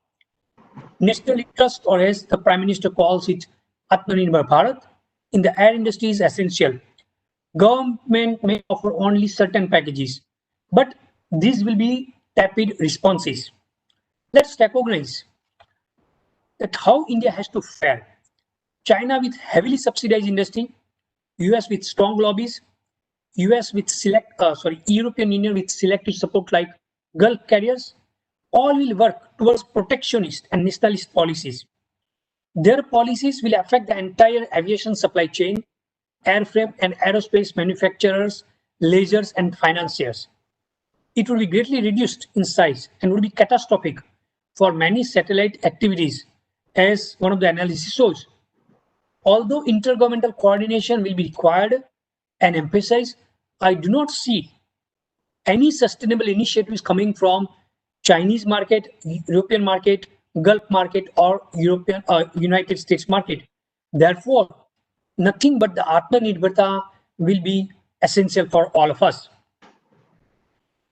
National interest, or as the Prime Minister calls it, Aatmanirbhar Bharat, in the air industry is essential. Government may offer only certain packages, but these will be tepid responses. Let's recognize that how India has to fare. China with heavily subsidized industry, US with strong lobbies, European Union with selective support like Gulf carriers, all will work towards protectionist and nationalist policies. Their policies will affect the entire aviation supply chain, airframe and aerospace manufacturers, leisures and financiers. It will be greatly reduced in size and will be catastrophic for many satellite activities, as one of the analysis shows. Although intergovernmental coordination will be required and emphasized, I do not see any sustainable initiatives coming from Chinese market, European market, Gulf market, or United States market. Therefore, nothing but the Aatmanirbharta will be essential for all of us.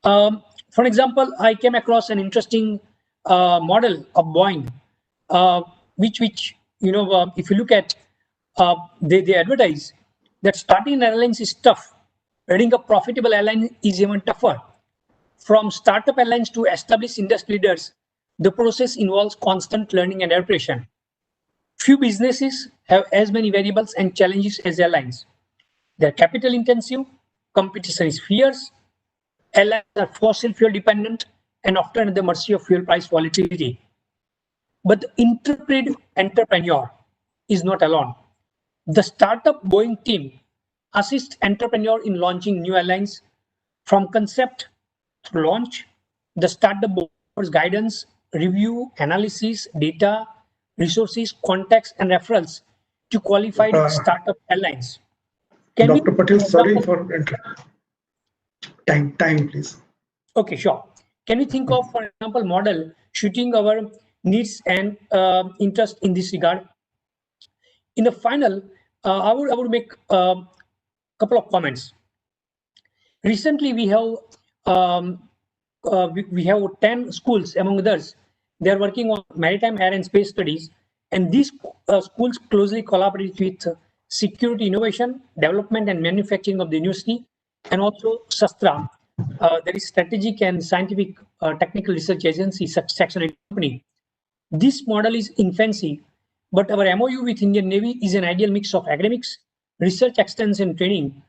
For example, I came across an interesting model of Boeing, which if you look at, they advertise that starting an airlines is tough. Running a profitable airline is even tougher. From startup airlines to established industry leaders, the process involves constant learning and adaptation. Few businesses have as many variables and challenges as airlines. They're capital intensive, competition is fierce, airlines are fossil fuel dependent and often at the mercy of fuel price volatility. But the intrepid entrepreneur is not alone. The startup Boeing team assists entrepreneurs in launching new airlines from concept to launch. The startup offers guidance, review, analysis, data, resources, contacts, and referrals to qualified startup airlines. Dr. Patel, sorry for time, please. Okay, sure. Can we think of, for example, model shooting our needs and interest in this regard? In the final, I would make a couple of comments. Recently, we have 10 schools, among others. They are working on maritime, air and space studies, and these schools closely collaborate with security innovation, development and manufacturing of the university, and also SASTRA, that is Strategic and Scientific Technical Research Agency, Section 8 company. This model is infancy, but our MOU with Indian Navy is an ideal mix of academics, research extension training,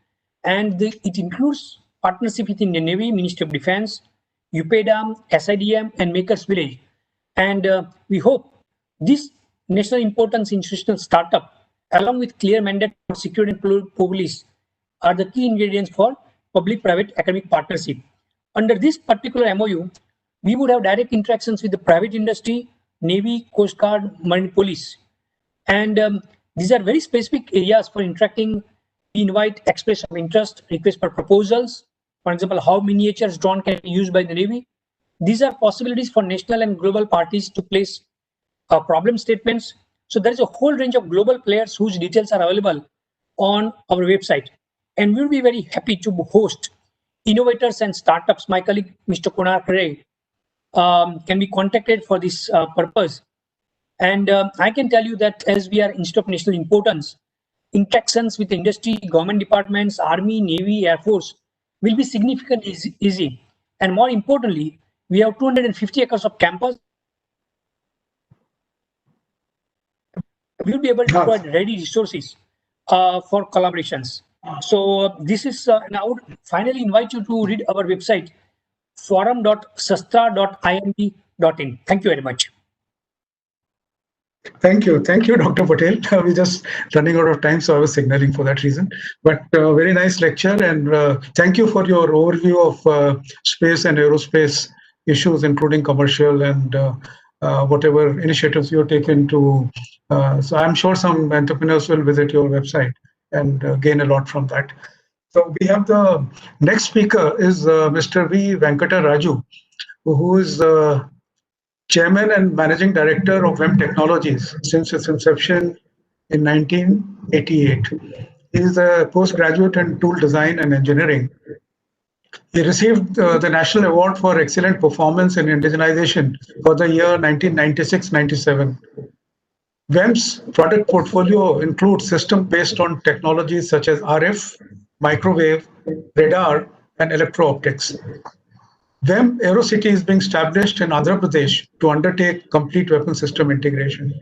and it includes partnership with Indian Navy, Ministry of Defense, UPEDA, SIDM, and Makers Village. And we hope this national importance institutional startup, along with clear mandate for security and police, are the key ingredients for public-private academic partnership. Under this particular MOU, we would have direct interactions with the private industry, Navy, Coast Guard, Marine Police. And these are very specific areas for interacting. We invite express of interest, request for proposals. For example, how miniatures drone can be used by the Navy. These are possibilities for national and global parties to place problem statements. So there is a whole range of global players whose details are available on our website. And we'll be very happy to host innovators and startups. My colleague, Mr. Kunal Ray, can be contacted for this purpose. And I can tell you that as we are Institute of National Importance, interactions with industry, government departments, Army, Navy, Air Force will be significantly easy. And more importantly, we have 250 acres of campus. We will be able to provide ready resources for collaborations. So this is, and I would finally invite you to read our website, forum.sastra.ind.in. Thank you very much. Thank you, Dr. Patel. We're just running out of time, so I was signaling for that reason. But very nice lecture, and thank you for your overview of space and aerospace issues, including commercial and whatever initiatives you've taken to. So I'm sure some entrepreneurs will visit your website and gain a lot from that. So we have the next speaker is Mr. V. Venkata Raju, who is Chairman and Managing Director of WEM Technologies since its inception in 1988. He is a postgraduate in tool design and engineering. He received the National Award for Excellent Performance in Indigenization for the year 1996-97. WEM's product portfolio includes systems based on technologies such as RF, microwave, radar, and electro-optics. WEM Aerocity is being established in Andhra Pradesh to undertake complete weapon system integration.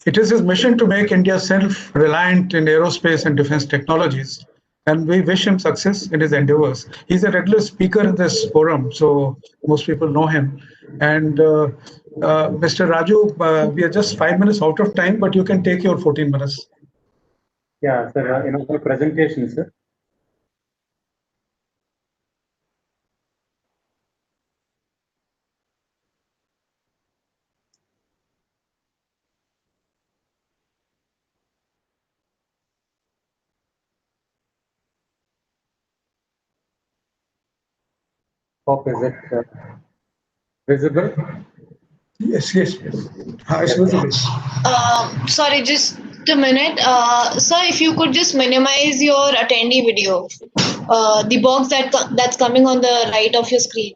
It is his mission to make India self-reliant in aerospace and defense technologies, and we wish him success in his endeavors. He's a regular speaker in this forum, so most people know him. And Mr. Raju, we are just 5 minutes out of time, but you can take your 14 minutes. Yeah, sir, the presentation, sir. Hope is it visible? Yes, yes. It's visible. Sorry, just a minute. Sir, if you could just minimize your attendee video, the box that's coming on the right of your screen.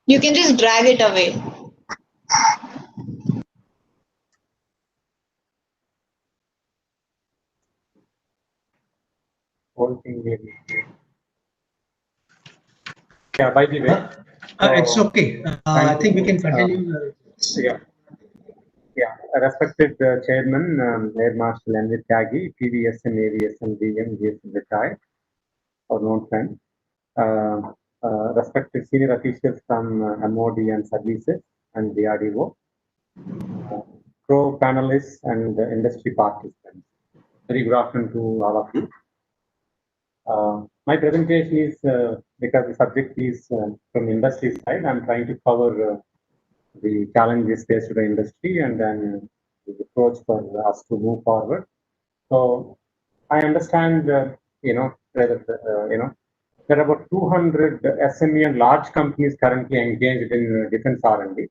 You can just drag it away. Whole thing maybe. Yeah, by the way. It's okay. I think we can continue. Yeah. Yeah, respected Chairman, Air Marshal N. V. Tyagi, PVSM, AVSM, DM, GSM retired, our known friend. Respected senior officials from MOD and services and DRDO, pro-panelists and industry participants. Very good afternoon to all of you. My presentation is, because the subject is from industry side, I'm trying to cover the challenges faced by industry and then the approach for us to move forward. So I understand, there are about 200 SME and large companies currently engaged in defense R&D.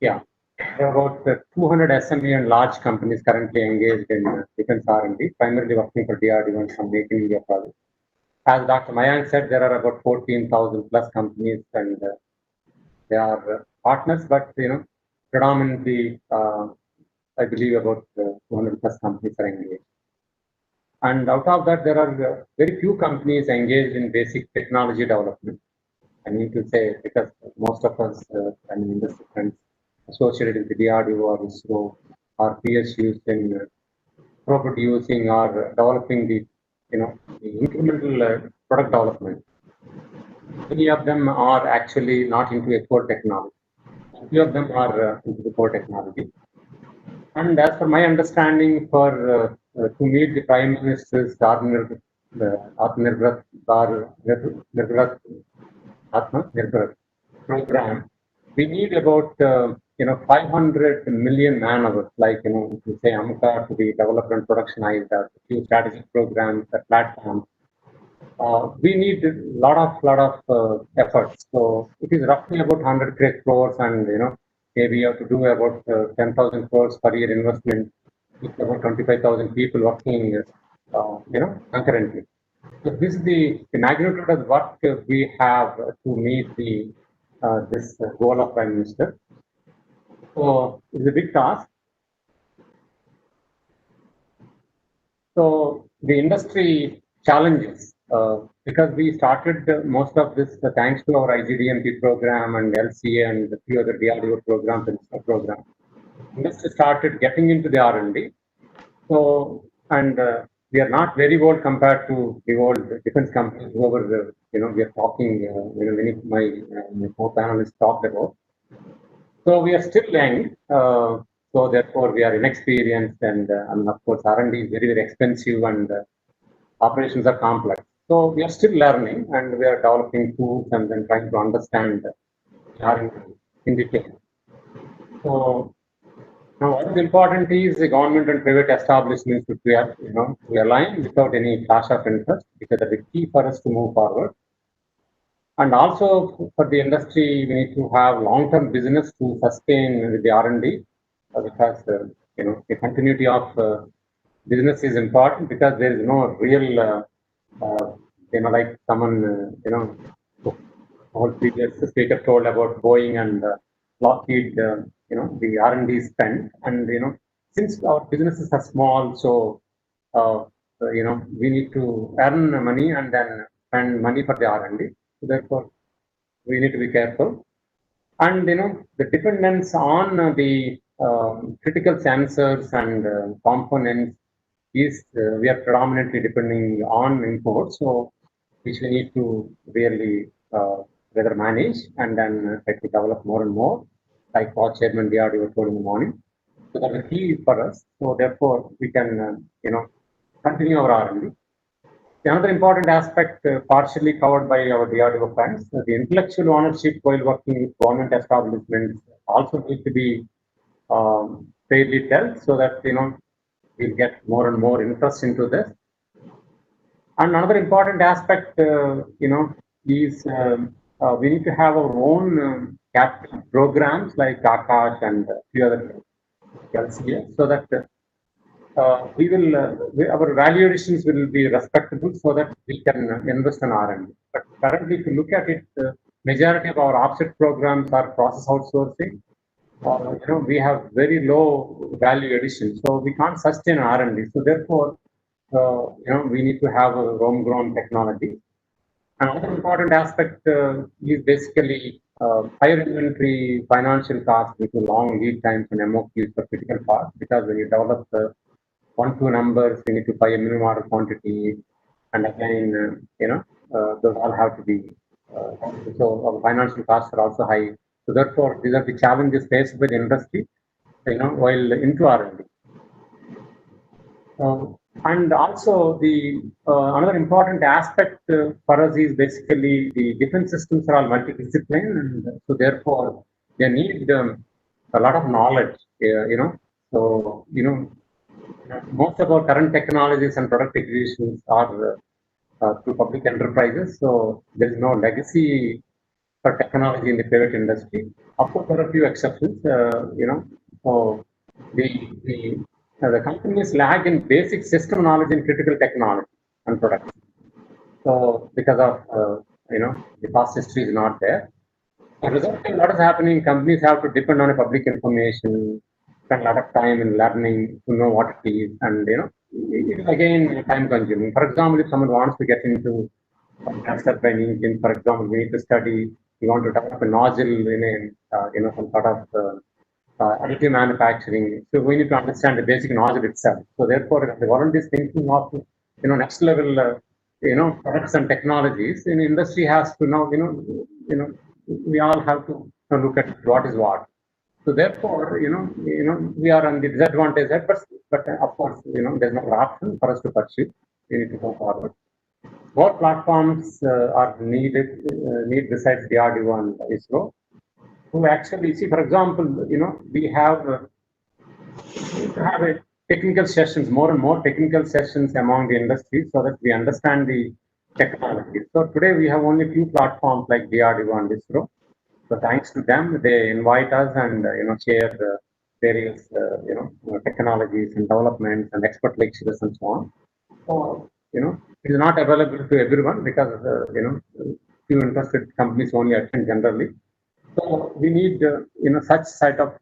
Yeah, there are about 200 SME and large companies currently engaged in defense R&D, primarily working for DRDO and some Make in India projects. As Dr. Mayank said, there are about 14,000 plus companies and they are partners, but predominantly, I believe about 200 plus companies are engaged. And out of that, there are very few companies engaged in basic technology development. I need to say, because most of us, industry friends associated with the DRDO or ISRO or PSUs in producing or developing the incremental product development. Many of them are actually not into a core technology. Few of them are into the core technology. And as per my understanding, to meet the Prime Minister's Aatmanirbhar Bharat program, we need about 500 million man hours, like if you say AMCA to be developed and productionized, a few strategic programs, a platform. We need a lot of efforts. So it is roughly about 100 crores, and maybe you have to do about 10,000 crores per year investment with about 25,000 people working, concurrently. So this is the magnitude of what we have to meet this goal of Prime Minister. So it's a big task. So the industry challenges, because we started most of this thanks to our IGDMP program and LCA and a few other DRDO programs and programs. Industry started getting into the R&D. So, and we are not very old compared to the old defense companies whoever, we are talking, many of my co-panelists talked about. So we are still young, so therefore we are inexperienced, and of course R&D is very, very expensive and operations are complex. So we are still learning and we are developing tools and then trying to understand R&D in detail. So Now, what is important is the government and private establishments to align without any clash of interest, because that is the key for us to move forward. And also for the industry, we need to have long-term business to sustain with the R&D, because the continuity of business is important, because there is no real like someone whole previous speaker told about Boeing and Lockheed, the R&D spend, and since our businesses are small, so we need to earn money and then spend money for the R&D. So therefore, we need to be careful. And the dependence on the critical sensors and components is we are predominantly depending on imports, so which we need to really rather manage and then try to develop more and more, like what Chairman DRDO told in the morning. So that's the key for us. So therefore, we can continue our R&D. Another important aspect partially covered by our DRDO friends, the intellectual ownership while working with government establishments also need to be fairly dealt, so that we'll get more and more interest into this. And another important aspect, is we need to have our own capital programs like Akash and a few other LCS, so that we will our value additions will be respectable, so that we can invest in R&D. But currently, if you look at it, majority of our offset programs are process outsourcing. We have very low value addition, so we can't sustain R&D. So therefore, we need to have a homegrown technology. Another important aspect is basically higher inventory, financial costs due to long lead times and MOQs for critical parts, because when you develop the 1-2 numbers, you need to buy a minimum order quantity, and again, those all have to be. So our financial costs are also high. So therefore, these are the challenges faced by the industry, while into R&D. And also the another important aspect for us is basically the defense systems are all multidisciplinary, and so therefore they need a lot of knowledge. So most of our current technologies and product acquisitions are through public enterprises. So there is no legacy for technology in the private industry. Of course, there are a few exceptions. So the companies lag in basic system knowledge in critical technology and production. So because of the past history is not there. So resulting, what is happening? Companies have to depend on a public information, spend a lot of time in learning to know what it is, and it is again time consuming. For example, if someone wants to get into gas turbine engine, for example, we need to study. We want to develop a nozzle in a some sort of additive manufacturing. So we need to understand the basic nozzle itself. So therefore, if the government is thinking of next level products and technologies, in industry has to now we all have to look at what is what. So therefore, we are on the disadvantage side, but of course, there's no option for us to pursue. We need to go forward. What platforms are needed besides DRDO and ISRO? To actually see, for example, we have a technical sessions, more and more technical sessions among the industry, so that we understand the technology. So today we have only few platforms like DRDO and ISRO. So thanks to them, they invite us and share various technologies and developments and expert lectures and so on. So it is not available to everyone, because few interested companies only attend generally. So we need such sort of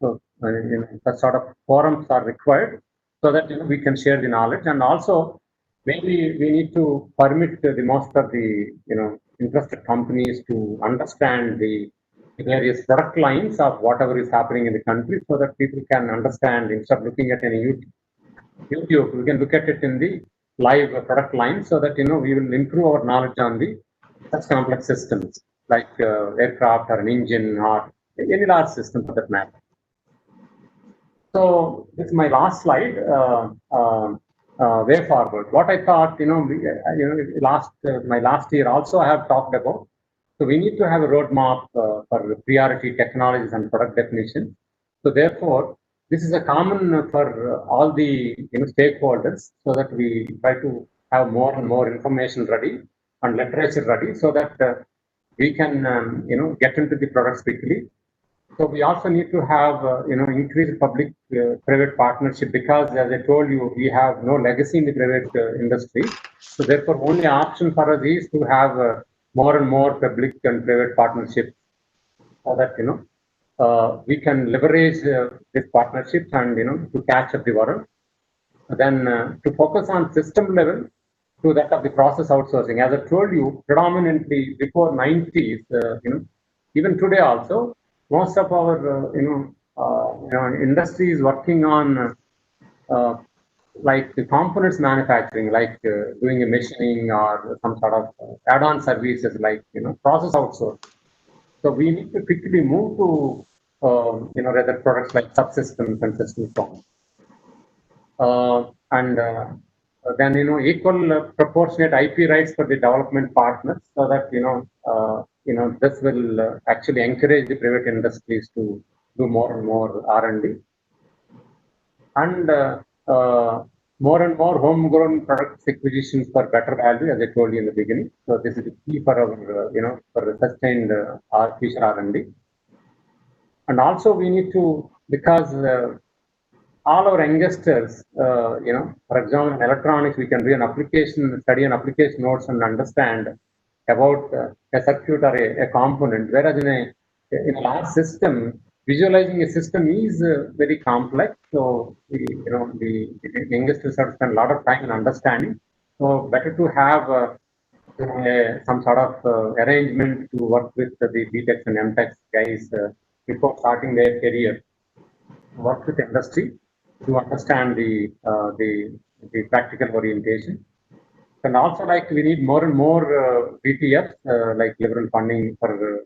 forums are required, so that we can share the knowledge, and also maybe we need to permit the most of the interested companies to understand the various product lines of whatever is happening in the country, so that people can understand instead of looking at any YouTube, we can look at it in the live product line, so that we will improve our knowledge on the such complex systems like aircraft or an engine or any large system for that matter. So this is my last slide. Way forward. What I thought, my last year also I have talked about. So we need to have a roadmap for priority technologies and product definition. So therefore, this is a common for all the stakeholders, so that we try to have more and more information ready and literature ready, so that we can get into the products quickly. So we also need to have increased public-private partnership, because, as I told you, we have no legacy in the private industry. So therefore, only option for us is to have more and more public and private partnerships, so that we can leverage these partnerships and to catch up the world. Then to focus on system level to that of the process outsourcing. As I told you, predominantly before 90s, even today also, most of our industry is working on like the components manufacturing, like doing a machining or some sort of add-on services, like process outsourcing. So we need to quickly move to rather products like subsystems and systems. Then equal proportionate IP rights for the development partners, so that this will actually encourage the private industries to do more and more R&D, and more and more homegrown products acquisitions for better value, as I told you in the beginning. So this is the key for our for sustained our future R&D. And also we need to, because all our youngsters, for example, in electronics, we can do an application, study an application notes and understand about a circuit or a component. Whereas in a large system, visualizing a system is very complex. So the youngsters have to spend a lot of time in understanding. So better to have some sort of arrangement to work with the BTechs and MTechs guys before starting their career. Work with industry to understand the practical orientation. And also, like, we need more and more BTFs, like liberal funding for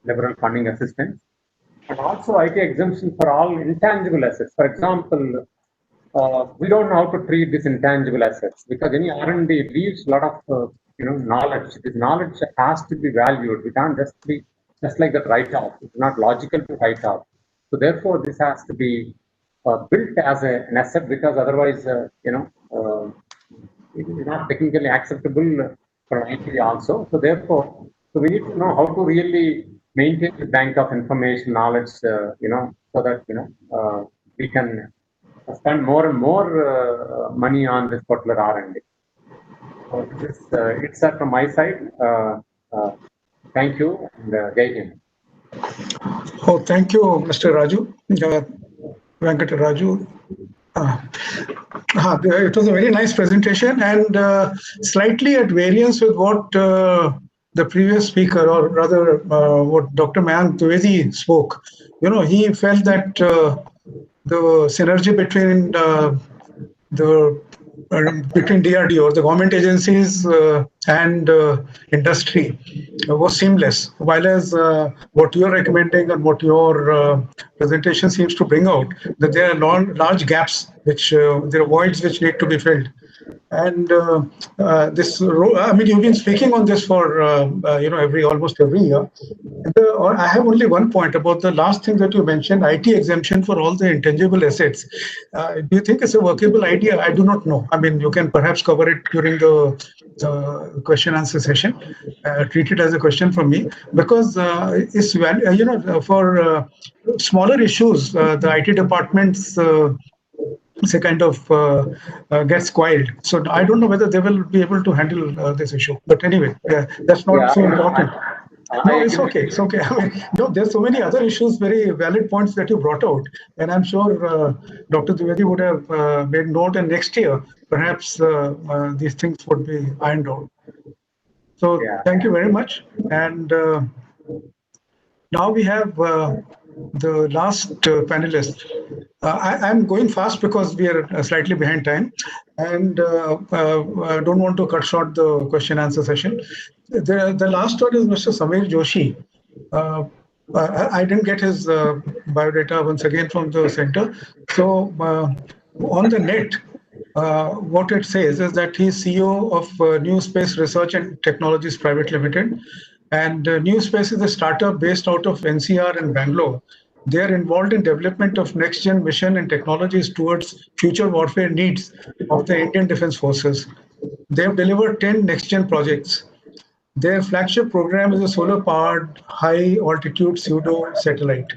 liberal funding assistance, and also IT exemption for all intangible assets. For example, we don't know how to treat these intangible assets, because any R&D leaves a lot of knowledge. This knowledge has to be valued. We can't just be just like that write off. It's not logical to write off. So therefore, this has to be built as an asset, because otherwise, it is not technically acceptable for IT also. So therefore, we need to know how to really maintain the bank of information knowledge, so that we can spend more and more money on this particular R&D. So it's that from my side. Thank you, and Jai Hind. Oh, thank you, Mr. Raju, Venkata Raju. It was a very nice presentation, and slightly at variance with what the previous speaker, or rather what Dr. Mayank Dwivedi spoke. He felt that the synergy between between DRDO, the government agencies, and industry was seamless. While as what you are recommending and what your presentation seems to bring out, that there are large gaps, which there are voids which need to be filled. And you've been speaking on this for almost every year. I have only one point about the last thing that you mentioned: IT exemption for all the intangible assets. Do you think it's a workable idea? I do not know. You can perhaps cover it during the question answer session. Treat it as a question from me, because it's for smaller issues, the IT departments it's a kind of gets spoiled. So I don't know whether they will be able to handle this issue. But anyway, that's not so important. No, it's okay. It's okay. There's so many other issues, very valid points that you brought out, and I'm sure Dr. Dwivedi would have made note, and next year perhaps these things would be ironed out. So thank you very much. And now we have the last panelist. I'm going fast because we are slightly behind time, and I don't want to cut short the question answer session. The last one is Mr. Samir Joshi. I didn't get his biodata once again from the center. So on the net, what it says is that he's CEO of New Space Research and Technologies Private Limited. And New Space is a startup based out of NCR and Bangalore. They are involved in development of next-gen mission and technologies towards future warfare needs of the Indian Defence Forces. They have delivered 10 next-gen projects. Their flagship program is a solar-powered, high-altitude pseudo satellite.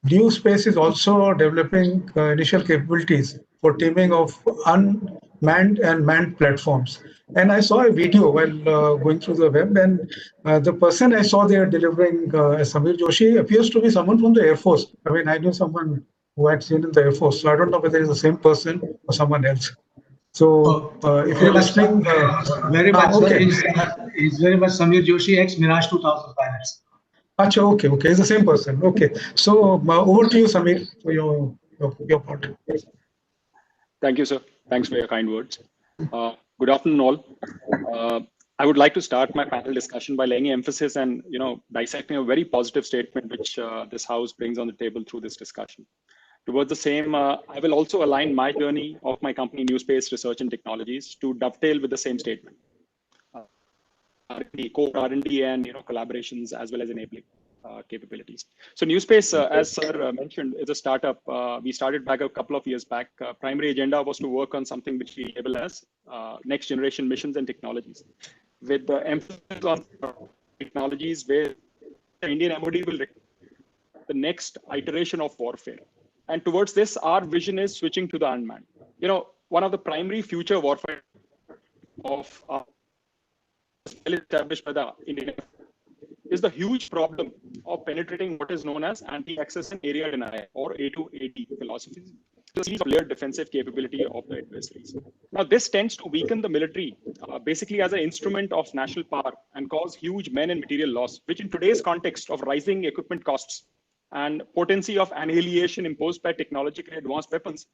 New Space is also developing initial capabilities for teaming of unmanned and manned platforms. And I saw a video while going through the web, and the person I saw there delivering as Samir Joshi appears to be someone from the Air Force. I mean, I knew someone who had seen in the Air Force, so I don't know whether it's the same person or someone else. So if you're listening, very much. okay. He's very much Samir Joshi, ex-Mirage 2000 pilots. Acha, okay, it's the same person. Okay, so over to you, Samir, for your part. Thank you, sir. Thanks for your kind words. Good afternoon, all. I would like to start my panel discussion by laying emphasis and dissecting a very positive statement which this House brings on the table through this discussion. Towards the same, I will also align my journey of my company, New Space Research and Technologies, to dovetail with the same statement. R&D and collaborations as well as enabling capabilities. So New Space, as sir mentioned, is a startup. We started back a couple of years back. Primary agenda was to work on something which we label as next generation missions and technologies, with the emphasis on technologies where the Indian MOD will the next iteration of warfare. And towards this, our vision is switching to the unmanned. One of the primary future warfare of established by the Indian is the huge problem of penetrating what is known as anti-access and area denial, or A2AD philosophies, the series of layered defensive capability of the adversaries. Now, this tends to weaken the military basically as an instrument of national power and cause huge men and material loss, which in today's context of rising equipment costs and potency of annihilation imposed by technologically advanced weapons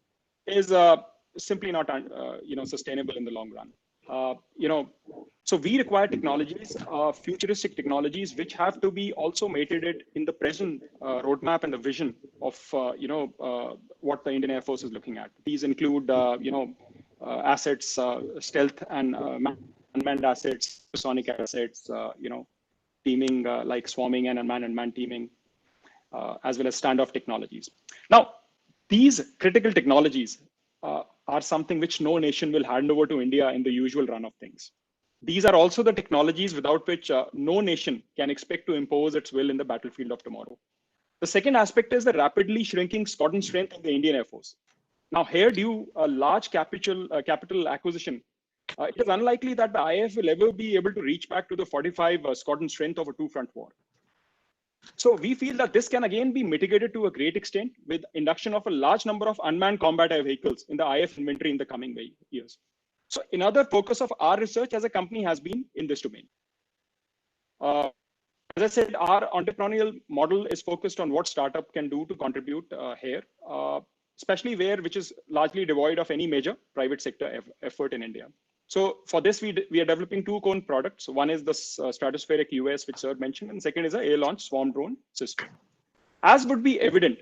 is simply not sustainable in the long run. So we require technologies, futuristic technologies, which have to be also mated in the present roadmap and the vision of what the Indian Air Force is looking at. These include assets, stealth and unmanned assets, sonic assets, teaming like swarming and unmanned teaming, as well as standoff technologies. Now, these critical technologies are something which no nation will hand over to India in the usual run of things. These are also the technologies without which no nation can expect to impose its will in the battlefield of tomorrow. The second aspect is the rapidly shrinking squadron strength of the Indian Air Force. Now, here, due a large capital acquisition, it is unlikely that the IAF will ever be able to reach back to the 45 squadron strength of a two-front war. So we feel that this can again be mitigated to a great extent with induction of a large number of unmanned combat air vehicles in the IF inventory in the coming years. So another focus of our research as a company has been in this domain. As I said, our entrepreneurial model is focused on what startup can do to contribute here, especially which is largely devoid of any major private sector effort in India. So for this, we are developing two core products. One is the stratospheric UAS, which sir mentioned, and second is an air-launched swarm drone system. As would be evident,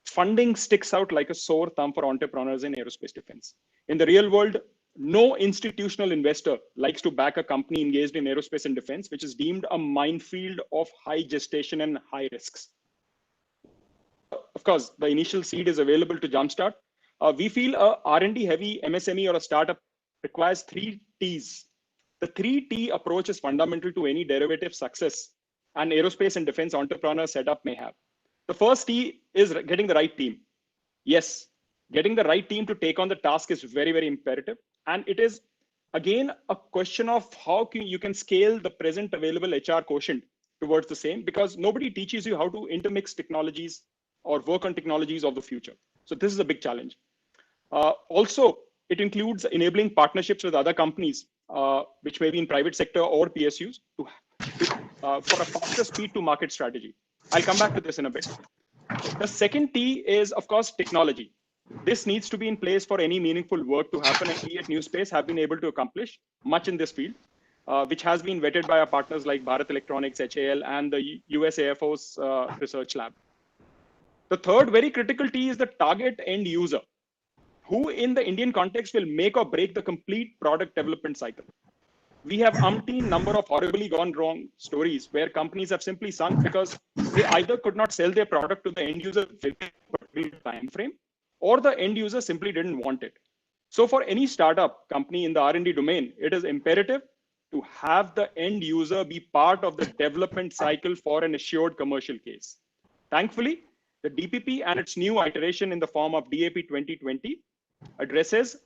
funding sticks out like a sore thumb for entrepreneurs in aerospace defense. In the real world, no institutional investor likes to back a company engaged in aerospace and defense, which is deemed a minefield of high gestation and high risks. Of course, the initial seed is available to jumpstart. We feel a R&D heavy MSME or a startup requires 3 T's. The 3T approach is fundamental to any derivative success an aerospace and defense entrepreneur setup may have. The first T is getting the right team. Yes, getting the right team to take on the task is very, very imperative. And it is, again, a question of how you can scale the present available HR quotient towards the same, because nobody teaches you how to intermix technologies or work on technologies of the future. So this is a big challenge. Also, it includes enabling partnerships with other companies, which may be in private sector or PSUs, for a faster speed to market strategy. I'll come back to this in a bit. The second T is, of course, technology. This needs to be in place for any meaningful work to happen, and we at New Space have been able to accomplish much in this field, which has been vetted by our partners like Bharat Electronics, HAL, and the US Air Force Research Lab. The third very critical T is the target end user, who in the Indian context will make or break the complete product development cycle. We have umpteen number of horribly gone wrong stories where companies have simply sunk because they either could not sell their product to the end user within a particular time frame, or the end user simply didn't want it. So for any startup company in the R&D domain, it is imperative to have the end user be part of the development cycle for an assured commercial case. Thankfully, the DPP and its new iteration in the form of DAP 2020 addresses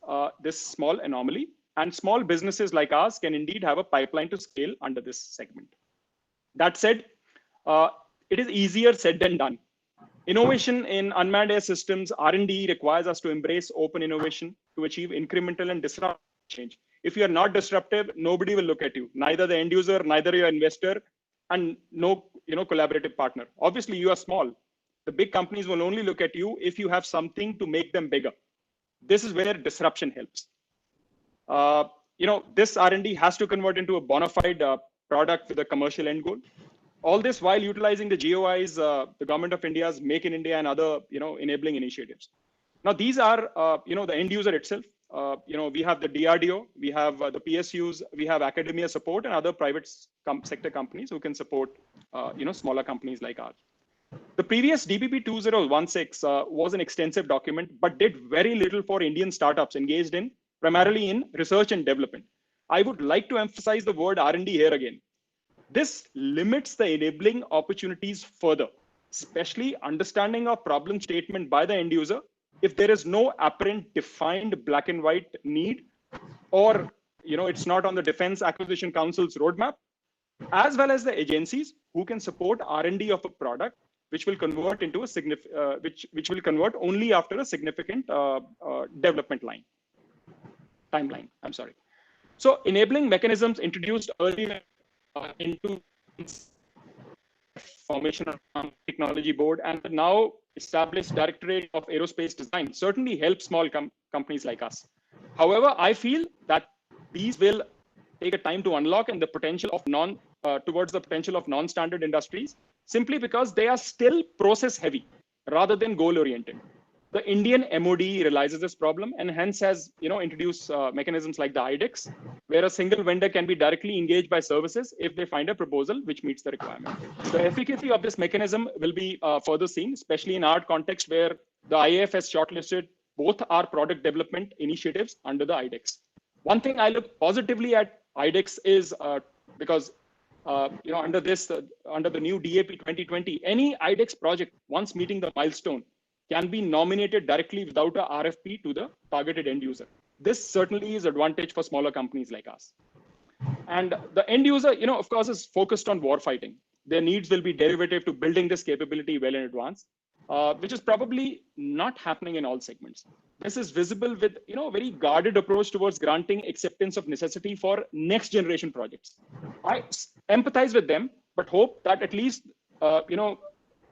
this small anomaly, and small businesses like ours can indeed have a pipeline to scale under this segment. That said, it is easier said than done. Innovation in unmanned air systems, R&D, requires us to embrace open innovation to achieve incremental and disruptive change. If you are not disruptive, nobody will look at you, neither the end user, neither your investor, and no collaborative partner. Obviously, you are small. The big companies will only look at you if you have something to make them bigger. This is where disruption helps. This R&D has to convert into a bona fide product with a commercial end goal. All this while utilizing the GOIs, the Government of India's Make in India and other, enabling initiatives. Now, these are, the end user itself. We have the DRDO, we have the PSUs, we have academia support and other private sector companies who can support, smaller companies like ours. The previous DPP 2016 was an extensive document, but did very little for Indian startups engaged in primarily in research and development. I would like to emphasize the word R&D here again. This limits the enabling opportunities further, especially understanding of problem statement by the end user if there is no apparent defined black and white need, or it's not on the Defense Acquisition Council's roadmap, as well as the agencies who can support R&D of a product which will convert into a which will convert only after a significant development timeline. I'm sorry. So enabling mechanisms introduced earlier into formation of technology board and the now established Directorate of Aerospace Design certainly help small companies like us. However, I feel that these will take a time to unlock and the potential of towards the potential of non-standard industries, simply because they are still process heavy rather than goal oriented. The Indian MOD realizes this problem and hence has introduced mechanisms like the IDEX, where a single vendor can be directly engaged by services if they find a proposal which meets the requirement. The efficacy of this mechanism will be further seen, especially in our context where the IAF has shortlisted both our product development initiatives under the IDEX. One thing I look positively at IDEX is because under the new DAP 2020, any IDEX project once meeting the milestone can be nominated directly without a RFP to the targeted end user. This certainly is advantage for smaller companies like us. And the end user, of course, is focused on war fighting. Their needs will be derivative to building this capability well in advance, which is probably not happening in all segments. This is visible with very guarded approach towards granting acceptance of necessity for next generation projects. I empathize with them, but hope that at least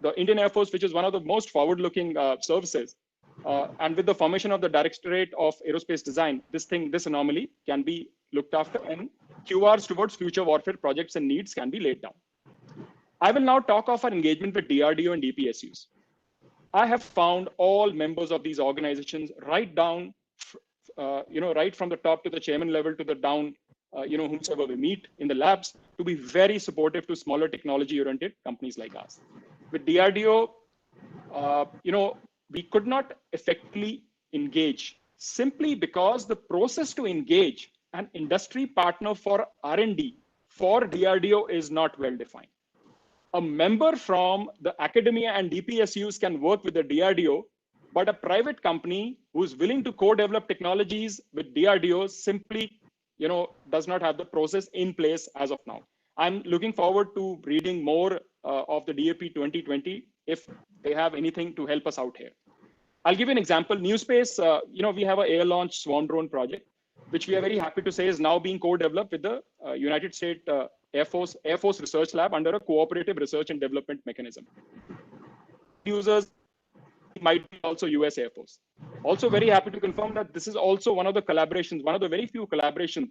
the Indian Air Force, which is one of the most forward-looking services, and with the formation of the Directorate of Aerospace Design, this anomaly can be looked after and QRs towards future warfare projects and needs can be laid down. I will now talk of our engagement with DRDO and DPSUs. I have found all members of these organizations right down, right from the top to the chairman level to the down, whomsoever we meet in the labs, to be very supportive to smaller technology-oriented companies like us. With DRDO, we could not effectively engage simply because the process to engage an industry partner for R&D for DRDO is not well defined. A member from the academia and DPSUs can work with the DRDO, but a private company who's willing to co-develop technologies with DRDO simply, does not have the process in place as of now. I'm looking forward to reading more of the DAP 2020 if they have anything to help us out here. I'll give you an example. New Space, we have an air launch swarm drone project, which we are very happy to say is now being co-developed with the United States Air Force Research Lab under a cooperative research and development mechanism. Users might be also US Air Force. Also very happy to confirm that this is also one of the collaborations, one of the very few collaborations,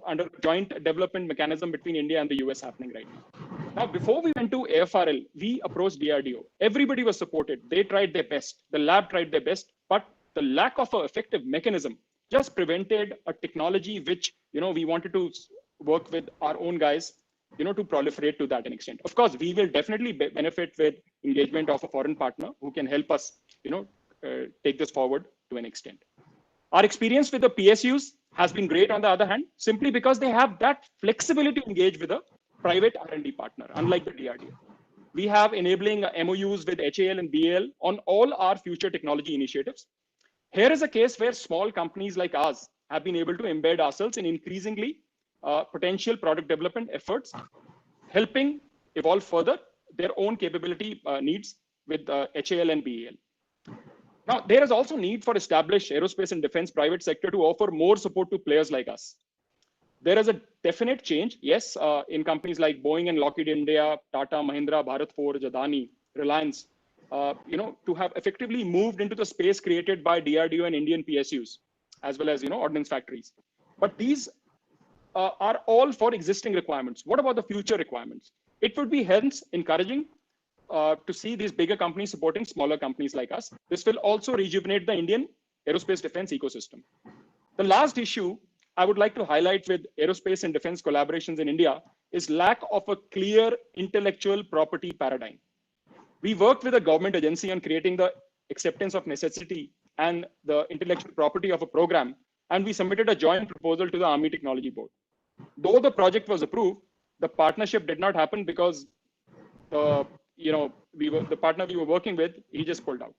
under joint development mechanism between India and the US happening right now. Now, before we went to AFRL, we approached DRDO. Everybody was supported. They tried their best. The lab tried their best, but the lack of an effective mechanism just prevented a technology which, we wanted to work with our own guys, to proliferate to that extent. Of course, we will definitely benefit with engagement of a foreign partner who can help us, take this forward to an extent. Our experience with the PSUs has been great on the other hand, simply because they have that flexibility to engage with a private R&D partner, unlike the DRDO. We have enabling MOUs with HAL and BAL on all our future technology initiatives. Here is a case where small companies like ours have been able to embed ourselves in increasingly potential product development efforts, helping evolve further their own capability needs with HAL and BAL. Now, there is also need for established aerospace and defense private sector to offer more support to players like us. There is a definite change, yes, in companies like Boeing and Lockheed India, Tata, Mahindra, Bharat Forge, Adani, Reliance, to have effectively moved into the space created by DRDO and Indian PSUs, as well as, ordnance factories. But these are all for existing requirements. What about the future requirements? It would be hence encouraging to see these bigger companies supporting smaller companies like us. This will also rejuvenate the Indian aerospace defense ecosystem. The last issue I would like to highlight with aerospace and defense collaborations in India is lack of a clear intellectual property paradigm. We worked with a government agency on creating the acceptance of necessity and the intellectual property of a program, and we submitted a joint proposal to the Army Technology Board. Though the project was approved, the partnership did not happen because the partner we were working with, he just pulled out.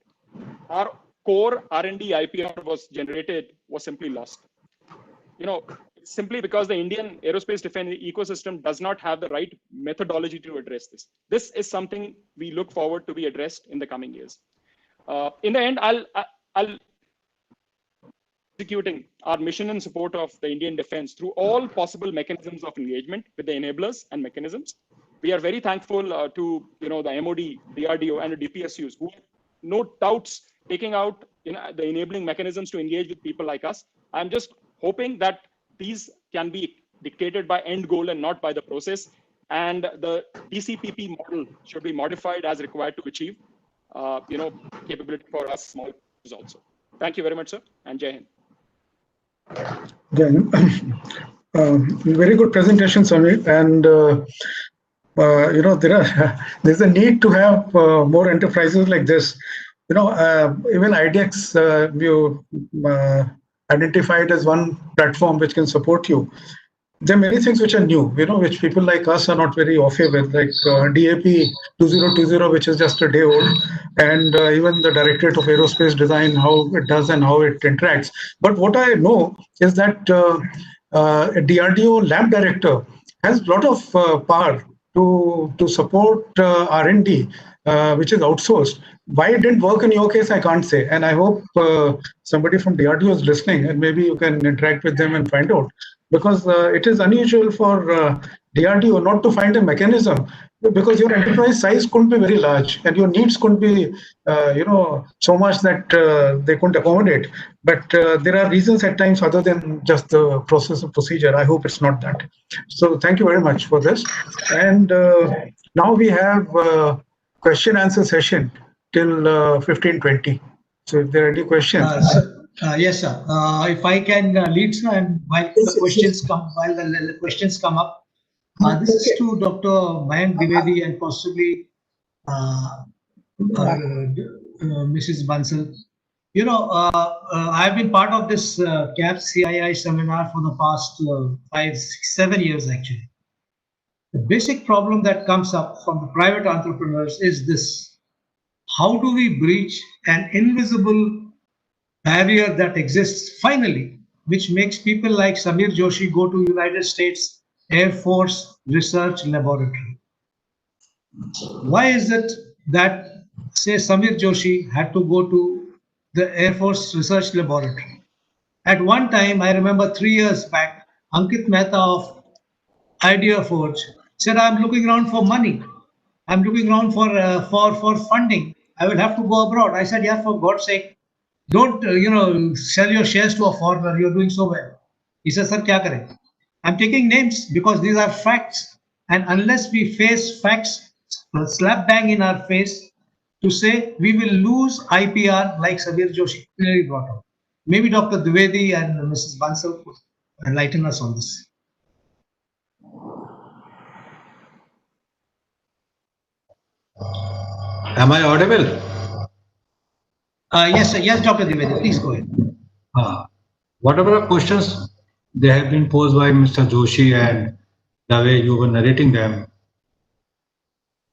Our core R&D IPR was simply lost. Simply because the Indian aerospace defense ecosystem does not have the right methodology to address this. This is something we look forward to be addressed in the coming years. In the end, I'll executing our mission in support of the Indian defense through all possible mechanisms of engagement with the enablers and mechanisms. We are very thankful to the MOD, DRDO, and the DPSUs who, no doubts, taking out the enabling mechanisms to engage with people like us. I'm just hoping that these can be dictated by end goal and not by the process. And the DCPP model should be modified as required to achieve, capability for us small also. Thank you very much, sir, and Jai Hind. Very good presentation, Samir. And there's a need to have more enterprises like this. Even IDEX, you identified as one platform which can support you. There are many things which are new, which people like us are not very au fait with, like DAP 2020, which is just a day old, and even the Directorate of Aerospace Design, how it does and how it interacts. But what I know is that a DRDO lab director has a lot of power to support R&D, which is outsourced. Why it didn't work in your case, I can't say. And I hope somebody from DRDO is listening, and maybe you can interact with them and find out. Because it is unusual for DRDO not to find a mechanism, because your enterprise size couldn't be very large and your needs couldn't be, so much that they couldn't accommodate. But there are reasons at times other than just the process of procedure. I hope it's not that. So thank you very much for this. And now we have question answer session till 15:20. So if there are any questions. Yes, sir. If I can lead, sir, and while the questions come up, this is to Dr. Mayank Dwivedi and possibly Mrs. Bansal. I've been part of this CAPS CII seminar for the past 5, 6, 7 years actually. The basic problem that comes up from the private entrepreneurs is this: how do we breach an invisible barrier that exists finally, which makes people like Samir Joshi go to United States Air Force Research Laboratory? Why is it that, say, Samir Joshi had to go to the Air Force Research Laboratory? At one time, I remember 3 years back, Ankit Mehta of Idea Forge said, I'm looking around for money. I'm looking around for funding. I will have to go abroad. I said, yeah, for God's sake, don't sell your shares to a foreigner. You're doing so well. He says, sir, kya kare? I'm taking names because these are facts. And unless we face facts slap bang in our face to say we will lose IPR, like Samir Joshi clearly brought out. maybe Dr. Dwivedi and Mrs. Bansal could enlighten us on this. Am I audible? Yes, sir. Yes, Dr. Dwivedi, please go ahead. Whatever the questions they have been posed by Mr. Joshi and the way you were narrating them.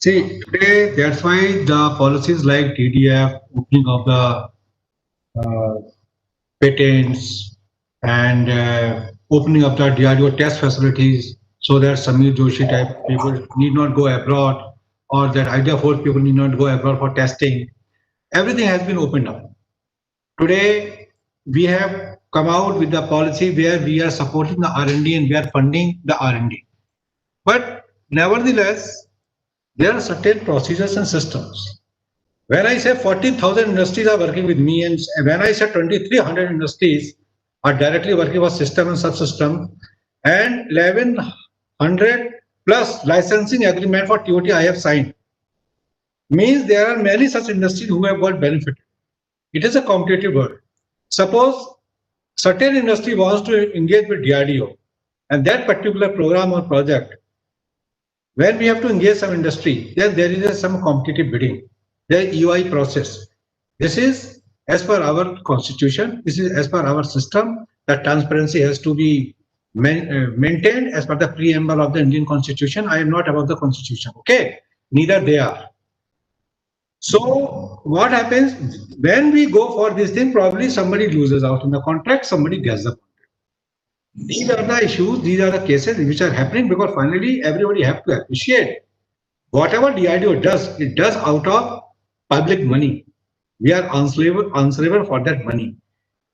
See, today that's why the policies like TDF, opening of the patents and opening up the DRDO test facilities so that Samir Joshi type people need not go abroad, or that Idea Force people need not go abroad for testing. Everything has been opened up. Today, we have come out with the policy where we are supporting the R&D and we are funding the R&D. But nevertheless, there are certain procedures and systems. When I say 40,000 industries are working with me, and when I say 2,300 industries are directly working for system and subsystem, and 1,100 plus licensing agreement for TOT I have signed, means there are many such industries who have got benefited. It is a competitive world. Suppose certain industry wants to engage with DRDO, and that particular program or project, when we have to engage some industry, then there is some competitive bidding. There is EOI process. This is as per our constitution. This is as per our system. That transparency has to be maintained as per the preamble of the Indian Constitution. I am not above the Constitution. Okay, neither they are. So what happens when we go for this thing? Probably somebody loses out in the contract, somebody gets the contract. These are the issues, these are the cases which are happening, because finally everybody have to appreciate whatever DRDO does, it does out of public money. We are answerable for that money.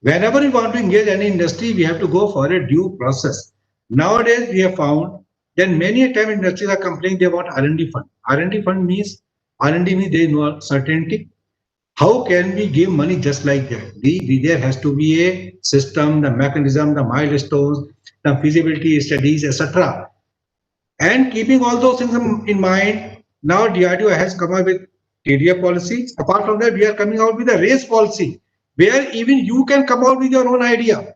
Whenever we want to engage any industry, we have to go for a due process. Nowadays, we have found that many a time industries are complaining they want R&D fund. R&D fund means there is no certainty. How can we give money just like that? There has to be a system, the mechanism, the milestones, the feasibility studies, etc. And keeping all those things in mind, now DRDO has come up with TDF policy. Apart from that, we are coming out with a race policy, where even you can come out with your own idea.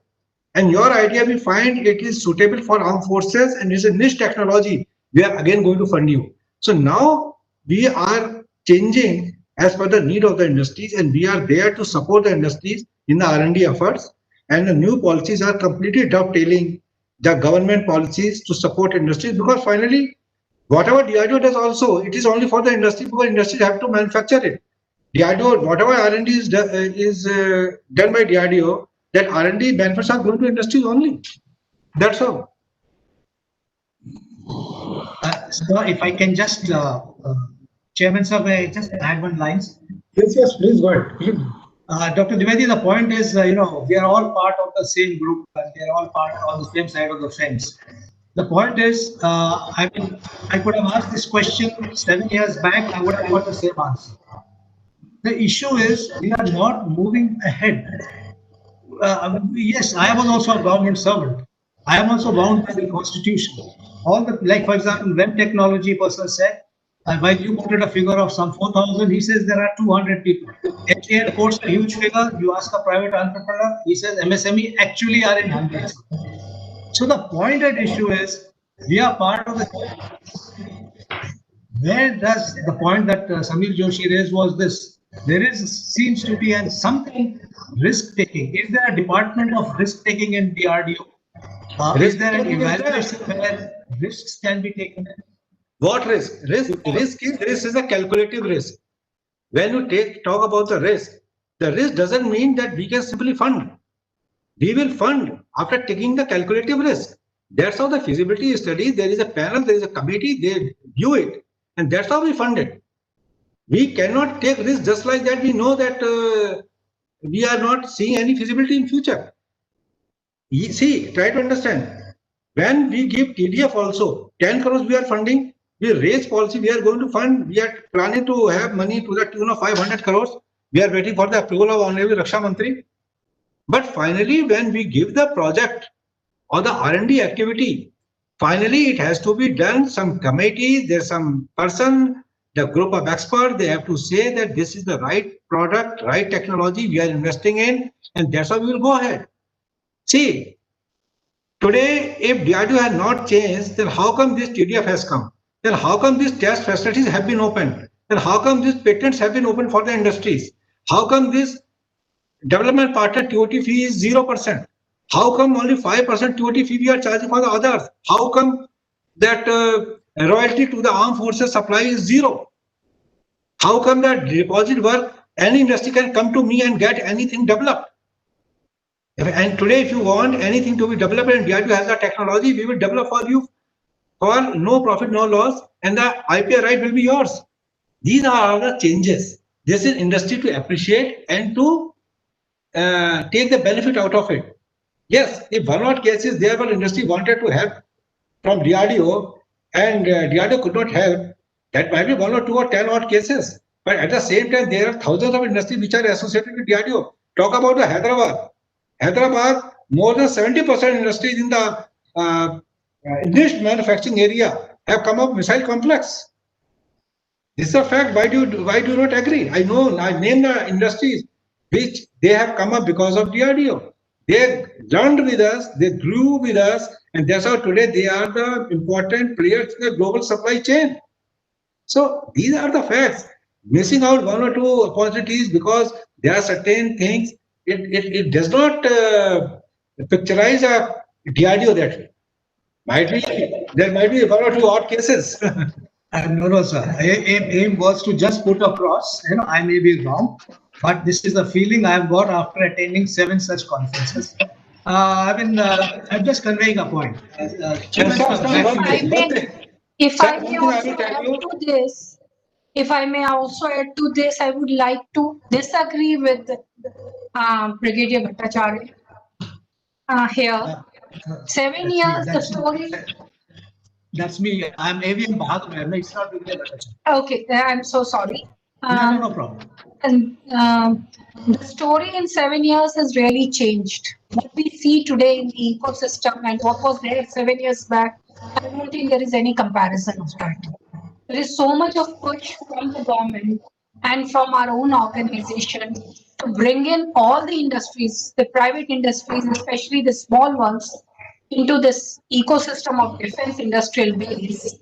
And your idea, we find it is suitable for armed forces and is a niche technology. We are again going to fund you. So now we are changing as per the need of the industries, and we are there to support the industries in the R&D efforts. And the new policies are completely dovetailing the government policies to support industries, because finally, whatever DRDO does also, it is only for the industry, because industries have to manufacture it. DRDO, whatever R&D is done by DRDO, that R&D benefits are going to industries only. That's all. So if I can just, Chairman sir, may I just add one line? Yes, yes, please go ahead. Dr. Dwivedi, the point is, we are all part of the same group, and we are all part on the same side of the fence. The point is, I mean, I could have asked this question 7 years back, I would have got the same answer. The issue is, we are not moving ahead. Yes, I was also a government servant. I am also bound by the constitution. All the, like for example, when technology person said, while you quoted a figure of some 4,000, he says there are 200 people. HAL quotes a huge figure. You ask a private entrepreneur, he says MSME actually are in hundreds. So the point at issue is, we are part of the. Where does the point that Samir Joshi raised was this? There seems to be something risk taking. Is there a department of risk taking in DRDO? Is there an evaluation where risks can be taken? What risk? Risk is a calculative risk. When you talk about the risk doesn't mean that we can simply fund. We will fund after taking the calculative risk. That's how the feasibility study, there is a panel, there is a committee, they view it, and that's how we fund it. We cannot take risk just like that. We know that we are not seeing any feasibility in future. See, try to understand. When we give TDF also, 10 crores we are funding, we raise policy, we are going to fund, we are planning to have money to the tune of 500 crores. We are waiting for the approval of Honorable Raksha Mantri. But finally, when we give the project or the R&D activity, finally it has to be done, some committee, there's some person the group of experts, they have to say that this is the right product, right technology we are investing in, and that's how we will go ahead. See, today, if DRDO has not changed, then how come this TDF has come? Then how come these test facilities have been opened? Then how come these patents have been opened for the industries? How come this development partner TOT fee is 0%? How come only 5% TOT fee we are charging for the others? How come that royalty to the armed forces supply is 0? How come that deposit work, any industry can come to me and get anything developed? And today, if you want anything to be developed and DRDO has the technology, we will develop for you for no profit, no loss, and the IPR right will be yours. These are the changes. This is industry to appreciate and to take the benefit out of it. Yes, if one odd cases there were industry wanted to have from DRDO and DRDO could not have, that might be 1 or 2 or 10 odd cases. But at the same time, there are thousands of industries which are associated with DRDO. Talk about the Hyderabad. Hyderabad, more than 70% industries in the niche manufacturing area have come up missile complex. This is a fact. Why do you not agree? I know, I name the industries which they have come up because of DRDO. They learned with us, they grew with us, and that's how today they are the important players in the global supply chain. So these are the facts. Missing out 1 or 2 opportunities because there are certain things, it does not picturize a DRDO that way. There might be 1 or 2 odd cases. No, sir. Aim was to just put across, I may be wrong, but this is the feeling I've got after attending 7 such conferences. I'm just conveying a point. If I may also add to this, I would like to disagree with Brigadier Bhattacharya here. 7 years, the story. That's me. I'm avian Bahadur. It's not Brigadier Bhattacharya. Okay, I'm so sorry. No problem. And the story in 7 years has really changed. What we see today in the ecosystem and what was there 7 years back, I don't think there is any comparison of that. There is so much of push from the government and from our own organization to bring in all the industries, the private industries, especially the small ones, into this ecosystem of defense industrial base.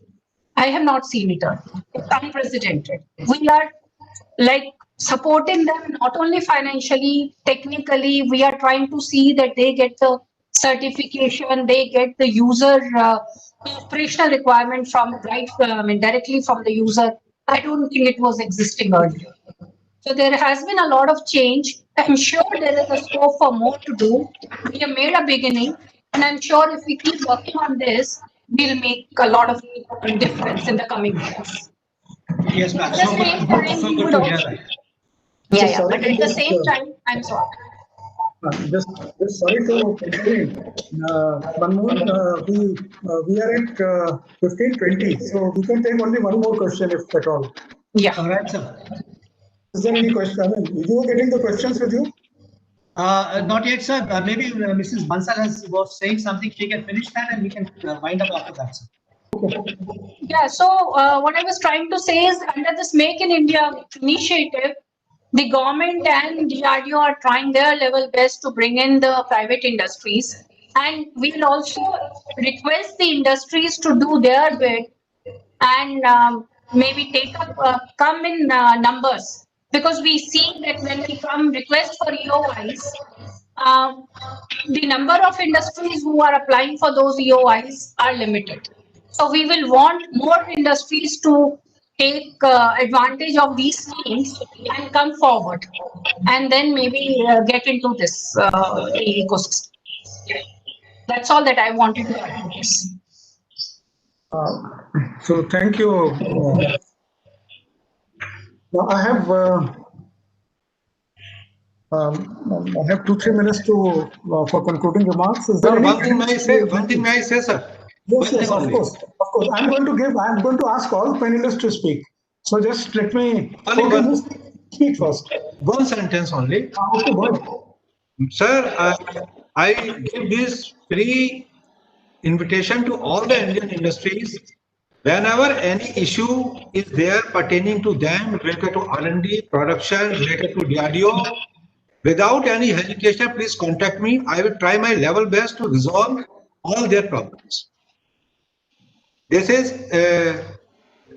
I have not seen it. It's unprecedented. We are like supporting them not only financially, technically. We are trying to see that they get the certification, they get the user operational requirement from directly from the user. I don't think it was existing earlier. So there has been a lot of change. I'm sure there is a scope for more to do. We have made a beginning, and I'm sure if we keep working on this, we'll make a lot of difference in the coming years. Yes, ma'am. At the same time, we would also. Yeah, but at the same time, I'm sorry. Just sorry to intervene. Manmohan, we are at 15:20, so we can take only one more question if at all. Yeah. All right, sir. Is there any question? I mean, you were getting the questions with you? Not yet, sir. Maybe Mrs. Bansal was saying something. She can finish that and we can wind up after that, sir. Yeah, so what I was trying to say is under this Make in India initiative, the government and DRDO are trying their level best to bring in the private industries. And we will also request the industries to do their bit and maybe take up, come in numbers. Because we see that when we come request for EOIs, the number of industries who are applying for those EOIs are limited. So we will want more industries to take advantage of these schemes and come forward, and then maybe get into this ecosystem. That's all that I wanted to add to this. So thank you. Now I have 2-3 minutes to for concluding remarks. Is there one thing may I say, sir? Yes, of course. I'm going to ask all panelists to speak. So just let me speak first. One sentence only. Okay, go ahead. Sir, I give this free invitation to all the Indian industries Whenever any issue is there pertaining to them related to R&D, production, related to DRDO, without any hesitation, please contact me. I will try my level best to resolve all their problems. This is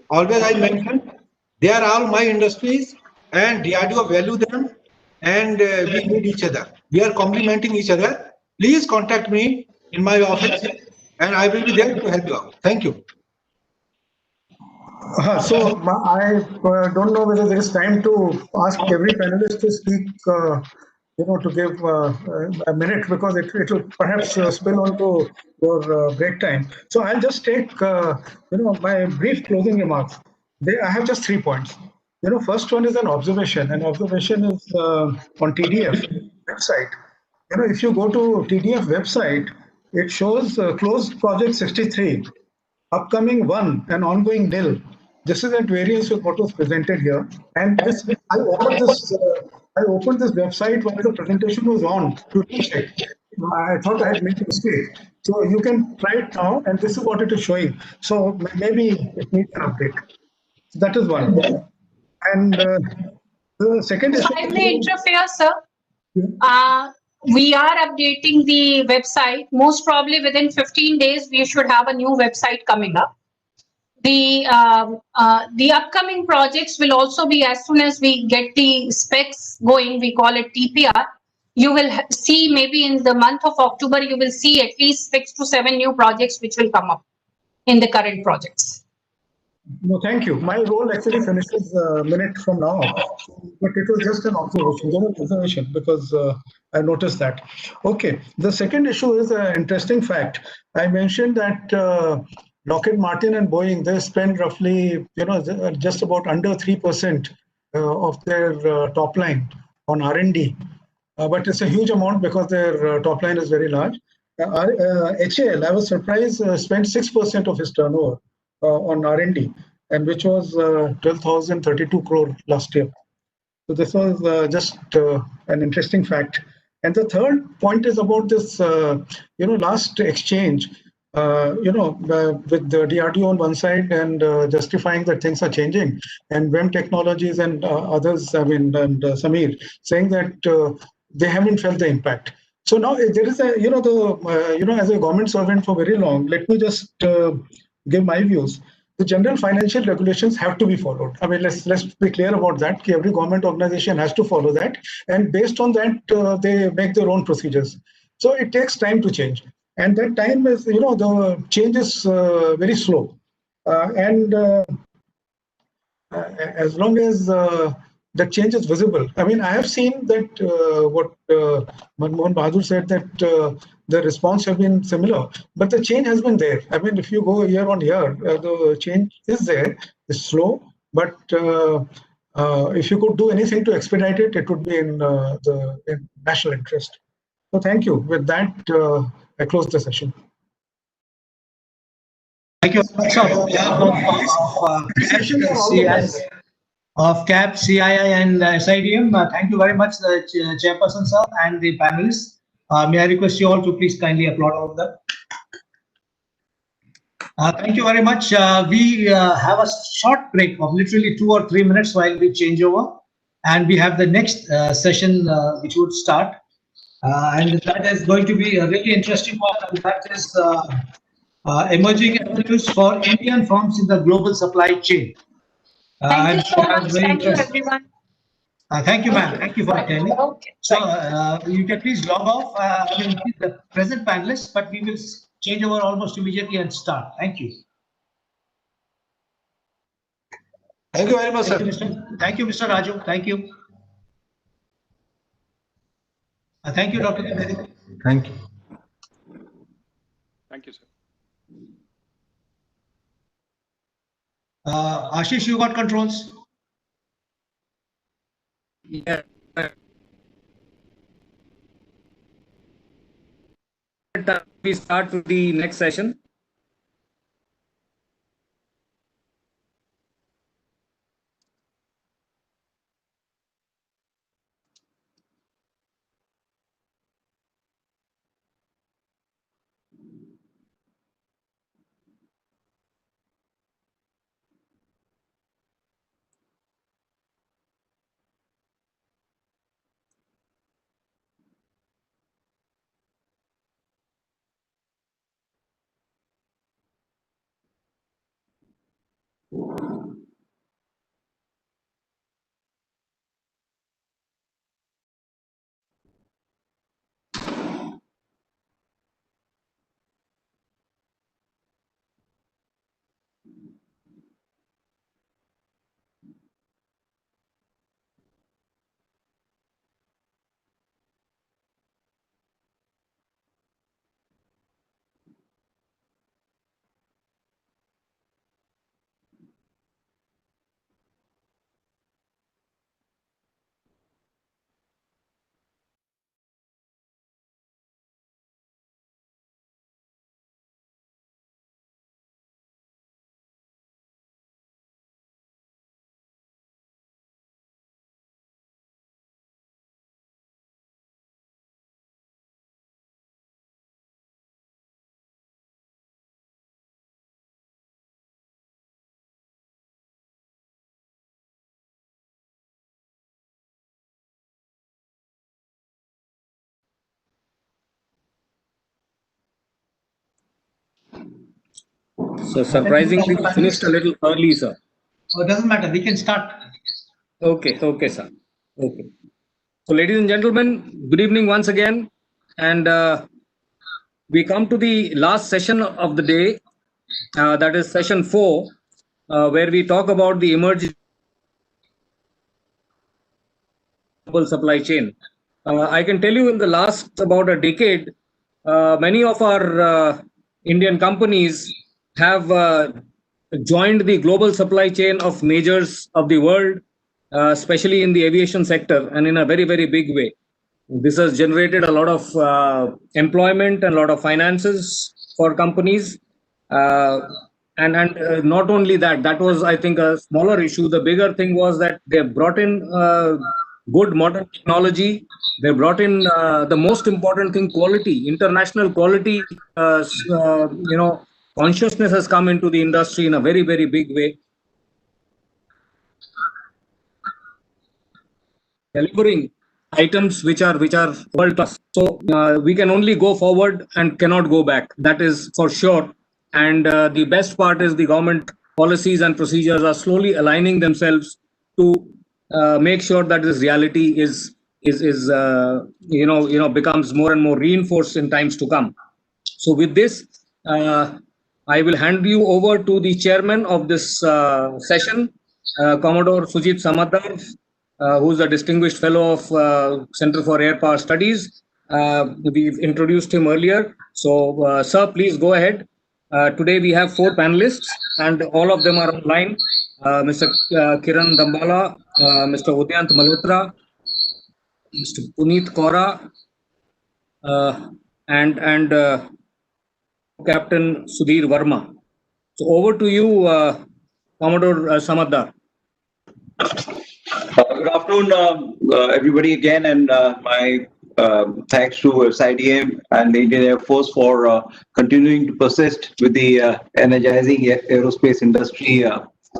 always I mention, they are all my industries and DRDO value them and we need each other. We are complementing each other. Please contact me in my office and I will be there to help you out. Thank you. I don't know whether there is time to ask every panelist to speak, to give a minute, because it will perhaps spill onto your break time. So I'll just take, my brief closing remarks. I have just 3 points. First one is an observation. An observation is on TDF website. If you go to TDF website, it shows closed project 63, upcoming 1, and ongoing nil. This is at variance with what was presented here. And this, I opened this website while the presentation was on to check. I thought I had made a mistake. So you can try it now, and this is what it is showing. So maybe it needs an update. So that is one. And the second If issue. I may interfere, sir. We are updating the website. Most probably within 15 days, we should have a new website coming up. The upcoming projects will also be, as soon as we get the specs going, we call it TPR. You will see maybe in the month of October, you will see at least 6 to 7 new projects which will come up in the current projects. No, thank you. My role actually finishes a minute from now, but it was just an observation, because I noticed that. Okay, the second issue is an interesting fact. I mentioned that Lockheed Martin and Boeing, they spend roughly, just about under 3% of their top line on R&D. But it's a huge amount because their top line is very large. HAL, I was surprised, spent 6% of his turnover on R&D, and which was 12,032 crore last year. So this was just an interesting fact. And the third point is about this, last exchange, with the DRDO on one side and justifying that things are changing, and WEM Technologies and others, and Samir, saying that they haven't felt the impact. So now there is a, as a government servant for very long, let me just give my views. The general financial regulations have to be followed. I mean, let's be clear about that. Every government organization has to follow that, and based on that, they make their own procedures. So it takes time to change, and that time is, the change is very slow, and as long as the change is visible. I mean, I have seen that what Manmohan Bahadur said, that the response have been similar, but the change has been there. I mean, if you go year on year, the change is there. It's slow, but if you could do anything to expedite it, it would be in the national interest. So thank you. With that, I close the session. Thank you very much of CAP, CII, and SIDM. Thank you very much, the chairperson, sir, and the panelists. May I request you all to please kindly applaud all of them. Thank you very much. We have a short break of literally 2 or 3 minutes while we change over, and we have the next session which would start, and that is going to be a really interesting one, and that is emerging avenues for Indian firms in the global supply chain. Thank you so much. Thank you, everyone. Thank you, ma'am. Thank you for attending. Okay. So you can please log off. I will keep the present panelists, but we will change over almost immediately and start. Thank you. Thank you very much, sir. Thank you, Mr. Raju. Thank you. Thank you, Dr. Trivedi. Thank you. Thank you, sir. Ashish, you got controls? Yeah. We start with the next session. So surprisingly, we finished a little early, sir. Oh, it doesn't matter. We can start. Okay, okay, sir. Okay. So, ladies and gentlemen, good evening once again. And we come to the last session of the day, that is session 4, where we talk about the emerging global supply chain. I can tell you in the last about a decade, many of our Indian companies have joined the global supply chain of majors of the world, especially in the aviation sector, and in a very, very big way. This has generated a lot of employment and a lot of finances for companies. And not only that, that was, I think, a smaller issue. The bigger thing was that they brought in good modern technology. They brought in the most important thing, quality, international quality. Consciousness has come into the industry in a very, very big way. Delivering items which are world class. So we can only go forward and cannot go back. That is for sure. And the best part is the government policies and procedures are slowly aligning themselves to make sure that this reality is becomes more and more reinforced in times to come. So with this, I will hand you over to the chairman of this session, Commodore Sujit Samadar, who is a distinguished fellow of Center for Air Power Studies. We've introduced him earlier. So, sir, please go ahead. Today we have 4 panelists, and all of them are online. Mr. Kiran Dambala, Mr. Udyant Malhotra, Mr. Puneet Kaura, and Captain Sudhir Verma. So over to you, Commodore Samadar. Good afternoon, everybody again, and my thanks to SIDM and the Indian Air Force for continuing to persist with the energizing aerospace industry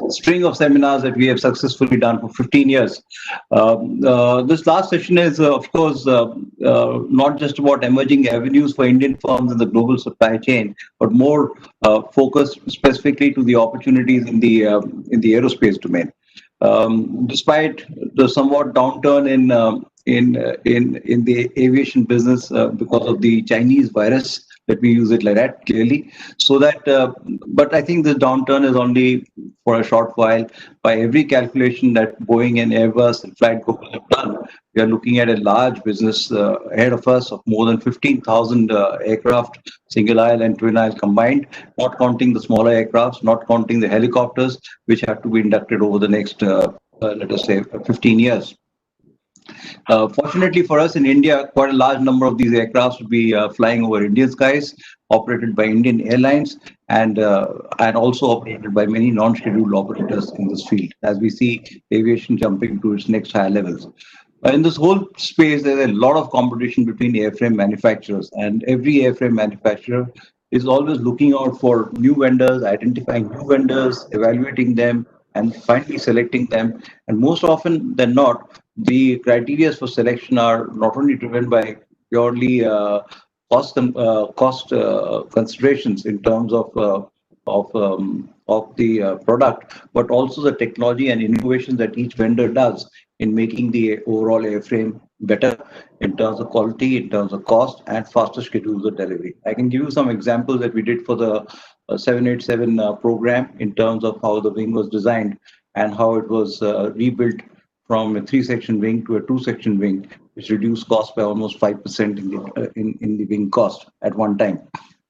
string of seminars that we have successfully done for 15 years. This last session is, of course, not just about emerging avenues for Indian firms in the global supply chain, but more focused specifically to the opportunities in the aerospace domain. Despite the somewhat downturn in the aviation business because of the Chinese virus, let me use it like that clearly. So that, but I think this downturn is only for a short while. By every calculation that Boeing and Airbus and Flight Global have done, we are looking at a large business ahead of us of more than 15,000 aircraft, single aisle and twin aisle combined, not counting the smaller aircrafts, not counting the helicopters, which have to be inducted over the next, let us say, 15 years. Fortunately for us in India, quite a large number of these aircrafts will be flying over Indian skies, operated by Indian airlines, and also operated by many non-scheduled operators in this field, as we see aviation jumping to its next higher levels. In this whole space, there's a lot of competition between airframe manufacturers, and every airframe manufacturer is always looking out for new vendors, identifying new vendors, evaluating them, and finally selecting them. And most often than not, the criteria for selection are not only driven by purely cost considerations in terms of the product, but also the technology and innovation that each vendor does in making the overall airframe better in terms of quality, in terms of cost, and faster schedules of delivery. I can give you some examples that we did for the 787 program in terms of how the wing was designed and how it was rebuilt from a 3-section wing to a 2-section wing, which reduced cost by almost 5% in the wing cost at one time,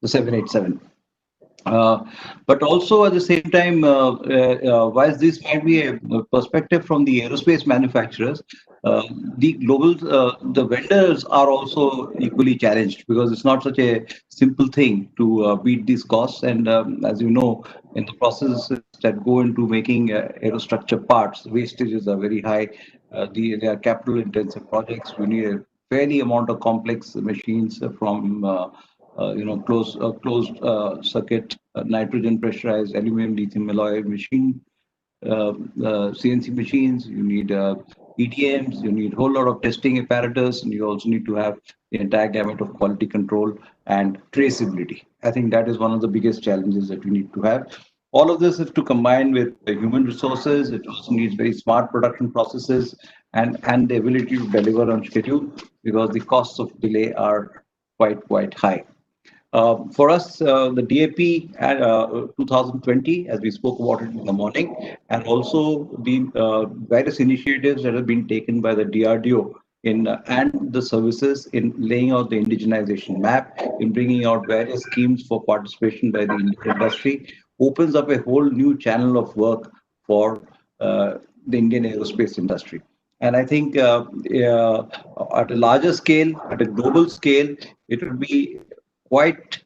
the 787. But also at the same time, whilst this might be a perspective from the aerospace manufacturers, the vendors are also equally challenged because it's not such a simple thing to beat these costs. And as you know, in the processes that go into making aerostructure parts, wastages are very high. They are capital intensive projects. We need a fairly amount of complex machines from closed circuit, nitrogen pressurized aluminum lithium alloy machine, CNC machines. You need EDMs. You need a whole lot of testing apparatus, and you also need to have the entire gamut of quality control and traceability. I think that is one of the biggest challenges that we need to have. All of this is to combine with the human resources. It also needs very smart production processes and the ability to deliver on schedule, because the costs of delay are quite high. For us, the DAP 2020, as we spoke about it in the morning, and also the various initiatives that have been taken by the DRDO and the services in laying out the indigenization map, in bringing out various schemes for participation by the industry, opens up a whole new channel of work for the Indian aerospace industry. And I think at a larger scale, at a global scale, it will be quite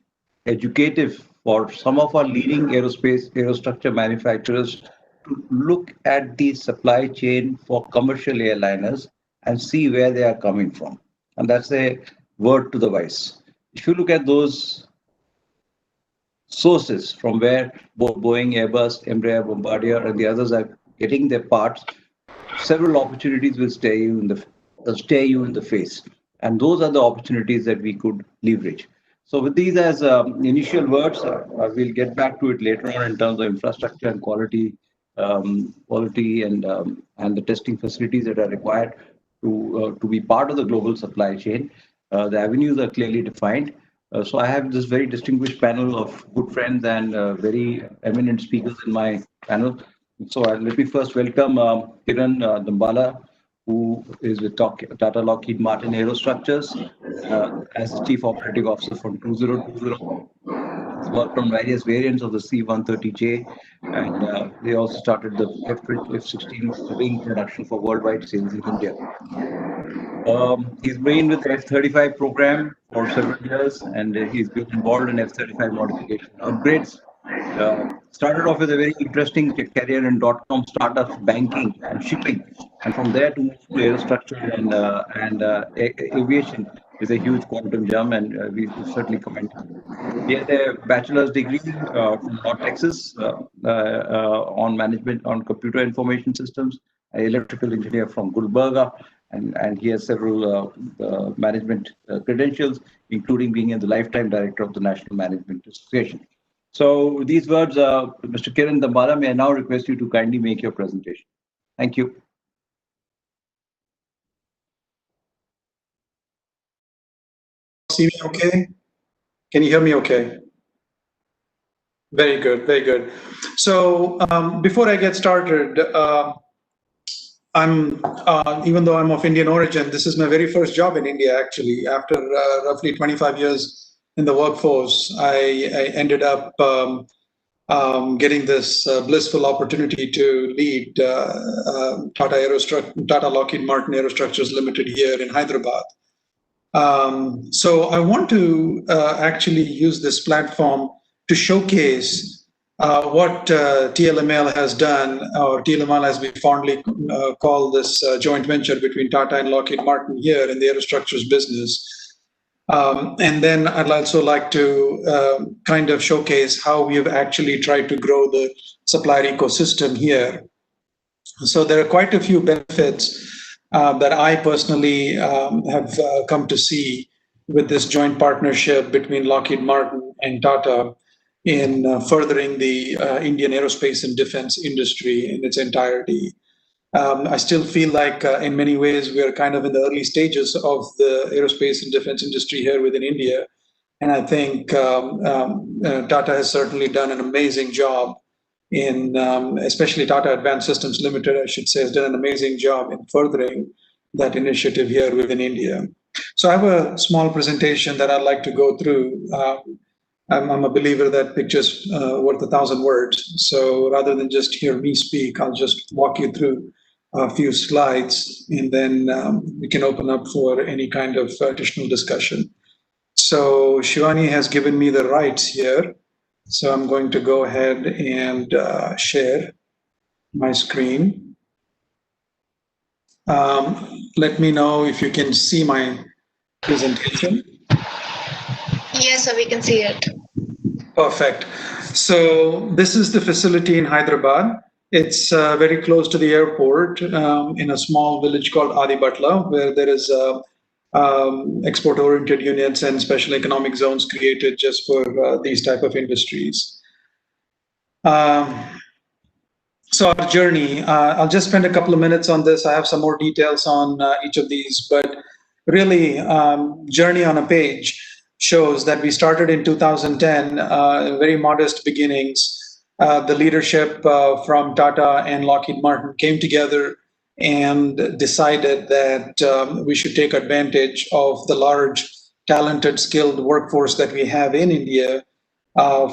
educative for some of our leading aerostructure manufacturers to look at the supply chain for commercial airliners and see where they are coming from. And that's a word to the wise. If you look at those sources from where both Boeing, Airbus, Embraer, Bombardier, and the others are getting their parts, several opportunities will stare you in the face. And those are the opportunities that we could leverage. So with these as initial words, we'll get back to it later on in terms of infrastructure and quality and the testing facilities that are required to be part of the global supply chain. The avenues are clearly defined. So I have this very distinguished panel of good friends and very eminent speakers in my panel. So let me first welcome Kiran Dambala, who is with Tata Lockheed Martin Aerostructures as the Chief Operating Officer from 2020. He's worked on various variants of the C-130J, and they also started the F-16 wing production for worldwide sales in India. He's been with the F-35 program for several years, and he's been involved in F-35 modification upgrades. Started off with a very interesting career in .com startups, banking and shipping, and from there to move to aerostructure and aviation is a huge quantum jump, and we certainly commend him. He had a bachelor's degree from North Texas on management on computer information systems, an electrical engineer from Gulbarga, and he has several management credentials, including being the lifetime director of the National Management Association. So with these words, Mr. Kiran Dambala, may I now request you to kindly make your presentation. Thank you. See me okay? Can you hear me okay? Very good, very good. So before I get started, even though I'm of Indian origin, this is my very first job in India, actually. After roughly 25 years in the workforce, I ended up getting this blissful opportunity to lead Tata Lockheed Martin Aerostructures Limited here in Hyderabad. So I want to actually use this platform to showcase what TLML has done, or TLML as we fondly call this joint venture between Tata and Lockheed Martin here in the aerostructures business. And then I'd also like to kind of showcase how we've actually tried to grow the supplier ecosystem here. So there are quite a few benefits that I personally have come to see with this joint partnership between Lockheed Martin and Tata. in furthering the Indian aerospace and defense industry in its entirety. I still feel like in many ways we are kind of in the early stages of the aerospace and defense industry here within India. And I think Tata has certainly done an amazing job in, especially Tata Advanced Systems Limited, I should say, has done an amazing job in furthering that initiative here within India. So I have a small presentation that I'd like to go through. I'm a believer that pictures worth 1,000 words. So rather than just hear me speak, I'll just walk you through a few slides, and then we can open up for any kind of additional discussion. So Shivani has given me the rights here. So I'm going to go ahead and share my screen. Let me know if you can see my presentation. Yes, sir, we can see it. Perfect. So this is the facility in Hyderabad. It's very close to the airport in a small village called Adibatla, where there is export-oriented units and special economic zones created just for these type of industries. So our journey, I'll just spend a couple of minutes on this. I have some more details on each of these, but really journey on a page shows that we started in 2010, very modest beginnings. The leadership from Tata and Lockheed Martin came together and decided that we should take advantage of the large, talented, skilled workforce that we have in India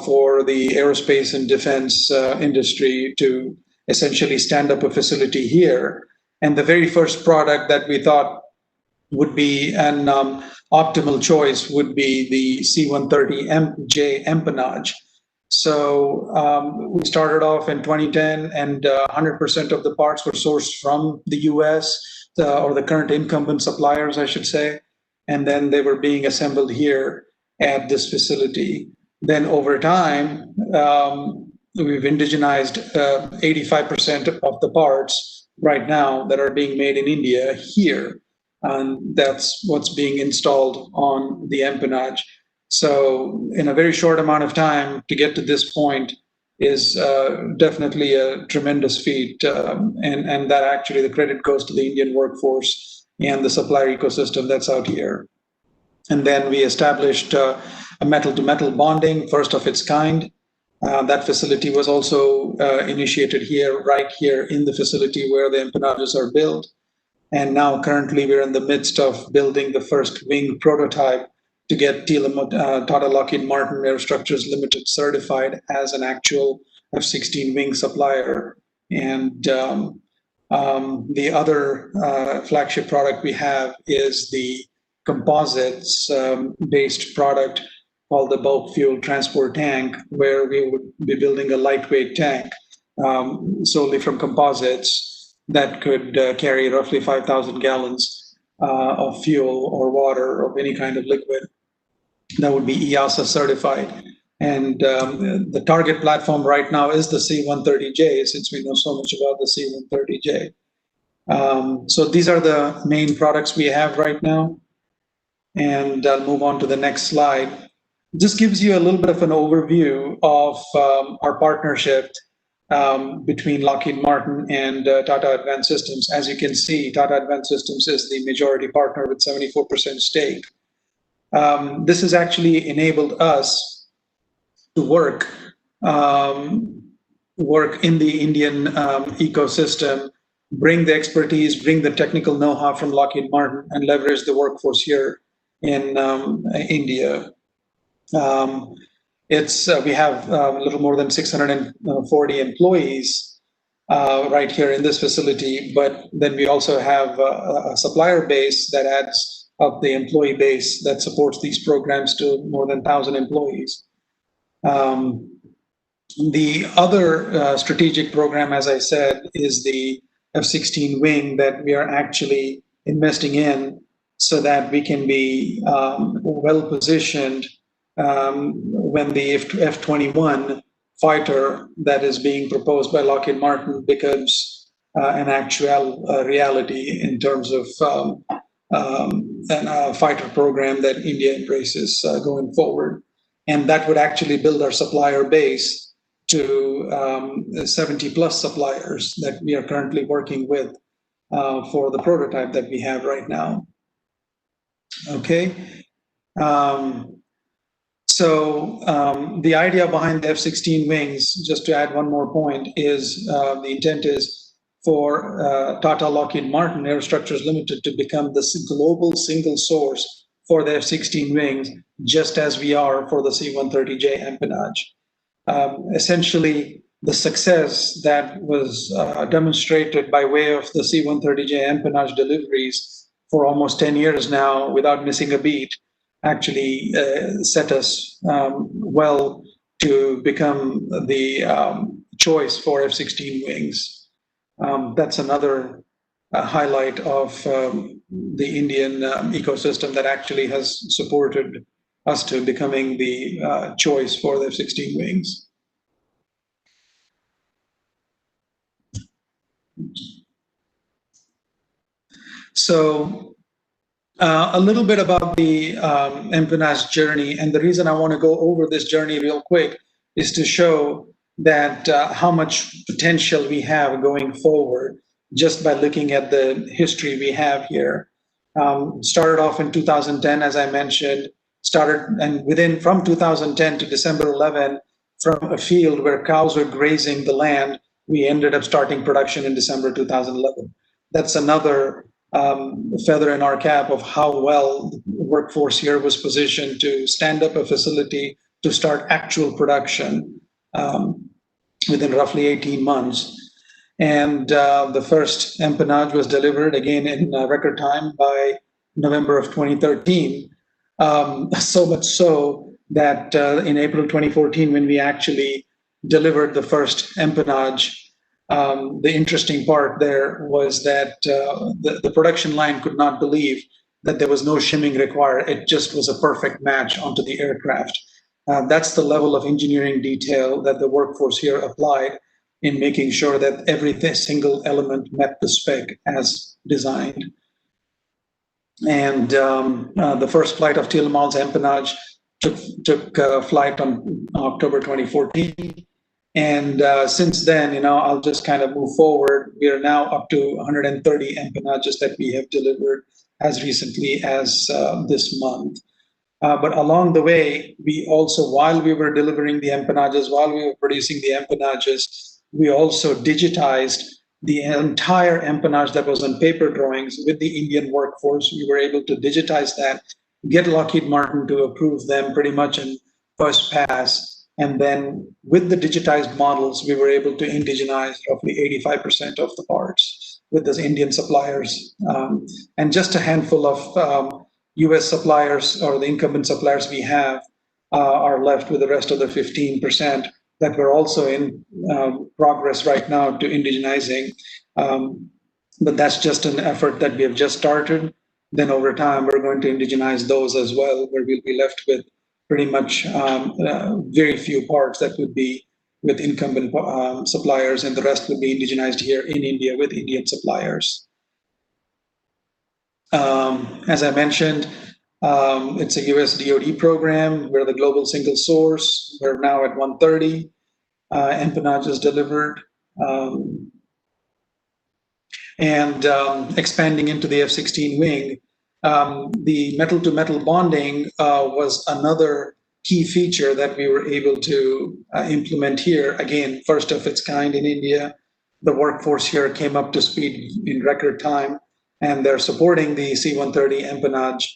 for the aerospace and defense industry to essentially stand up a facility here. And the very first product that we thought would be an optimal choice would be the C-130J empennage. So we started off in 2010, and 100% of the parts were sourced from the US, or the current incumbent suppliers, I should say. And then they were being assembled here at this facility. Then over time, we've indigenized 85% of the parts right now that are being made in India here. And that's what's being installed on the empennage. So in a very short amount of time to get to this point is definitely a tremendous feat. And that actually the credit goes to the Indian workforce and the supplier ecosystem that's out here. And then we established a metal-to-metal bonding, first of its kind. That facility was also initiated here, right here in the facility where the empennages are built. And now currently we're in the midst of building the first wing prototype to get Tata Lockheed Martin Aerostructures Limited certified as an actual F-16 wing supplier. And the other flagship product we have is the composites based product called the bulk fuel transport tank, where we would be building a lightweight tank solely from composites that could carry roughly 5,000 gallons of fuel or water of any kind of liquid that would be EASA certified. And the target platform right now is the C-130J, since we know so much about the C-130J. So these are the main products we have right now. And I'll move on to the next slide. This gives you a little bit of an overview of our partnership between Lockheed Martin and Tata Advanced Systems. As you can see, Tata Advanced Systems is the majority partner with 74% stake. This has actually enabled us to work in the Indian ecosystem, bring the expertise, bring the technical know-how from Lockheed Martin, and leverage the workforce here in India. We have a little more than 640 employees right here in this facility, but then we also have a supplier base that adds up the employee base that supports these programs to more than 1,000 employees. The other strategic program, as I said, is the F-16 wing that we are actually investing in so that we can be well positioned when the F-21 fighter that is being proposed by Lockheed Martin becomes an actual reality in terms of a fighter program that India embraces going forward. And that would actually build our supplier base to 70 plus suppliers that we are currently working with for the prototype that we have right now. Okay. The idea behind the F-16 wings, just to add one more point, is the intent is for Tata Lockheed Martin Aerostructures Limited to become the global single source for the F-16 wings, just as we are for the C-130J empennage. Essentially, the success that was demonstrated by way of the C-130J empennage deliveries for almost 10 years now without missing a beat actually set us well to become the choice for F-16 wings. That's another highlight of the Indian ecosystem that actually has supported us to becoming the choice for the F-16 wings. So a little bit about the empennage journey, and the reason I want to go over this journey real quick is to show that how much potential we have going forward just by looking at the history we have here. Started off in 2010, as I mentioned, from 2010 to December 11, from a field where cows were grazing the land, we ended up starting production in December 2011. That's another feather in our cap of how well the workforce here was positioned to stand up a facility to start actual production within roughly 18 months. And the first empennage was delivered again in record time by November of 2013. So much so that in April 2014, when we actually delivered the first empennage, the interesting part there was that the production line could not believe that there was no shimming required. It just was a perfect match onto the aircraft. That's the level of engineering detail that the workforce here applied in making sure that every single element met the spec as designed. And the first flight of TLMAL's empennage took flight on October 2014. And since then, I'll just kind of move forward. We are now up to 130 empennages that we have delivered as recently as this month. But along the way, we also, while we were delivering the empennages, while we were producing the empennages, we also digitized the entire empennage that was on paper drawings with the Indian workforce. We were able to digitize that, get Lockheed Martin to approve them pretty much in first pass. And then with the digitized models, we were able to indigenize roughly 85% of the parts with those Indian suppliers. And just a handful of US suppliers, or the incumbent suppliers we have, are left with the rest of the 15% that we're also in progress right now to indigenizing. But that's just an effort that we have just started. Then over time, we're going to indigenize those as well, where we'll be left with pretty much very few parts that would be with incumbent suppliers, and the rest would be indigenized here in India with Indian suppliers. As I mentioned, it's a US DoD program. We're the global single source. We're now at 130 empennages delivered. And expanding into the F-16 wing, the metal-to-metal bonding was another key feature that we were able to implement here. Again, first of its kind in India. The workforce here came up to speed in record time, and they're supporting the C-130 empennage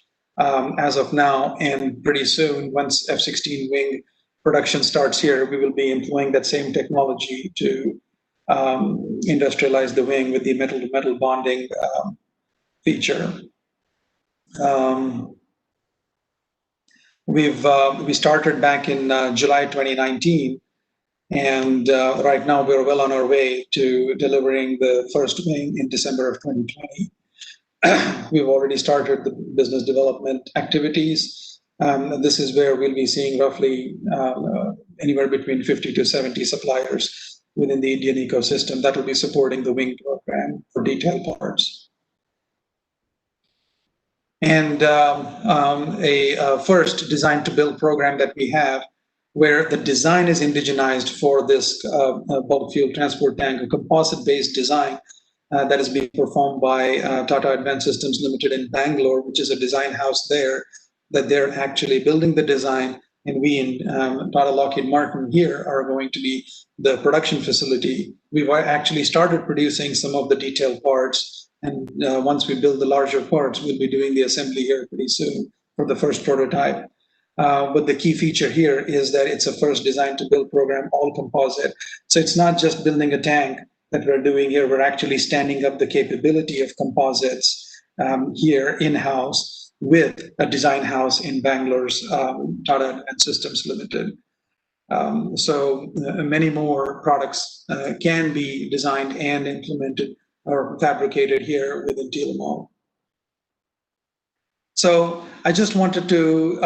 as of now. And pretty soon, once F-16 wing production starts here, we will be employing that same technology to industrialize the wing with the metal-to-metal bonding feature. We started back in July 2019, and right now we're well on our way to delivering the first wing in December of 2020. We've already started the business development activities. This is where we'll be seeing roughly anywhere between 50 to 70 suppliers within the Indian ecosystem that will be supporting the wing program for detailed parts. and a first design to build program that we have, where the design is indigenized for this bulk fuel transport tank, a composite-based design that is being performed by Tata Advanced Systems Limited in Bangalore, which is a design house there, that they're actually building the design, and we in Tata Lockheed Martin here are going to be the production facility. We've actually started producing some of the detailed parts, and once we build the larger parts, we'll be doing the assembly here pretty soon for the first prototype. But the key feature here is that it's a first design to build program, all composite. So it's not just building a tank that we're doing here, we're actually standing up the capability of composites here in-house with a design house in Bangalore's Tata Advanced Systems Limited. So many more products can be designed and implemented or fabricated here within TLML. So I just wanted to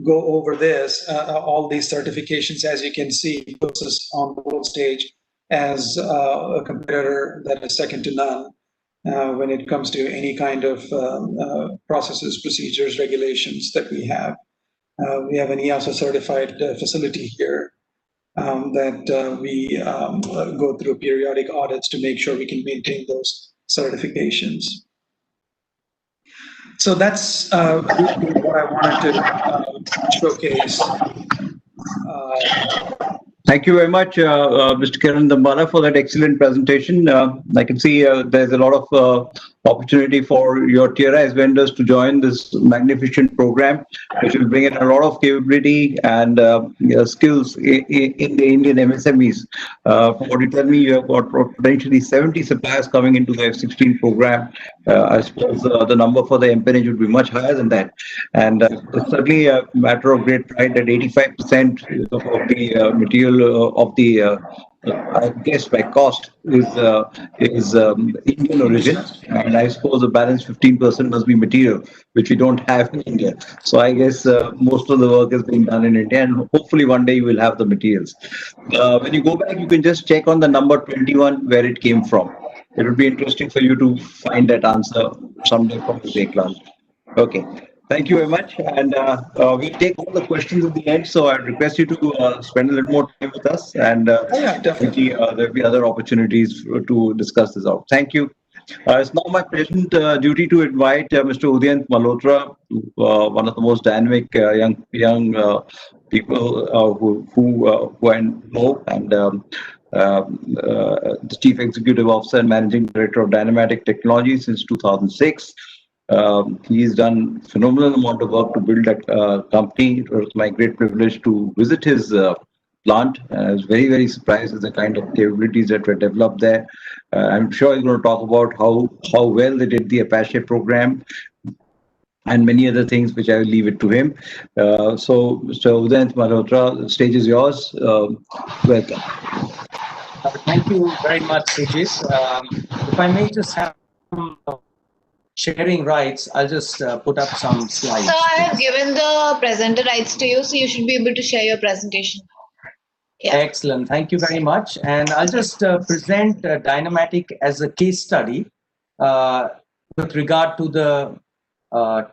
go over this, all these certifications, as you can see, puts us on the world stage as a competitor that is second to none when it comes to any kind of processes, procedures, regulations that we have. We have an EASA certified facility here that we go through periodic audits to make sure we can maintain those certifications. So that's what I wanted to showcase. Thank you very much, Mr. Kiran Dambala, for that excellent presentation. I can see there's a lot of opportunity for your TRIS vendors to join this magnificent program, which will bring in a lot of capability and skills in the Indian MSMEs. From what you tell me, you have got potentially 70 suppliers coming into the F-16 program. I suppose the number for the MPNH would be much higher than that. And it's certainly a matter of great pride that 85% of the material of the I guess by cost is Indian origin, and I suppose the balance 15% must be material, which we don't have in India. So I guess most of the work is being done in India, and hopefully one day you will have the materials. When you go back, you can just check on the number 21 where it came from. It would be interesting for you to find that answer someday from the break. Okay. Thank you very much, and we'll take all the questions at the end. So I request you to spend a little more time with us, and definitely there'll be other opportunities to discuss this out. Thank you. It's now my present duty to invite Mr. Udayant Malhotra, one of the most dynamic young people who I know, and the Chief Executive Officer and Managing Director of Dynamatic Technology since 2006. He's done phenomenal amount of work to build that company. It was my great privilege to visit his plant. I was very, very surprised at the kind of capabilities that were developed there. I'm sure he's going to talk about how well they did the Apache program and many other things, which I will leave it to him. So, Mr. Udayant Malhotra, the stage is yours. Welcome. Thank you very much, Sujit. If I may just have sharing rights, I'll just put up some slides. So I have given the presenter rights to you, so you should be able to share your presentation. Yeah. Excellent. Thank you very much. And I'll just present Dynamatic as a case study with regard to the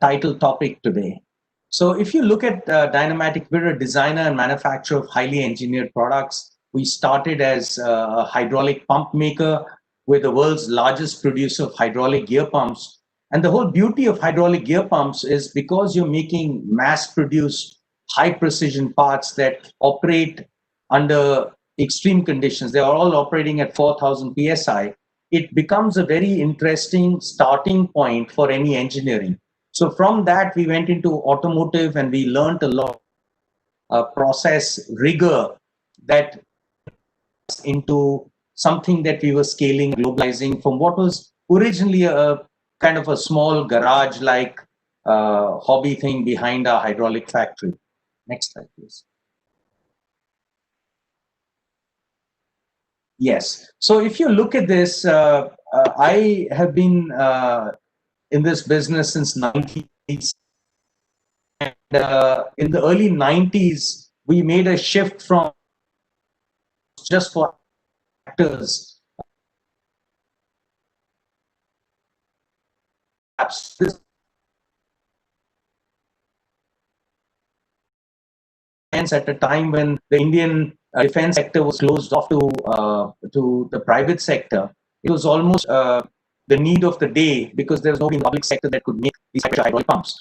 title topic today. So if you look at Dynamatic, we're a designer and manufacturer of highly engineered products. We started as a hydraulic pump maker. We're the world's largest producer of hydraulic gear pumps. And the whole beauty of hydraulic gear pumps is because you're making mass-produced, high-precision parts that operate under extreme conditions. They are all operating at 4,000 PSI. It becomes a very interesting starting point for any engineering. So from that, we went into automotive, and we learned a lot of process rigor that into something that we were scaling, globalizing from what was originally a kind of a small garage-like hobby thing behind our hydraulic factory. Next slide, please. Yes. So if you look at this, I have been in this business since 90s. And in the early 90s, we made a shift from just for actors. at a time when the Indian defense sector was closed off to the private sector. It was almost the need of the day because there was nobody in the public sector that could make these hydraulic pumps.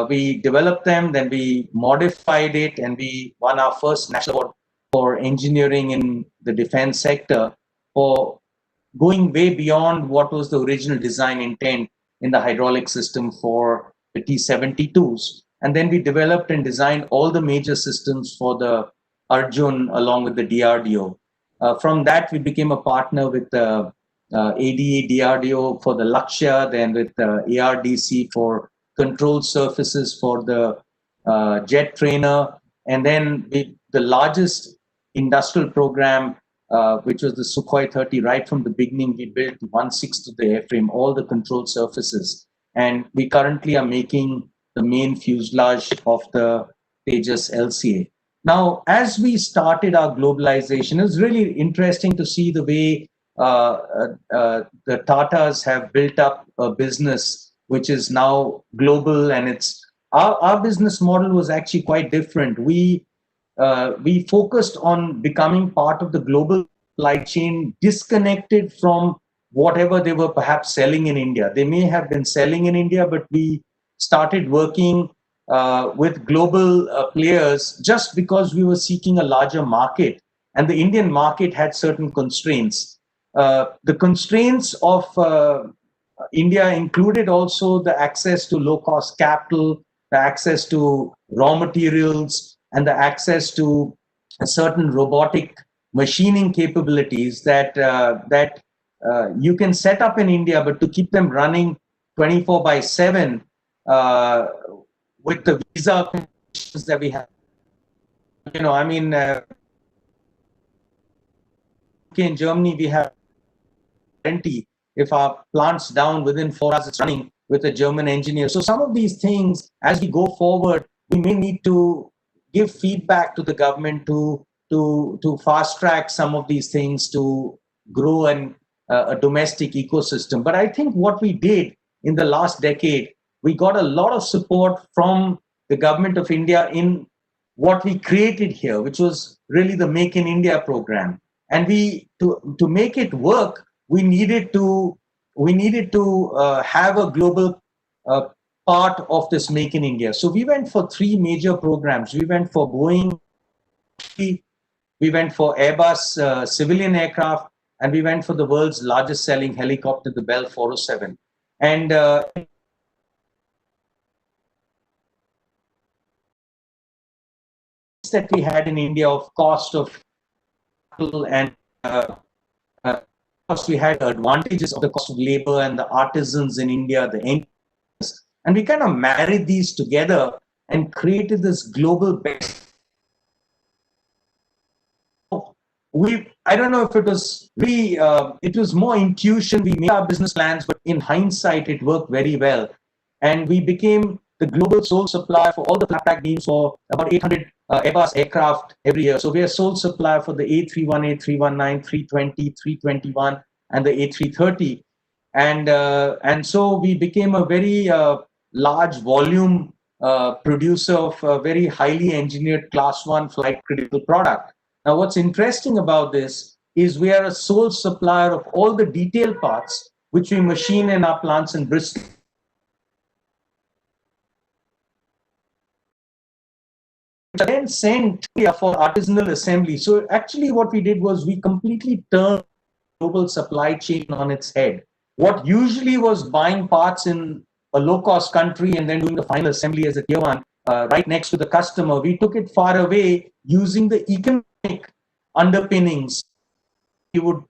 We developed them, then we modified it, and we won our first national award for engineering in the defense sector for going way beyond what was the original design intent in the hydraulic system for the T-72s. And then we developed and designed all the major systems for the Arjun along with the DRDO. From that, we became a partner with the ADA DRDO for the Lakshya, then with ARDC for control surfaces for the jet trainer, and then the largest industrial program, which was the Sukhoi 30. Right from the beginning, we built 1/6 of the airframe, all the control surfaces, and we currently are making the main fuselage of the Tejas LCA. Now, as we started our globalization, it's really interesting to see the way the Tatas have built up a business which is now global, and it's our business model was actually quite different. We focused on becoming part of the global supply chain, disconnected from whatever they were perhaps selling in India. They may have been selling in India, but we started working with global players just because we were seeking a larger market, and the Indian market had certain constraints. The constraints of India included also the access to low-cost capital, the access to raw materials, and the access to certain robotic machining capabilities that you can set up in India, but to keep them running 24/7 with the visa conditions that we have, I mean, in Germany we have guarantee if our plant's down within 4 hours, it's running with a German engineer. So some of these things, as we go forward, we may need to give feedback to the government to fast track some of these things to grow a domestic ecosystem. But I think what we did in the last decade, we got a lot of support from the government of India in what we created here, which was really the Make in India program. And to make it work, we needed to have a global part of this Make in India. So we went for 3 major programs. We went for Boeing, we went for Airbus civilian aircraft, and we went for the world's largest selling helicopter, the Bell 407. And that we had in India of cost of capital and we had advantages of the cost of labor and the artisans in India, the engineers, and we kind of married these together and created this global best. I don't know if it was really, it was more intuition. We made our business plans, but in hindsight, it worked very well. And we became the global sole supplier for all the flat pack beams for about 800 Airbus aircraft every year. So we are sole supplier for the A318, A319, 320, 321, and the A330. And so we became a very large volume producer of a very highly engineered class 1 flight critical product. Now, what's interesting about this is we are a sole supplier of all the detail parts, which we machine in our plants in Bristol. Then sent for artisanal assembly. So actually what we did was we completely turned global supply chain on its head. What usually was buying parts in a low-cost country and then doing the final assembly as a tier 1 right next to the customer, we took it far away using the economic underpinnings. We would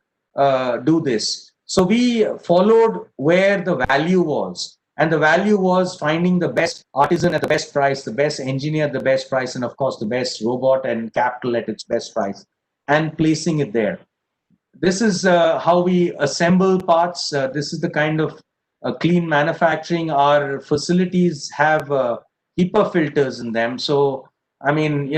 do this. So we followed where the value was. And the value was finding the best artisan at the best price, the best engineer at the best price, and of course the best robot and capital at its best price, and placing it there. This is how we assemble parts. This is the kind of clean manufacturing. Our facilities have HEPA filters in them. So, I mean,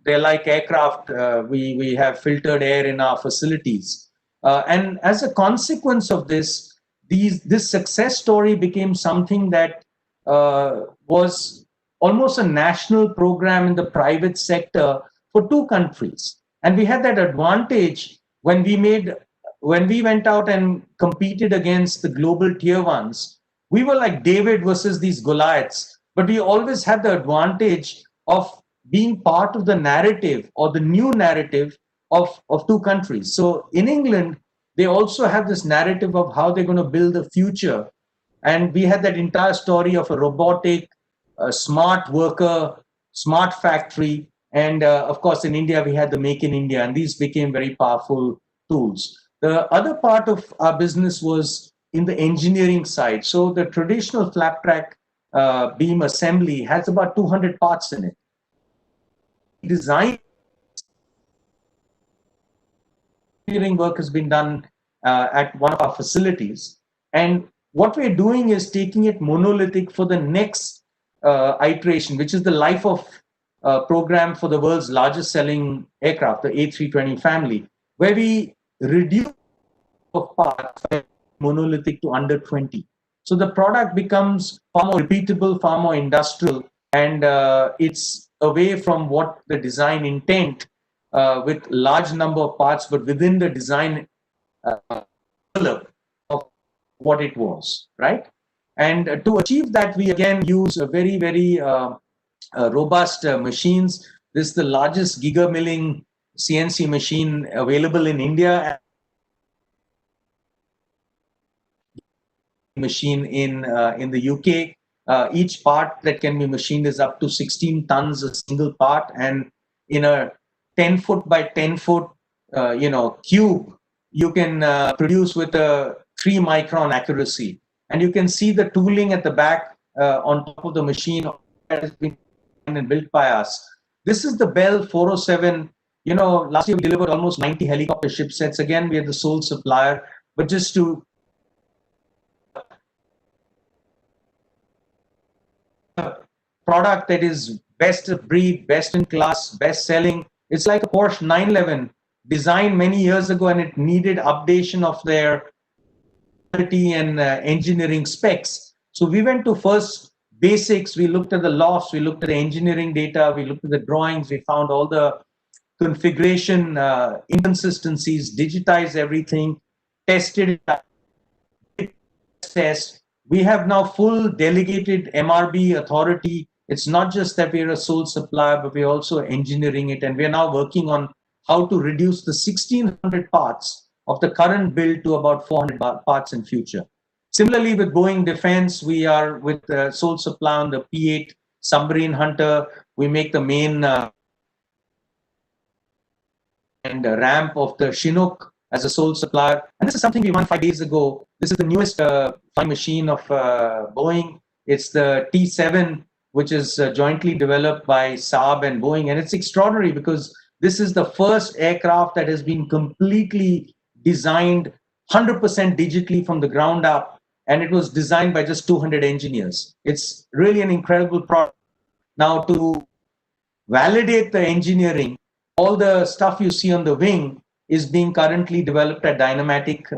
they're like aircraft. We have filtered air in our facilities. And as a consequence of this, this success story became something that was almost a national program in the private sector for 2 countries. And we had that advantage when we went out and competed against the global tier ones. We were like David versus these Goliaths, but we always had the advantage of being part of the narrative or the new narrative of 2 countries. So in England, they also have this narrative of how they're going to build the future. And we had that entire story of a robotic, smart worker, smart factory. And of course, in India, we had the Make in India, and these became very powerful tools. The other part of our business was in the engineering side. So the traditional flap track beam assembly has about 200 parts in it. Design engineering work has been done at one of our facilities. And what we're doing is taking it monolithic for the next iteration, which is the life of program for the world's largest selling aircraft, the A320 family, where we reduce of parts monolithic to under 20. So the product becomes far more repeatable, far more industrial, and it's away from what the design intent with large number of parts, but within the design of what it was, right? And to achieve that, we again use a very, very robust machines. This is the largest giga-milling CNC machine available in India. Machine in the UK. Each part that can be machined is up to 16 tons a single part, and in a 10-foot by 10-foot cube, you can produce with a 3-micron accuracy. And you can see the tooling at the back on top of the machine that has been and built by us. This is the Bell 407. Last year we delivered almost 90 helicopter ship sets. Again, we are the sole supplier, but just to product that is best of breed, best in class, best selling. It's like a Porsche 911 designed many years ago, and it needed updation of their quality and engineering specs. So we went to first basics. We looked at the lofts, we looked at the engineering data, we looked at the drawings, we found all the configuration inconsistencies, digitized everything, tested test. We have now full delegated MRB authority. It's not just that we're a sole supplier, but we're also engineering it. And we're now working on how to reduce the 1,600 parts of the current build to about 400 parts in future. Similarly, with Boeing Defense, we are with sole supply on the P-8 submarine hunter. We make the main and ramp of the Chinook as a sole supplier. And this is something we won 5 days ago. This is the newest flying machine of Boeing. It's the T-7, which is jointly developed by Saab and Boeing. And it's extraordinary because this is the first aircraft that has been completely designed 100% digitally from the ground up. And it was designed by just 200 engineers. It's really an incredible product. Now, to validate the engineering, all the stuff you see on the wing is being currently developed at Dynamatic.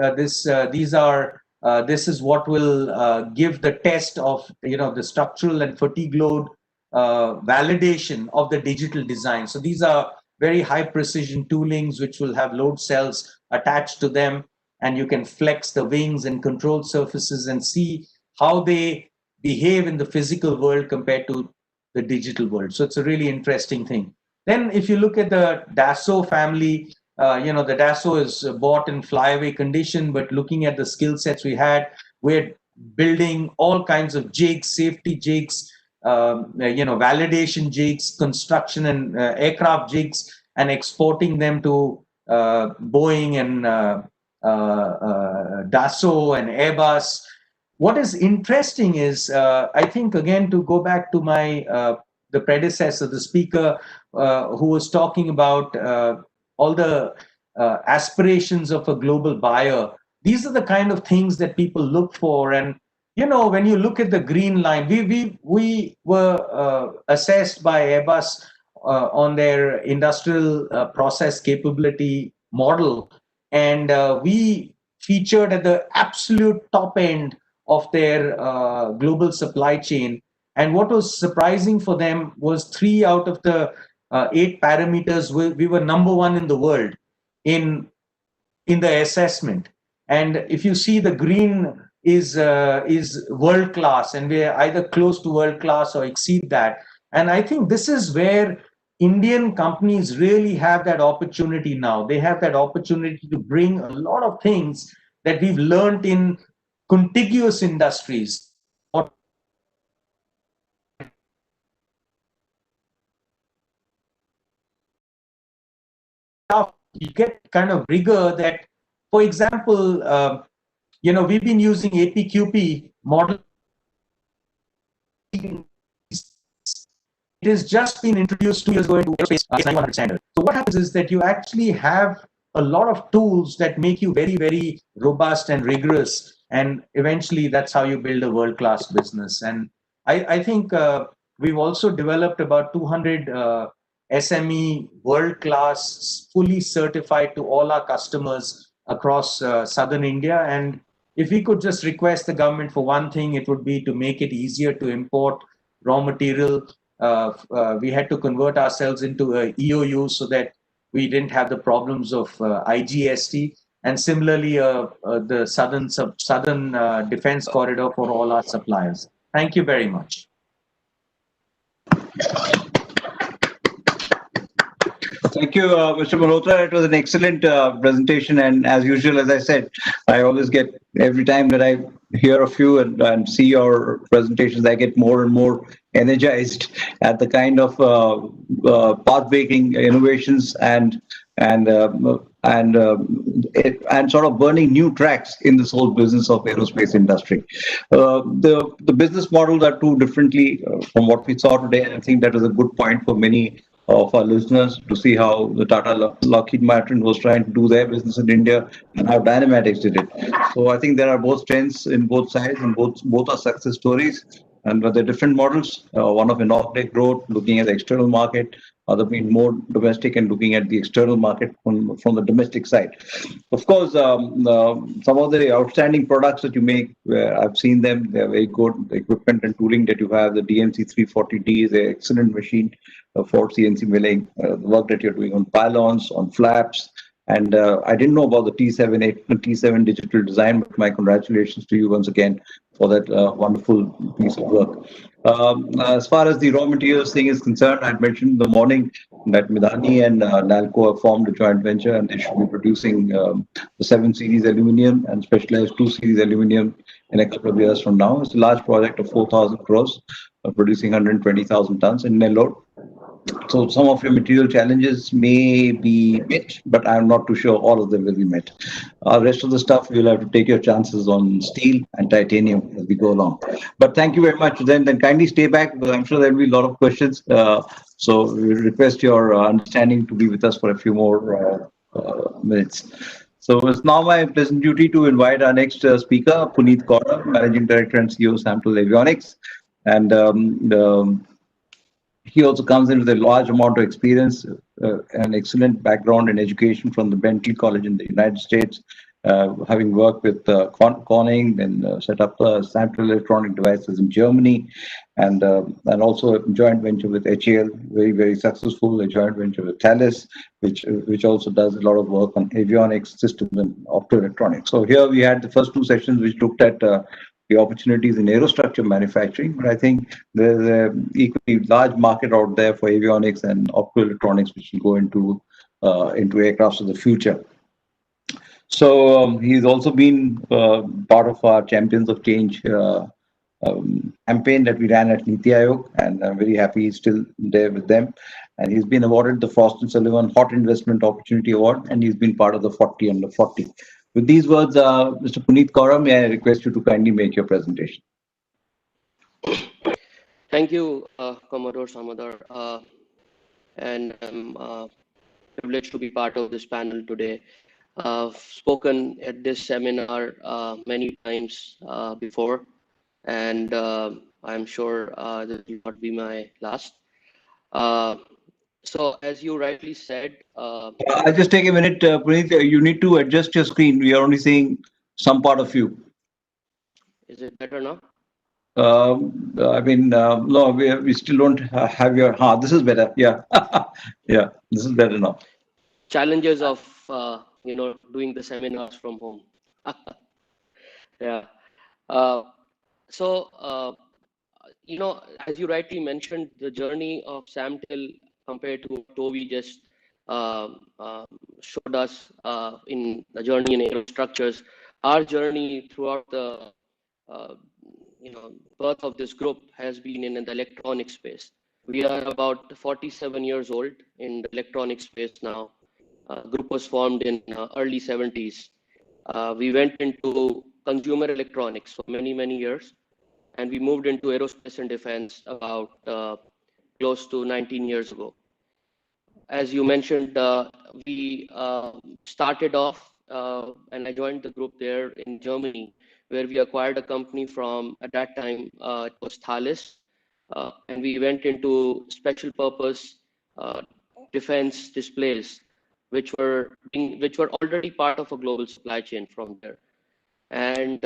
This is what will give the test of the structural and fatigue load validation of the digital design. So these are very high precision toolings which will have load cells attached to them, and you can flex the wings and control surfaces and see how they behave in the physical world compared to the digital world. So it's a really interesting thing. Then if you look at the Dassault family, the Dassault is bought in flyaway condition, but looking at the skill sets we had, we're building all kinds of jigs, safety jigs, validation jigs, construction and aircraft jigs, and exporting them to Boeing and Dassault and Airbus. What is interesting is, I think, again, to go back to my the predecessor, the speaker, who was talking about all the aspirations of a global buyer. These are the kind of things that people look for. And when you look at the green line, we were assessed by Airbus on their industrial process capability model, and we featured at the absolute top end of their global supply chain. And what was surprising for them was 3 out of the 8 parameters, we were number 1 in the world in the assessment. And if you see, the green is world class, and we're either close to world class or exceed that. And I think this is where Indian companies really have that opportunity now. They have that opportunity to bring a lot of things that we've learned in contiguous industries. You get kind of rigor that, for example, we've been using APQP model. It has just been introduced 2 years ago into Aerospace 9100 standard. So what happens is that you actually have a lot of tools that make you very, very robust and rigorous. And eventually that's how you build a world-class business. And I think we've also developed about 200 SME world-class, fully certified to all our customers across southern India. And if we could just request the government for one thing, it would be to make it easier to import raw material. We had to convert ourselves into a EOU so that we didn't have the problems of IGST. And similarly, the southern defense corridor for all our suppliers. Thank you very much. Thank you, Mr. Malhotra. It was an excellent presentation. And as usual, as I said, I always get, every time that I hear of you and see your presentations, I get more and more energized at the kind of path-breaking innovations and sort of burning new tracks in this whole business of aerospace industry. The business models are too differently from what we saw today, and I think that is a good point for many of our listeners to see how the Tata Lockheed Martin was trying to do their business in India and how Dynamatics did it. So I think there are both strengths in both sides, and both are success stories. And they're different models, one of inorganic growth, looking at the external market, other being more domestic and looking at the external market from the domestic side. Of course, some of the outstanding products that you make, I've seen them, they're very good. The equipment and tooling that you have, the DMC 340D is an excellent machine for CNC milling, the work that you're doing on pylons, on flaps. And I didn't know about the T7 digital design, but my congratulations to you once again for that wonderful piece of work. As far as the raw materials thing is concerned, I mentioned in the morning that Midani and Nalco have formed a joint venture, and they should be producing the 7 series aluminum and specialized 2 series aluminum in a couple of years from now. It's a large project of 4,000 crores, producing 120,000 tons in Nellore. So some of your material challenges may be met, but I'm not too sure all of them will be met. The rest of the stuff, you'll have to take your chances on steel and titanium as we go along. But thank you very much. Then kindly stay back, because I'm sure there'll be a lot of questions. So we request your understanding to be with us for a few more minutes. So it's now my pleasant duty to invite our next speaker, Puneet Kaur, Managing Director and CEO, Sample Avionics. And he also comes in with a large amount of experience, an excellent background in education from the Bentley College in the United States, having worked with Corning and set up Sample Electronic Devices in Germany, and also a joint venture with HAL, very, very successful, a joint venture with Thales, which also does a lot of work on avionics systems and optoelectronics. So here we had the first 2 sessions which looked at the opportunities in aerostructure manufacturing, but I think there's an equally large market out there for avionics and optoelectronics, which will go into aircrafts of the future. So he's also been part of our Champions of Change campaign that we ran at Niti Aayog, and I'm very happy he's still there with them. And he's been awarded the Frost & Sullivan Hot Investment Opportunity Award, and he's been part of the 40 under 40. With these words, Mr. Puneet Kaur, may I request you to kindly make your presentation. Thank you, Commodore Samadar. And I'm privileged to be part of this panel today. I've spoken at this seminar many times before, and I'm sure this will not be my last. So as you rightly said, I'll just take a minute, Puneet. You need to adjust your screen. We are only seeing some part of you. Is it better now? I mean, no, we still don't have your. This is better. Yeah, yeah, this is better now. Challenges of doing the seminars from home. Yeah. Uh, so as you rightly mentioned, the journey of Samtel compared to what Toby just showed us in the journey in aerostructures, our journey throughout the uh, birth of this group has been in the electronic space. We are about 47 years old in the electronic space now. Group was formed in early 70s. We went into consumer electronics for many years, and we moved into aerospace and defense about close to 19 years ago. As you mentioned, we started off, and I joined the group there in Germany, where we acquired a company from, at that time, it was Thales, and we went into special purpose defense displays, which were already part of a global supply chain from there. And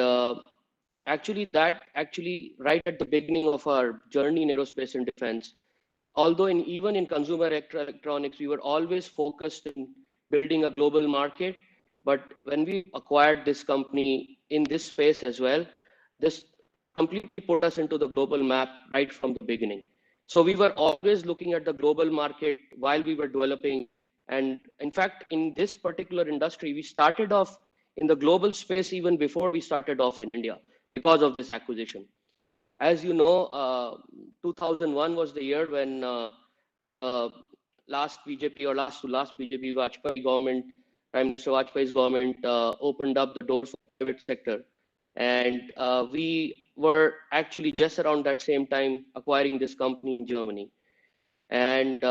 actually, right at the beginning of our journey in aerospace and defense, although even in consumer electronics, we were always focused in building a global market. But when we acquired this company in this space as well, this completely put us into the global map right from the beginning. So we were always looking at the global market while we were developing. And in fact, in this particular industry, we started off in the global space even before we started off in India because of this acquisition. As you know, 2001 was the year when last BJP or last to last BJP Vajpayee government, Prime Minister Vajpayee's government opened up the doors for the private sector. And we were actually just around that same time acquiring this company in Germany. And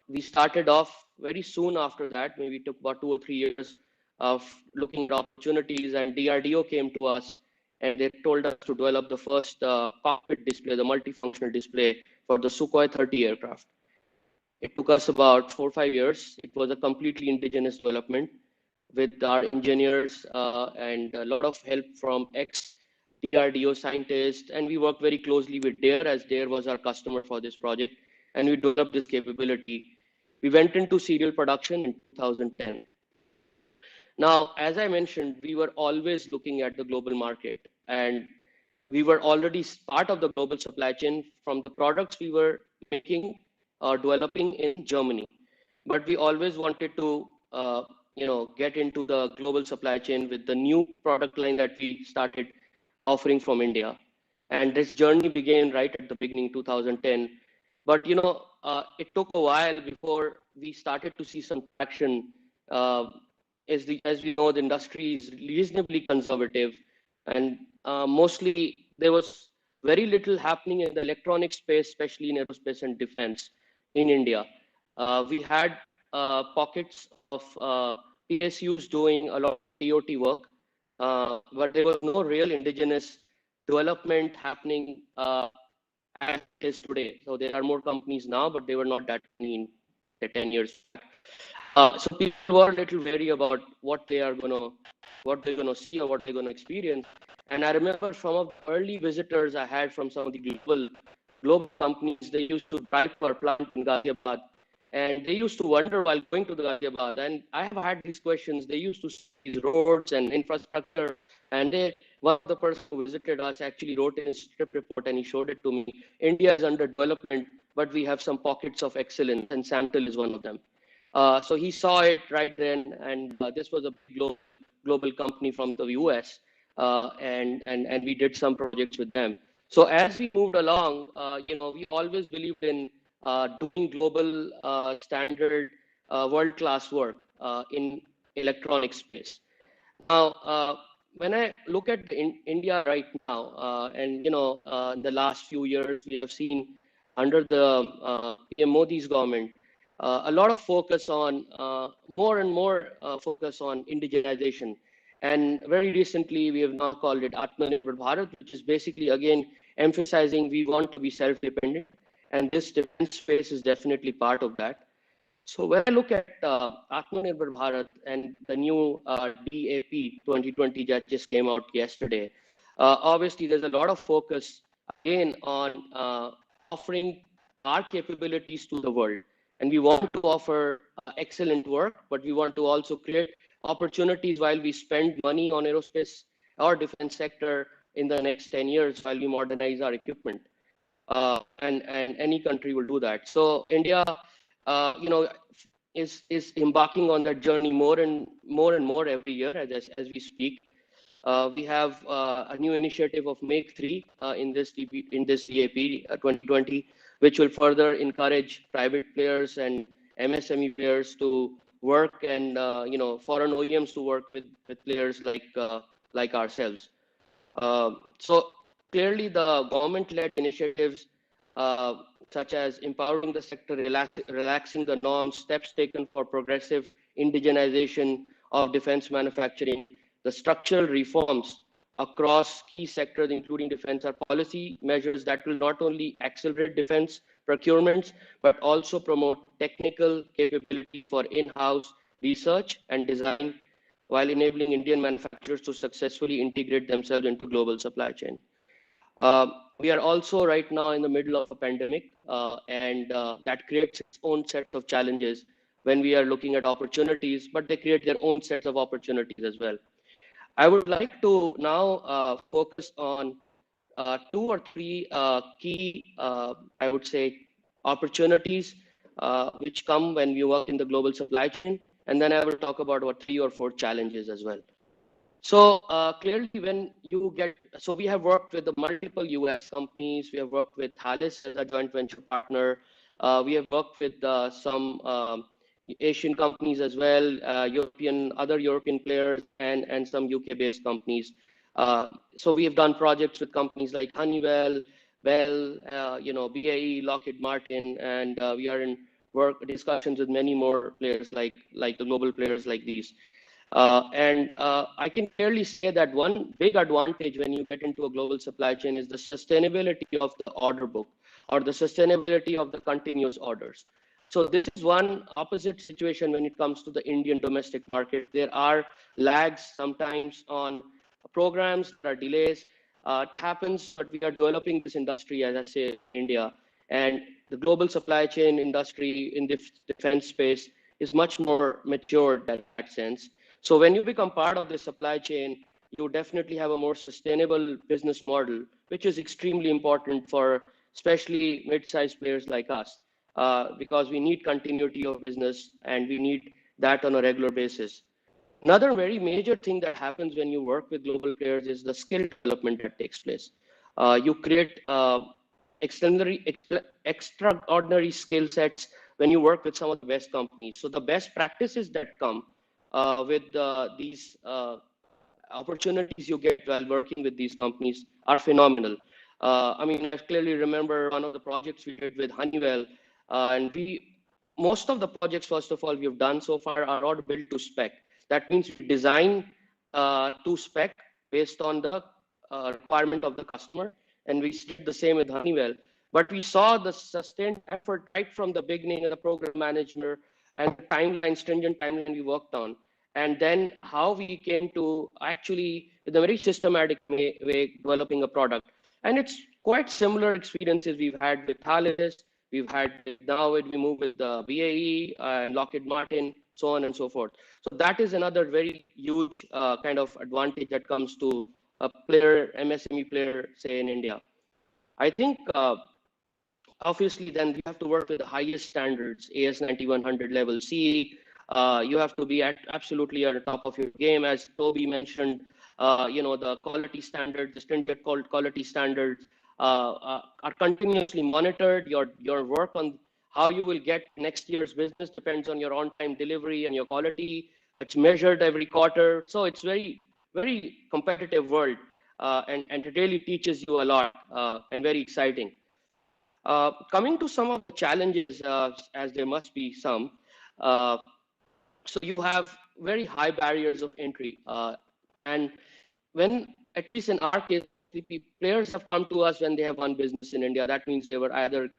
we started off very soon after that, maybe it took about 2 or 3 years of looking at opportunities, and DRDO came to us and they told us to develop the first cockpit display, the multifunctional display for the Sukhoi 30 aircraft. It took us about 4 or 5 years. It was a completely indigenous development with our engineers and a lot of help from ex-DRDO scientists. And we worked very closely with DARE, as DARE was our customer for this project. And we developed this capability. We went into serial production in 2010. Now, as I mentioned, we were always looking at the global market, and we were already part of the global supply chain from the products we were making or developing in Germany. But we always wanted to, get into the global supply chain with the new product line that we started offering from India. And this journey began right at the beginning, 2010. But it took a while before we started to see some traction. As we know, the industry is reasonably conservative, and mostly there was very little happening in the electronic space, especially in aerospace and defense in India. We had pockets of PSUs doing a lot of TOT work, but there was no real indigenous development happening as it is today. So there are more companies now, but they were not that many in 10 years. So people were a little wary about what they're gonna see or what they're gonna experience. And I remember some of the early visitors I had from some of the global companies. They used to drive to our plant in Ghaziabad, and they used to wonder while going to the Ghaziabad. And I have had these questions. They used to see these roads and infrastructure, and one of the person who visited us actually wrote in his trip report, and he showed it to me. India is under development, but we have some pockets of excellence, and Samtel is one of them. So he saw it right then, and this was a global company from the US, and we did some projects with them. So as we moved along, we always believed in doing global standard world-class work in electronic space. Now, when I look at India right now, and in the last few years, we have seen under the PM Modi's government, a lot of focus on more and more focus on indigenization. And very recently, we have now called it Aatmanirbhar Bharat, which is basically, again, emphasizing we want to be self-dependent. And this defense space is definitely part of that. So when I look at Aatmanirbhar Bharat and the new DAP 2020 that just came out yesterday, obviously there's a lot of focus again on offering our capabilities to the world. And we want to offer excellent work, but we want to also create opportunities while we spend money on aerospace or defense sector in the next 10 years while we modernize our equipment. And any country will do that. So India, is embarking on that journey more and more every year as we speak. We have a new initiative of Make 3 in this DAP 2020, which will further encourage private players and MSME players to work and foreign OEMs to work with players like ourselves. So clearly, the government-led initiatives such as empowering the sector, relaxing the norms, steps taken for progressive indigenization of defense manufacturing, the structural reforms across key sectors, including defense, are policy measures that will not only accelerate defense procurements, but also promote technical capability for in-house research and design while enabling Indian manufacturers to successfully integrate themselves into global supply chain. We are also right now in the middle of a pandemic, and that creates its own set of challenges when we are looking at opportunities, but they create their own sets of opportunities as well. I would like to now focus on 2 or 3 key, I would say, opportunities which come when we work in the global supply chain. And then I will talk about 3 or 4 challenges as well. So clearly, when you so we have worked with the multiple US companies. We have worked with Thales as a joint venture partner. We have worked with some Asian companies as well, other European players, and some UK-based companies. So we have done projects with companies like Honeywell, Bell, BAE, Lockheed Martin, and we are in discussions with many more players like the global players like these. I can clearly say that one big advantage when you get into a global supply chain is the sustainability of the order book or the sustainability of the continuous orders. So this is one opposite situation when it comes to the Indian domestic market. There are lags sometimes on programs, there are delays. It happens, but we are developing this industry, as I say, in India. And the global supply chain industry in the defense space is much more matured in that sense. So when you become part of the supply chain, you definitely have a more sustainable business model, which is extremely important for especially mid-sized players like us, because we need continuity of business and we need that on a regular basis. Another very major thing that happens when you work with global players is the skill development that takes place. You create extraordinary skill sets when you work with some of the best companies. So the best practices that come with these opportunities you get while working with these companies are phenomenal. I mean, I clearly remember one of the projects we did with Honeywell, and most of the projects, first of all, we've done so far are all built to spec. That means we design to spec based on the requirement of the customer, and we did the same with Honeywell. But we saw the sustained effort right from the beginning of the program manager and the timeline, stringent timeline we worked on, and then how we came to actually, in a very systematic way, developing a product. And it's quite similar experiences we've had with Thales, we've had now when we move with BAE, Lockheed Martin, so on and so forth. So that is another very huge kind of advantage that comes to a player, MSME player, say in India. I think obviously then you have to work with the highest standards, AS9100 level CE. You have to be absolutely at the top of your game, as Toby mentioned. The quality standards, the stringent quality standards are continuously monitored. Your work on how you will get next year's business depends on your on-time delivery and your quality. It's measured every quarter, so it's very, very competitive world, and it really teaches you a lot and very exciting. Coming to some of the challenges, as there must be some. So you have very high barriers of entry. And when, at least in our case, the players have come to us when they have won business in India. That means they were either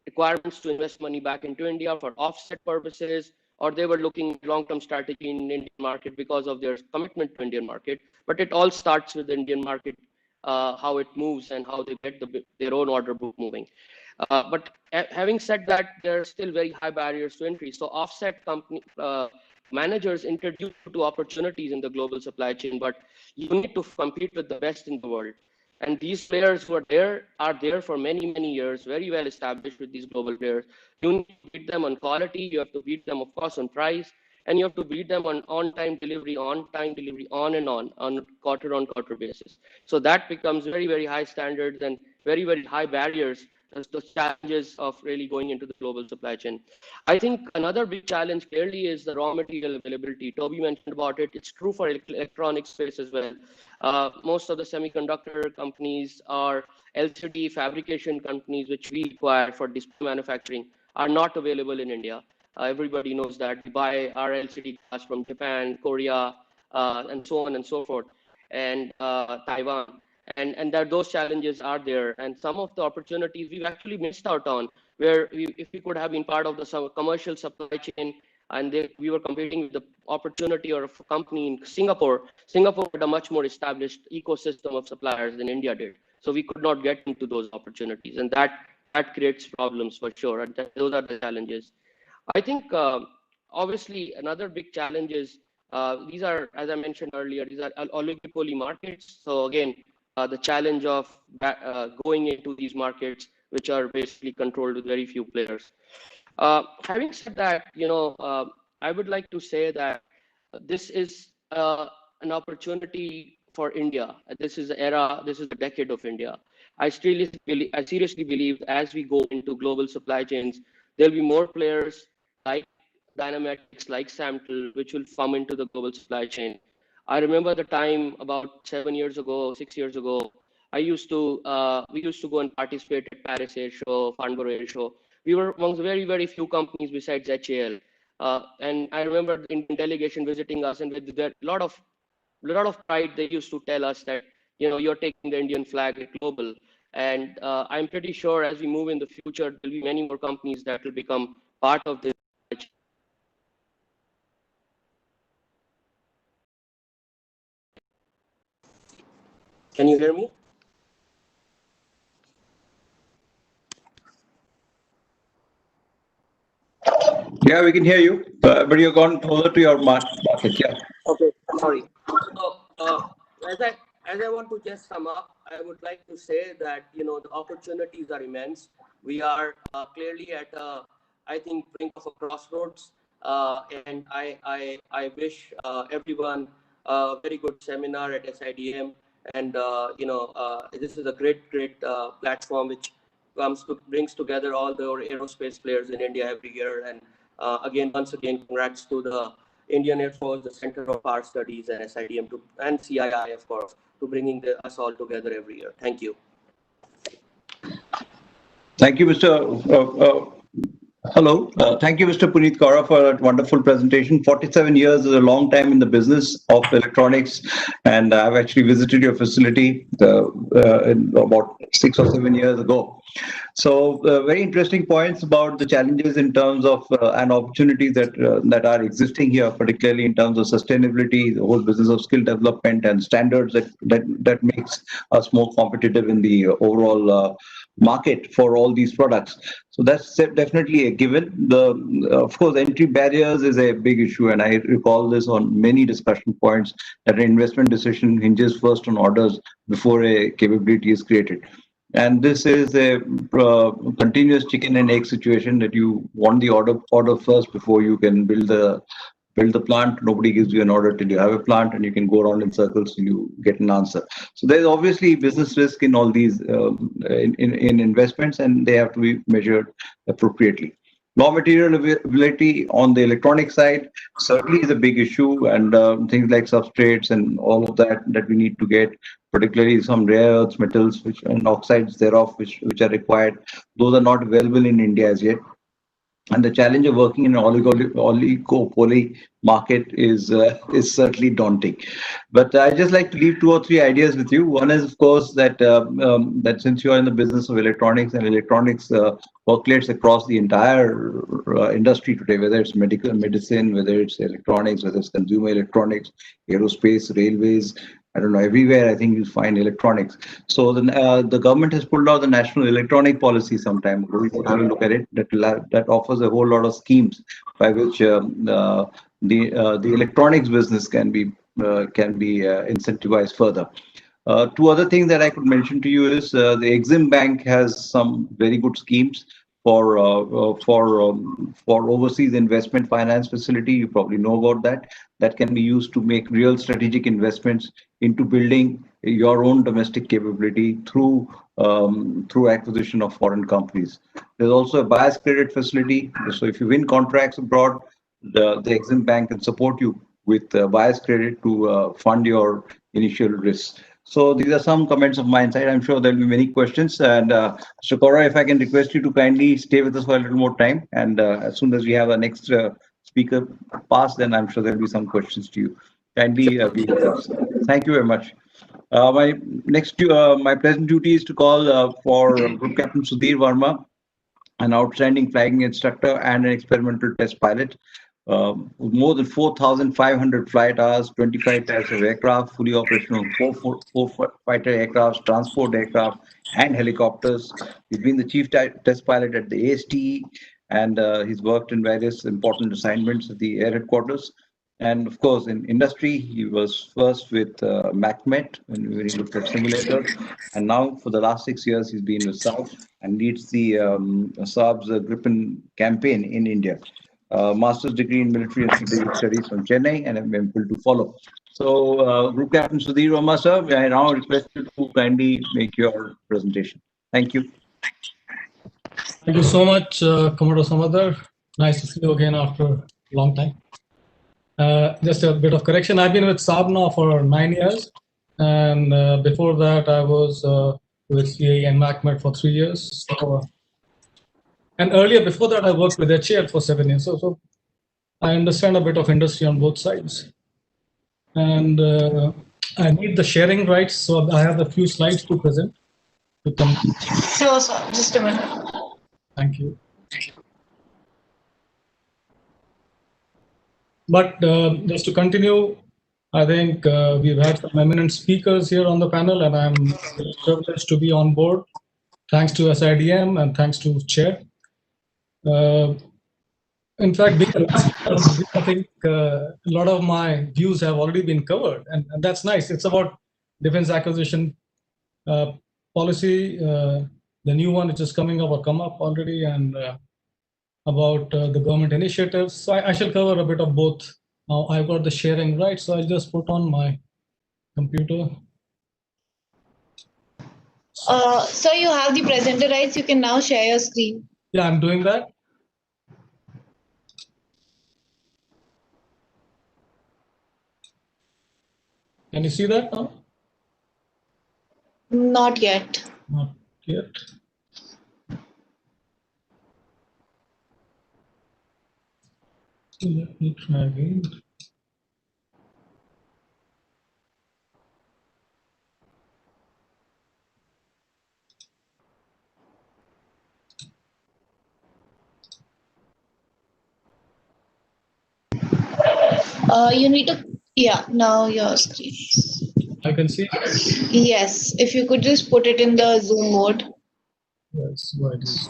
requirements to invest money back into India for offset purposes, or they were looking at long-term strategy in the Indian market because of their commitment to Indian market. But it all starts with the Indian market how it moves and how they get their own order book moving. But having said that, there are still very high barriers to entry. So offset company managers introduce you to opportunities in the global supply chain, but you need to compete with the best in the world. And these players who are there for many, many years, very well established with these global players. You need to beat them on quality. You have to beat them, of course, on price. And you have to beat them on on-time delivery, on and on quarter-on-quarter basis. So that becomes very, very high standards and very, very high barriers as the challenges of really going into the global supply chain. I think another big challenge clearly is the raw material availability. Toby mentioned about it. It's true for electronic space as well. Most of the semiconductor companies are LCD fabrication companies, which we acquire for display manufacturing, are not available in India. Everybody knows that. We buy our LCD glass from Japan, Korea, and so on and so forth, and Taiwan. And that those challenges are there. And some of the opportunities we've actually missed out on, where if we could have been part of the commercial supply chain, and we were competing with the opportunity or a company in Singapore. Singapore had a much more established ecosystem of suppliers than India did. So we could not get into those opportunities. And that creates problems for sure. And those are the challenges. I think, obviously, another big challenge is these are, as I mentioned earlier, these are oligopoly markets. So again, the challenge of going into these markets, which are basically controlled with very few players. Having said that, I would like to say that this is an opportunity for India. This is the era, this is the decade of India. I seriously believe as we go into global supply chains, there'll be more players like Dynamatics, like Samtel, which will come into the global supply chain. I remember the time about 7 years ago, 6 years ago, we used to go and participate at Paris Air Show, Farnborough Air Show. We were among the very, very few companies besides HAL. And I remember the Indian delegation visiting us, and with a lot of pride, they used to tell us that, you're taking the Indian flag global. And I'm pretty sure as we move in the future, there'll be many more companies that will become part of this. Can you hear me? Yeah, we can hear you, but you're gone closer to your market. Yeah. Okay, sorry. So, as I want to just sum up, I would like to say that the opportunities are immense. We are clearly at I think brink of a crossroads, and I wish everyone a very good seminar at SIDM. And this is a great platform which brings together all the aerospace players in India every year. And once again, congrats to the Indian Air Force, the Center of Power Studies, and SIDM, and CII, of course, to bringing us all together every year. Thank you. Thank you, Mr. Hello. Thank you, Mr. Puneet Kaura, for that wonderful presentation. 47 years is a long time in the business of electronics, and I've actually visited your facility about 6 or 7 years ago. So very interesting points about the challenges in terms of and opportunities that are existing here, particularly in terms of sustainability, the whole business of skill development and standards that makes us more competitive in the overall market for all these products. So that's definitely a given. Of course, entry barriers is a big issue, and I recall this on many discussion points that an investment decision hinges first on orders before a capability is created. And this is a continuous chicken and egg situation that you want the order first before you can build the plant. Nobody gives you an order till you have a plant, and you can go around in circles till you get an answer. So there's obviously business risk in all these in investments, and they have to be measured appropriately. Raw material availability on the electronic side certainly is a big issue, and things like substrates and all of that we need to get, particularly some rare earths, metals, and oxides thereof, which are required. Those are not available in India as yet. And the challenge of working in an oligopoly market is certainly daunting. But I just like to leave 2 or 3 ideas with you. One is, of course, that since you are in the business of electronics, and electronics percolates across the entire industry today, whether it's medicine, whether it's electronics, whether it's consumer electronics, aerospace, railways, I don't know, everywhere I think you find electronics. So the government has pulled out the national electronic policy some time ago. We could have a look at it. That offers a whole lot of schemes by which the electronics business can be incentivized further. Two other things that I could mention to you is the Exim Bank has some very good schemes for overseas investment finance facility. You probably know about that. That can be used to make real strategic investments into building your own domestic capability through acquisition of foreign companies. There's also a bias credit facility. So if you win contracts abroad, the Exim Bank can support you with bias credit to fund your initial risks. So these are some comments of my side. I'm sure there'll be many questions. And Mr. Kora, if I can request you to kindly stay with us for a little more time. And as soon as we have our next speaker pass, then I'm sure there'll be some questions to you. Kindly be with us. Thank you very much. My present duty is to call for Group Captain Sudhir Verma, an outstanding flying instructor and an experimental test pilot. More than 4,500 flight hours, 25 types of aircraft, fully operational, four fighter aircraft, transport aircraft, and helicopters. He's been the chief test pilot at the ASTE, and he's worked in various important assignments at the air headquarters. And of course, in industry, he was first with MacMet when he looked at simulators, and now for the last 6 years, he's been with Saab and leads the Saab's Gripen campaign in India. Master's degree in military and strategic studies from Chennai, and I'm able to follow. So, Group Captain Sudhir Verma, sir, I now request you to kindly make your presentation. Thank you. Thank you so much, Commodore Samadar. Nice to see you again after a long time. Just a bit of correction. I've been with Saab now for 9 years, and before that, I was with CAE and MacMet for 3 years. So, and earlier, before that, I worked with HAL for 7 years. So I understand a bit of industry on both sides. And I need the sharing rights, so I have a few slides to present. Sure, sir. Just a minute. Thank you. But just to continue, I think we've had some eminent speakers here on the panel, and I'm privileged to be on board. Thanks to SIDM and thanks to Chair. In fact, I think a lot of my views have already been covered, and that's nice. It's about defense acquisition policy, the new one which is coming up or come up already, and about the government initiatives. So I shall cover a bit of both. Now I've got the sharing right, so I'll just put on my computer. So you have the presenter rights. You can now share your screen. Yeah, I'm doing that. Can you see that now? Not yet. Not yet. Let me try again. You need to, yeah, now your screen. I can see. Yes, if you could just put it in the Zoom mode. Yes, what is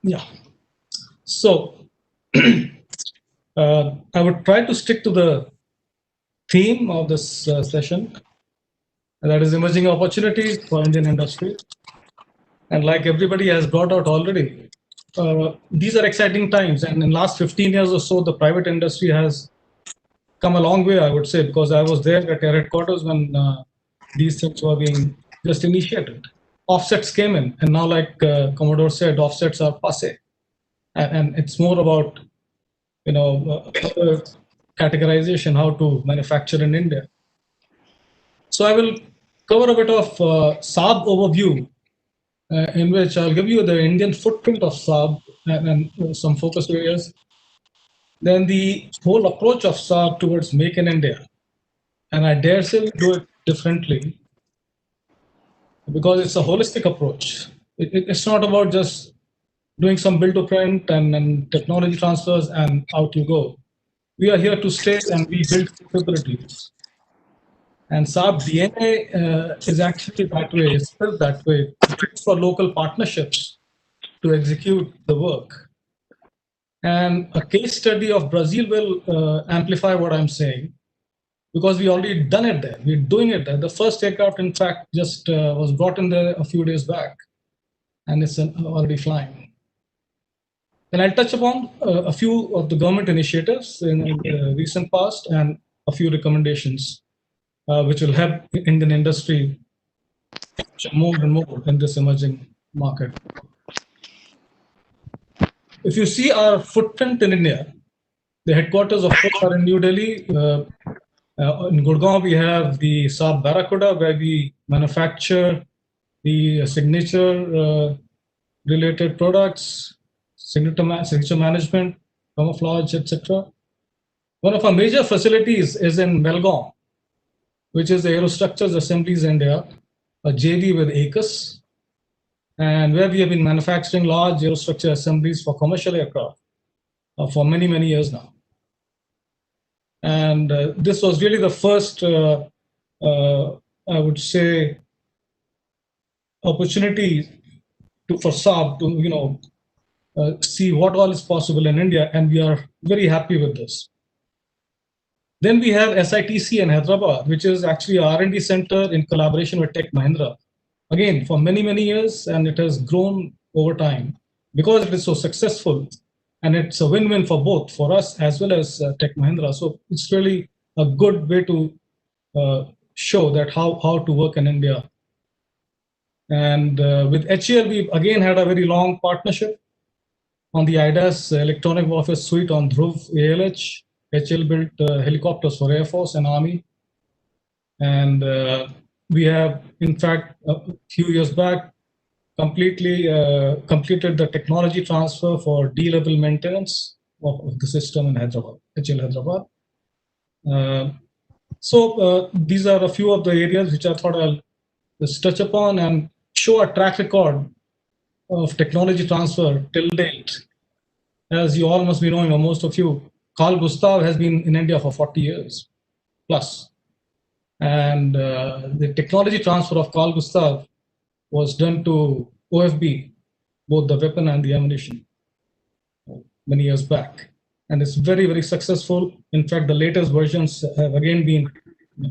Yeah. So I would try to stick to the theme of this session, and that is emerging opportunities for Indian industry. And like everybody has brought out already, these are exciting times. And in the last 15 years or so, the private industry has come a long way, I would say, because I was there at air headquarters when these things were being just initiated. Offsets came in, and now, like Commodore said, offsets are passé. And it's more about, categorization, how to manufacture in India. So I will cover a bit of Saab overview, in which I'll give you the Indian footprint of Saab and some focus areas. Then the whole approach of Saab towards Make in India. And I dare say we do it differently because it's a holistic approach. It's not about just doing some build to print and technology transfers, and out you go. We are here to stay, and we build capabilities. And Saab DNA is actually that way, it's built that way, for local partnerships to execute the work. And a case study of Brazil will amplify what I'm saying, because we already done it there. We're doing it there. The first aircraft, in fact, just was brought in there a few days back, and it's already flying. And I'll touch upon a few of the government initiatives in the recent past and a few recommendations which will help Indian industry more and more in this emerging market. If you see our footprint in India, the headquarters of course are in New Delhi. In Gurgaon, we have the Saab Barracuda, where we manufacture the signature related products, signature management, camouflage, etc. One of our major facilities is in Melgaon, which is the Aerostructures Assemblies India, a JV with ACUS, and where we have been manufacturing large aerostructure assemblies for commercial aircraft for many, many years now. And this was really the first, I would say, opportunity for Saab to see what all is possible in India, and we are very happy with this. Then we have SITC in Hyderabad, which is actually a R&D center in collaboration with Tech Mahindra. Again, for many, many years, and it has grown over time because it is so successful, and it's a win-win for both, for us as well as Tech Mahindra. So it's really a good way to show that how to work in India. And with HAL, we again had a very long partnership on the IDAS electronic warfare suite on Dhruv ALH. HAL built helicopters for Air Force and Army. And we have, in fact, a few years back, completed the technology transfer for D-level maintenance of the system in Hyderabad, HAL Hyderabad. So these are a few of the areas which I thought I'll just touch upon and show a track record of technology transfer till date. As you all must be knowing, or most of you, Carl Gustav has been in India for 40 years plus. And the technology transfer of Carl Gustav was done to OFB, both the weapon and the ammunition, many years back. And it's very, very successful. In fact, the latest versions have again been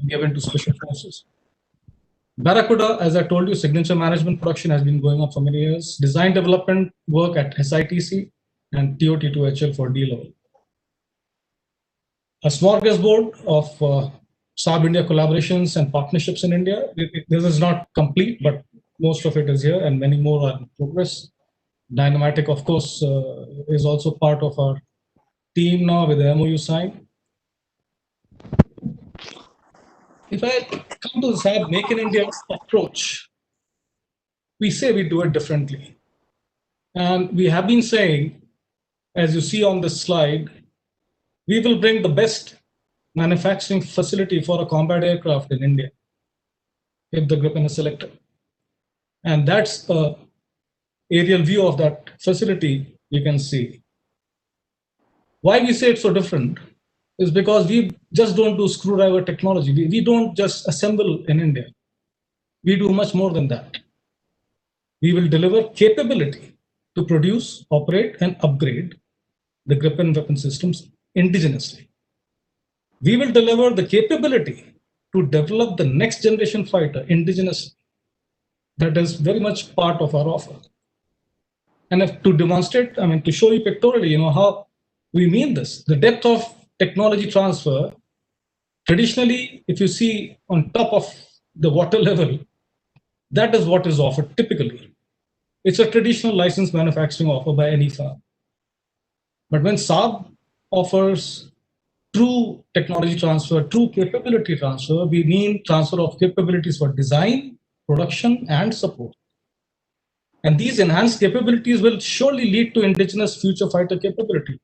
given to special forces. Barracuda, as I told you, signature management production has been going on for many years. Design development work at SITC and TOT2HL for D-level. A smorgasbord of Saab India collaborations and partnerships in India. This is not complete, but most of it is here, and many more are in progress. Dynamatic, of course, is also part of our team now with the MOU signed. If I come to the Saab Make in India approach, we say we do it differently. And we have been saying, as you see on this slide, we will bring the best manufacturing facility for a combat aircraft in India if the Gripen is selected. And that's the aerial view of that facility you can see. Why we say it's so different is because we just don't do screwdriver technology. We don't just assemble in India. We do much more than that. We will deliver capability to produce, operate, and upgrade the Gripen weapon systems indigenously. We will deliver the capability to develop the next generation fighter indigenously. That is very much part of our offer. And if to demonstrate, to show you pictorially, how we mean this, the depth of technology transfer, traditionally, if you see on top of the water level, that is what is offered typically. It's a traditional license manufacturing offer by any firm. But when Saab offers true technology transfer, true capability transfer, we mean transfer of capabilities for design, production, and support. And these enhanced capabilities will surely lead to indigenous future fighter capability.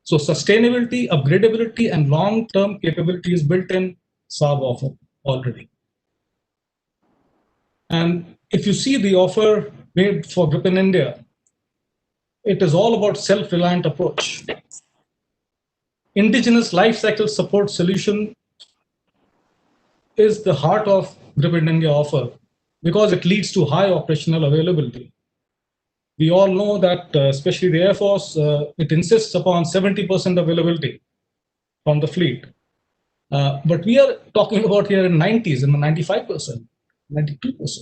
So sustainability, upgradability, and long-term capability is built in Saab offer already. And if you see the offer made for Gripen India, it is all about self-reliant approach. Indigenous life cycle support solution is the heart of Grip in India offer because it leads to high operational availability. We all know that, especially the Air Force, it insists upon 70% availability from the fleet. But we are talking about here in 90s, in the 95%, 92%.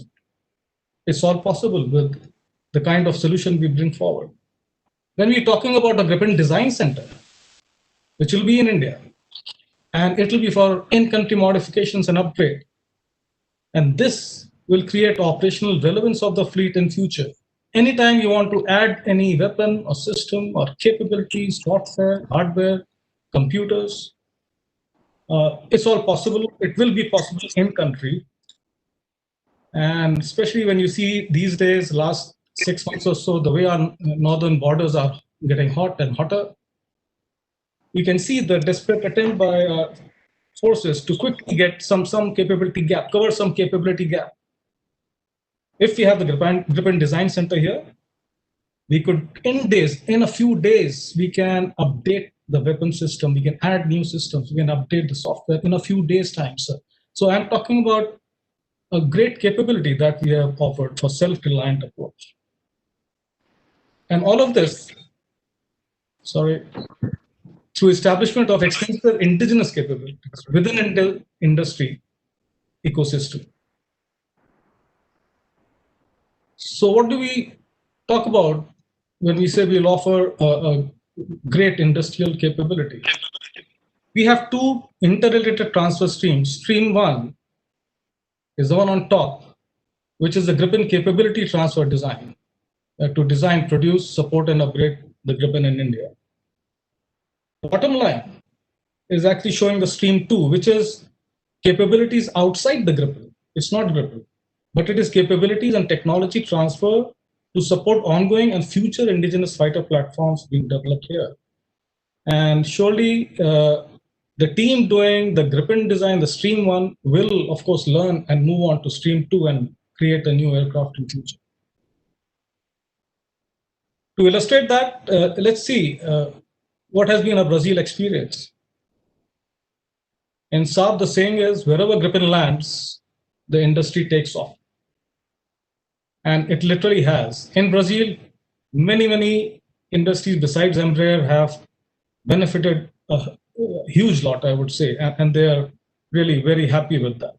It's all possible with the kind of solution we bring forward. When we're talking about a Gripen Design Center, which will be in India, and it will be for in-country modifications and upgrade. And this will create operational relevance of the fleet in future. Anytime you want to add any weapon or system or capabilities, software, hardware, computers, it's all possible. It will be possible in country. And especially when you see these days, last 6 months or so, the way our northern borders are getting hot and hotter, you can see the desperate attempt by forces to quickly get some capability gap, cover some capability gap. If we have the Gripen Design Center here, we could, in a few days, we can update the weapon system, we can add new systems, we can update the software in a few days' time, sir. So I'm talking about a great capability that we have offered for self-reliant approach. And all of this, through establishment of extensive indigenous capabilities within industry ecosystem. So what do we talk about when we say we'll offer a great industrial capability? We have two interrelated transfer streams. Stream one is the one on top, which is the Gripen capability transfer design, to design, produce, support, and upgrade the Gripen in India. The bottom line is actually showing the stream two, which is capabilities outside the Gripen. It's not Gripen, but it is capabilities and technology transfer to support ongoing and future indigenous fighter platforms being developed here. And surely the team doing the Gripen design, the stream one, will of course learn and move on to stream two and create a new aircraft in future. To illustrate that, let's see what has been a Brazil experience. In Saab, the saying is, wherever Gripen lands, the industry takes off. And it literally has. In Brazil, many industries besides Embraer have benefited a huge lot, I would say, and they are really very happy with that.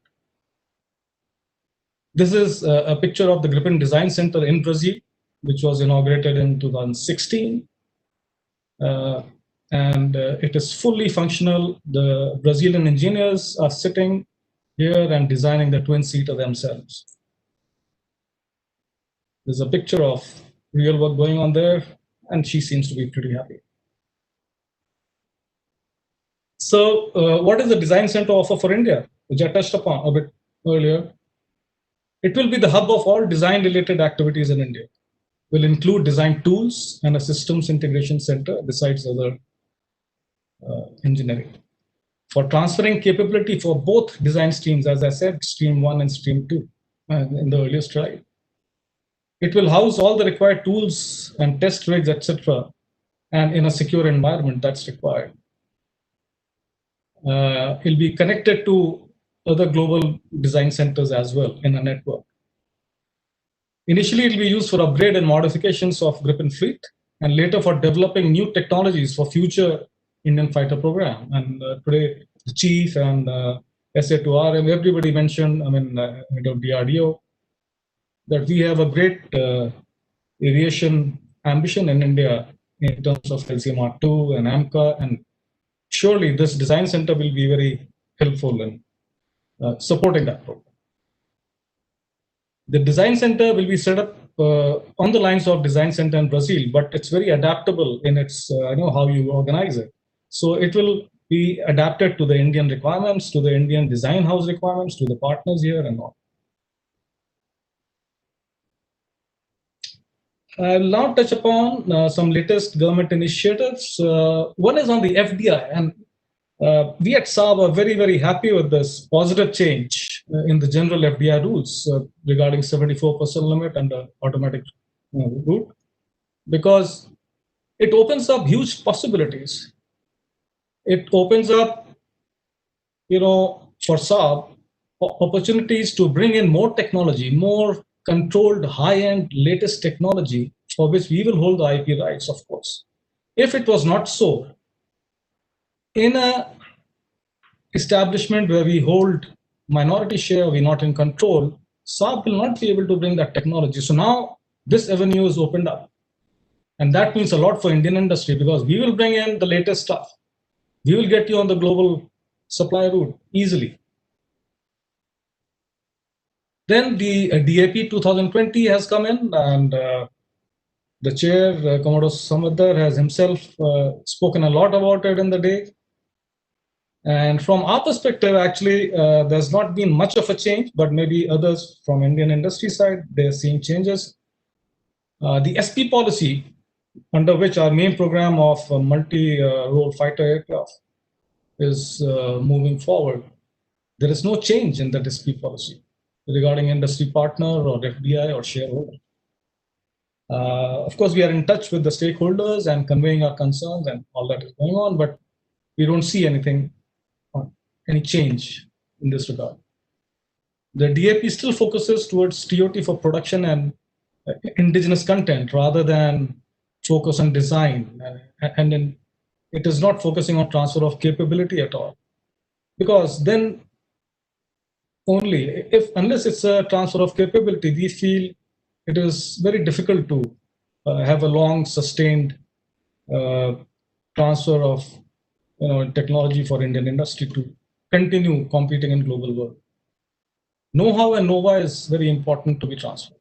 This is a picture of the Gripen Design Center in Brazil, which was inaugurated in 2016. And it is fully functional. The Brazilian engineers are sitting here and designing the twin seater themselves. There's a picture of real work going on there, and she seems to be pretty happy. So what is the design center offer for India, which I touched upon a bit earlier? It will be the hub of all design-related activities in India. Will include design tools and a systems integration center besides other engineering. For transferring capability for both design streams, as I said, stream 1 and stream 2 in the earlier slide. It will house all the required tools and test rigs, etc., and in a secure environment that's required. It'll be connected to other global design centers as well in a network. Initially, it will be used for upgrade and modifications of Gripen fleet, and later for developing new technologies for future Indian fighter program. And today, the chief and SA2RM, everybody mentioned, head of DRDO, that we have a great aviation ambition in India in terms of LCMR2 and AMCA, and surely this design center will be very helpful in supporting that program. The design center will be set up on the lines of design center in Brazil, but it's very adaptable in its how you organize it. So it will be adapted to the Indian requirements, to the Indian design house requirements, to the partners here and all. I'll now touch upon some latest government initiatives. One is on the FDI, and we at Saab are very happy with this positive change in the general FDI rules regarding 74% limit and the automatic route, because it opens up huge possibilities. It opens up, for Saab, opportunities to bring in more technology, more controlled, high-end, latest technology, for which we will hold the IP rights, of course. If it was not so, in a establishment where we hold minority share, we're not in control, Saab will not be able to bring that technology. So now this avenue is opened up. And that means a lot for Indian industry, because we will bring in the latest stuff. We will get you on the global supply route easily. Then the DAP 2020 has come in, and the chair, Commodore Samadar, has himself spoken a lot about it in the day. And from our perspective, actually, there's not been much of a change, but maybe others from Indian industry side, they're seeing changes. The SP policy, under which our main program of multi-role fighter aircraft is moving forward, there is no change in that SP policy regarding industry partner or FDI or shareholder. Of course, we are in touch with the stakeholders and conveying our concerns, and all that is going on, but we don't see anything, any change in this regard. The DAP still focuses towards TOT for production and indigenous content rather than focus on design, and then it is not focusing on transfer of capability at all, because then only unless it's a transfer of capability, we feel it is very difficult to have a long sustained transfer of technology for Indian industry to continue competing in global world. Know-how and know-why is very important to be transferred.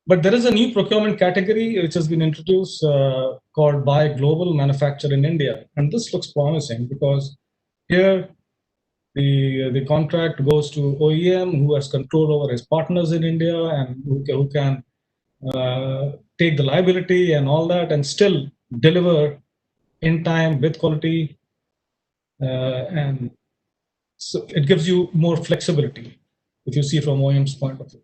But there is a new procurement category which has been introduced called Buy Global, Manufacture in India. And this looks promising, because here the contract goes to OEM, who has control over his partners in India and who can take the liability and all that and still deliver in time with quality. And so it gives you more flexibility if you see from OEM's point of view.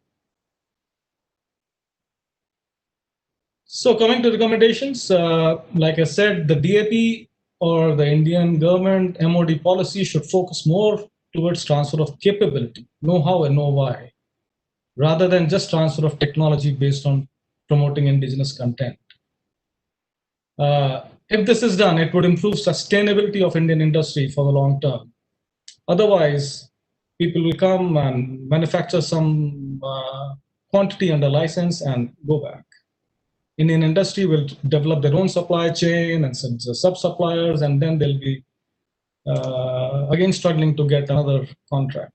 So coming to recommendations, like I said, the DAP or the Indian government MOD policy should focus more towards transfer of capability, know-how and know-why, rather than just transfer of technology based on promoting indigenous content. If this is done, it would improve sustainability of Indian industry for the long term. Otherwise, people will come and manufacture some quantity under license and go back. Indian industry will develop their own supply chain and sub-suppliers, and then they'll be again struggling to get another contract.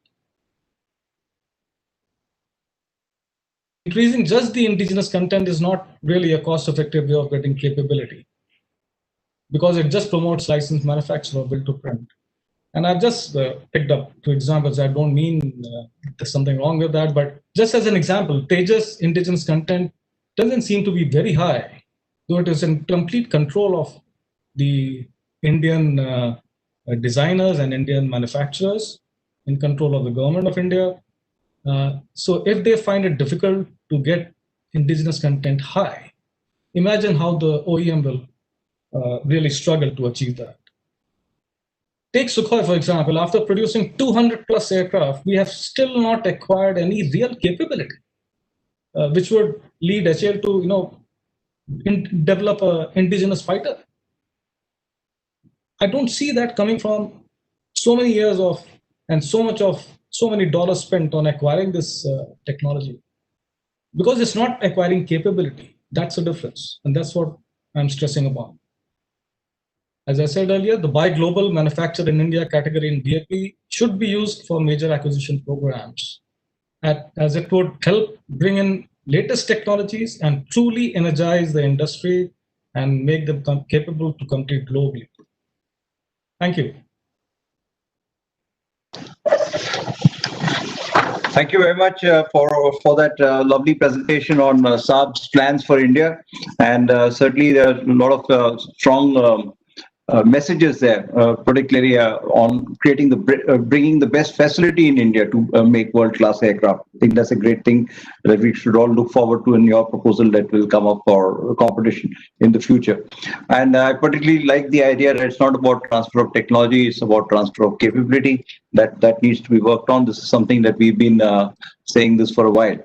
Increasing just the indigenous content is not really a cost-effective way of getting capability, because it just promotes licensed manufacture or build to print. And I've just picked up 2 examples. I don't mean there's something wrong with that, but just as an example, Tejas indigenous content doesn't seem to be very high, though it is in complete control of the Indian designers and Indian manufacturers, in control of the government of India. So if they find it difficult to get indigenous content high, imagine how the OEM will really struggle to achieve that. Take Sukhoi, for example. After producing 200 plus aircraft, we have still not acquired any real capability, which would lead HAL to develop an indigenous fighter. I don't see that coming from so many years of and so many dollars spent on acquiring this technology, because it's not acquiring capability. That's the difference, and that's what I'm stressing upon. As I said earlier, the Buy Global, Manufacture in India category in DAP should be used for major acquisition programs, as it would help bring in latest technologies and truly energize the industry and make them capable to compete globally. Thank you. Thank you very much for that lovely presentation on Saab's plans for India. And certainly there are a lot of strong messages there, particularly on creating bringing the best facility in India to make world-class aircraft. I think that's a great thing that we should all look forward to in your proposal that will come up for competition in the future. And I particularly like the idea that it's not about transfer of technology, it's about transfer of capability that needs to be worked on. This is something that we've been saying this for a while.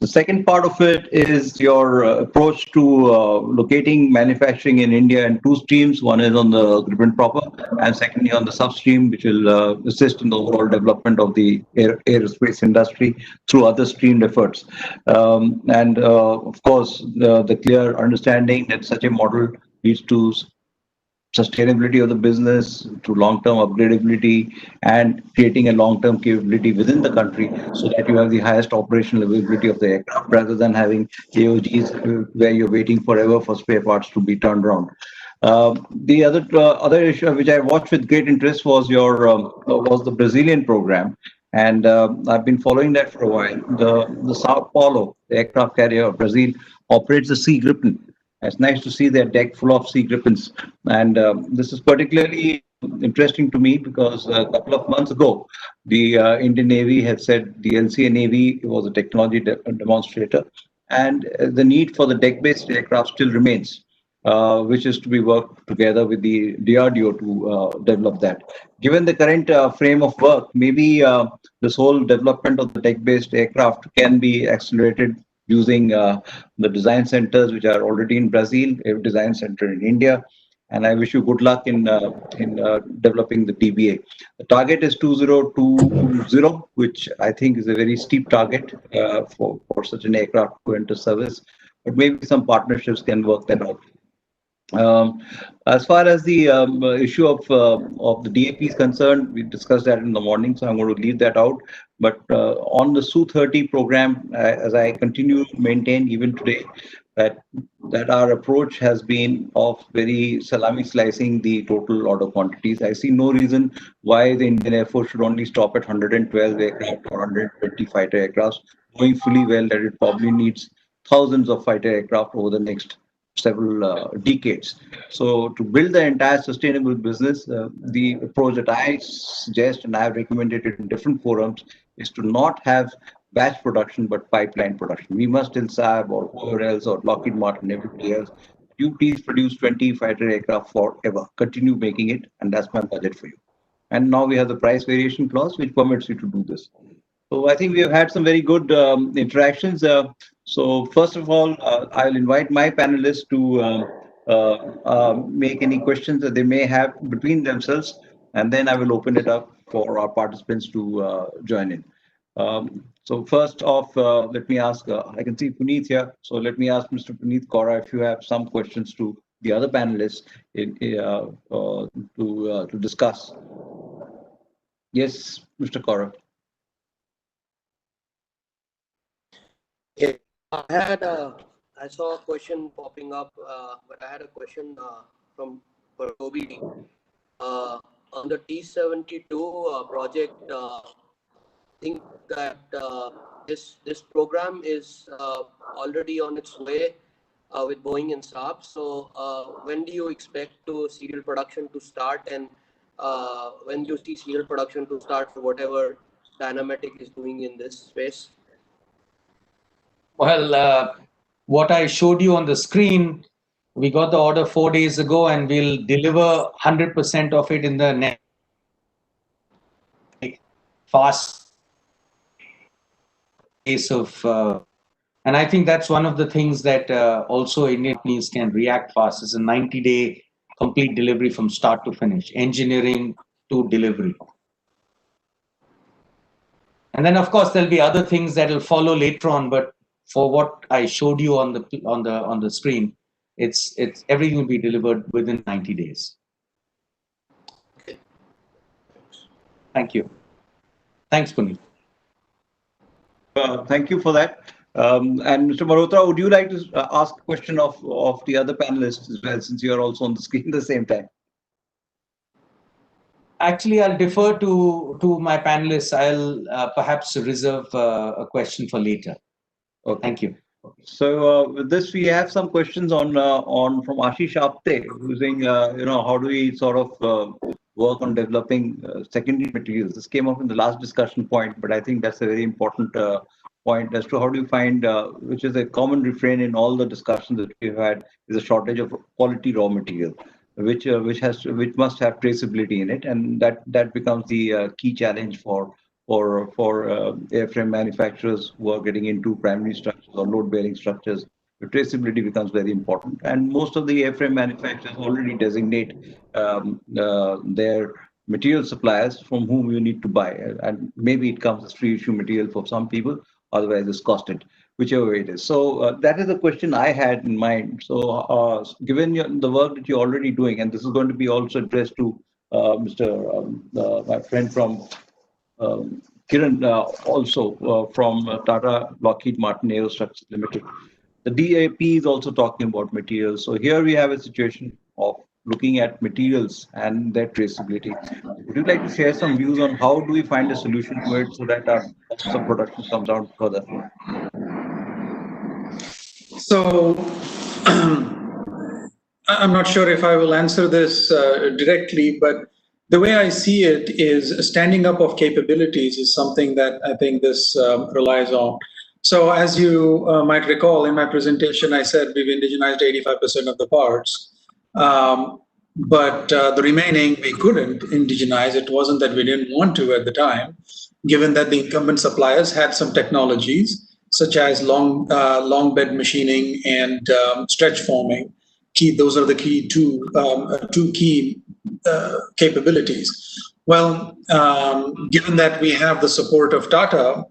The second part of it is your approach to locating manufacturing in India in two streams. One is on the grip proper, and secondly on the substream, which will assist in the overall development of the aerospace industry through other streamed efforts. Of course, the clear understanding that such a model leads to sustainability of the business, to long-term upgradability, and creating a long-term capability within the country so that you have the highest operational availability of the aircraft rather than having AOGs where you're waiting forever for spare parts to be turned around. The other issue which I watched with great interest was the Brazilian program, and I've been following that for a while. The Sao Paulo, the aircraft carrier of Brazil, operates the Sea Gripen. It's nice to see their deck full of Sea Gripens, and this is particularly interesting to me because a couple of months ago, the Indian Navy had said the LCA Navy was a technology demonstrator, and the need for the deck-based aircraft still remains, which is to be worked together with the DRDO to develop that. Given the current frame of work, maybe this whole development of the deck-based aircraft can be accelerated using the design centers which are already in Brazil, a design center in India, and I wish you good luck in developing the DBA. The target is 2020, which I think is a very steep target for such an aircraft to enter service, but maybe some partnerships can work that out. As far as the issue of the DAP is concerned, we discussed that in the morning, so I'm going to leave that out. But on the Su-30 program, as I continue to maintain even today, that our approach has been of very salami slicing the total order quantities. I see no reason why the Indian Air Force should only stop at 112 aircraft or 120 fighter aircraft, knowing fully well that it probably needs thousands of fighter aircraft over the next several decades. So to build the entire sustainable business, the approach that I suggest, and I have recommended it in different forums, is to not have batch production but pipeline production. We must tell Saab or whoever else or Lockheed Martin, everybody else, you please produce 20 fighter aircraft forever. Continue making it, and that's my budget for you. And now we have the price variation clause which permits you to do this. So I think we have had some very good interactions. So first of all, I'll invite my panelists to make any questions that they may have between themselves, and then I will open it up for our participants to join in. So first off, let me ask, I can see Puneet here, so let me ask Mr. Puneet Kaura if you have some questions to the other panelists to discuss. Yes, Mr. Kaura. I saw a question popping up, but I had a question from Toby. On the T-72 project, I think that this program is already on its way with Boeing and Saab. So when do you expect serial production to start, and when do you see serial production to start for whatever Dynamatic is doing in this space? Well, what I showed you on the screen, we got the order 4 days ago, and we'll deliver 100% of it in the next fast pace of. And I think that's one of the things that also Indian companies can react fast. Is a 90-day complete delivery from start to finish, engineering to delivery. And then, of course, there'll be other things that will follow later on. But for what I showed you on the screen, it's everything will be delivered within 90 days. Okay. Thank you. Thanks, Puneet. Thank you for that. And Mr. Malhotra, would you like to ask a question of the other panelists as well, since you are also on the screen at the same time? Actually, I'll defer to my panelists. I'll perhaps reserve a question for later. Okay. Thank you. So with this, we have some questions on from Ashish Apte, who's saying, how do we sort of work on developing secondary materials? This came up in the last discussion point, but I think that's a very important point as to how do you find, which is a common refrain in all the discussions that we've had, is a shortage of quality raw material, which must have traceability in it, and that becomes the key challenge for airframe manufacturers who are getting into primary structures or load-bearing structures. The traceability becomes very important, and most of the airframe manufacturers already designate their material suppliers from whom you need to buy, and maybe it comes as free issue material for some people, otherwise it's costed, whichever way it is. So that is the question I had in mind. So given the work that you're already doing, and this is going to be also addressed to my friend from Kiran, also from Tata Lockheed Martin Aerostructures Limited. The DAP is also talking about materials. So here we have a situation of looking at materials and their traceability. Would you like to share some views on how do we find a solution to it so that our cost of production comes down further? So I'm not sure if I will answer this directly, but the way I see it is standing up of capabilities is something that I think this relies on. So as you might recall in my presentation, I said we've indigenized 85% of the parts, but the remaining we couldn't indigenize. It wasn't that we didn't want to at the time, given that the incumbent suppliers had some technologies such as long bed machining and stretch forming. Those are the key two key capabilities. Well, given that we have the support of Tata,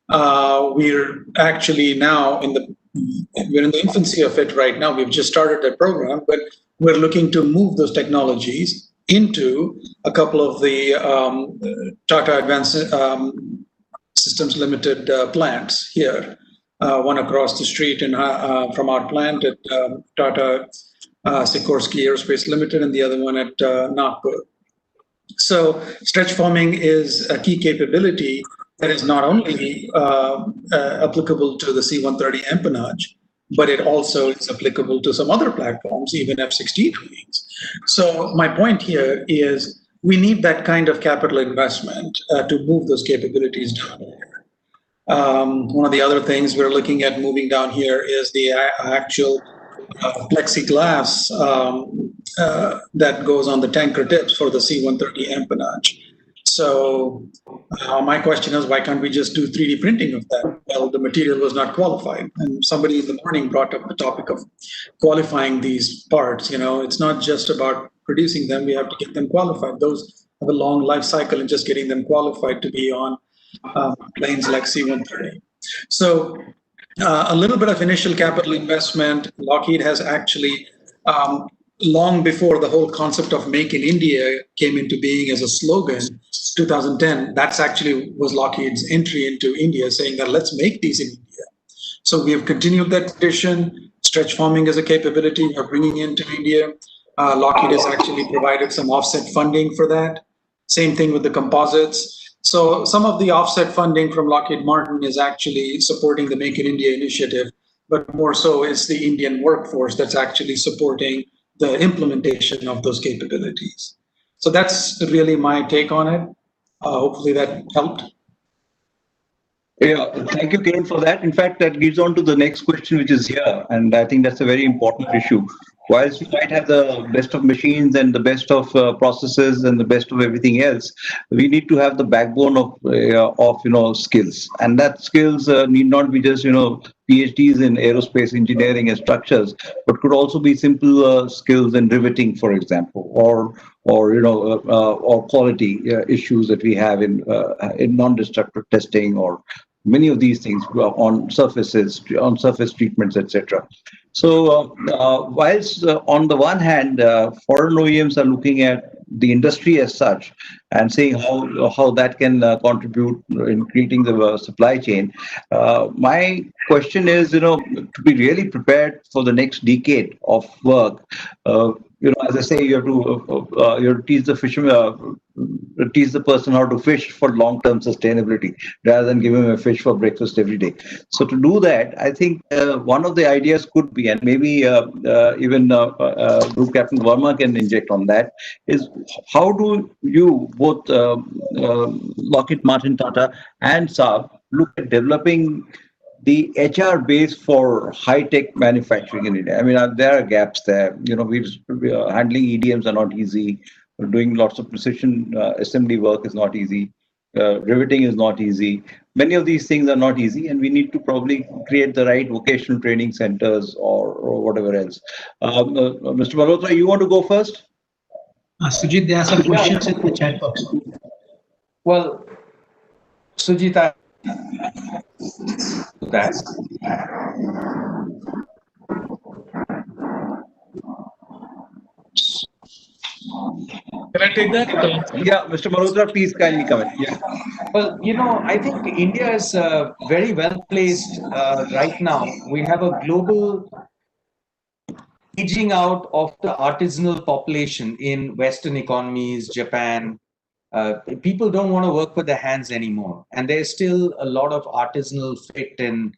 we're actually now we're in the infancy of it right now. We've just started that program, but we're looking to move those technologies into a couple of the Tata Advanced Systems Limited plants here. One across the street from our plant at Tata Sikorsky Aerospace Limited, and the other one at Nagpur. So stretch forming is a key capability that is not only applicable to the C-130 empennage, but it also is applicable to some other platforms, even F-16 wings. So my point here is we need that kind of capital investment to move those capabilities down here. One of the other things we're looking at moving down here is the actual plexiglass that goes on the tanker tips for the C-130 empennage. So my question is, why can't we just do 3D printing of that? Well, the material was not qualified. And somebody in the morning brought up the topic of qualifying these parts. It's not just about producing them. We have to get them qualified. Those have a long life cycle, and just getting them qualified to be on planes like C-130. So a little bit of initial capital investment. Lockheed has actually, long before the whole concept of Make in India came into being as a slogan, 2010, that's actually was Lockheed's entry into India, saying that let's make these in India. So we have continued that tradition. Stretch forming as a capability we're bringing into India. Lockheed has actually provided some offset funding for that. Same thing with the composites. So some of the offset funding from Lockheed Martin is actually supporting the Make in India initiative, but more so it's the Indian workforce that's actually supporting the implementation of those capabilities. So that's really my take on it. Hopefully that helped. Yeah, thank you, Kiran, for that. In fact, that leads on to the next question, which is here, and I think that's a very important issue. Whilst we might have the best of machines and the best of processes and the best of everything else, we need to have the backbone of skills, and that skills need not be just PhDs in aerospace engineering and structures, but could also be simple skills in riveting, for example, or quality issues that we have in non-destructive testing, or many of these things on surfaces, on surface treatments, etc. So whilst on the one hand, foreign OEMs are looking at the industry as such and seeing how that can contribute in creating the supply chain, my question is, to be really prepared for the next decade of work, as I say, you have to teach the fishermen, teach the person how to fish for long-term sustainability rather than give him a fish for breakfast every day. So to do that, I think one of the ideas could be, and maybe even Group Captain Verma can inject on that, is how do you, both Lockheed Martin, Tata and Saab, look at developing the HR base for high-tech manufacturing in India? I mean, there are gaps there. You know, we are handling EDMs are not easy. We're doing lots of precision assembly work is not easy. Riveting is not easy. Many of these things are not easy, and we need to probably create the right vocational training centers or whatever else. Mr. Malhotra, you want to go first? Sujit, there are some questions in the chat box. Well, Sujita, that. Can I take that? Yeah, Mr. Malhotra, please kindly comment. Yeah. Well, you know, I think India is very well placed right now. We have a global aging out of the artisanal population in Western economies, Japan. People don't want to work with their hands anymore. And there's still a lot of artisanal fit and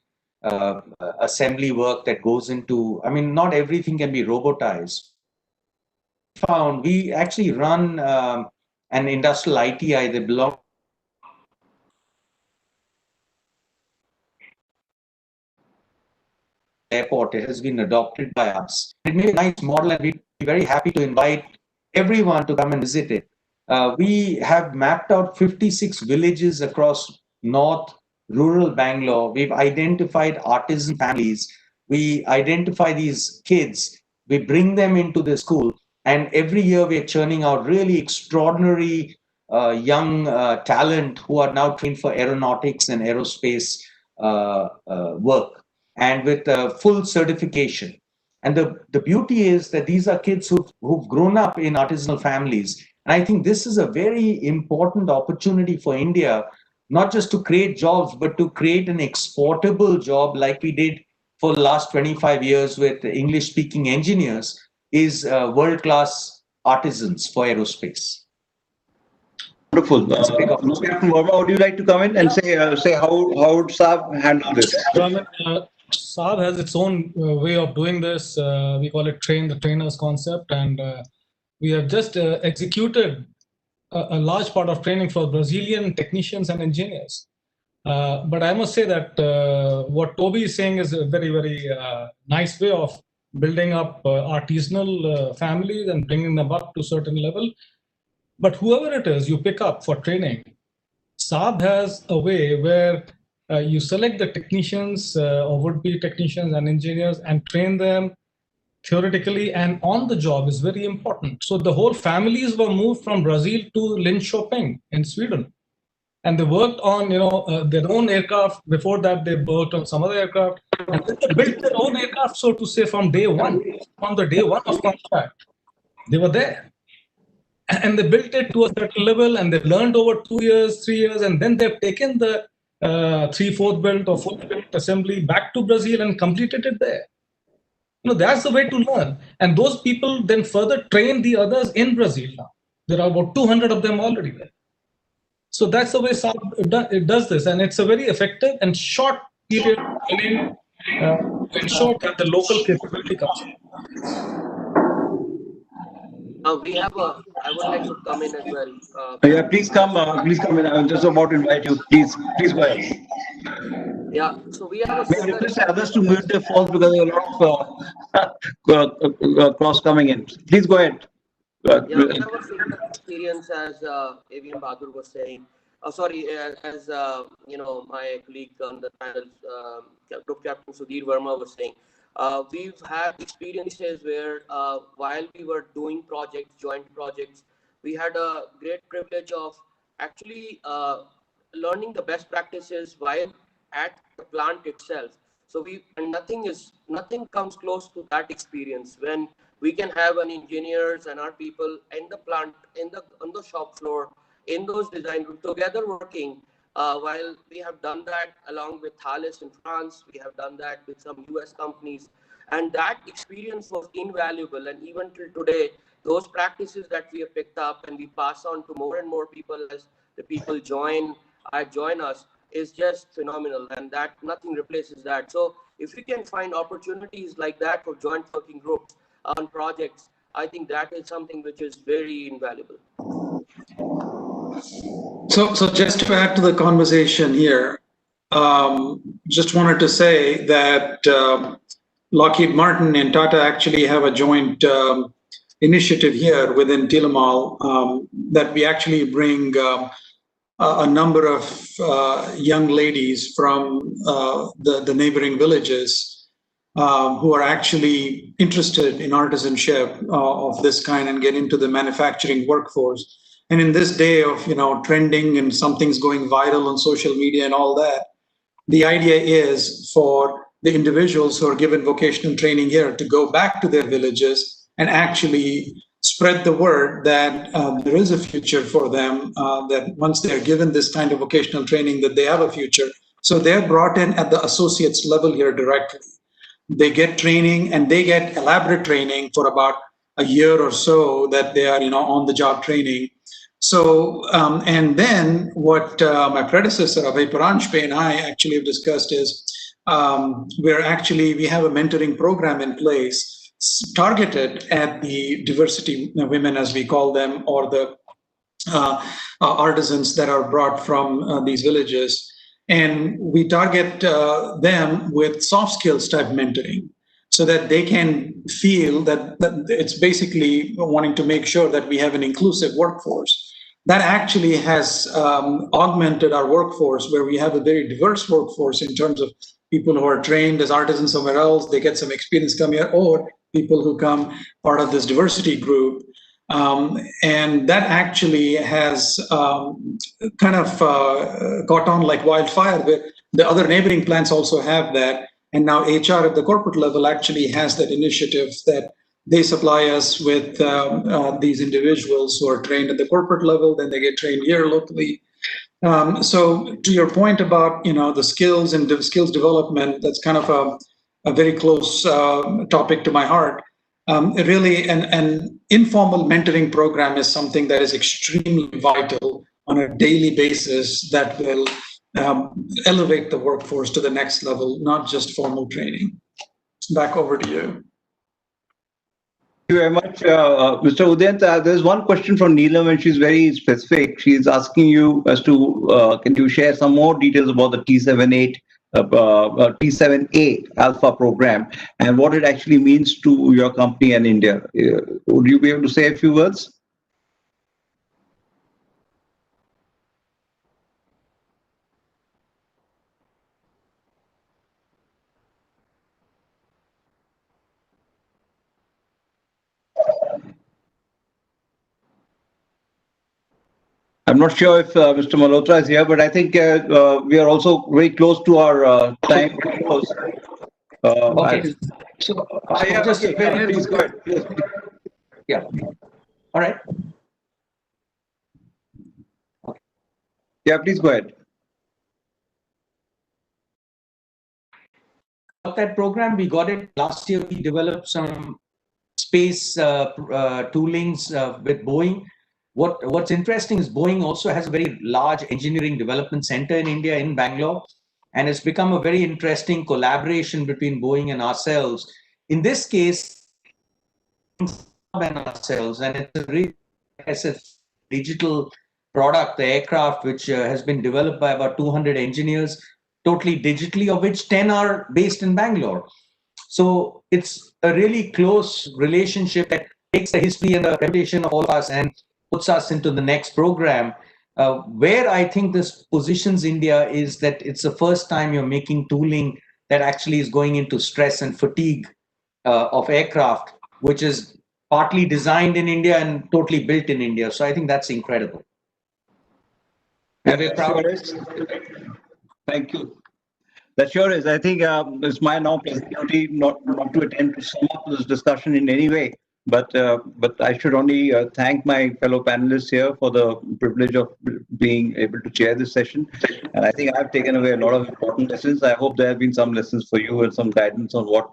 assembly work that goes into, I mean, not everything can be robotized. We actually run an industrial ITI that belongs airport. It has been adopted by us. It made a nice model, and we'd be very happy to invite everyone to come and visit it. We have mapped out 56 villages across North rural Bangalore. We've identified artisan families. We identify these kids. We bring them into the school, and every year we're churning out really extraordinary young talent who are now trained for aeronautics and aerospace work, and with full certification. And the beauty is that these are kids who've grown up in artisanal families. And I think this is a very important opportunity for India, not just to create jobs, but to create an exportable job like we did for the last 25 years with English-speaking engineers, is world-class artisans for aerospace. Wonderful. Captain Verma, would you like to come in and say how would Saab handle this? Saab has its own way of doing this. We call it train the trainers concept, and we have just executed a large part of training for Brazilian technicians and engineers. But I must say that what Toby is saying is a very, very nice way of building up artisanal families and bringing them up to a certain level. But whoever it is you pick up for training, Saab has a way where you select the technicians or would-be technicians and engineers and train them theoretically and on the job is very important. So the whole families were moved from Brazil to Linköping in Sweden. And they worked on, their own aircraft. Before that, they worked on some other aircraft. And then they built their own aircraft, so to say, from day one. From the day one of contract, they were there. And they built it to a certain level, and they learned over 2 years, 3 years, and then they've taken the 3/4 built or full built assembly back to Brazil and completed it there. That's the way to learn. And those people then further train the others in Brazil now. There are about 200 of them already there. So that's the way it does this. And it's a very effective and short period to ensure that the local capability comes in. I would like to come in as well. Yeah, please come in. I'm just about to invite you. Please go ahead. Yeah, so we have a Maybe request others to mute their phones because there are a lot of cross coming in. Please go ahead. Yeah, we have a similar experience as Avian Bahadur was saying. As my colleague on the panel, Group Captain Sudhir Verma was saying. We've had experiences where while we were doing joint projects, we had a great privilege of actually learning the best practices while at the plant itself. So nothing comes close to that experience when we can have an engineers and our people in the plant, on the shop floor, in those design rooms together working. While we have done that along with Thales in France, we have done that with some US companies, and that experience was invaluable. And even till today, those practices that we have picked up and we pass on to more and more people as the people join us is just phenomenal, and that nothing replaces that. So if we can find opportunities like that for joint working groups on projects, I think that is something which is very invaluable. So just to add to the conversation here, just wanted to say that Lockheed Martin and Tata actually have a joint initiative here within TLML that we actually bring a number of young ladies from the neighboring villages who are actually interested in artisanship of this kind and get into the manufacturing workforce. And in this day of trending and something's going viral on social media and all that, the idea is for the individuals who are given vocational training here to go back to their villages and actually spread the word that there is a future for them, that once they're given this kind of vocational training, that they have a future. So they're brought in at the associates level here directly. They get training and they get elaborate training for about a year or so that they are on the job training. So, and then what my predecessor, Abhay Paranjpe, and I actually have discussed is we have a mentoring program in place targeted at the diversity women, as we call them, or the artisans that are brought from these villages. And we target them with soft skills type mentoring so that they can feel that it's basically wanting to make sure that we have an inclusive workforce. That actually has augmented our workforce, where we have a very diverse workforce in terms of people who are trained as artisans somewhere else, they get some experience come here, or people who come part of this diversity group. And that actually has kind of caught on like wildfire. The other neighboring plants also have that. And now HR at the corporate level actually has that initiative that they supply us with these individuals who are trained at the corporate level, then they get trained here locally. So to your point about the skills and skills development, that's kind of a very close topic to my heart. Really, an informal mentoring program is something that is extremely vital on a daily basis that will elevate the workforce to the next level, not just formal training. Back over to you. Thank you very much, Mr. Udent. There's one question from Neelam, and she's very specific. She's asking you as to, can you share some more details about the T7A Alpha program and what it actually means to your company and India? Would you be able to say a few words? I'm not sure if Mr. Malhotra is here, but I think we are also very close to our time to close. Okay. So just please go ahead. Yeah. All right. Okay. Yeah, please go ahead. That program, we got it last year. We developed some space toolings with Boeing. What's interesting is Boeing also has a very large engineering development center in India, in Bangalore, and it's become a very interesting collaboration between Boeing and ourselves. In this case, and ourselves, and it's a really, as a digital product, the aircraft, which has been developed by about 200 engineers, totally digitally, of which 10 are based in Bangalore. So it's a really close relationship that takes the history and the reputation of all of us and puts us into the next program. Where I think this positions India is that it's the first time you're making tooling that actually is going into stress and fatigue of aircraft, which is partly designed in India and totally built in India. So I think that's incredible. And we're proud. Thank you. That sure is. I think it's my now duty not to attempt to sum up this discussion in any way, but I should only thank my fellow panelists here for the privilege of being able to chair this session. And I think I've taken away a lot of important lessons. I hope there have been some lessons for you and some guidance on what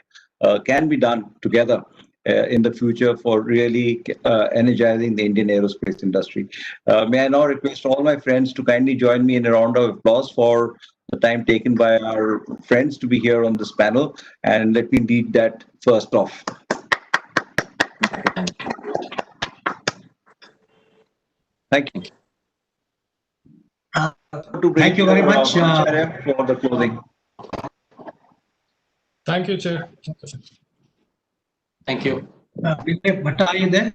can be done together. in the future for really energizing the Indian aerospace industry. May I now request all my friends to kindly join me in a round of applause for the time taken by our friends to be here on this panel, and let me lead that first off. Thank you. Thank you very much. For the closing. Thank you, Chair. Thank you. Bhatta, are you there?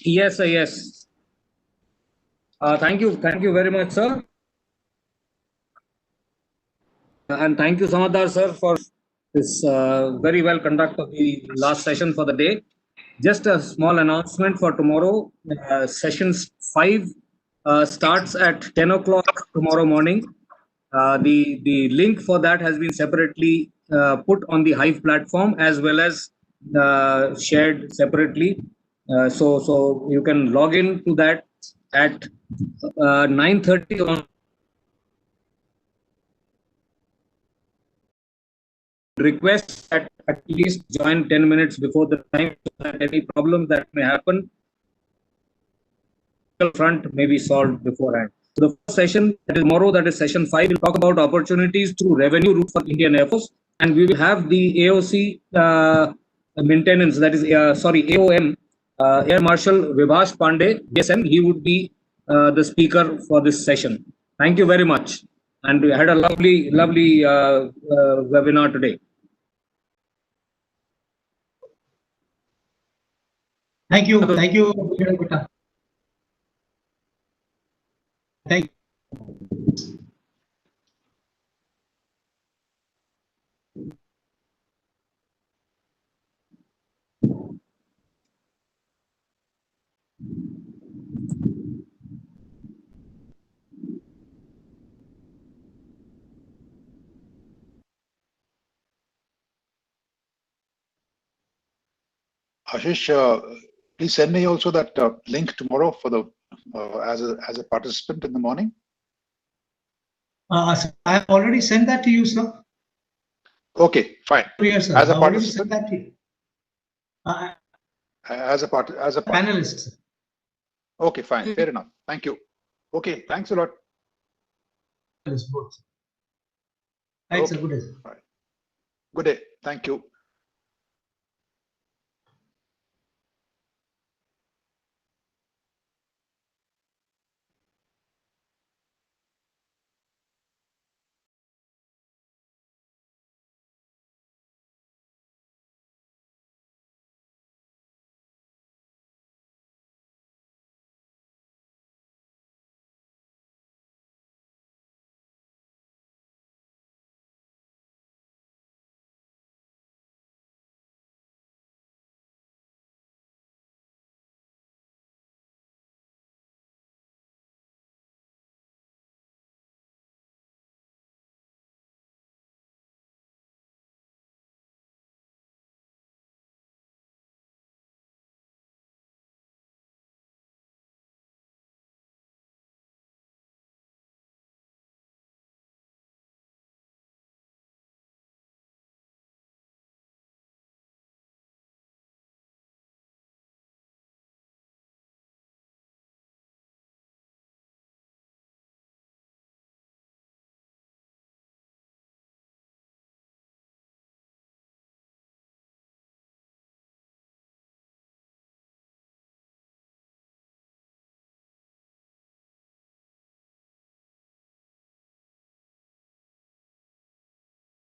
Yes, sir, yes. Thank you very much, sir. And thank you, Samadar, sir, for this very well conduct of the last session for the day. Just a small announcement for tomorrow. Sessions 5 starts at 10 o'clock tomorrow morning. The link for that has been separately put on the Hive platform as well as shared separately. So you can log in to that at 9:30 on. Request that at least join 10 minutes before the time, so that any problem that may happen front may be solved beforehand. So the first session, that is tomorrow, that is session 5, will talk about opportunities through revenue route for Indian Air Force, and we will have the AOC maintenance, that is AOM, Air Marshal Vibhash Pandey, DSM. He would be the speaker for this session. Thank you very much, and we had a lovely webinar today. Thank you. Thank you. Thank you. Ashish, please send me also that link tomorrow for the as a participant in the morning. I have already sent that to you, sir. Okay, fine. Yes, sir. As a I already participant, sent that to you. as a Panelist. Okay, fine. Fair enough. Thank you. Okay, thanks a lot. Thanks. Okay. Good day. Good day. Thank you.